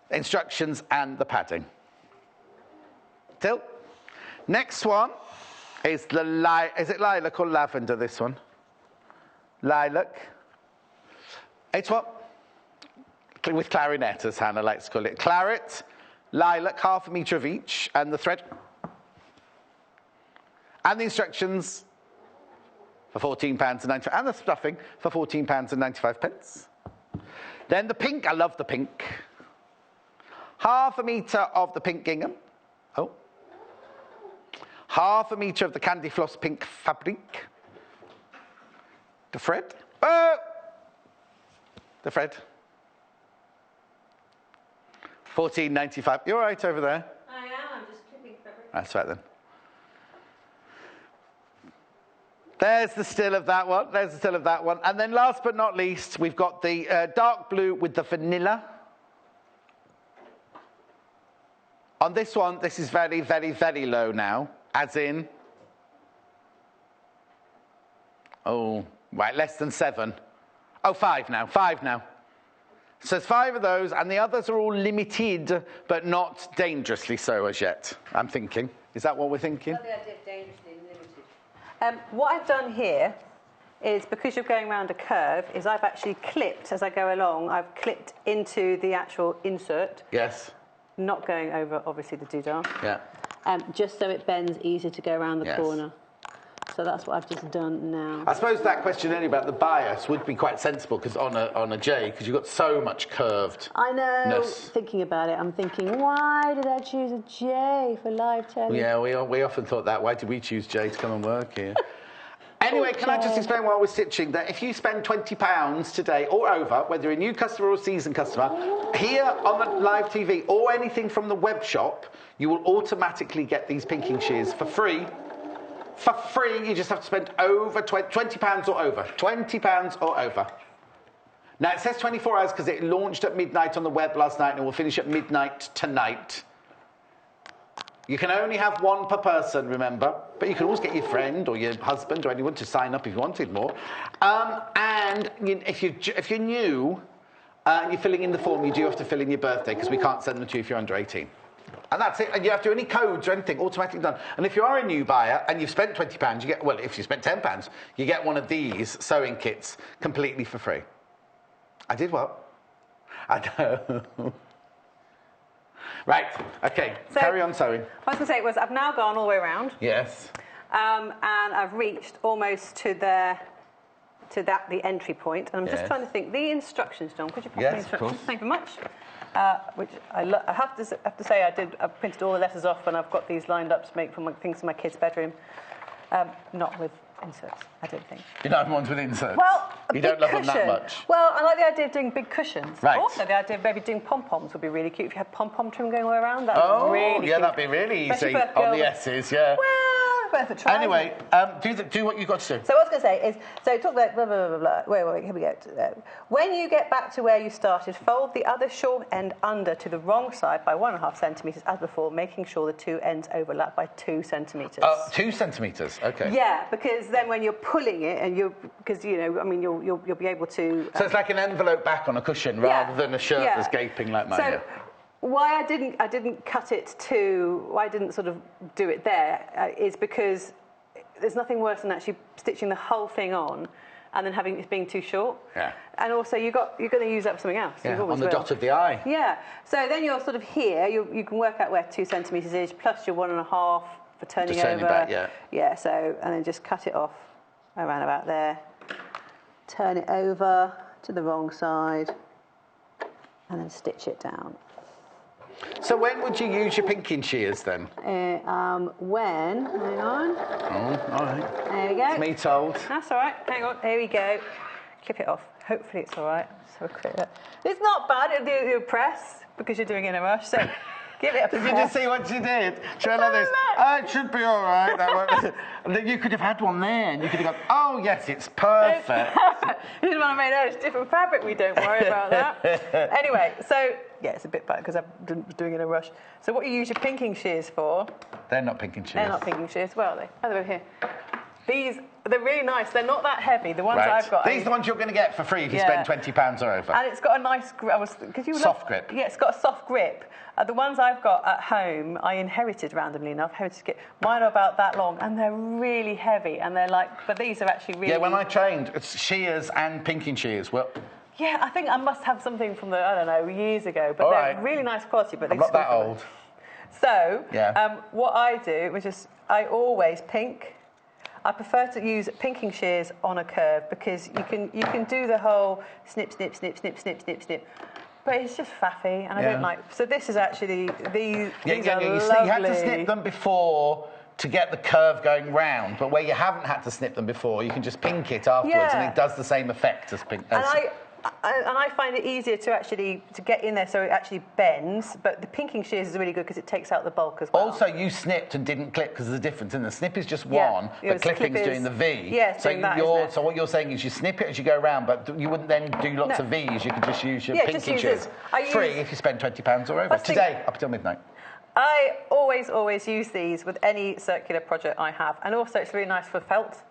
Speaker 1: the instructions, and the padding. Still. Next one is the is it lilac or lavender, this one? Lilac. It's what? With clarinet, as Hannah likes to call it. Claret, lilac, 1/2 metre of each, and the thread. And the instructions for £14.95, and the stuffing for £14.95. Then the pink, I love the pink. 1/2 metre of the pink gingham. Oh. 1/2 metre of the candy floss pink fabric. The thread. Oh! The thread. £14.95. You all right over there?
Speaker 4: I am. I'm just clipping fabric.
Speaker 1: That's right then. There's the still of that one. There's the still of that one. And then last but not least, we've got the dark blue with the vanilla. On this one, this is very, very, very low now. As in... Oh, right, less than 7. Oh, 5 now. 5 now. So there's 5 of those, and the others are all limited, but not dangerously so as yet, I'm thinking. Is that what we're thinking?
Speaker 4: Well, the idea of dangerously limited. What I've done here is, because you're going around a curve, is I've actually clipped, as I go along, I've clipped into the actual insert.
Speaker 1: Yes.
Speaker 4: Not going over, obviously, the doodah.
Speaker 1: Yeah.
Speaker 4: Just so it bends easier to go around the corner. So that's what I've just done now.
Speaker 1: I suppose that question earlier about the bias would be quite sensible, because on a J, because you've got so much curved.
Speaker 4: I know. Thinking about it, I'm thinking, why did I choose a J for live telly?
Speaker 1: Yeah, we often thought that. Why did we choose J to come and work here? Anyway, can I just explain while we're stitching that if you spend £20 today or over, whether you're a new customer or a seasoned customer, here on the live TV or anything from the web shop, you will automatically get these pinking shears for free. For free, you just have to spend over £20 or over. £20 or over. Now, it says 24 hours because it launched at midnight on the web last night and it will finish at midnight tonight. You can only have 1 per person, remember? But you can always get your friend or your husband or anyone to sign up if you wanted more. And if you're new and you're filling in the form, you do have to fill in your birthday because we can't send them to you if you're under 18. And that's it. And you have to do any codes or anything, automatically done. And if you are a new buyer and you've spent £20, you get, well, if you spent £10, you get one of these sewing kits completely for free. I did what? I know. Right, okay, so, carry on sewing.
Speaker 4: What I was going to say was I've now gone all the way around.
Speaker 1: Yes.
Speaker 4: And I've reached almost to the entry point. And I'm just trying to think. The instructions, John, could you pop the instructions?
Speaker 1: Of course.
Speaker 4: Thank you very much. Which I have to say I've printed all the letters off and I've got these lined up to make for things in my kids' bedroom. Not with inserts, I don't think.
Speaker 1: You're not ones with inserts?
Speaker 4: Well,
Speaker 1: You don't love them that
Speaker 4: cushion.
Speaker 1: much?
Speaker 4: Well, I like the idea of doing big cushions.
Speaker 1: Right.
Speaker 4: Also, the idea of maybe doing pom-poms would be really cute. If you had pom-pom trim going all around, that would be really cute.
Speaker 1: Yeah, that'd be really
Speaker 4: Especially
Speaker 1: easy
Speaker 4: for a girl
Speaker 1: on the S's, yeah.
Speaker 4: Well, worth a try.
Speaker 1: Anyway, do what you've got to do.
Speaker 4: So what I was going to say is, so talk about blah, blah, blah, blah. Wait, here we go. When you get back to where you started, fold the other short end under to the wrong side by 1.5 centimetres as before, making sure the two ends overlap by 2 centimetres.
Speaker 1: 2 centimetres, okay.
Speaker 4: Yeah, because then when you're pulling it, and you'll be able to...
Speaker 1: So it's like an envelope back on a cushion rather than a shirt that's gaping like mine.
Speaker 4: So why I didn't cut it to... Why I didn't sort of do it there is because there's nothing worse than actually stitching the whole thing on and then having it being too short. Yeah. And also you're going to use that for something else.
Speaker 1: Yeah, on the dot of the eye.
Speaker 4: Yeah. So then you're sort of here. You can work out where 2 centimetres is plus your 1.5 for turning
Speaker 1: just turning
Speaker 4: over.
Speaker 1: Back, yeah.
Speaker 4: Yeah. So and then just cut it off around about there. Turn it over to the wrong side, and then stitch it down.
Speaker 1: So when would you use your pinking shears then?
Speaker 4: Hang on.
Speaker 1: Oh, all right.
Speaker 4: There we go.
Speaker 1: It's me told.
Speaker 4: That's all right. Hang on. Here we go. Clip it off. Hopefully it's all right. So quick. It's not bad. It'll do a press because you're doing it in a rush. So give it a press.
Speaker 1: Did you just see what she did? She went like this. Oh, it should be all right. And then you could have had one there, and you could have gone, oh yes, it's perfect.
Speaker 4: This is one I made out. It's different fabric. We don't worry about that. Anyway, so yeah, it's a bit bad because I was doing it in a rush. So what you use your pinking shears for?
Speaker 1: They're not pinking shears.
Speaker 4: They're not pinking shears. Well, are they? Oh, they're over here. They're really nice. They're not that heavy. The ones I've got.
Speaker 1: These are the ones you're going to get for free if you spend £20 or over.
Speaker 4: And it's got a nice grip.
Speaker 1: Soft grip.
Speaker 4: Yeah, it's got a soft grip. The ones I've got at home, I inherited randomly enough. Mine are about that long, and they're really heavy. And they're like, but these are actually really.
Speaker 1: Yeah, when I trained, it's shears and pinking shears. Well.
Speaker 4: Yeah, I think I must have something from years ago. But they're really nice quality. But
Speaker 1: I'm not that old.
Speaker 4: So, what I do, which is I always pink. I prefer to use pinking shears on a curve because you can do the whole snip, snip, snip, snip, snip, snip, snip. But it's just faffy, and I don't like. So this is actually these are lovely.
Speaker 1: You had to snip them before to get the curve going round, but where you haven't had to snip them before, you can just pink it afterwards, and it does the same effect as pink.
Speaker 4: And I find it easier to get in there so it actually bends, but the pinking shears is really good because it takes out the bulk as well.
Speaker 1: Also, you snipped and didn't clip because there's a difference in the snip is just one, but clipping's doing the V.
Speaker 4: Yeah,
Speaker 1: so what you're saying is you snip it as you go around, but you wouldn't then do lots of V's. You could just use your pinking shears. Free if you spend £20 or over. Today, up until midnight.
Speaker 4: I always use these with any circular project I have, and also it's really nice for felt.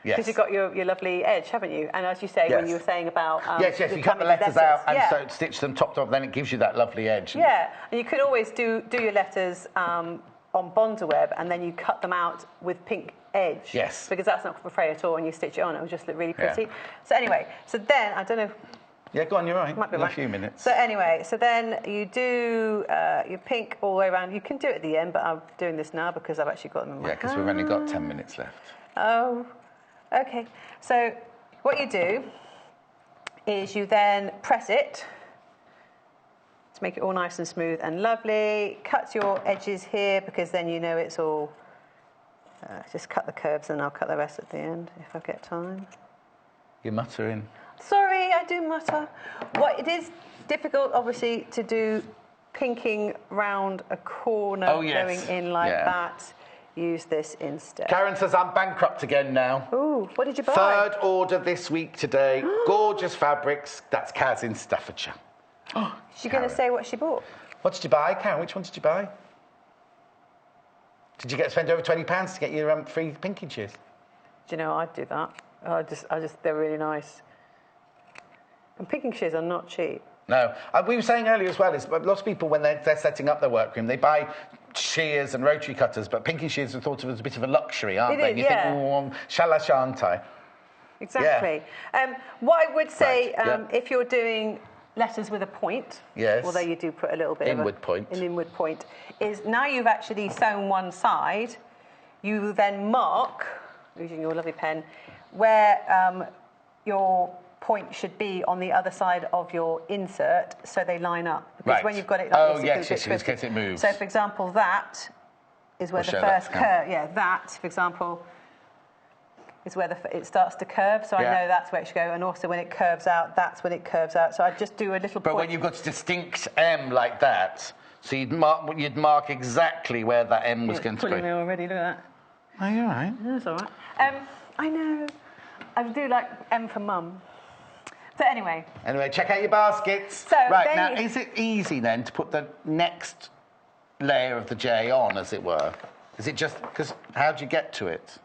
Speaker 4: Because you've got your lovely edge, haven't you? And as you say, when you were saying about...
Speaker 1: yes, you cut the letters out and so stitch them top to top, then it gives you that lovely edge.
Speaker 4: Yeah, and you could always do your letters on Bondaweb and then you cut them out with pink edge.
Speaker 1: Yes.
Speaker 4: Because that's not for fray at all when you stitch it on, it will just look really pretty. Yeah. So anyway, then, I don't know...
Speaker 1: Yeah, go on, you're right.
Speaker 4: Might be
Speaker 1: a few minutes.
Speaker 4: So anyway, then you do your pink all the way around. You can do it at the end, but I'm doing this now because I've actually got them in my hand.
Speaker 1: Yeah, because we've only got 10 minutes left.
Speaker 4: Oh... Okay, so what you do is you then press it to make it all nice and smooth and lovely. Cut your edges here because then you know it's all... just cut the curves and I'll cut the rest at the end if I get time.
Speaker 1: You're muttering.
Speaker 4: Sorry, I do mutter. It is difficult, obviously, to do pinking round a corner going in like that. Use this instead.
Speaker 1: Karen says, I'm bankrupt again now.
Speaker 4: Ooh, what did you buy?
Speaker 1: Third order this week today. Gorgeous fabrics. That's Kaz in Staffordshire.
Speaker 4: Is she going to say what she bought?
Speaker 1: What did you buy, Karen? Which one did you buy? Did you spend over £20 to get your free pinking shears?
Speaker 4: Do you know, I'd do that. They're really nice. And pinking shears are not cheap.
Speaker 1: No. We were saying earlier as well, is lots of people, when they're setting up their workroom, they buy shears and rotary cutters, but pinking shears are thought of as a bit of a luxury, aren't they? And you think, oh, shall I, shan't I?
Speaker 4: Exactly. Yeah. What I would say, if you're doing letters with a point, although you do put a little bit
Speaker 1: an
Speaker 4: inward point, is now you've actually sewn one side, you then mark, using your lovely pen, where your point should be on the other side of your insert so they line up. Because when you've got it like this,
Speaker 1: in case it moves.
Speaker 4: So, for example, that is where the first curve... Yeah, that, for example, is where it starts to curve, so I know that's where it should go. And also when it curves out, that's when it curves out. So I just do a little
Speaker 1: But
Speaker 4: point.
Speaker 1: when you've got a distinct M like that, so you'd mark exactly where that M was going to
Speaker 4: pulling me
Speaker 1: be.
Speaker 4: already, look at that.
Speaker 1: Oh, you're right.
Speaker 4: That's all right. I know. I do like M for mum. So anyway,
Speaker 1: check out your baskets.
Speaker 4: So
Speaker 1: right, now, is it easy then to put the next layer of the J on, as it were? Is it just, because how do you get to it?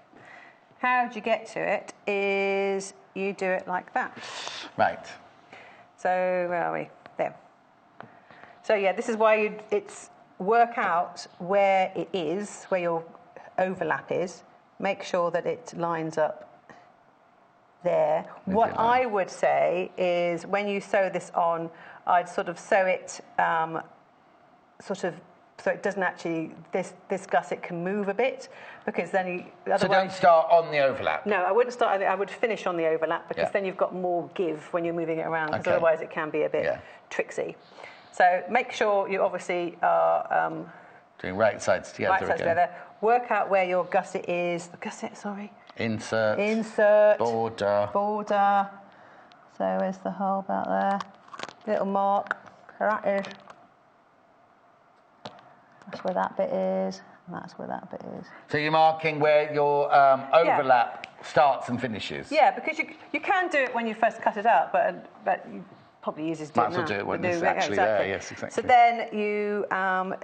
Speaker 4: how do you get to it is you do it like that.
Speaker 1: Right.
Speaker 4: So, where are we? There. So, yeah, this is why it's work out where it is, where your overlap is. Make sure that it lines up there. What I would say is when you sew this on, I'd sort of sew it so it doesn't actually, this gusset can move a bit, because then you...
Speaker 1: So don't start on the overlap?
Speaker 4: No, I wouldn't start, I would finish on the overlap, because then you've got more give when you're moving it around, because otherwise it can be a bit tricksy. So make sure you obviously are...
Speaker 1: doing right sides together
Speaker 4: right sides together. Work out where your gusset is. Gusset, sorry.
Speaker 1: Insert.
Speaker 4: Border. So where's the hole about there? Little mark. That is. That's where that bit is. And that's where that bit is.
Speaker 1: So you're marking where your overlap starts and finishes?
Speaker 4: Yeah, because you can do it when you first cut it out, but you probably easier to do it now.
Speaker 1: Might as well do it when it's actually there, yes, exactly.
Speaker 4: So then you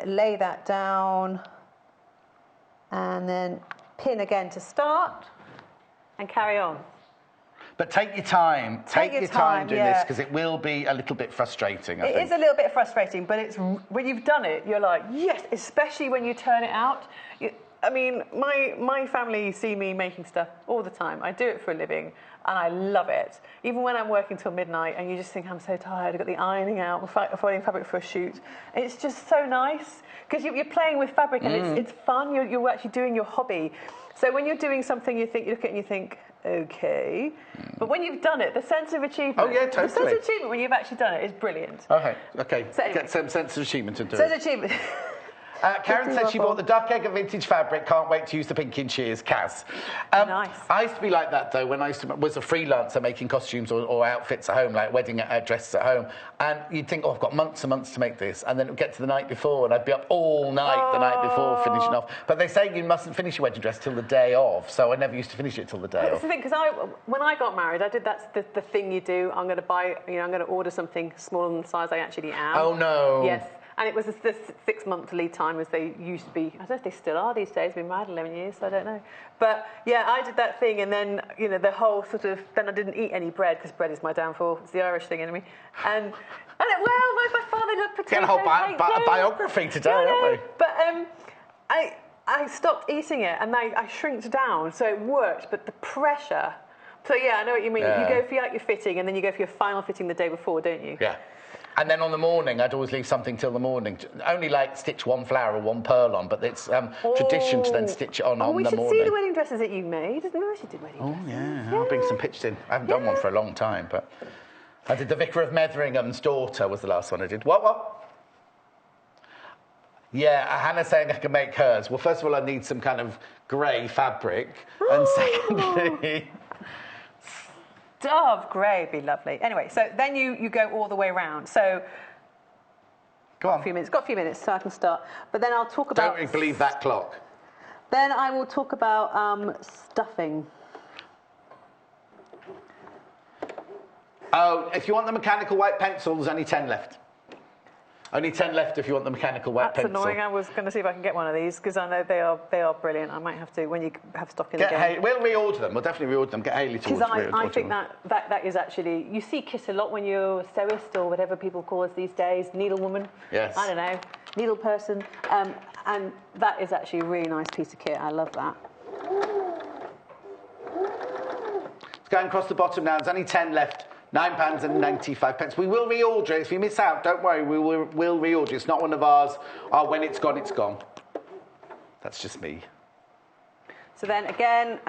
Speaker 4: lay that down and then pin again to start and carry on.
Speaker 1: But take your time. Take your time doing this, because it will be a little bit frustrating, I think.
Speaker 4: It is a little bit frustrating, but it's when you've done it, you're like, yes, especially when you turn it out. I mean, my family see me making stuff all the time. I do it for a living, and I love it. Even when I'm working till midnight, and you just think, I'm so tired, I've got the ironing out, I'm folding fabric for a shoot. And it's just so nice, because you're playing with fabric, and it's fun. You're actually doing your hobby. So when you're doing something, you look at it and you think, okay. But when you've done it, the sense of achievement...
Speaker 1: Oh, yeah, totally.
Speaker 4: The sense of achievement when you've actually done it is brilliant.
Speaker 1: Okay.
Speaker 4: So anyway,
Speaker 1: get some sense of achievement and do
Speaker 4: sense
Speaker 1: it.
Speaker 4: of achievement.
Speaker 1: Karen said she bought the duck egg of vintage fabric. Can't wait to use the pink in shears. Kaz.
Speaker 4: Nice.
Speaker 1: I used to be like that, though, when I was a freelancer making costumes or outfits at home, like wedding dresses at home. And you'd think, I've got months and months to make this. And then it would get to the night before, and I'd be up all night the night before finishing off. But they say you mustn't finish your wedding dress till the day of. So I never used to finish it till the day of.
Speaker 4: That's the thing, because when I got married, I did the thing you do. I'm going to buy, I'm going to order something smaller than the size I actually am.
Speaker 1: Oh, no.
Speaker 4: Yes. And it was the 6-month lead time as they used to be. I don't know if they still are these days. I've been married 11 years, so I don't know. But, yeah, I did that thing, and then, the whole sort of... Then I didn't eat any bread, because bread is my downfall. It's the Irish thing in me. My father loved potatoes.
Speaker 1: Get a whole biography today, haven't we?
Speaker 4: But I stopped eating it, and I shrinked down, so it worked, but the pressure... So, yeah, I know what you mean.
Speaker 1: Yeah.
Speaker 4: You go for your fitting, and then you go for your final fitting the day before, don't you?
Speaker 1: Yeah. And then on the morning, I'd always leave something till the morning. Only stitch one flower or one pearl on, but it's tradition to then stitch it on the morning.
Speaker 4: We should see the wedding dresses that you made. I didn't know you did wedding dresses.
Speaker 1: Oh, yeah. I'll bring some pictures in. I haven't done one for a long time, but I did the Vicar of Metheringham daughter was the last one I did. What? Yeah, Hannah's saying I can make hers. Well, first of all, I need some kind of grey fabric. And secondly...
Speaker 4: Dove grey would be lovely. Anyway, so then you go all the way around. So,
Speaker 1: go on.
Speaker 4: Got a few minutes, so I can start. But then I'll talk about...
Speaker 1: Don't believe that clock.
Speaker 4: Then I will talk about stuffing.
Speaker 1: Oh, if you want the mechanical white pencil, there's only 10 left. Only 10 left if you want the mechanical white pencil.
Speaker 4: That's annoying. I was going to see if I can get one of these, because I know they are brilliant. I might have to, when you have stock in again.
Speaker 1: We'll reorder them. We'll definitely reorder them. Get Hayley to order them.
Speaker 4: Because I think that is actually... You see kit a lot when you're a sewist, or whatever people call us these days, needlewoman.
Speaker 1: Yes.
Speaker 4: I don't know, needle person. And that is actually a really nice piece of kit. I love that.
Speaker 1: It's going across the bottom now. There's only 10 left. £9.95. We will reorder it. If you miss out, don't worry. We'll reorder it. It's not one of ours. When it's gone, it's gone. That's just me.
Speaker 4: So then again,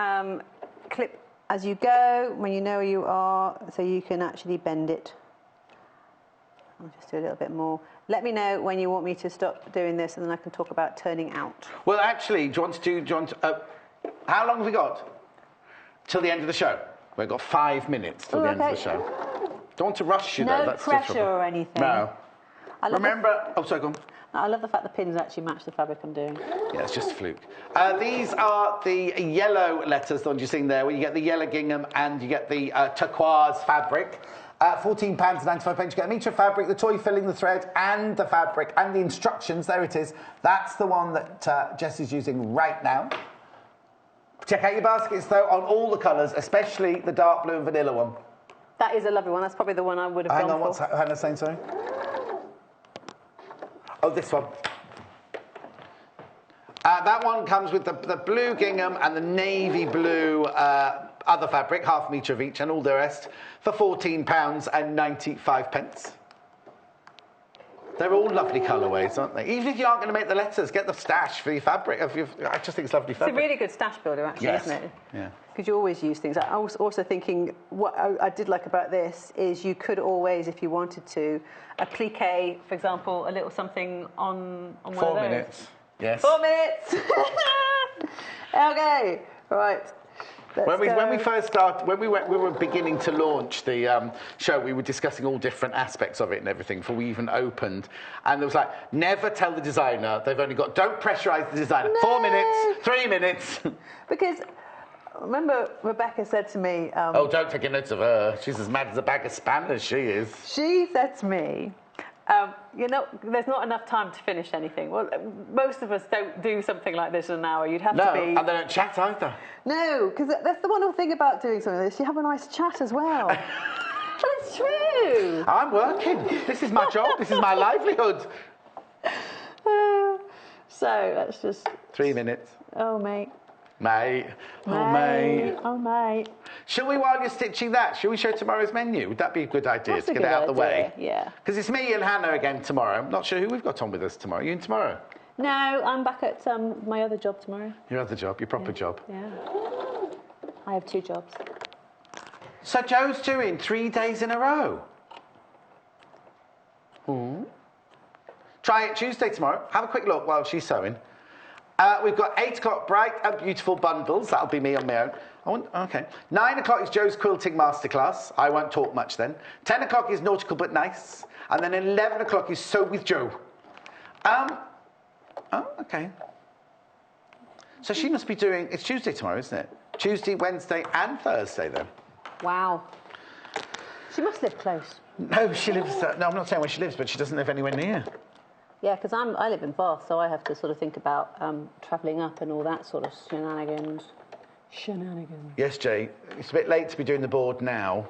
Speaker 4: clip as you go when you know where you are, so you can actually bend it. I'll just do a little bit more. Let me know when you want me to stop doing this, and then I can talk about turning out.
Speaker 1: Well, actually, do you want to... how long have we got? till the end of the show. We've got 5 minutes till the end of the show. Don't want to rush you, though.
Speaker 6: No
Speaker 1: That's
Speaker 6: pressure or anything.
Speaker 1: No. Remember... Oh, sorry, go on.
Speaker 6: I love the fact the pins actually match the fabric I'm doing.
Speaker 1: Yeah, it's just a fluke. These are the yellow letters, the ones you're seeing there, where you get the yellow gingham and you get the turquoise fabric. £14.95. You get a metre of fabric, the toy filling the thread, and the fabric, and the instructions. There it is. That's the one that Jess is using right now. Check out your baskets, though, on all the colours, especially the dark blue and vanilla one.
Speaker 6: That is a lovely one. That's probably the one I would have
Speaker 1: Hang
Speaker 6: gone
Speaker 1: on,
Speaker 6: for.
Speaker 1: what's Hannah saying, sorry? Oh, this one. That one comes with the blue gingham and the navy blue other fabric, half metre of each, and all the rest, for £14.95. They're all lovely colourways, aren't they? Even if you aren't going to make the letters, get the stash for your fabric. I just think it's lovely fabric.
Speaker 6: It's a really good stash builder, actually,
Speaker 1: Yes.
Speaker 6: isn't it?
Speaker 1: Yeah.
Speaker 6: Because you always use things. I was also thinking, what I did like about this is you could always, if you wanted to, applique, for example, a little something on one of those.
Speaker 1: 4 minutes. Yes.
Speaker 6: 4 minutes. Okay. Right.
Speaker 1: When we first started, when we were beginning to launch the show, we were discussing all different aspects of it and everything before we even opened. And there was like, never tell the designer. They've only got, don't pressurise the designer.
Speaker 6: No.
Speaker 1: 4 minutes, 3 minutes.
Speaker 6: Because remember, Rebecca said to me...
Speaker 1: oh, don't take a note of her. She's as mad as a bag of spanners, she is.
Speaker 6: She said to me, there's not enough time to finish anything. Well, most of us don't do something like this in an hour. You'd have to be...
Speaker 1: No, and they don't chat either.
Speaker 6: No, because that's the wonderful thing about doing something like this. You have a nice chat as well. But it's true.
Speaker 1: I'm working. This is my job. This is my livelihood.
Speaker 6: So that's just...
Speaker 1: 3 minutes.
Speaker 6: Oh, mate.
Speaker 1: Mate. Oh, mate.
Speaker 6: Oh, mate.
Speaker 1: Shall we, while you're stitching that, shall we show tomorrow's menu? Would that be a good idea
Speaker 6: That's
Speaker 1: to
Speaker 6: a
Speaker 1: get
Speaker 6: good
Speaker 1: it out of the way?
Speaker 6: idea, yeah.
Speaker 1: Because it's me and Hannah again tomorrow. I'm not sure who we've got on with us tomorrow. You in tomorrow?
Speaker 6: No, I'm back at my other job tomorrow.
Speaker 1: Your other job, your proper job.
Speaker 6: Yeah. I have 2 jobs.
Speaker 1: So Joe's doing 3 days in a row. Ooh. Try it Tuesday tomorrow. Have a quick look while she's sewing. We've got 8 o'clock bright and beautiful bundles. That'll be me on my own. Okay. 9 o'clock is Joe's quilting masterclass. I won't talk much then. 10 o'clock is nautical but nice. And then 11 o'clock is sew with Joe. Oh, okay. So she must be doing... It's Tuesday tomorrow, isn't it? Tuesday, Wednesday and Thursday then.
Speaker 6: Wow. She must live close.
Speaker 1: No, she lives... no, I'm not saying where she lives, but she doesn't live anywhere near.
Speaker 6: Yeah, because I live in Bath, so I have to sort of think about travelling up and all that sort of shenanigans.
Speaker 1: Yes, Jay. It's a bit late to be doing the board now.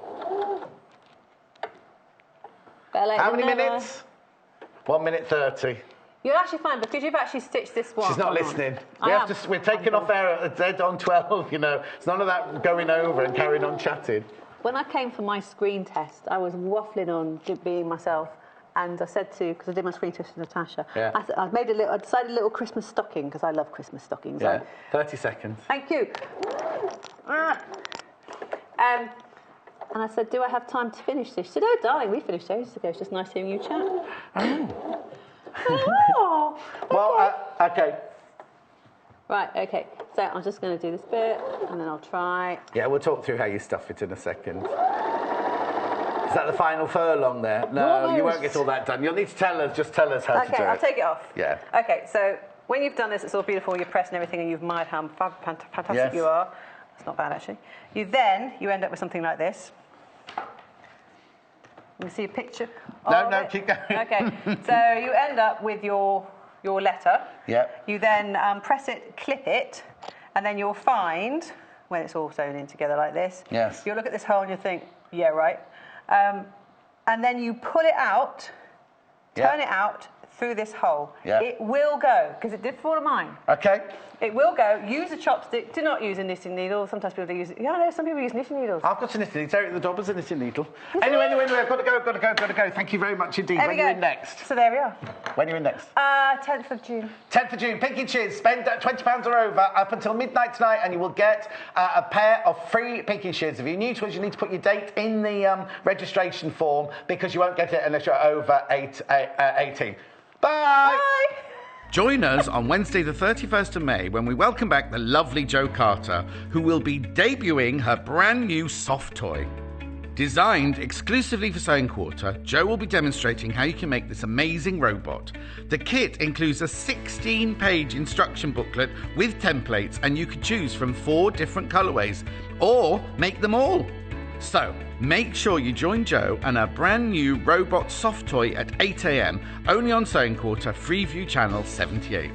Speaker 6: Better late
Speaker 1: How
Speaker 6: than
Speaker 1: many
Speaker 6: never.
Speaker 1: minutes? 1 minute 30.
Speaker 6: You're actually fine because you've actually stitched this one.
Speaker 1: She's not listening. We're taking off air at dead on 12, you know. It's none of that going over and carrying on chatting.
Speaker 6: When I came for my screen test, I was waffling on being myself. And I said because I did my screen test with Natasha,
Speaker 1: Yeah.
Speaker 6: I decided a little Christmas stocking, because I love Christmas stockings.
Speaker 1: Yeah, 30 seconds.
Speaker 6: Thank you. And I said, do I have time to finish this? She said, oh, darling, we finished ages ago. It's just nice hearing you chat. Oh.
Speaker 1: Well, okay.
Speaker 6: Right, okay. So I'm just going to do this bit, and then I'll try.
Speaker 1: Yeah, we'll talk through how you stuff it in a second. Is that the final furlong there? No, you won't get all that done. You'll need to tell us how to do it.
Speaker 4: Okay, I'll take it off.
Speaker 1: Yeah.
Speaker 4: Okay, so when you've done this, it's all beautiful, you're pressed and everything, and you've admired how fantastic
Speaker 1: Yes.
Speaker 4: you are. It's not bad, actually. You end up with something like this. You can see a picture.
Speaker 1: No, keep going.
Speaker 4: Okay, so you end up with your letter.
Speaker 1: Yeah.
Speaker 4: You then press it, clip it, and then you'll find, when it's all sewn in together like this,
Speaker 1: Yes.
Speaker 4: you'll look at this hole and you think, yeah, right. And then you pull it out, turn it out through this hole.
Speaker 1: Yeah.
Speaker 4: It will go, because it did fall of mine.
Speaker 1: Okay.
Speaker 4: It will go. Use a chopstick. Do not use a knitting needle. Sometimes people do use it. Yeah, I know, some people use knitting needles.
Speaker 1: I've got a knitting needle. Eric the dog has a knitting needle. Anyway, I've got to go. Thank you very much indeed.
Speaker 4: There
Speaker 1: When
Speaker 4: we
Speaker 1: are you
Speaker 4: go.
Speaker 1: in next?
Speaker 4: So there we are.
Speaker 1: When are you in next?
Speaker 4: 10th of June.
Speaker 1: 10th of June, Pinky Cheers. Spend £20 or over up until midnight tonight and you will get a pair of free Pinky Cheers. If you're new to us, you need to put your date in the registration form because you won't get it unless you're over 18. Bye!
Speaker 4: Bye!
Speaker 1: Join us on Wednesday the 31st of May when we welcome back the lovely Jo Carter, who will be debuting her brand new soft toy. Designed exclusively for Sewing Quarter, Jo will be demonstrating how you can make this amazing robot. The kit includes a 16-page instruction booklet with templates, and you can choose from 4 different colourways, or make them all. So, make sure you join Jo and her brand new robot soft toy at 8 a.m, only on Sewing Quarter, Freeview Channel 78.